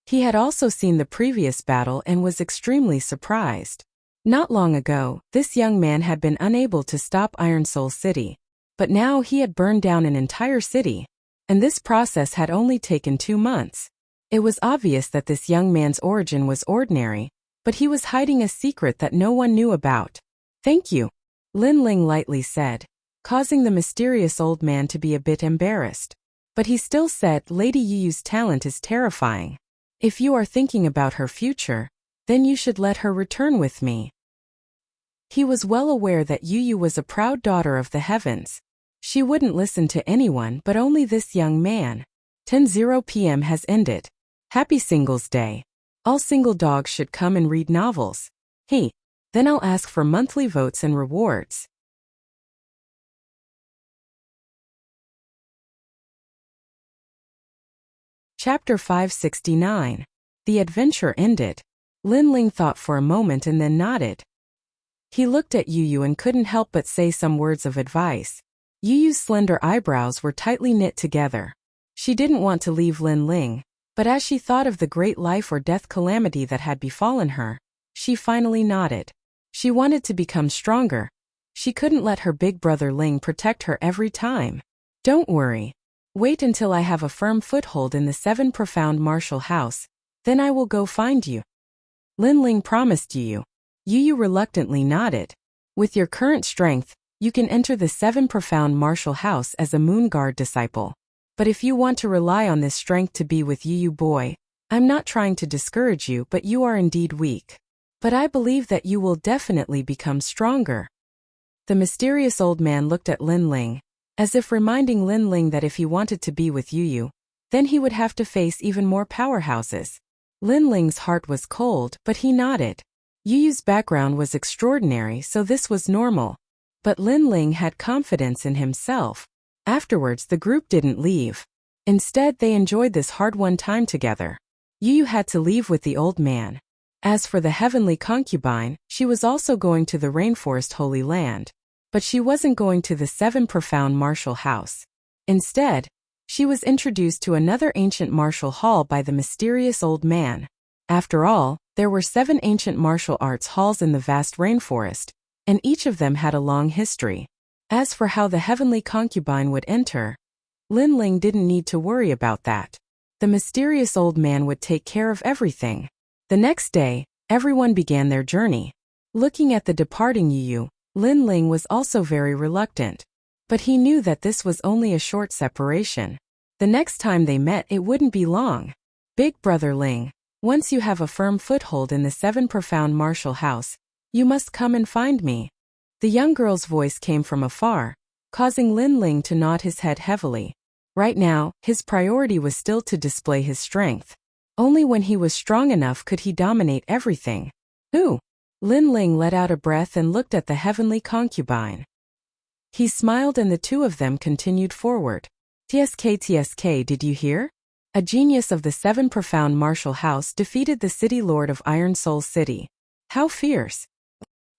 He had also seen the previous battle and was extremely surprised. Not long ago, this young man had been unable to stop Iron Soul City, but now he had burned down an entire city, and this process had only taken 2 months. It was obvious that this young man's origin was ordinary, but he was hiding a secret that no one knew about. Thank you, Lin Ling lightly said, causing the mysterious old man to be a bit embarrassed. But he still said, Lady Yu's talent is terrifying. If you are thinking about her future, then you should let her return with me. He was well aware that Yu was a proud daughter of the heavens. She wouldn't listen to anyone but only this young man. 10:00 p.m. has ended. Happy Singles Day. All single dogs should come and read novels. Hey, then I'll ask for monthly votes and rewards. Chapter 569. The adventure ended. Lin Ling thought for a moment and then nodded. He looked at Yu and couldn't help but say some words of advice. Yu's slender eyebrows were tightly knit together. She didn't want to leave Lin Ling, but as she thought of the great life or death calamity that had befallen her, she finally nodded. She wanted to become stronger. She couldn't let her big brother Ling protect her every time. Don't worry. Wait until I have a firm foothold in the 7 profound martial house, then I will go find you. Lin Ling promised Yu. Yu reluctantly nodded. With your current strength, you can enter the 7 profound martial house as a moon guard disciple. But if you want to rely on this strength to be with Yu boy, I'm not trying to discourage you, but you are indeed weak. But I believe that you will definitely become stronger. The mysterious old man looked at Lin Ling, as if reminding Lin Ling that if he wanted to be with Yu, then he would have to face even more powerhouses. Lin Ling's heart was cold, but he nodded. Yu's background was extraordinary, so this was normal. But Lin Ling had confidence in himself. Afterwards, the group didn't leave. Instead, they enjoyed this hard-won time together. Yu had to leave with the old man. As for the heavenly concubine, she was also going to the rainforest Holy Land. But she wasn't going to the 7 profound martial house. Instead, she was introduced to another ancient martial hall by the mysterious old man. After all, there were 7 ancient martial arts halls in the vast rainforest, and each of them had a long history. As for how the heavenly concubine would enter, Lin Ling didn't need to worry about that. The mysterious old man would take care of everything. The next day, everyone began their journey. Looking at the departing Yu, Lin Ling was also very reluctant. But he knew that this was only a short separation. The next time they met, it wouldn't be long. Big brother Ling, once you have a firm foothold in the 7 profound martial house, you must come and find me. The young girl's voice came from afar, causing Lin Ling to nod his head heavily. Right now, his priority was still to display his strength. Only when he was strong enough could he dominate everything. Ooh! Lin Ling let out a breath and looked at the heavenly concubine. He smiled and the two of them continued forward. TSK, did you hear? A genius of the 7 profound martial house defeated the city lord of Iron Soul City. How fierce!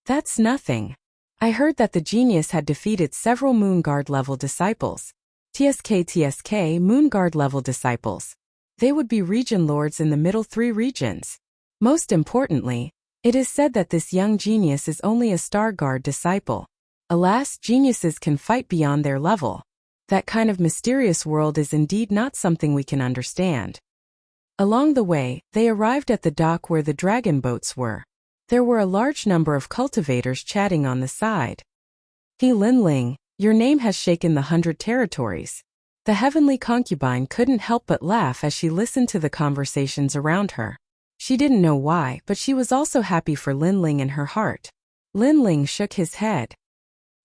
That's nothing. I heard that the genius had defeated several Moon Guard level disciples. TSK, Moon Guard level disciples. They would be region lords in the middle 3 regions. Most importantly, it is said that this young genius is only a Star Guard disciple. Alas, geniuses can fight beyond their level. That kind of mysterious world is indeed not something we can understand. Along the way, they arrived at the dock where the dragon boats were. There were a large number of cultivators chatting on the side. Hey Lin Ling, your name has shaken the 100 territories. The heavenly concubine couldn't help but laugh as she listened to the conversations around her. She didn't know why, but she was also happy for Lin Ling in her heart. Lin Ling shook his head.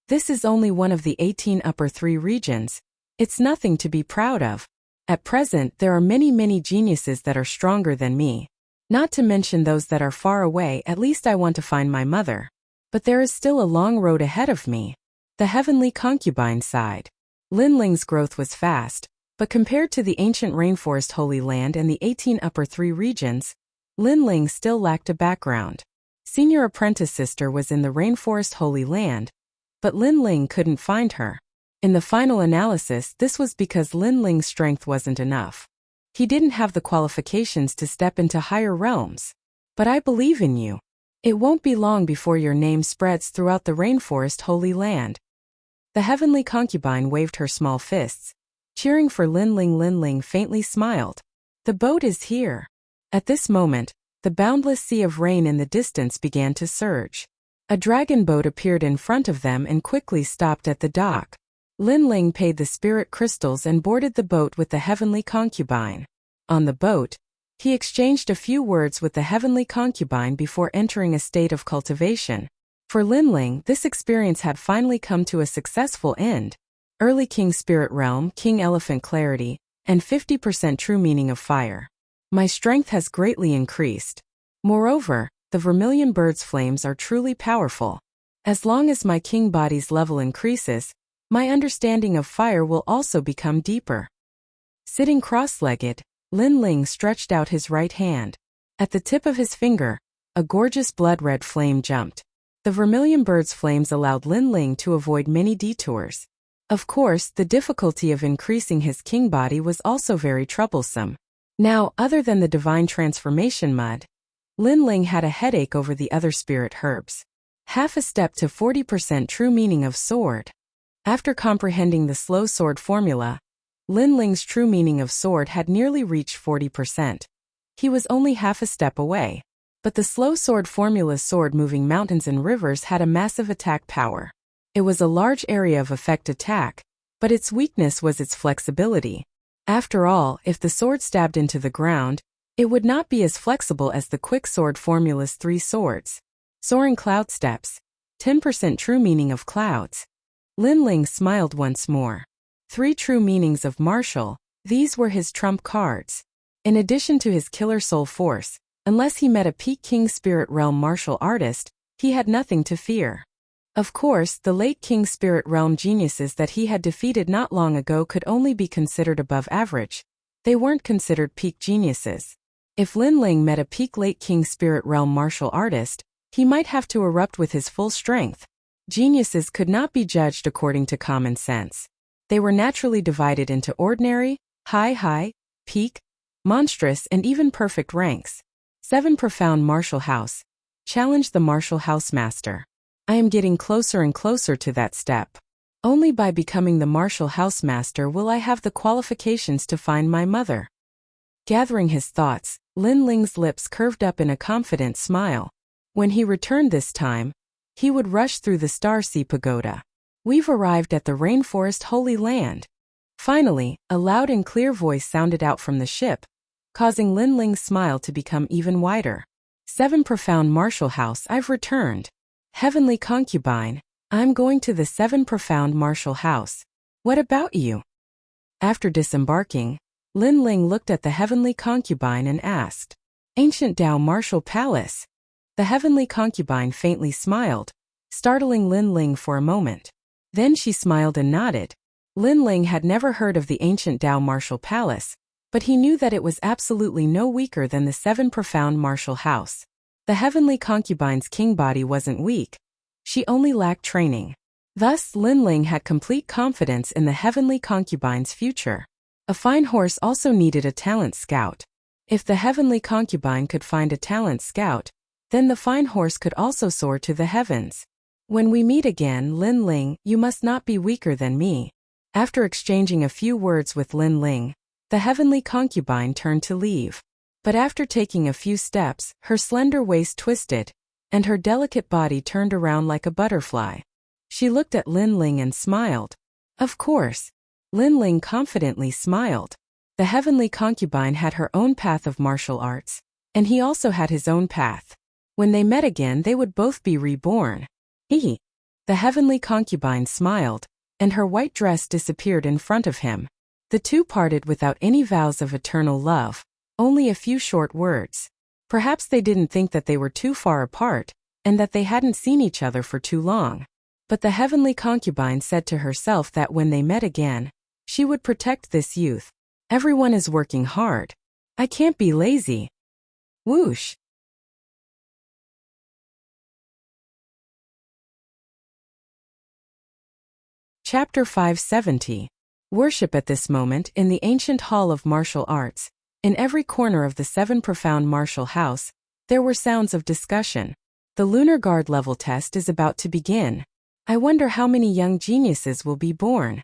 This is only one of the 18 upper 3 regions. It's nothing to be proud of. At present, there are many geniuses that are stronger than me. Not to mention those that are far away. At least I want to find my mother. But there is still a long road ahead of me. The heavenly concubine sighed. Lin Ling's growth was fast, but compared to the ancient rainforest Holy Land and the 18 upper 3 regions, Lin Ling still lacked a background. Senior apprentice sister was in the rainforest Holy Land, but Lin Ling couldn't find her. In the final analysis, this was because Lin Ling's strength wasn't enough. He didn't have the qualifications to step into higher realms. But I believe in you. It won't be long before your name spreads throughout the rainforest Holy Land. The heavenly concubine waved her small fists, cheering for Lin Ling. Lin Ling faintly smiled. The boat is here. At this moment, the boundless sea of rain in the distance began to surge. A dragon boat appeared in front of them and quickly stopped at the dock. Lin Ling paid the spirit crystals and boarded the boat with the heavenly concubine. On the boat, He exchanged a few words with the heavenly concubine before entering a state of cultivation. For Linling, this experience had finally come to a successful end. Early King Spirit Realm, King Elephant Clarity, and 50% True Meaning of Fire. My strength has greatly increased. Moreover, the Vermilion Bird's flames are truly powerful. As long as my king body's level increases, my understanding of fire will also become deeper. Sitting cross-legged, Linling stretched out his right hand. At the tip of his finger, a gorgeous blood-red flame jumped. The Vermilion Bird's flames allowed Linling to avoid many detours. Of course, the difficulty of increasing his king body was also very troublesome. Now, other than the divine transformation mud, Linling had a headache over the other spirit herbs. Half a step to 40% true meaning of sword. After comprehending the slow sword formula, Linling's true meaning of sword had nearly reached 40%. He was only half a step away. But the slow sword formula's sword moving mountains and rivers had a massive attack power. It was a large area of effect attack, but its weakness was its flexibility. After all, if the sword stabbed into the ground, it would not be as flexible as the quick sword formula's 3 swords. Soaring cloud steps. 10% true meaning of clouds. Linling smiled once more. 3 true meanings of martial, these were his trump cards. In addition to his killer soul force, unless he met a peak King Spirit Realm martial artist, he had nothing to fear. Of course, the late King Spirit Realm geniuses that he had defeated not long ago could only be considered above average. They weren't considered peak geniuses. If Linling met a peak late King Spirit Realm martial artist, he might have to erupt with his full strength. Geniuses could not be judged according to common sense. They were naturally divided into ordinary, high, peak, monstrous, and even perfect ranks. 7 Profound Martial House. Challenge the Martial House Master. I am getting closer and closer to that step. Only by becoming the Martial House Master will I have the qualifications to find my mother. Gathering his thoughts, Linling's lips curved up in a confident smile. When he returned this time, he would rush through the Star Sea Pagoda. We've arrived at the Rainforest Holy Land. Finally, a loud and clear voice sounded out from the ship, causing Linling's smile to become even wider. 7 Profound Martial House, I've returned. Heavenly Concubine, I'm going to the 7 Profound Martial House. What about you? After disembarking, Linling looked at the Heavenly Concubine and asked, Ancient Tao Martial Palace. The Heavenly Concubine faintly smiled, startling Linling for a moment. Then she smiled and nodded. Linling had never heard of the Ancient Tao Martial Palace, but he knew that it was absolutely no weaker than the 7 Profound Martial House. The Heavenly Concubine's king body wasn't weak. She only lacked training. Thus, Linling had complete confidence in the Heavenly Concubine's future. A fine horse also needed a talent scout. If the Heavenly Concubine could find a talent scout, then the fine horse could also soar to the heavens. When we meet again, Linling, you must not be weaker than me. After exchanging a few words with Linling, the Heavenly Concubine turned to leave. But after taking a few steps, her slender waist twisted, and her delicate body turned around like a butterfly. She looked at Linling and smiled. Of course. Linling confidently smiled. The Heavenly Concubine had her own path of martial arts, and he also had his own path. When they met again, they would both be reborn. The Heavenly Concubine smiled, and her white dress disappeared in front of him. The two parted without any vows of eternal love. Only a few short words. Perhaps they didn't think that they were too far apart, and that they hadn't seen each other for too long. But the Heavenly Concubine said to herself that when they met again, she would protect this youth. Everyone is working hard. I can't be lazy. Whoosh. Chapter 570. Worship. At this moment, in the ancient Hall of Martial Arts, in every corner of the 7 Profound Martial House, there were sounds of discussion. The Lunar Guard level test is about to begin. I wonder how many young geniuses will be born.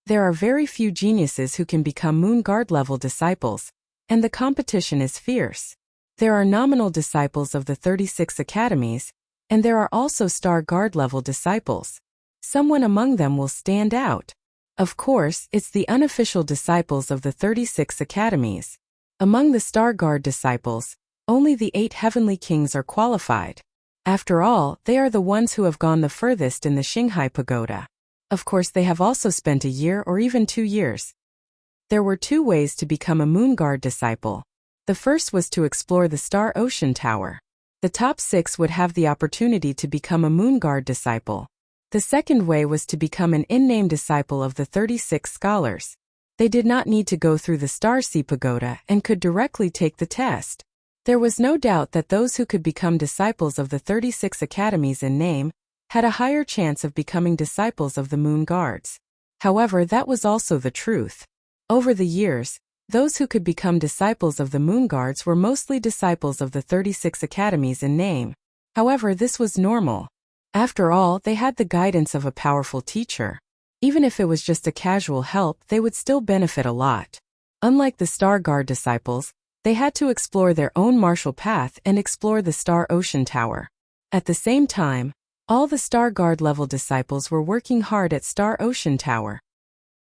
There are very few geniuses who can become Moon Guard level disciples, and the competition is fierce. There are nominal disciples of the 36 academies, and there are also Star Guard level disciples. Someone among them will stand out. Of course, it's the unofficial disciples of the 36 academies. Among the Star Guard disciples, only the 8 heavenly kings are qualified. After all, they are the ones who have gone the furthest in the Shanghai Pagoda. Of course, they have also spent a year or even 2 years. There were 2 ways to become a Moon Guard disciple. The first was to explore the Star Ocean Tower. The top 6 would have the opportunity to become a Moon Guard disciple. The second way was to become an in-name disciple of the 36 scholars. They did not need to go through the Star Sea Pagoda and could directly take the test. There was no doubt that those who could become disciples of the 36 academies in name had a higher chance of becoming disciples of the Moon Guards. However, that was also the truth. Over the years, those who could become disciples of the Moon Guards were mostly disciples of the 36 academies in name. However, this was normal. After all, they had the guidance of a powerful teacher. Even if it was just a casual help, they would still benefit a lot. Unlike the Star Guard disciples, they had to explore their own martial path and explore the Star Ocean Tower. At the same time, all the Star Guard level disciples were working hard at Star Ocean Tower.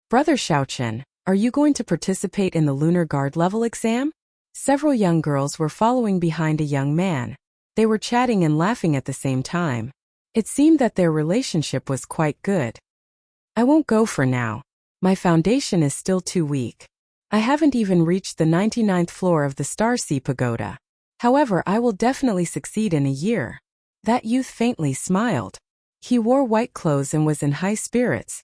Brother Xiaochen, are you going to participate in the Lunar Guard level exam? Several young girls were following behind a young man. They were chatting and laughing at the same time. It seemed that their relationship was quite good. I won't go for now. My foundation is still too weak. I haven't even reached the 99th floor of the Star Sea Pagoda. However, I will definitely succeed in a year. That youth faintly smiled. He wore white clothes and was in high spirits.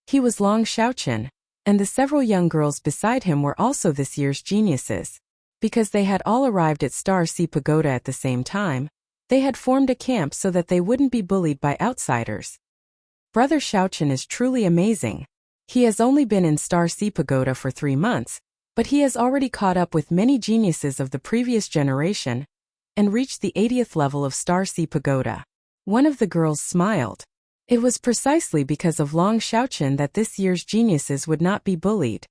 He was Long Xiaochen, and the several young girls beside him were also this year's geniuses. Because they had all arrived at Star Sea Pagoda at the same time, they had formed a camp so that they wouldn't be bullied by outsiders. Brother Xiaochen is truly amazing. He has only been in Star Sea Pagoda for 3 months, but he has already caught up with many geniuses of the previous generation and reached the 80th level of Star Sea Pagoda. One of the girls smiled. It was precisely because of Long Xiaochen that this year's geniuses would not be bullied.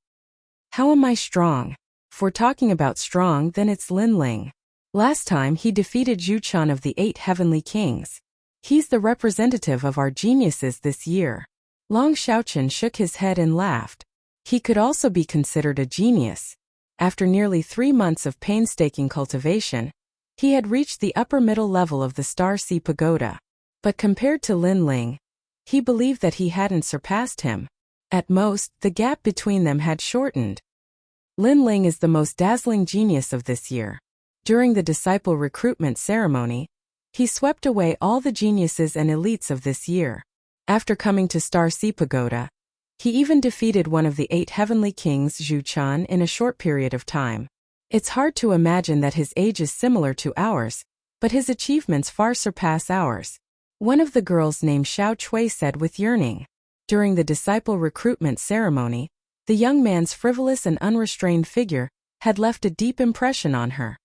How am I strong? If we're talking about strong, then it's Lin Ling. Last time he defeated Zhu Chan of the 8 heavenly kings. He's the representative of our geniuses this year. Long Xiaochen shook his head and laughed. He could also be considered a genius. After nearly 3 months of painstaking cultivation, he had reached the upper middle level of the Star Sea Pagoda. But compared to Lin Ling, he believed that he hadn't surpassed him. At most, the gap between them had shortened. Lin Ling is the most dazzling genius of this year. During the disciple recruitment ceremony, he swept away all the geniuses and elites of this year. After coming to Star Sea Pagoda, he even defeated one of the 8 heavenly kings, Zhu Chan, in a short period of time. It's hard to imagine that his age is similar to ours, but his achievements far surpass ours. One of the girls named Xiao Chui said with yearning. During the disciple recruitment ceremony, the young man's frivolous and unrestrained figure had left a deep impression on her.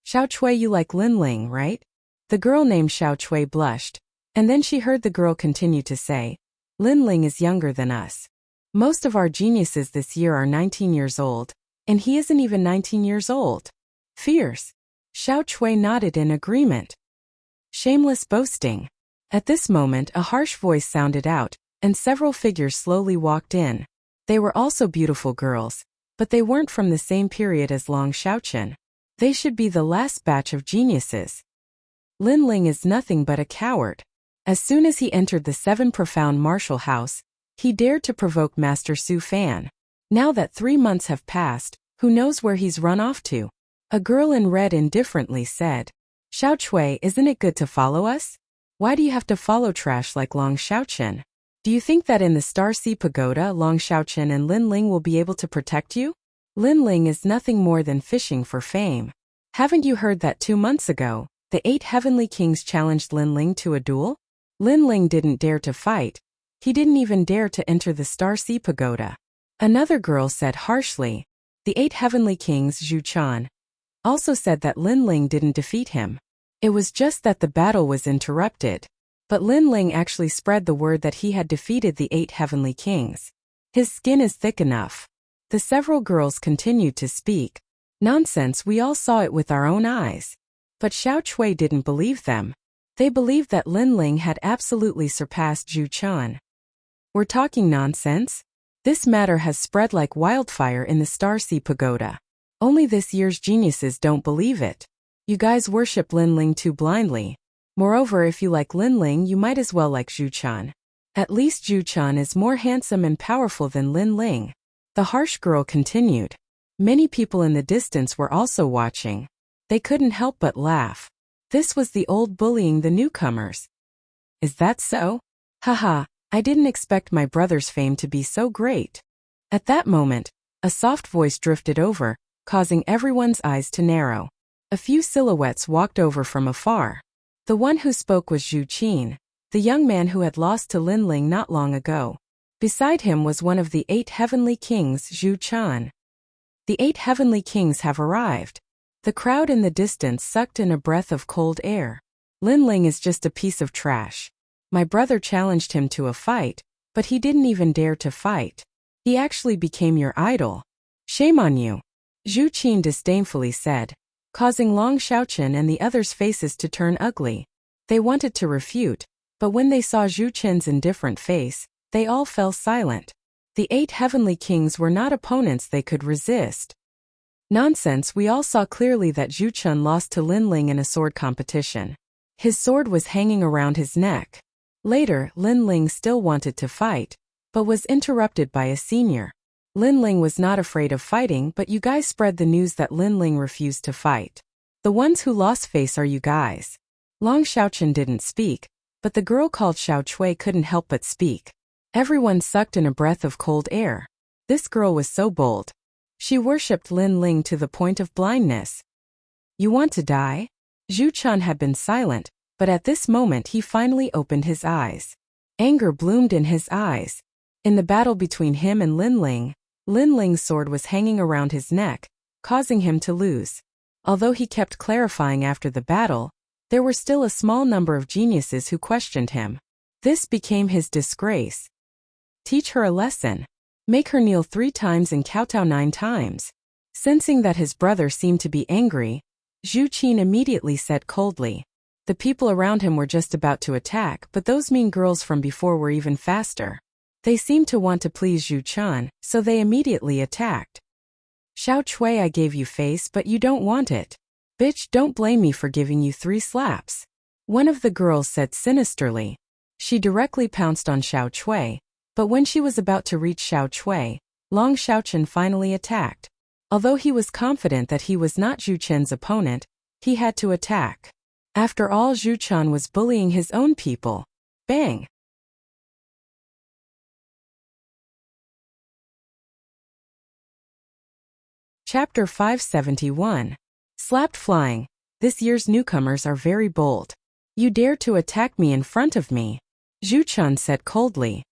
Xiao Chui, you like Lin Ling, right? The girl named Xiao Chui blushed. And then she heard the girl continue to say, Lin Ling is younger than us. Most of our geniuses this year are 19 years old, and he isn't even 19 years old. Fierce. Xiao Chui nodded in agreement. Shameless boasting. At this moment, a harsh voice sounded out, and several figures slowly walked in. They were also beautiful girls, but they weren't from the same period as Long Xiaochen. They should be the last batch of geniuses. Lin Ling is nothing but a coward. As soon as he entered the 7 profound martial house, he dared to provoke Master Su Fan. Now that 3 months have passed, who knows where he's run off to? A girl in red indifferently said, Xiao Chui, isn't it good to follow us? Why do you have to follow trash like Long Xiaochen? Do you think that in the Star Sea Pagoda, Long Xiaochen and Lin Ling will be able to protect you? Lin Ling is nothing more than fishing for fame. Haven't you heard that 2 months ago, the 8 heavenly kings challenged Lin Ling to a duel? Lin Ling didn't dare to fight. He didn't even dare to enter the Star Sea Pagoda. Another girl said harshly. The 8 heavenly kings, Zhu Chan, also said that Lin Ling didn't defeat him. It was just that the battle was interrupted. But Lin Ling actually spread the word that he had defeated the 8 heavenly kings. His skin is thick enough. The several girls continued to speak. Nonsense, we all saw it with our own eyes. But Xiao Chui didn't believe them. They believed that Lin Ling had absolutely surpassed Zhu Chan. We're talking nonsense? This matter has spread like wildfire in the Star Sea Pagoda. Only this year's geniuses don't believe it. You guys worship Lin Ling too blindly. Moreover, if you like Lin Ling, you might as well like Zhu Chan. At least Zhu Chan is more handsome and powerful than Lin Ling. The harsh girl continued. Many people in the distance were also watching. They couldn't help but laugh. This was the old bullying the newcomers. Is that so? Haha, I didn't expect my brother's fame to be so great. At that moment, a soft voice drifted over, causing everyone's eyes to narrow. A few silhouettes walked over from afar. The one who spoke was Zhu Qin, the young man who had lost to Lin Ling not long ago. Beside him was one of the 8 heavenly kings, Zhu Chan. The 8 heavenly kings have arrived. The crowd in the distance sucked in a breath of cold air. Lin Ling is just a piece of trash. My brother challenged him to a fight, but he didn't even dare to fight. He actually became your idol. Shame on you, Zhu Qin disdainfully said, causing Long Xiaochen and the others' faces to turn ugly. They wanted to refute, but when they saw Zhu Qin's indifferent face, they all fell silent. The 8 heavenly kings were not opponents they could resist. Nonsense, we all saw clearly that Zhu Chen lost to Lin Ling in a sword competition. His sword was hanging around his neck. Later, Lin Ling still wanted to fight, but was interrupted by a senior. Lin Ling was not afraid of fighting, but you guys spread the news that Lin Ling refused to fight. The ones who lost face are you guys. Long Xiaochen didn't speak, but the girl called Xiao Chui couldn't help but speak. Everyone sucked in a breath of cold air. This girl was so bold. She worshipped Lin Ling to the point of blindness. You want to die? Zhu Chan had been silent, but at this moment he finally opened his eyes. Anger bloomed in his eyes. In the battle between him and Lin Ling's sword was hanging around his neck, causing him to lose. Although he kept clarifying after the battle, there were still a small number of geniuses who questioned him. This became his disgrace. Teach her a lesson. Make her kneel 3 times and kowtow 9 times. Sensing that his brother seemed to be angry, Zhu Qin immediately said coldly. The people around him were just about to attack, but those mean girls from before were even faster. They seemed to want to please Zhu Chan, so they immediately attacked. Xiao Chui, I gave you face, but you don't want it. Bitch, don't blame me for giving you 3 slaps. One of the girls said sinisterly. She directly pounced on Xiao Chui, but when she was about to reach Xiao Chui, Long Xiaochen finally attacked. Although he was confident that he was not Zhu Chen's opponent, he had to attack. After all, Zhu Chan was bullying his own people. Bang! Chapter 571. Slapped flying. This year's newcomers are very bold. You dare to attack me in front of me, Zhu Chan said coldly.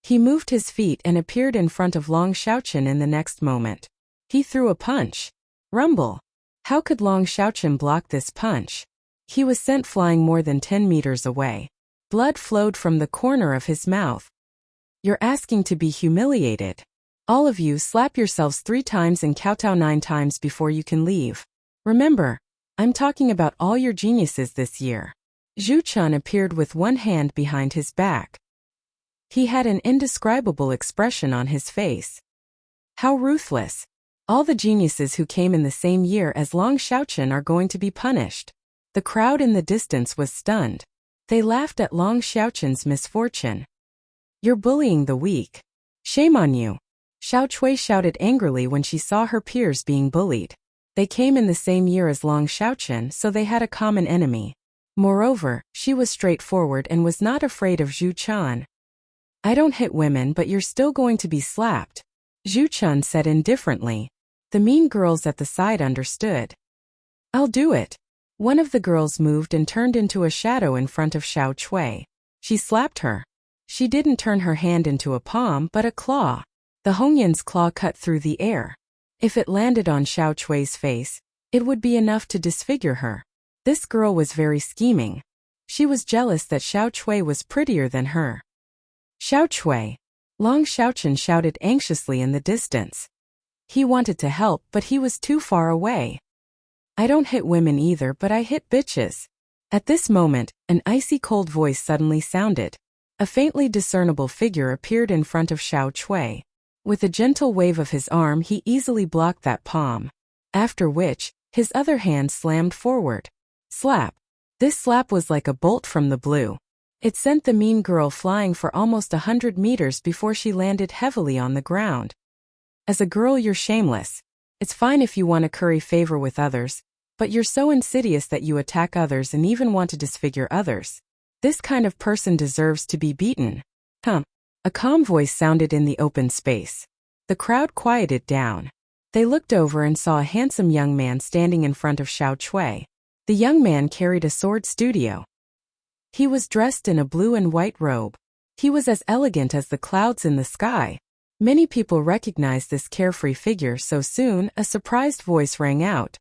He moved his feet and appeared in front of Long Xiaochen in the next moment. He threw a punch. Rumble. How could Long Xiaochen block this punch? He was sent flying more than 10 meters away. Blood flowed from the corner of his mouth. You're asking to be humiliated. All of you slap yourselves 3 times and kowtow 9 times before you can leave. Remember, I'm talking about all your geniuses this year. Zhu Chan appeared with one hand behind his back. He had an indescribable expression on his face. How ruthless. All the geniuses who came in the same year as Long Xiaochen are going to be punished. The crowd in the distance was stunned. They laughed at Long Xiaochen's misfortune. You're bullying the weak. Shame on you. Xiao Chui shouted angrily when she saw her peers being bullied. They came in the same year as Long Xiaochen, so they had a common enemy. Moreover, she was straightforward and was not afraid of Zhu Chan. I don't hit women, but you're still going to be slapped, Zhu Chan said indifferently. The mean girls at the side understood. I'll do it. One of the girls moved and turned into a shadow in front of Xiao Chui. She slapped her. She didn't turn her hand into a palm but a claw. The Hongyan's claw cut through the air. If it landed on Xiao Chui's face, it would be enough to disfigure her. This girl was very scheming. She was jealous that Xiao Chui was prettier than her. Xiao Chui. Long Xiaochen shouted anxiously in the distance. He wanted to help, but he was too far away. I don't hit women either, but I hit bitches. At this moment, an icy cold voice suddenly sounded. A faintly discernible figure appeared in front of Xiao Chui. With a gentle wave of his arm, he easily blocked that palm. after which, his other hand slammed forward. Slap. This slap was like a bolt from the blue. It sent the mean girl flying for almost 100 meters before she landed heavily on the ground. As a girl, you're shameless. It's fine if you want to curry favor with others, but you're so insidious that you attack others and even want to disfigure others. This kind of person deserves to be beaten. A calm voice sounded in the open space. The crowd quieted down. They looked over and saw a handsome young man standing in front of Xiao Chui. The young man carried a sword studio. He was dressed in a blue and white robe. He was as elegant as the clouds in the sky. Many people recognized this carefree figure so soon. A surprised voice rang out.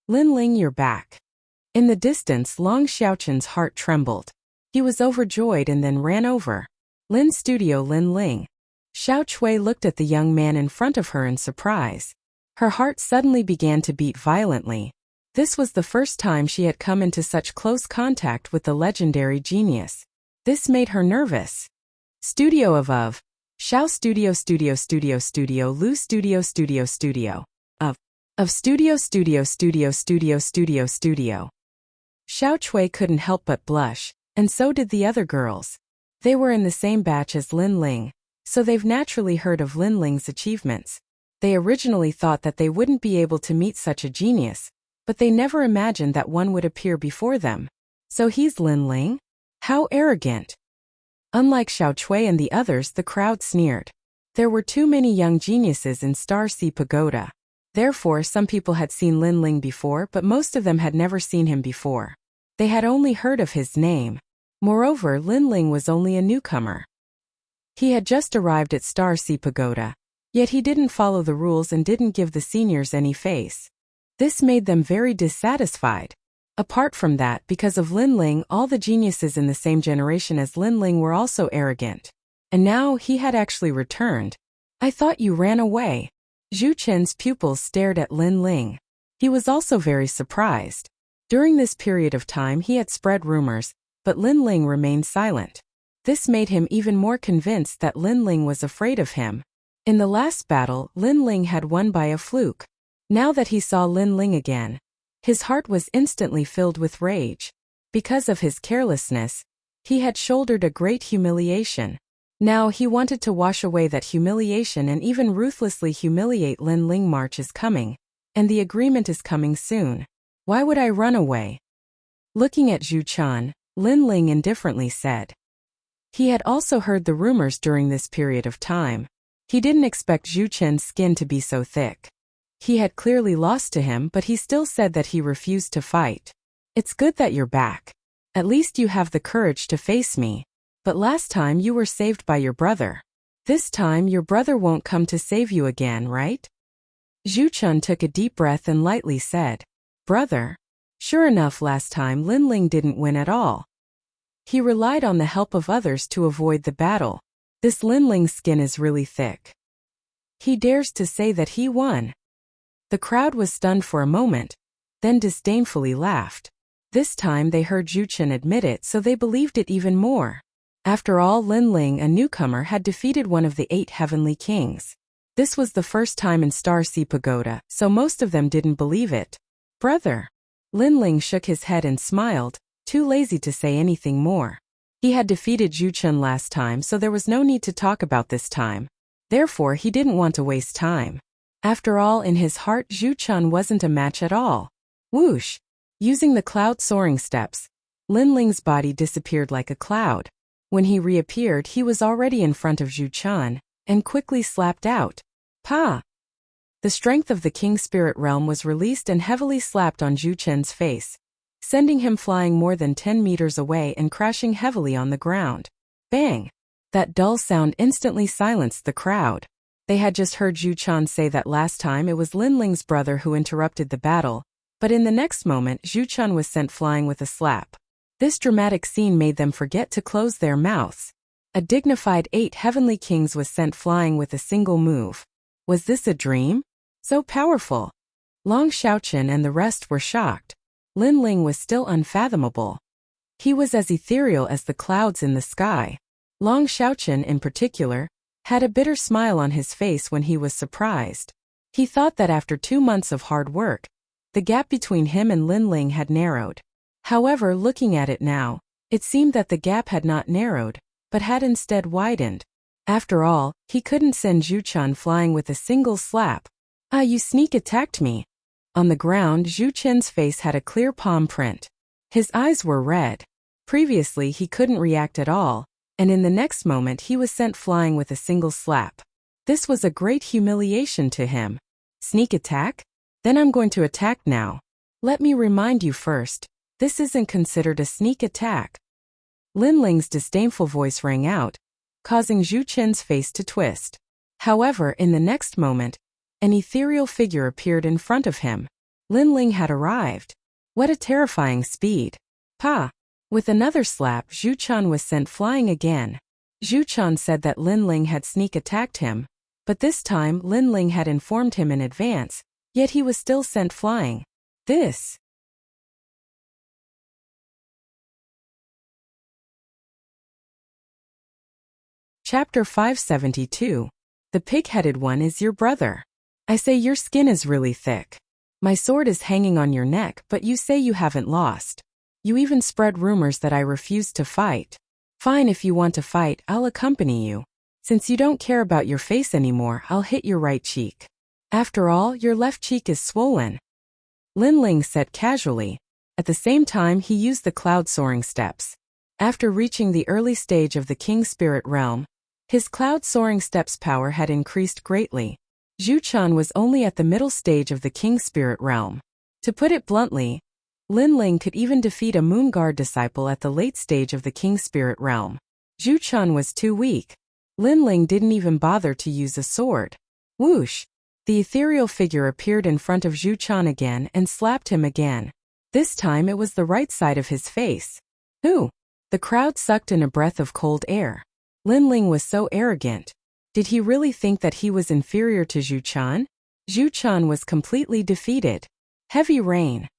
Lin Ling, you're back. In the distance, Long Xiaoqin's heart trembled. He was overjoyed and then ran over. Lin's studio, Lin Ling. Xiao Chui looked at the young man in front of her in surprise. Her heart suddenly began to beat violently. This was the first time she had come into such close contact with the legendary genius. This made her nervous. Studio of Xiao Studio Studio Studio Studio Lu Studio Studio Studio of Studio Studio Studio Studio Studio Studio. Xiao Chui couldn't help but blush, and so did the other girls. They were in the same batch as Lin Ling, so they've naturally heard of Lin Ling's achievements. They originally thought that they wouldn't be able to meet such a genius, but they never imagined that one would appear before them. So he's Lin Ling? How arrogant! Unlike Xiao Chui and the others, the crowd sneered. There were too many young geniuses in Star Sea Pagoda. Therefore, some people had seen Lin Ling before, but most of them had never seen him before. They had only heard of his name. Moreover, Lin Ling was only a newcomer. He had just arrived at Star Sea Pagoda, yet he didn't follow the rules and didn't give the seniors any face. This made them very dissatisfied. Apart from that, because of Lin Ling, all the geniuses in the same generation as Lin Ling were also arrogant. And now he had actually returned. I thought you ran away. Zhu Chen's pupils stared at Lin Ling. He was also very surprised. During this period of time he had spread rumors, but Lin Ling remained silent. This made him even more convinced that Lin Ling was afraid of him. In the last battle, Lin Ling had won by a fluke. Now that he saw Lin Ling again, his heart was instantly filled with rage. Because of his carelessness, he had shouldered a great humiliation. Now he wanted to wash away that humiliation and even ruthlessly humiliate Lin Ling. March is coming, and the agreement is coming soon. Why would I run away? Looking at Zhu Chan, Lin Ling indifferently said. He had also heard the rumors during this period of time. He didn't expect Zhu Chen's skin to be so thick. He had clearly lost to him, but he still said that he refused to fight. It's good that you're back. At least you have the courage to face me. But last time you were saved by your brother. This time your brother won't come to save you again, right? Zhu Chen took a deep breath and lightly said, Brother? Sure enough, last time Lin Ling didn't win at all. He relied on the help of others to avoid the battle. This Lin Ling's skin is really thick. He dares to say that he won. The crowd was stunned for a moment, then disdainfully laughed. This time they heard Zhu Chen admit it, so they believed it even more. After all, Lin Ling, a newcomer, had defeated one of the 8 heavenly kings. This was the first time in Star Sea Pagoda, so most of them didn't believe it. Brother. Lin Ling shook his head and smiled, too lazy to say anything more. He had defeated Zhu Chen last time, so there was no need to talk about this time. Therefore, he didn't want to waste time. After all, in his heart, Zhu Chen wasn't a match at all. Whoosh! Using the cloud soaring steps, Lin Ling's body disappeared like a cloud. When he reappeared, he was already in front of Zhu Chen, and quickly slapped out. Pa! The strength of the King Spirit Realm was released and heavily slapped on Zhu Chen's face, sending him flying more than 10 meters away and crashing heavily on the ground. Bang! That dull sound instantly silenced the crowd. They had just heard Zhu Chen say that last time it was Lin Ling's brother who interrupted the battle, but in the next moment Zhu Chen was sent flying with a slap. This dramatic scene made them forget to close their mouths. A dignified 8 heavenly kings was sent flying with a single move. Was this a dream? So powerful. Long Xiaoqin and the rest were shocked. Lin Ling was still unfathomable. He was as ethereal as the clouds in the sky. Long Xiaoqin, in particular, had a bitter smile on his face when he was surprised. He thought that after 2 months of hard work, the gap between him and Lin Ling had narrowed. However, looking at it now, it seemed that the gap had not narrowed, but had instead widened. After all, he couldn't send Zhu Chen flying with a single slap. "Ah, you sneak attacked me." On the ground, Zhu Chen's face had a clear palm print. His eyes were red. Previously, he couldn't react at all, and in the next moment he was sent flying with a single slap. This was a great humiliation to him. Sneak attack? Then I'm going to attack now. Let me remind you first, this isn't considered a sneak attack. Lin Ling's disdainful voice rang out, causing Zhu Chen's face to twist. However, in the next moment, an ethereal figure appeared in front of him. Lin Ling had arrived. What a terrifying speed. Pa! With another slap, Zhu Chen was sent flying again. Zhu Chen said that Lin Ling had sneak attacked him, but this time Lin Ling had informed him in advance, yet he was still sent flying. This. Chapter 572. The pig-headed one is your brother. I say your skin is really thick. My sword is hanging on your neck, but you say you haven't lost. You even spread rumors that I refused to fight. Fine, if you want to fight, I'll accompany you. Since you don't care about your face anymore, I'll hit your right cheek. After all, your left cheek is swollen. Lin Ling said casually. At the same time, he used the cloud soaring steps. After reaching the early stage of the King Spirit Realm, his cloud soaring steps power had increased greatly. Zhu Chen was only at the middle stage of the King Spirit Realm. To put it bluntly, Lin Ling could even defeat a Moon Guard disciple at the late stage of the King Spirit Realm. Zhu Chen was too weak. Lin Ling didn't even bother to use a sword. Whoosh! The ethereal figure appeared in front of Zhu Chen again and slapped him again. This time it was the right side of his face. Who? The crowd sucked in a breath of cold air. Lin Ling was so arrogant. Did he really think that he was inferior to Zhu Chen? Zhu Chen was completely defeated. Heavy rain.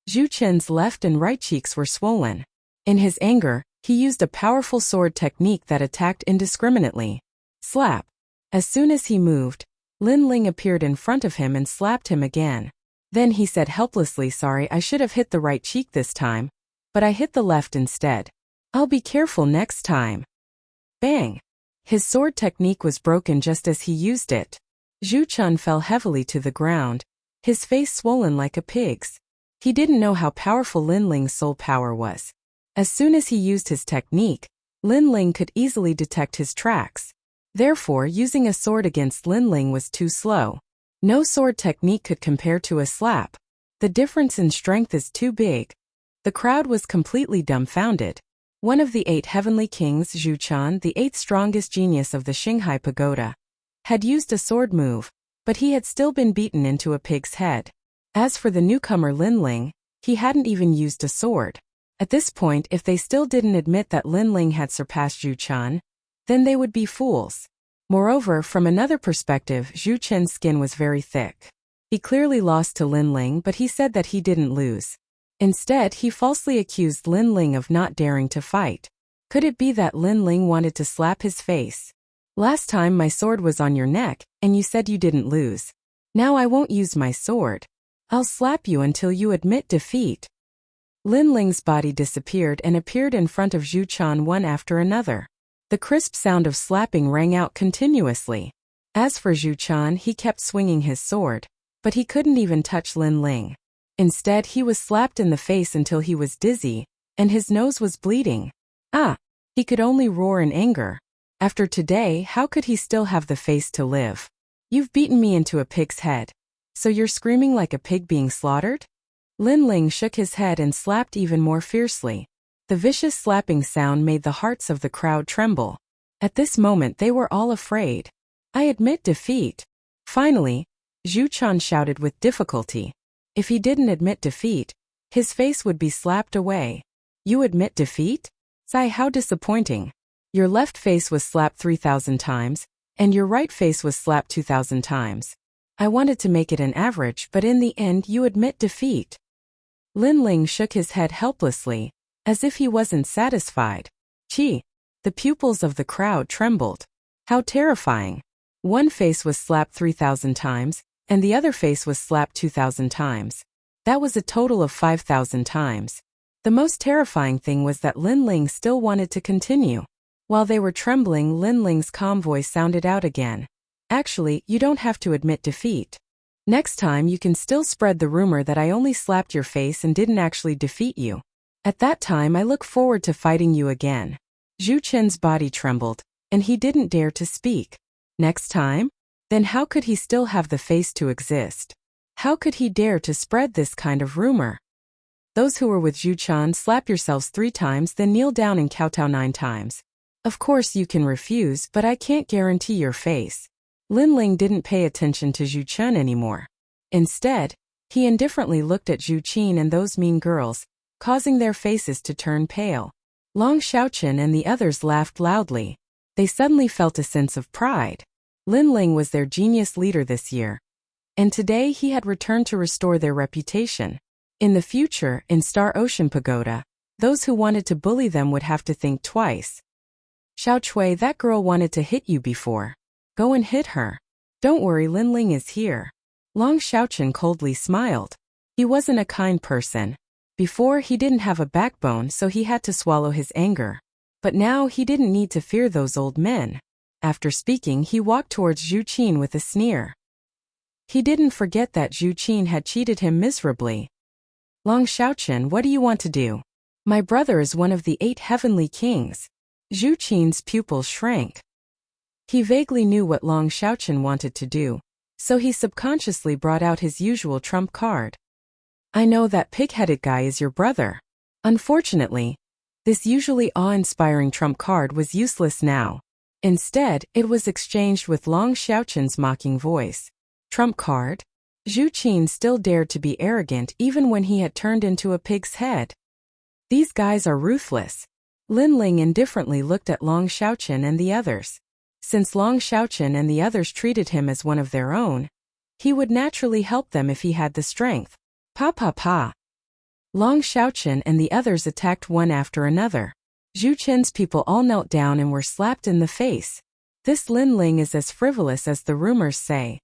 Zhu Chen's left and right cheeks were swollen. In his anger, he used a powerful sword technique that attacked indiscriminately. Slap. As soon as he moved, Lin Ling appeared in front of him and slapped him again. Then he said helplessly, "Sorry, I should have hit the right cheek this time, but I hit the left instead. I'll be careful next time." Bang! His sword technique was broken just as he used it. Zhu Chen fell heavily to the ground, his face swollen like a pig's. He didn't know how powerful Lin Ling's soul power was. As soon as he used his technique, Lin Ling could easily detect his tracks. Therefore, using a sword against Lin Ling was too slow. No sword technique could compare to a slap. The difference in strength is too big. The crowd was completely dumbfounded. One of the 8 heavenly kings, Zhu Chen, the 8th strongest genius of the Xinghai Pagoda, had used a sword move, but he had still been beaten into a pig's head. As for the newcomer Lin Ling, he hadn't even used a sword. At this point, if they still didn't admit that Lin Ling had surpassed Zhu Chen, then they would be fools. Moreover, from another perspective, Zhu Chen's skin was very thick. He clearly lost to Lin Ling, but he said that he didn't lose. Instead, he falsely accused Lin Ling of not daring to fight. Could it be that Lin Ling wanted to slap his face? Last time my sword was on your neck, and you said you didn't lose. Now I won't use my sword. I'll slap you until you admit defeat. Lin Ling's body disappeared and appeared in front of Zhu Chen one after another. The crisp sound of slapping rang out continuously. As for Zhu Chen, he kept swinging his sword, but he couldn't even touch Lin Ling. Instead, he was slapped in the face until he was dizzy, and his nose was bleeding. Ah! He could only roar in anger. After today, how could he still have the face to live? You've beaten me into a pig's head. So you're screaming like a pig being slaughtered? Lin Ling shook his head and slapped even more fiercely. The vicious slapping sound made the hearts of the crowd tremble. At this moment they were all afraid. I admit defeat. Finally, Zhu Chen shouted with difficulty. If he didn't admit defeat, his face would be slapped away. You admit defeat? Sigh, how disappointing. Your left face was slapped 3,000 times, and your right face was slapped 2,000 times. I wanted to make it an average, but in the end you admit defeat. Lin Ling shook his head helplessly, as if he wasn't satisfied. Gee! The pupils of the crowd trembled. How terrifying. One face was slapped 3,000 times, and the other face was slapped 2,000 times. That was a total of 5,000 times. The most terrifying thing was that Lin Ling still wanted to continue. While they were trembling, Lin Ling's calm voice sounded out again. Actually, you don't have to admit defeat. Next time you can still spread the rumor that I only slapped your face and didn't actually defeat you. At that time I look forward to fighting you again. Zhu Chen's body trembled, and he didn't dare to speak. Next time? Then how could he still have the face to exist? How could he dare to spread this kind of rumor? Those who were with Zhu Chen, slap yourselves 3 times, then kneel down and kowtow 9 times. Of course you can refuse, but I can't guarantee your face. Lin Ling didn't pay attention to Zhu Chen anymore. Instead, he indifferently looked at Zhu Qin and those mean girls, causing their faces to turn pale. Long Xiaochen and the others laughed loudly. They suddenly felt a sense of pride. Lin Ling was their genius leader this year, and today he had returned to restore their reputation. In the future, in Star Ocean Pagoda, those who wanted to bully them would have to think twice. Xiao Chui, that girl wanted to hit you before. Go and hit her. Don't worry, Lin Ling is here. Long Xiaochen coldly smiled. He wasn't a kind person. Before, he didn't have a backbone, so he had to swallow his anger. But now he didn't need to fear those old men. After speaking, he walked towards Zhu Qin with a sneer. He didn't forget that Zhu Qin had cheated him miserably. Long Xiaochen, what do you want to do? My brother is one of the 8 heavenly kings. Zhu Qin's pupils shrank. He vaguely knew what Long Xiaochen wanted to do, so he subconsciously brought out his usual trump card. I know that pig-headed guy is your brother. Unfortunately, this usually awe-inspiring trump card was useless now. Instead, it was exchanged with Long Xiaochen's mocking voice. Trump card? Zhu Qin still dared to be arrogant even when he had turned into a pig's head. These guys are ruthless. Lin Ling indifferently looked at Long Xiaochen and the others. Since Long Xiaochen and the others treated him as one of their own, he would naturally help them if he had the strength. Pa pa pa. Long Xiaochen and the others attacked one after another. Zhu Chen's people all knelt down and were slapped in the face. This Lin Ling is as frivolous as the rumors say.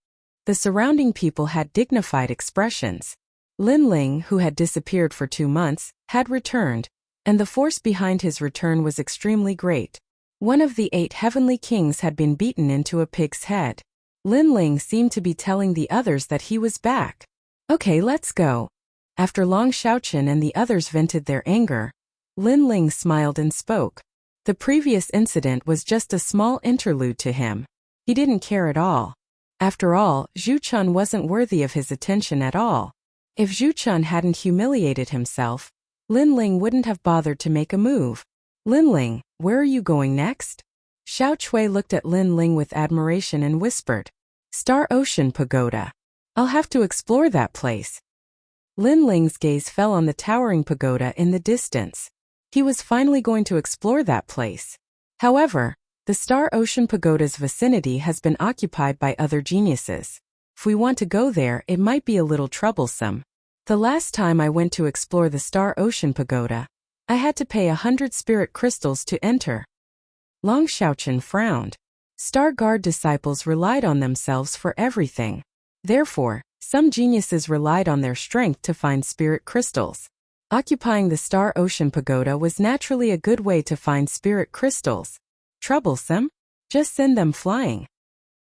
The surrounding people had dignified expressions. Lin Ling, who had disappeared for 2 months, had returned, and the force behind his return was extremely great. One of the 8 heavenly kings had been beaten into a pig's head. Lin Ling seemed to be telling the others that he was back. Okay, let's go. After Long Xiaochen and the others vented their anger, Lin Ling smiled and spoke. The previous incident was just a small interlude to him. He didn't care at all. After all, Zhu Chen wasn't worthy of his attention at all. If Zhu Chen hadn't humiliated himself, Lin Ling wouldn't have bothered to make a move. Lin Ling, where are you going next? Xiao Chui looked at Lin Ling with admiration and whispered, Star Ocean Pagoda. I'll have to explore that place. Lin Ling's gaze fell on the towering pagoda in the distance. He was finally going to explore that place. However, the Star Ocean Pagoda's vicinity has been occupied by other geniuses. If we want to go there, it might be a little troublesome. The last time I went to explore the Star Ocean Pagoda, I had to pay 100 spirit crystals to enter. Long Xiaochen frowned. Star Guard disciples relied on themselves for everything. Therefore, some geniuses relied on their strength to find spirit crystals. Occupying the Star Ocean Pagoda was naturally a good way to find spirit crystals. Troublesome? Just send them flying.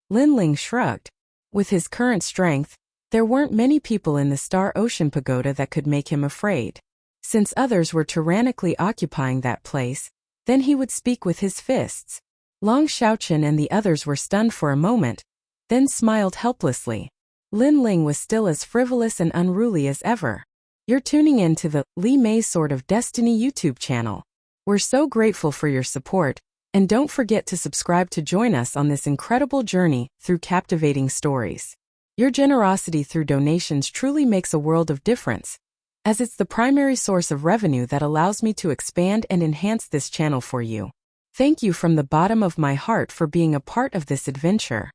Lin Ling shrugged. With his current strength, there weren't many people in the Star Ocean Pagoda that could make him afraid. Since others were tyrannically occupying that place, then he would speak with his fists. Long Xiaochen and the others were stunned for a moment, then smiled helplessly. Lin Ling was still as frivolous and unruly as ever. You're tuning in to the Li Mei Sword of Destiny YouTube channel. We're so grateful for your support, and don't forget to subscribe to join us on this incredible journey through captivating stories. Your generosity through donations truly makes a world of difference, as it's the primary source of revenue that allows me to expand and enhance this channel for you. Thank you from the bottom of my heart for being a part of this adventure.